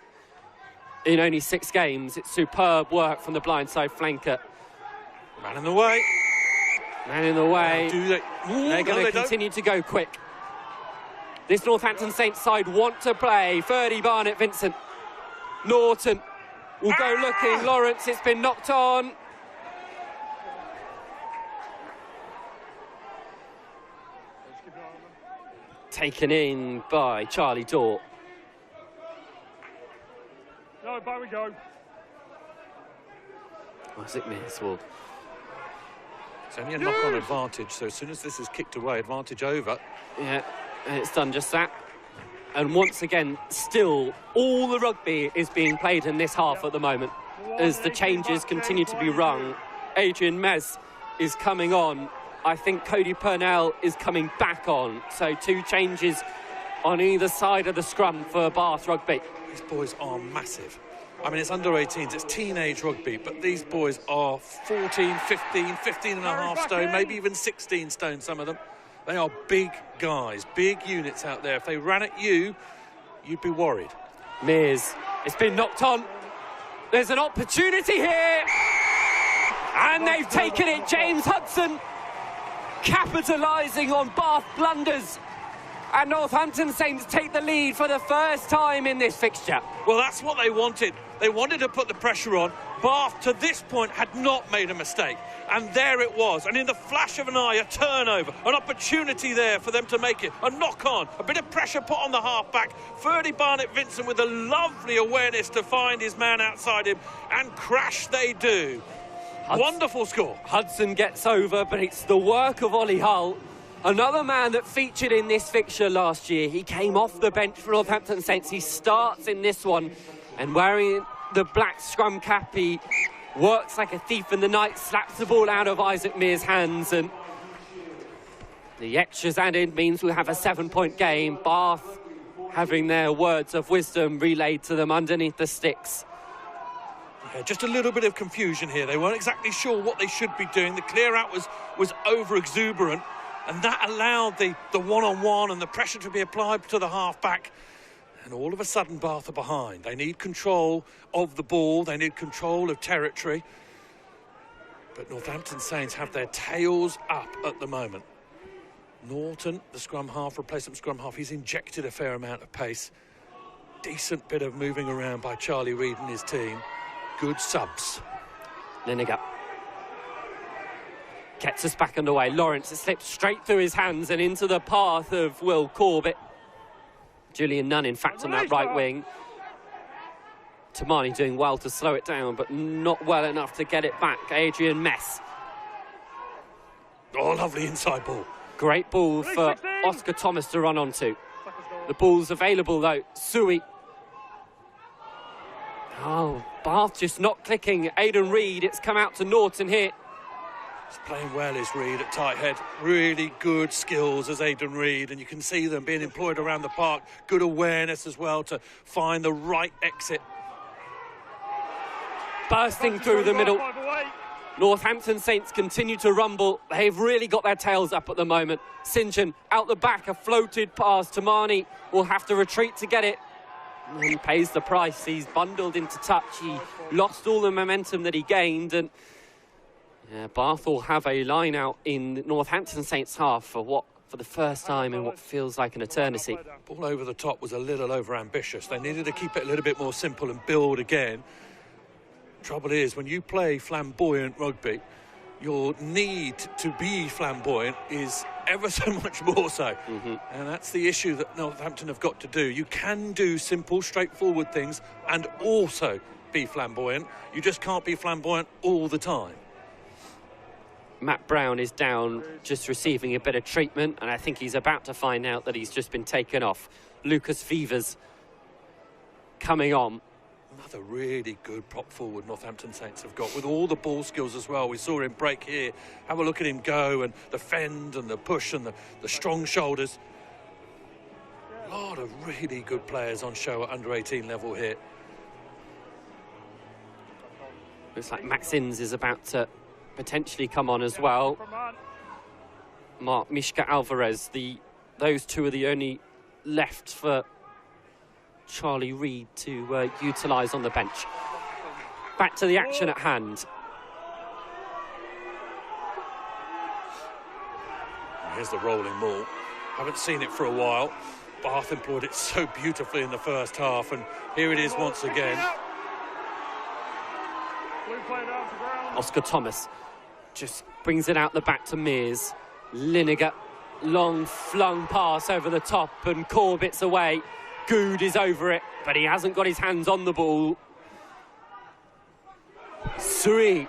In only 6 games, it's superb work from the blindside flanker. Man in the way. Man in the way. They're going to continue to go quick. This Northampton Saints side want to play. Ferdy Barnett Vincent. Norton will go looking. Lawrence, it's been knocked on. Taken in by Charlie Daw. No, back we go. Isaac Mearswell. It's only a knock-on advantage, so as soon as this is kicked away, advantage over. Yeah, and it's done just that. And once again, still, all the rugby is being played in this half at the moment as the changes continue to be rung. Adrian Mez is coming on. I think Cody Purnell is coming back on. So 2 changes on either side of the scrum for Bath Rugby. These boys are massive. I mean, it's under-18s, it's teenage rugby, but these boys are 14, 15, 15 and a half stone, maybe even 16 stone, some of them. They are big guys, big units out there. If they ran at you, you'd be worried. Mears, it's been knocked on. There's an opportunity here. And they've taken it. James Hudson capitalising on Bath blunders. And Northampton Saints take the lead for the first time in this fixture. Well, that's what they wanted. They wanted to put the pressure on. Bath, to this point, had not made a mistake. And there it was. And in the flash of an eye, a turnover, an opportunity there for them to make it. A knock-on, a bit of pressure put on the half-back. Ferdy Barnett-Vincent with a lovely awareness to find his man outside him. And crash they do. Wonderful score. Hudson gets over, but it's the work of Ollie Hull. Another man that featured in this fixture last year. He came off the bench for Northampton Saints. He starts in this one, and wearing the black scrum cap, he works like a thief in the night, slaps the ball out of Isaac Mears' hands, and the extras added means we have a 7-point game. Bath having their words of wisdom relayed to them underneath the sticks. Yeah, just a little bit of confusion here. They weren't exactly sure what they should be doing. The clear out was over-exuberant, and that allowed the one-on-one and the pressure to be applied to the half-back. And all of a sudden, Bath are behind. They need control of the ball. They need control of territory. But Northampton Saints have their tails up at the moment. Norton, the scrum half, replacement scrum half, he's injected a fair amount of pace. Decent bit of moving around by Charlie Reid and his team. Good subs. Lineker gets us back underway. Lawrence, it slips straight through his hands and into the path of Will Corbett. Julian Nunn, in fact, on that right wing. Tamani doing well to slow it down, but not well enough to get it back. Adrian Mess. Oh, lovely inside ball. Great ball for Oscar Thomas to run onto. The ball's available, though. Suey. Oh, Bath just not clicking. Aidan Reid, it's come out to Norton here. He's playing well, is Reid at tight head. Really good skills as Aidan Reid, and you can see them being employed around the park. Good awareness as well to find the right exit. Bursting through the middle. Northampton Saints continue to rumble. They've really got their tails up at the moment. St John out the back, a floated pass. Tamani will have to retreat to get it. And he pays the price. He's bundled into touch. He lost all the momentum that he gained, and Bath will have a line out in Northampton Saints half for the first time in what feels like an eternity. Ball over the top was a little over-ambitious. They needed to keep it a little bit more simple and build again. Trouble is, when you play flamboyant rugby, your need to be flamboyant is ever so much more so. And that's the issue that Northampton have got to do. You can do simple, straightforward things and also be flamboyant. You just can't be flamboyant all the time. Matt Brown is down, just receiving a bit of treatment, and I think he's about to find out that he's just been taken off. Lucas Fevers coming on. Another really good prop forward Northampton Saints have got, with all the ball skills as well. We saw him break here. Have a look at him go, and the fend and the push and the strong shoulders. A lot of really good players on show at under-18 level here. Looks like Max Inns is about to potentially come on as well. Mark Mishka Alvarez, those two are the only left for Charlie Reid to utilise on the bench. Back to the action at hand. Here's the rolling maul. Haven't seen it for a while. Bath employed it so beautifully in the first half, and here it is once again. Oscar Thomas just brings it out the back to Mears. Lineker, long flung pass over the top, and Corbett's away. Good is over it, but he hasn't got his hands on the ball. Sui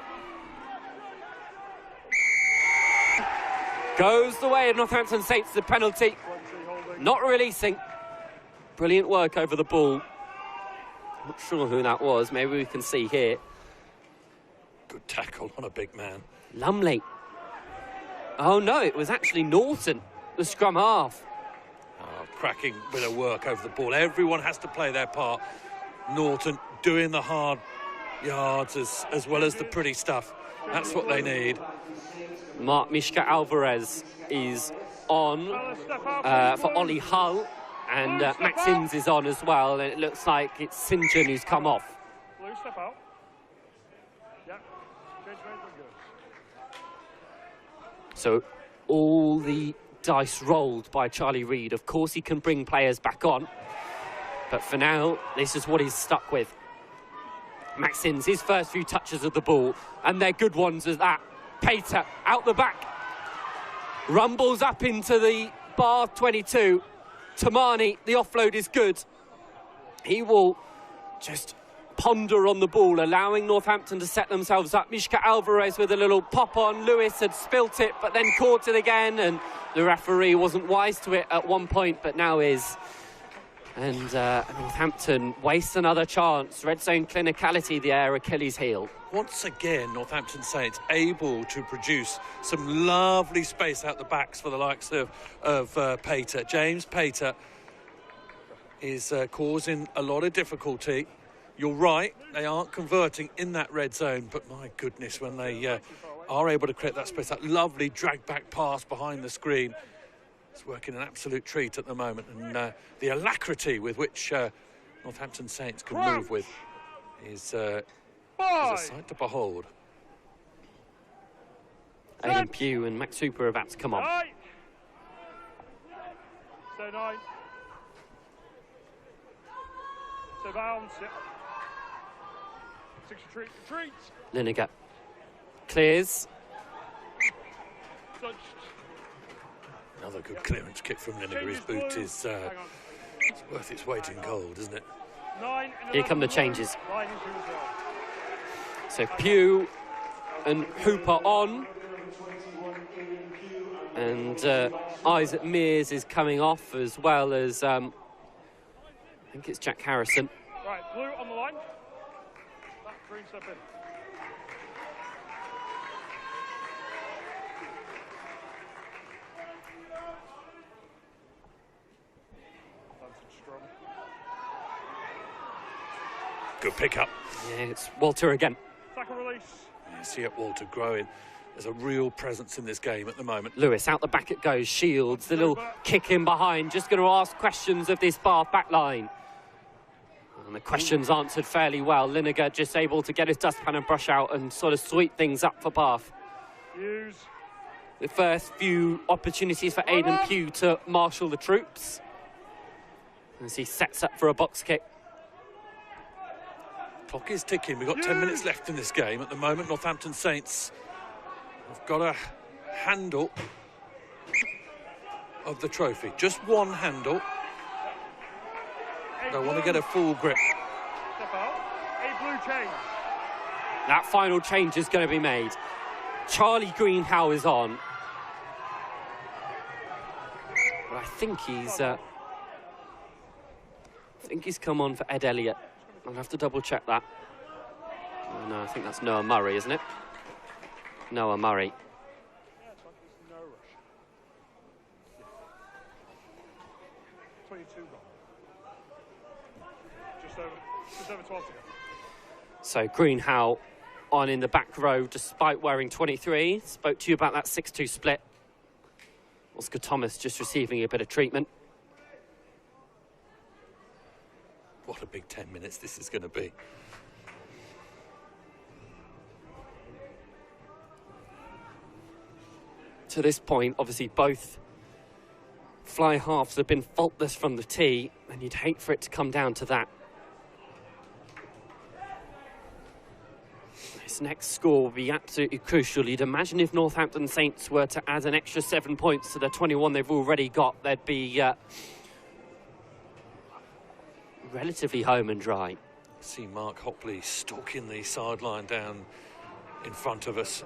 goes the way of Northampton Saints, the penalty. Not releasing. Brilliant work over the ball. Not sure who that was. Maybe we can see here. Good tackle on a big man. Lumley. Oh no, it was actually Norton, the scrum half. Oh, cracking bit of work over the ball. Everyone has to play their part. Norton doing the hard yards as well as the pretty stuff. That's what they need. Mark Mishka Alvarez is on for Ollie Hull, and Max Inns is on as well, and it looks like it's St John who's come off. Blue, step out. Yeah. Change good. So all the dice rolled by Charlie Reid. Of course he can bring players back on, but for now this is what he's stuck with. Max Inns, his first few touches of the ball, and they're good ones as that. Pater out the back, rumbles up into the bar 22. Tamani, the offload is good. He will just ponder on the ball, allowing Northampton to set themselves up. Mishka Alvarez with a little pop on. Lewis had spilt it, but then caught it again, and the referee wasn't wise to it at one point, but now is. And Northampton waste another chance. Red zone clinicality, their Achilles heel. Once again, Northampton Saints able to produce some lovely space out the backs for the likes of Pater. James Pater is causing a lot of difficulty. You're right, they aren't converting in that red zone, but my goodness, when they are able to create that space, that lovely drag back pass behind the screen, it's working an absolute treat at the moment, and the alacrity with which Northampton Saints can move with is a sight to behold. Aidan Pugh and Max Hooper are about to come on. Stay 9. Stay bounce. 6 retreat. Lineker clears. Touched. Another good clearance kick from Lineker. His boot is it's worth its weight in gold, isn't it? Here come the changes. So Pugh and Hooper on, and Isaac Mears is coming off, as well as I think it's Jack Harrison. Right, Blue on the line. Green step in. Good pickup. Yeah, it's Walter again. Tackle release. You see it, Walter growing. There's a real presence in this game at the moment. Lewis, out the back it goes. Shields, the little kick in behind. Just going to ask questions of this Bath back line. And the questions answered fairly well. Lineker just able to get his dustpan and brush out and sort of sweep things up for Bath. Use. The first few opportunities for Aidan Pugh to marshal the troops as he sets up for a box kick. Clock is ticking. We've got 10 minutes left in this game. At the moment, Northampton Saints have got a handle of the trophy. Just one handle. Don't want to get a full grip. Step out. A blue change. That final change is going to be made. Charlie Greenhow is on. But I think he's come on for Ed Elliott. I'll have to double check that. Oh, no, I think that's Noah Murray, isn't it? Noah Murray. Yeah, it's fine. There's no rush. Yeah. 22 gone. Just over 12 to go. So Greenhow on in the back row despite wearing 23. Spoke to you about that 6-2 split. Oscar Thomas just receiving a bit of treatment. What a big 10 minutes this is going to be. To this point, obviously both fly halves have been faultless from the tee, and you'd hate for it to come down to that. This next score will be absolutely crucial. You'd imagine if Northampton Saints were to add an extra 7 points to the 21 they've already got, they'd be relatively home and dry. See Mark Hopley stalking the sideline down in front of us.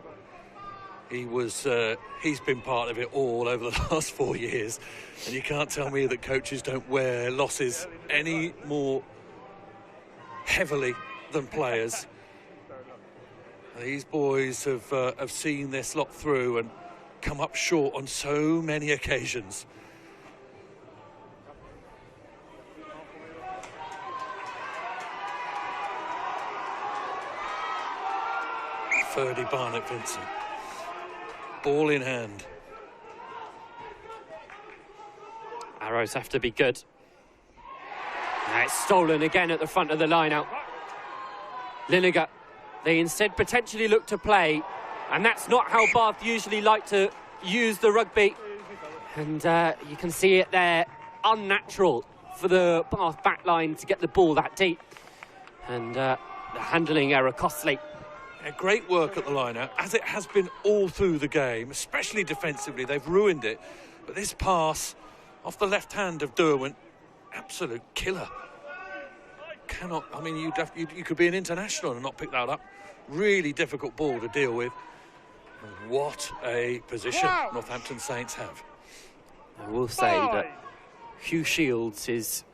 He's been part of it all over the last 4 years, and you can't tell me that coaches don't wear losses any more heavily than players. These boys have seen this lot through and come up short on so many occasions. Ferdy Barnett Vincent. Ball in hand. Arrows have to be good. Now it's stolen again at the front of the line out. Lineker, they instead potentially look to play, and that's not how Bath usually like to use the rugby. And you can see it there, unnatural for the Bath backline to get the ball that deep. And the handling error costly. Yeah, great work at the line-out, as it has been all through the game, especially defensively. They've ruined it. But this pass off the left hand of Derwent, absolute killer. Cannot, I mean, you could be an international and not pick that up. Really difficult ball to deal with. And what a position Northampton Saints have. I will say that Hugh Shields is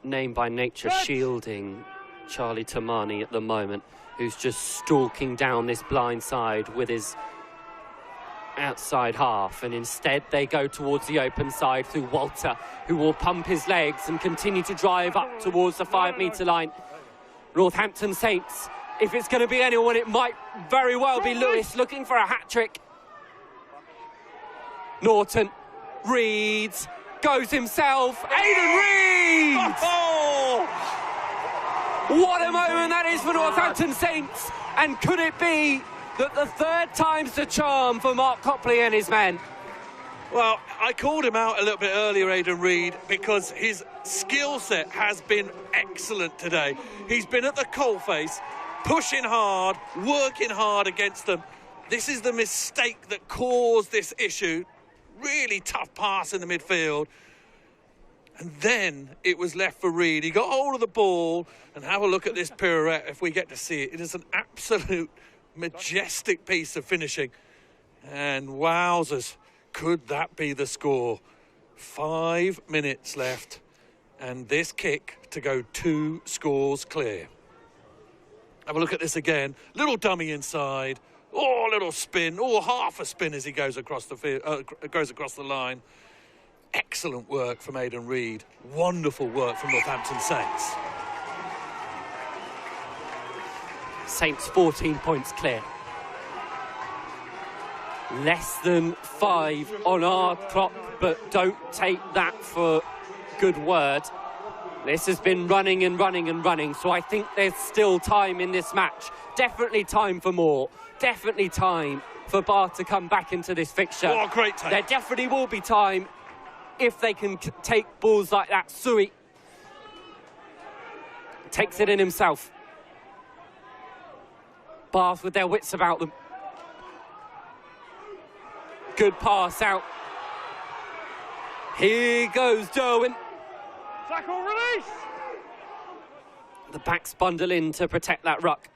named by nature shielding Charlie Tamani at the moment, who's just stalking down this blind side with his outside half, and instead they go towards the open side through Walter, who will pump his legs and continue to drive up towards the 5-metre line. Northampton Saints, if it's going to be anyone, it might very well be Lewis looking for a hat-trick. Norton, Reeds, goes himself, Aidan Reeds! What a moment that is for Northampton Saints, and could it be that the third time's the charm for Mark Copley and his men? Well, I called him out a little bit earlier, Aidan Reed, because his skill set has been excellent today. He's been at the coalface, pushing hard, working hard against them. This is the mistake that caused this issue. Really tough pass in the midfield. And then it was left for Reed. He got hold of the ball, and have a look at this pirouette if we get to see it. It is an absolute majestic piece of finishing. And wowzers, could that be the score? 5 minutes left, and this kick to go 2 scores clear. Have a look at this again. Little dummy inside. Oh, a little spin. Oh, half a spin as he goes across the field, goes across the line. Excellent work from Aidan Reed. Wonderful work from Northampton Saints. Saints 14 points clear. Less than 5 on our clock, but don't take that for good word. This has been running and running and running, so I think there's still time in this match. Definitely time for more. Definitely time for Bath to come back into this fixture. Oh, great time. There definitely will be time if they can take balls like that. Sui takes it in himself. Bath with their wits about them. Good pass out. Here goes Derwent. Tackle release! The backs bundle in to protect that ruck.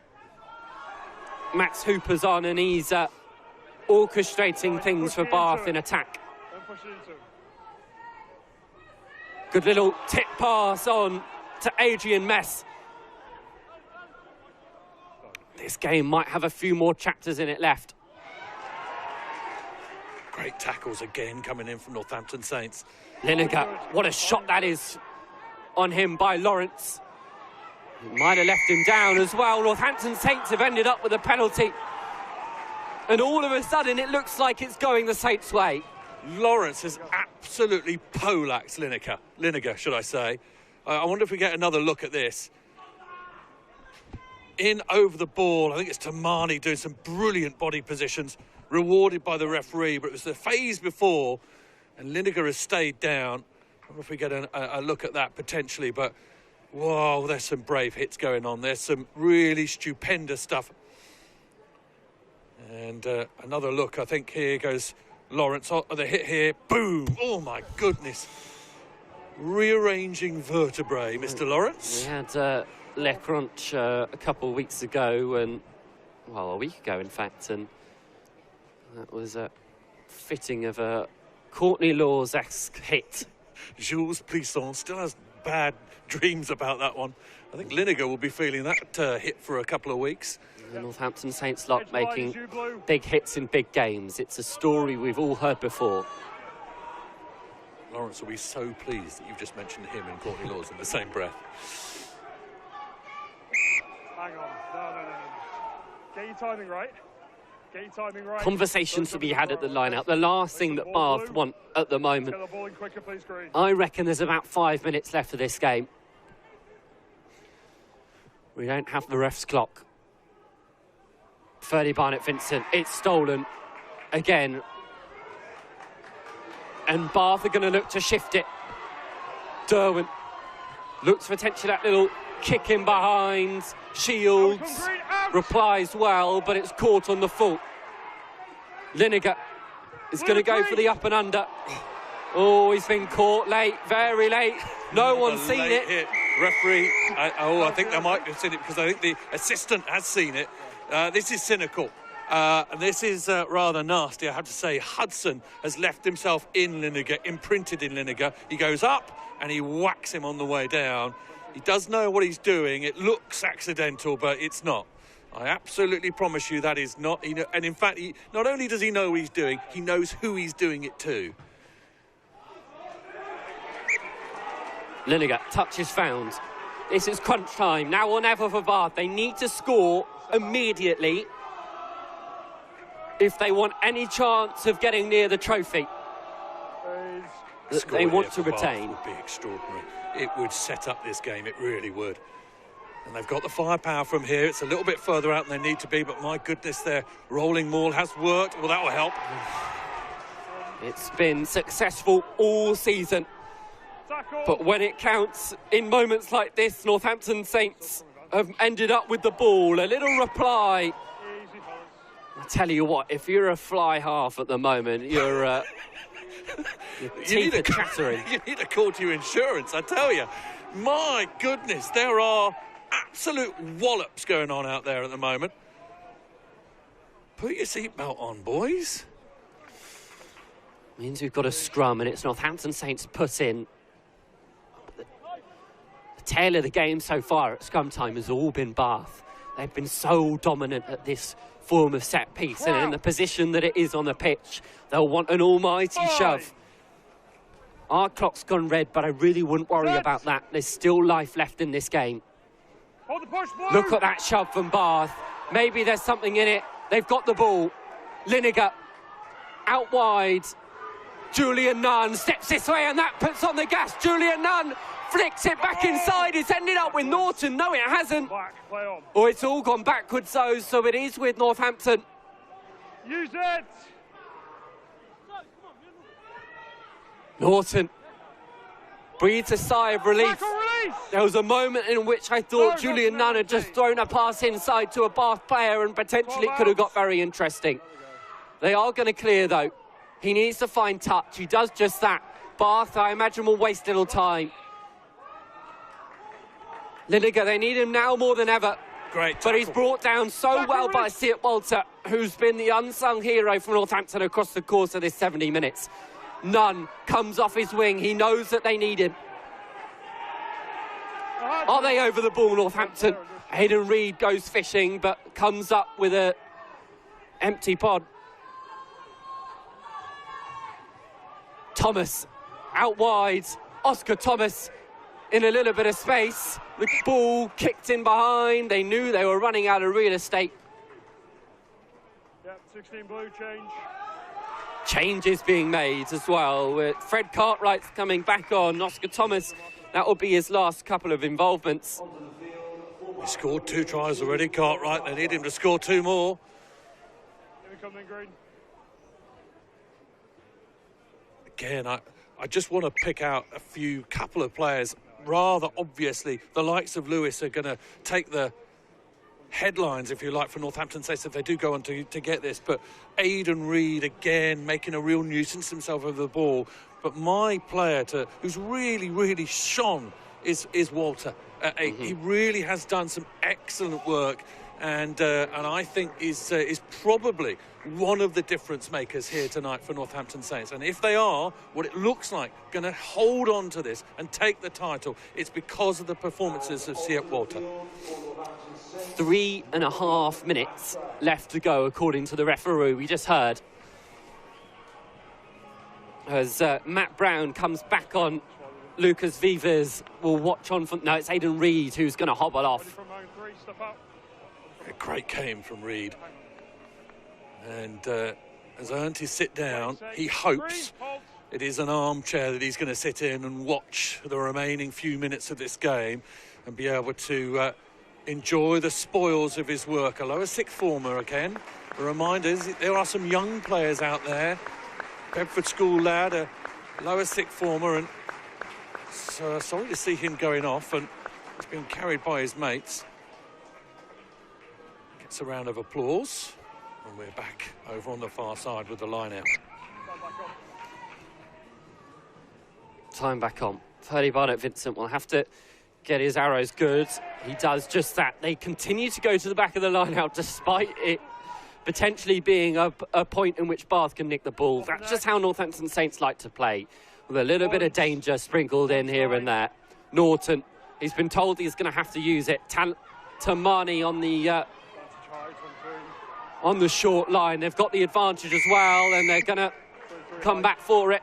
Max Hooper's on, and he's orchestrating things for Bath in attack. Good little tip pass on to Adrian Mess. This game might have a few more chapters in it left. Great tackles again coming in from Northampton Saints. Lineker, what a shot that is on him by Lawrence. He might have left him down as well. Northampton Saints have ended up with a penalty. And all of a sudden it looks like it's going the Saints' way. Lawrence has absolutely poleaxed Lineker, should I say. I wonder if we get another look at this. In over the ball, I think it's Tamani doing some brilliant body positions, rewarded by the referee, but it was the phase before, and Lineker has stayed down. I wonder if we get a look at that potentially, but whoa, there's some brave hits going on. There's some really stupendous stuff. And another look, I think here goes Lawrence, the hit here, boom, oh my goodness. Rearranging vertebrae, Mr. Lawrence. We had Le Crunch a couple of weeks ago, and well, a week ago in fact, and that was a fitting of a Courtney Laws-esque hit. Jules Plisson still has bad dreams about that one. I think Lineker will be feeling that hit for a couple of weeks. The Northampton Saints lot making big hits in big games. It's a story we've all heard before. Lawrence will be so pleased that you've just mentioned him and Courtney Laws in the same breath. Hang on. No. Get your timing right. Get your timing right. Conversations to be had at the line-out. The last thing that Bath want at the moment. Get the ball in quicker, please, Green. I reckon there's about 5 minutes left of this game. We don't have the ref's clock. Ferdy Barnett-Vincent, it's stolen again. And Bath are going to look to shift it. Derwent looks for potentially that little kick in behind. Shields replies well, but it's caught on the full. Lineker is going to go for the up and under. Oh, he's been caught late, very late. No one's seen it. Hit. Referee, I think they might have seen it because I think the assistant has seen it. This is cynical. And this is rather nasty, I have to say. Hudson has left himself in Lineker, imprinted in Lineker. He goes up and he whacks him on the way down. He does know what he's doing. It looks accidental, but it's not. I absolutely promise you that is not. And in fact, not only does he know what he's doing, he knows who he's doing it to. Lineker, touch is found. This is crunch time, now or never for Bath. They need to score immediately if they want any chance of getting near the trophy that they want to retain. Would be extraordinary. It would set up this game, it really would. And they've got the firepower from here. It's a little bit further out than they need to be, but my goodness, their rolling maul has worked. Well, that will help. It's been successful all season. But when it counts, in moments like this, Northampton Saints have ended up with the ball. A little reply. I tell you what, if you're a fly half at the moment, your teeth are chattering. You need to call to your insurance, I tell you. My goodness, there are absolute wallops going on out there at the moment. Put your seatbelt on, boys. Means we've got a scrum, and it's Northampton Saints put in. The tail of the game so far at scrum time has all been Bath. They've been so dominant at this form of set piece, and in the position that it is on the pitch, they'll want an almighty shove. Our clock's gone red, but I really wouldn't worry about that. There's still life left in this game. Look at that shove from Bath. Maybe there's something in it. They've got the ball. Lineker out wide. Julian Nunn steps this way, and that puts on the gas. Julian Nunn flicks it back inside. It's ended up with Norton. No, it hasn't. Oh, it's all gone backwards, though, so it is with Northampton. Use it! Norton breathes a sigh of relief. There was a moment in which I thought Julian Nunn had just thrown a pass inside to a Bath player, and potentially it could have got very interesting. They are going to clear, though. He needs to find touch. He does just that. Bath, I imagine, will waste little time. Lineker, they need him now more than ever. Great. But he's brought down so well by Stuart Walter, who's been the unsung hero for Northampton across the course of this 70 minutes. Nunn comes off his wing. He knows that they need him. Are they over the ball, Northampton? Hayden Reed goes fishing, but comes up with an empty pod. Thomas out wide. Oscar Thomas in a little bit of space. The ball kicked in behind. They knew they were running out of real estate. Yep, 16 blue change. Changes being made as well, with Fred Cartwright's coming back on. Oscar Thomas, that will be his last couple of involvements. He scored 2 tries already, Cartwright. They need him to score 2 more. Here we come then, Green. Again, I just want to pick out a couple of players. Rather obviously, the likes of Lewis are going to take the headlines, if you like, for Northampton Saints if they do go on to get this. But Aidan Reid, again, making a real nuisance himself over the ball. But my player who's really, really shone is Walter. He really has done some excellent work, and I think is probably one of the difference makers here tonight for Northampton Saints. And if they are, what it looks like, going to hold on to this and take the title, it's because of the performances of Stuart Walter. 3.5 minutes left to go, according to the referee we just heard. As Matt Brown comes back on, Lucas Vivers will watch on from... No, it's Aidan Reid who's going to hobble off. A great game from Reid. And has earned his sit down. He hopes it is an armchair that he's going to sit in and watch the remaining few minutes of this game and be able to enjoy the spoils of his work. A lower sixth former again. A reminder, there are some young players out there. Bedford School lad, a lower sixth former, and so sorry to see him going off, and he's been carried by his mates. Gets a round of applause, and we're back over on the far side with the line out. Time back on. Ferdy Barnett-Vincent will have to get his arrows good. He does just that. They continue to go to the back of the line out despite it potentially being a point in which Bath can nick the ball. That's just how Northampton Saints like to play, with a little bit of danger sprinkled in here and there. Norton, he's been told he's going to have to use it. Tamani on the short line. They've got the advantage as well, and they're going to come back for it.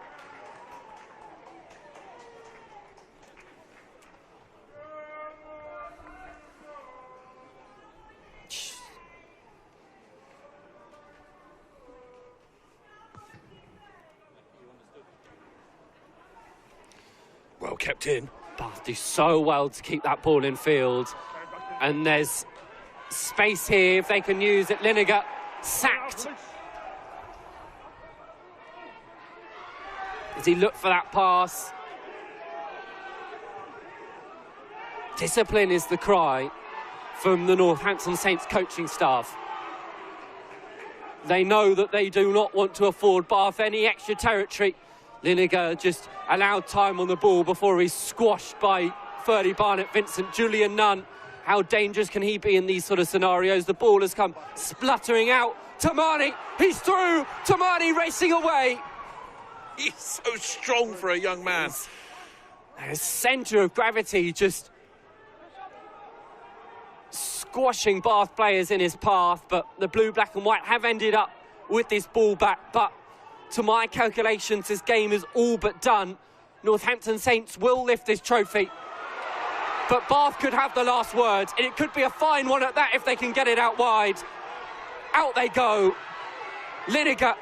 Well kept in. Bath do so well to keep that ball in field. And there's space here if they can use it. Lineker sacked. As he looked for that pass. Discipline is the cry from the Northampton Saints coaching staff. They know that they do not want to afford Bath any extra territory. Lineker just allowed time on the ball before he's squashed by Ferdy Barnett-Vincent. Julian Nunn, how dangerous can he be in these sort of scenarios? The ball has come spluttering out. Tamani, he's through. Tamani racing away. He's so strong for a young man. His centre of gravity just squashing Bath players in his path, but the blue, black and white have ended up with this ball back. But to my calculations, this game is all but done. Northampton Saints will lift this trophy, but Bath could have the last word, and it could be a fine one at that if they can get it out wide. Out they go. Lineker,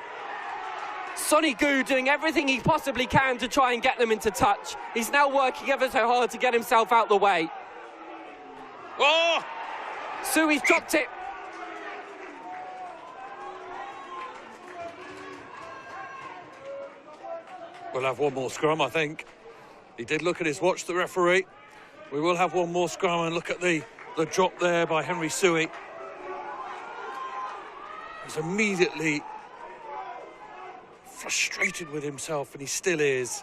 Sonny Goo doing everything he possibly can to try and get them into touch. He's now working ever so hard to get himself out the way. Oh! Sui's dropped it. We'll have one more scrum, I think. He did look at his watch, the referee. We will have one more scrum, and look at the drop there by Henry Sui. He's immediately frustrated with himself, and he still is.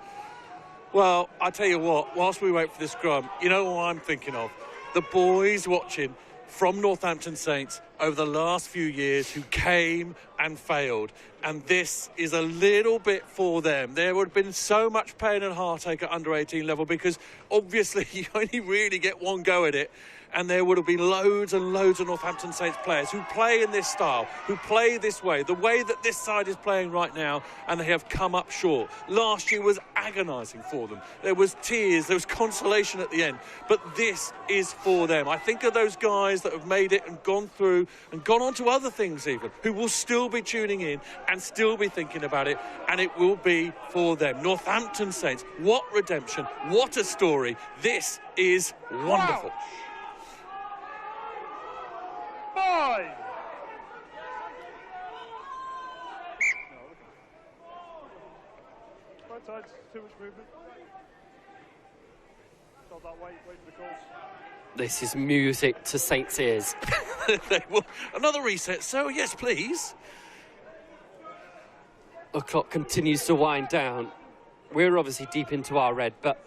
Well, I tell you what, whilst we wait for this scrum, you know what I'm thinking of? The boys watching from Northampton Saints over the last few years who came and failed. And this is a little bit for them. There would have been so much pain and heartache at under-18 level because obviously you only really get one go at it. And there would have been loads and loads of Northampton Saints players who play in this style, who play this way, the way that this side is playing right now, and they have come up short. Last year was agonising for them. There was tears, there was consolation at the end, but this is for them. I think of those guys that have made it and gone through and gone on to other things even, who will still be tuning in and still be thinking about it, and it will be for them. Northampton Saints, what redemption, what a story. This is wonderful. Wow. Fine. Right sides, too much movement. Stop that, wait for the calls. This is music to Saints' ears. Another reset, so yes, please. The clock continues to wind down. We're obviously deep into our red, but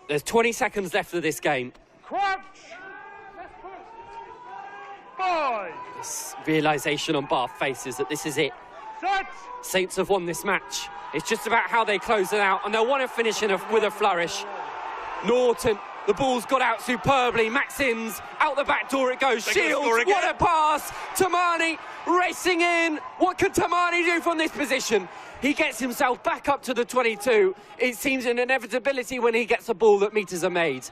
there's 20 seconds left of this game. Crouch! Five. This realisation on Bath faces that this is it. Set. Saints have won this match. It's just about how they close it out, and they'll want to finish with a flourish. Norton, the ball's got out superbly. Max Inns, out the back door it goes. Shields, what a pass. Tamani racing in. What can Tamani do from this position? He gets himself back up to the 22. It seems an inevitability when he gets a ball that meters are made.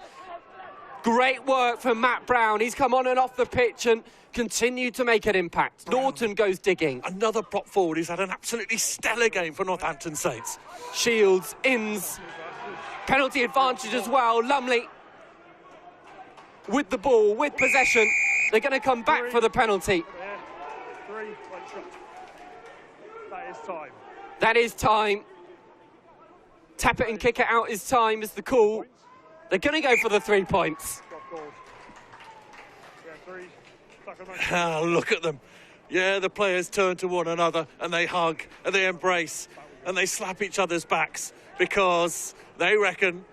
Great work from Matt Brown. He's come on and off the pitch and continued to make an impact. Brown. Norton goes digging. Another prop forward who's had an absolutely stellar game for Northampton Saints. Shields, Inns, penalty advantage as well. Lumley with the ball, with possession. They're going to come back for the penalty. That is time. That is time. Tap it and kick it out is time is the call. They're going to go for the 3 points. Ah, look at them. Yeah, the players turn to one another and they hug and they embrace and they slap each other's backs because they reckon,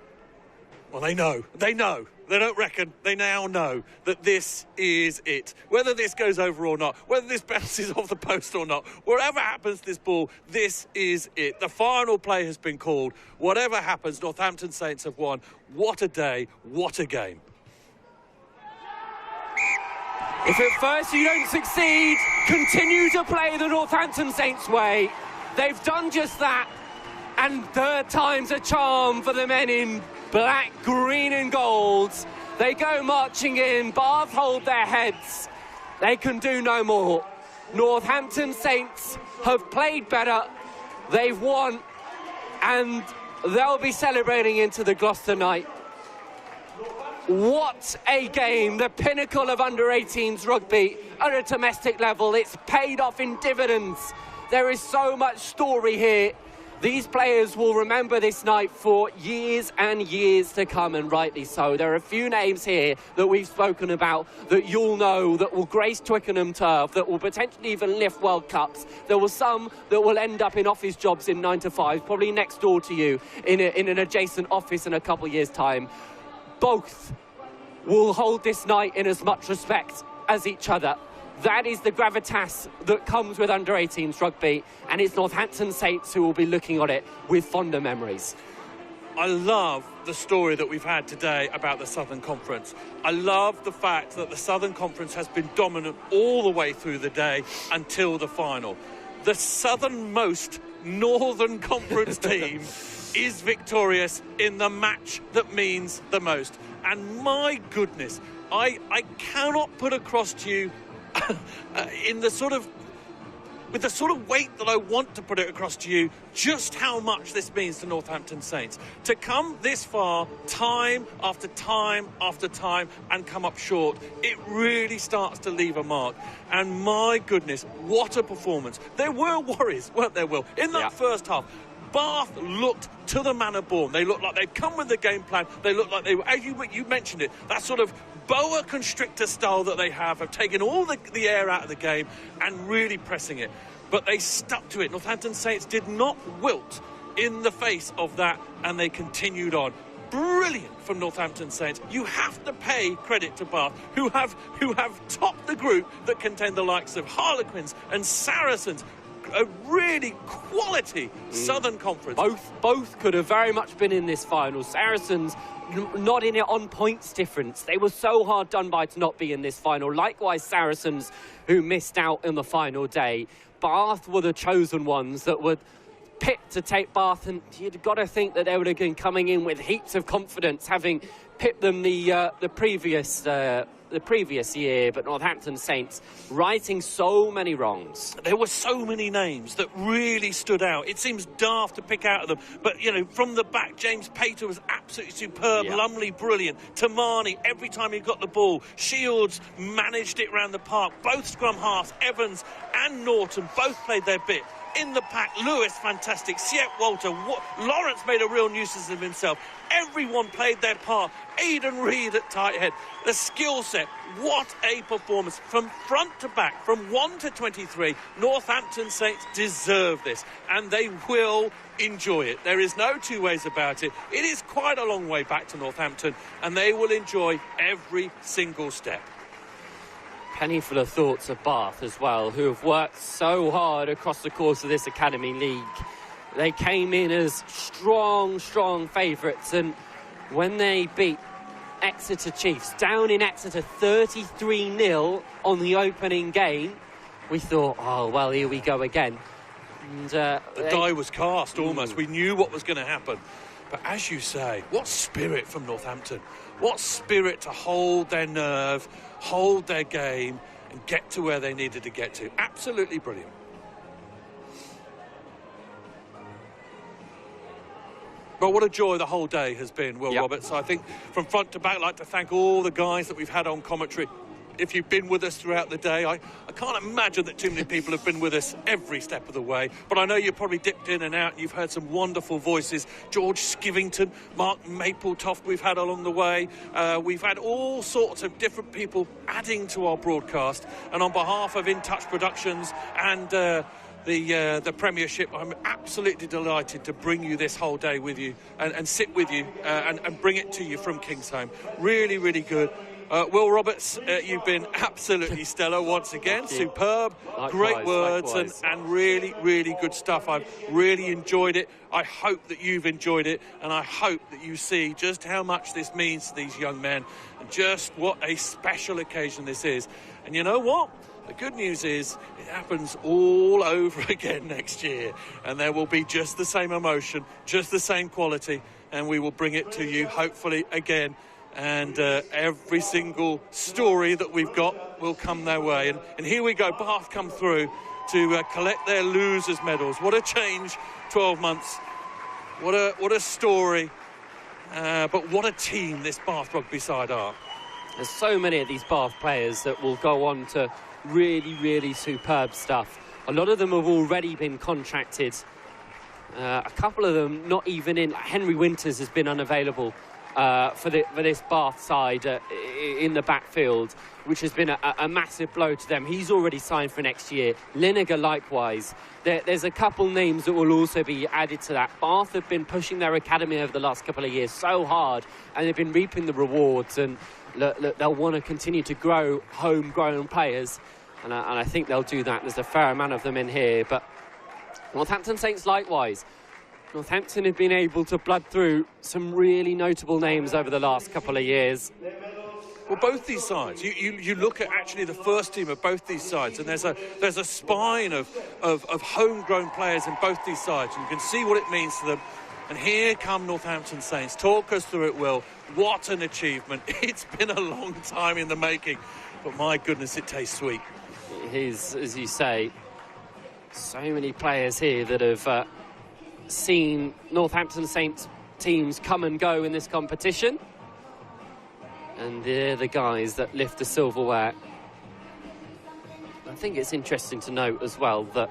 well, they know. They don't reckon, they now know that this is it. Whether this goes over or not, whether this bounces off the post or not, whatever happens to this ball, this is it. The final play has been called. Whatever happens, Northampton Saints have won. What a day, what a game. If at first you don't succeed, continue to play the Northampton Saints way. They've done just that. And third time's a charm for the men in black, green and gold. They go marching in. Bath hold their heads. They can do no more. Northampton Saints have played better. They've won. And they'll be celebrating into the Gloucester night. What a game. The pinnacle of under-18s rugby at a domestic level. It's paid off in dividends. There is so much story here. These players will remember this night for years and years to come, and rightly so. There are a few names here that we've spoken about that you'll know that will grace Twickenham turf, that will potentially even lift World Cups. There were some that will end up in office jobs in 9 to 5, probably next door to you in an adjacent office in a couple of years' time. Both will hold this night in as much respect as each other. That is the gravitas that comes with under-18s rugby, and it's Northampton Saints who will be looking on it with fonder memories. I love the story that we've had today about the Southern Conference. I love the fact that the Southern Conference has been dominant all the way through the day until the final. The southernmost Northern Conference team is victorious in the match that means the most. And my goodness, I cannot put across to you with the sort of weight that I want to put it across to you, just how much this means to Northampton Saints. To come this far, time after time after time, and come up short, it really starts to leave a mark. And my goodness, what a performance. There were worries, weren't there, Will? In that first half, Bath looked to the manner born. They looked like they'd come with the game plan. They looked like they were, as you mentioned it, that sort of boa constrictor style that they have taken all the air out of the game and really pressing it. But they stuck to it. Northampton Saints did not wilt in the face of that, and they continued on. Brilliant from Northampton Saints. You have to pay credit to Bath, who have topped the group that contain the likes of Harlequins and Saracens. A really quality Southern Conference. Both could have very much been in this final. Saracens not in it on points difference. They were so hard done by to not be in this final. Likewise, Saracens, who missed out on the final day. Bath were the chosen ones that were picked to take Bath, and you'd got to think that they would have been coming in with heaps of confidence, having pipped them the previous year. But Northampton Saints righting so many wrongs. There were so many names that really stood out. It seems daft to pick out of them, but you know, from the back, James Pater was absolutely superb. Lumley brilliant. Tamani every time he got the ball. Shields managed it around the park. Both scrum halves, Evans and Norton, both played their bit. In the pack, Lewis, fantastic. Siet Walter, Lawrence made a real nuisance of himself. Everyone played their part. Aidan Reid at tight head. The skill set, what a performance. From front to back, from 1 to 23, Northampton Saints deserve this, and they will enjoy it. There is no two ways about it. It is quite a long way back to Northampton, and they will enjoy every single step. Penny full of thoughts of Bath as well, who have worked so hard across the course of this Academy League. They came in as strong favourites, and when they beat Exeter Chiefs down in Exeter 33-0 on the opening game, we thought, oh, well, here we go again. And, the die was cast almost. We knew what was going to happen. But as you say, what spirit from Northampton. what spirit to hold their nerve, hold their game, and get to where they needed to get to. Absolutely brilliant. But what a joy the whole day has been, Will Roberts. I think from front to back, I'd like to thank all the guys that we've had on commentary. If you've been with us throughout the day, I can't imagine that too many people have been with us every step of the way. But I know you've probably dipped in and out and you've heard some wonderful voices. George Skivington, Mark Mapletoft we've had along the way. We've had all sorts of different people adding to our broadcast. And on behalf of In Touch Productions and the Premiership, I'm absolutely delighted to bring you this whole day with you and sit with you and bring it to you from Kingsholm. Really, really good. Will Roberts, you've been absolutely stellar once again. Superb, likewise, great words, and really, really good stuff. I've really enjoyed it. I hope that you've enjoyed it, and I hope that you see just how much this means to these young men and just what a special occasion this is. And you know what? The good news is it happens all over again next year, and there will be just the same emotion, just the same quality, and we will bring it to you hopefully again. And every single story that we've got will come their way. And here we go, Bath come through to collect their losers' medals. What a change, 12 months. What a story. But what a team this Bath rugby side are. There's so many of these Bath players that will go on to really, really superb stuff. A lot of them have already been contracted. A couple of them not even in. Henry Winters has been unavailable for this Bath side in the backfield, which has been a massive blow to them. He's already signed for next year. Lineker likewise. There's a couple names that will also be added to that. Bath have been pushing their academy over the last couple of years so hard, and they've been reaping the rewards, and look, they'll want to continue to grow homegrown players, and I think they'll do that. There's a fair amount of them in here, but Northampton Saints likewise. Northampton have been able to blood through some really notable names over the last couple of years. Well, both these sides, you look at actually the first team of both these sides, and there's a spine of homegrown players in both these sides, and you can see what it means to them. And here come Northampton Saints. Talk us through it, Will. What an achievement. It's been a long time in the making, but my goodness, it tastes sweet. It is, as you say, so many players here that have seen Northampton Saints teams come and go in this competition. And they're the guys that lift the silverware. I think it's interesting to note as well that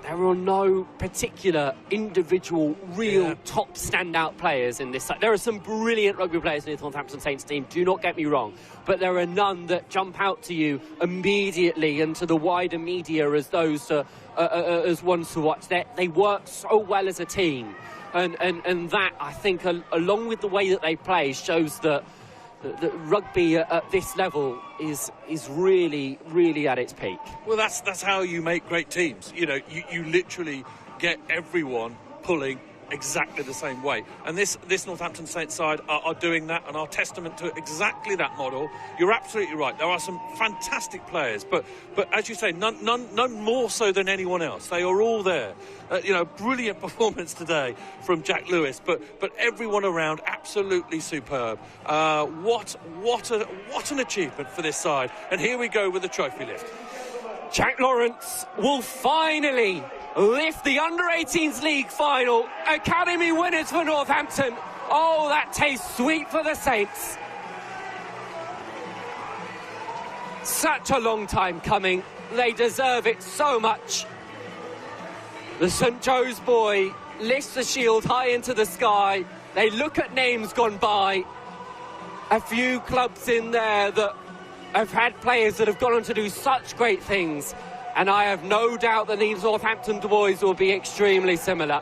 there are no particular individual real top standout players in this side. There are some brilliant rugby players in the Northampton Saints team, do not get me wrong, but there are none that jump out to you immediately and to the wider media as those as ones to watch. They work so well as a team, and that, I think, along with the way that they play, shows that rugby at this level is really, really at its peak. Well, that's how you make great teams. You know, you literally get everyone pulling exactly the same way. And this Northampton Saints side are doing that and are testament to exactly that model. You're absolutely right. There are some fantastic players, but as you say, none more so than anyone else. They are all there. Brilliant performance today from Jack Lewis, but everyone around absolutely superb. What an achievement for this side. And here we go with the trophy lift. Jack Lawrence will finally lift the Under-18s League final. Academy winners for Northampton. Oh, that tastes sweet for the Saints. Such a long time coming. They deserve it so much. The St Joe's boy lifts the shield high into the sky. They look at names gone by. A few clubs in there that have had players that have gone on to do such great things. And I have no doubt that these Northampton boys will be extremely similar.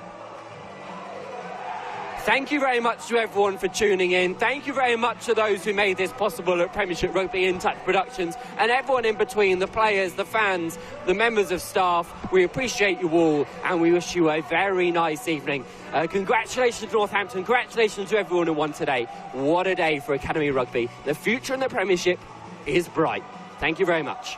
Thank you very much to everyone for tuning in. Thank you very much to those who made this possible at Premiership Rugby In Touch Productions, and everyone in between, the players, the fans, the members of staff. We appreciate you all, and we wish you a very nice evening. Congratulations to Northampton. Congratulations to everyone who won today. What a day for Academy Rugby. The future in the Premiership is bright. Thank you very much.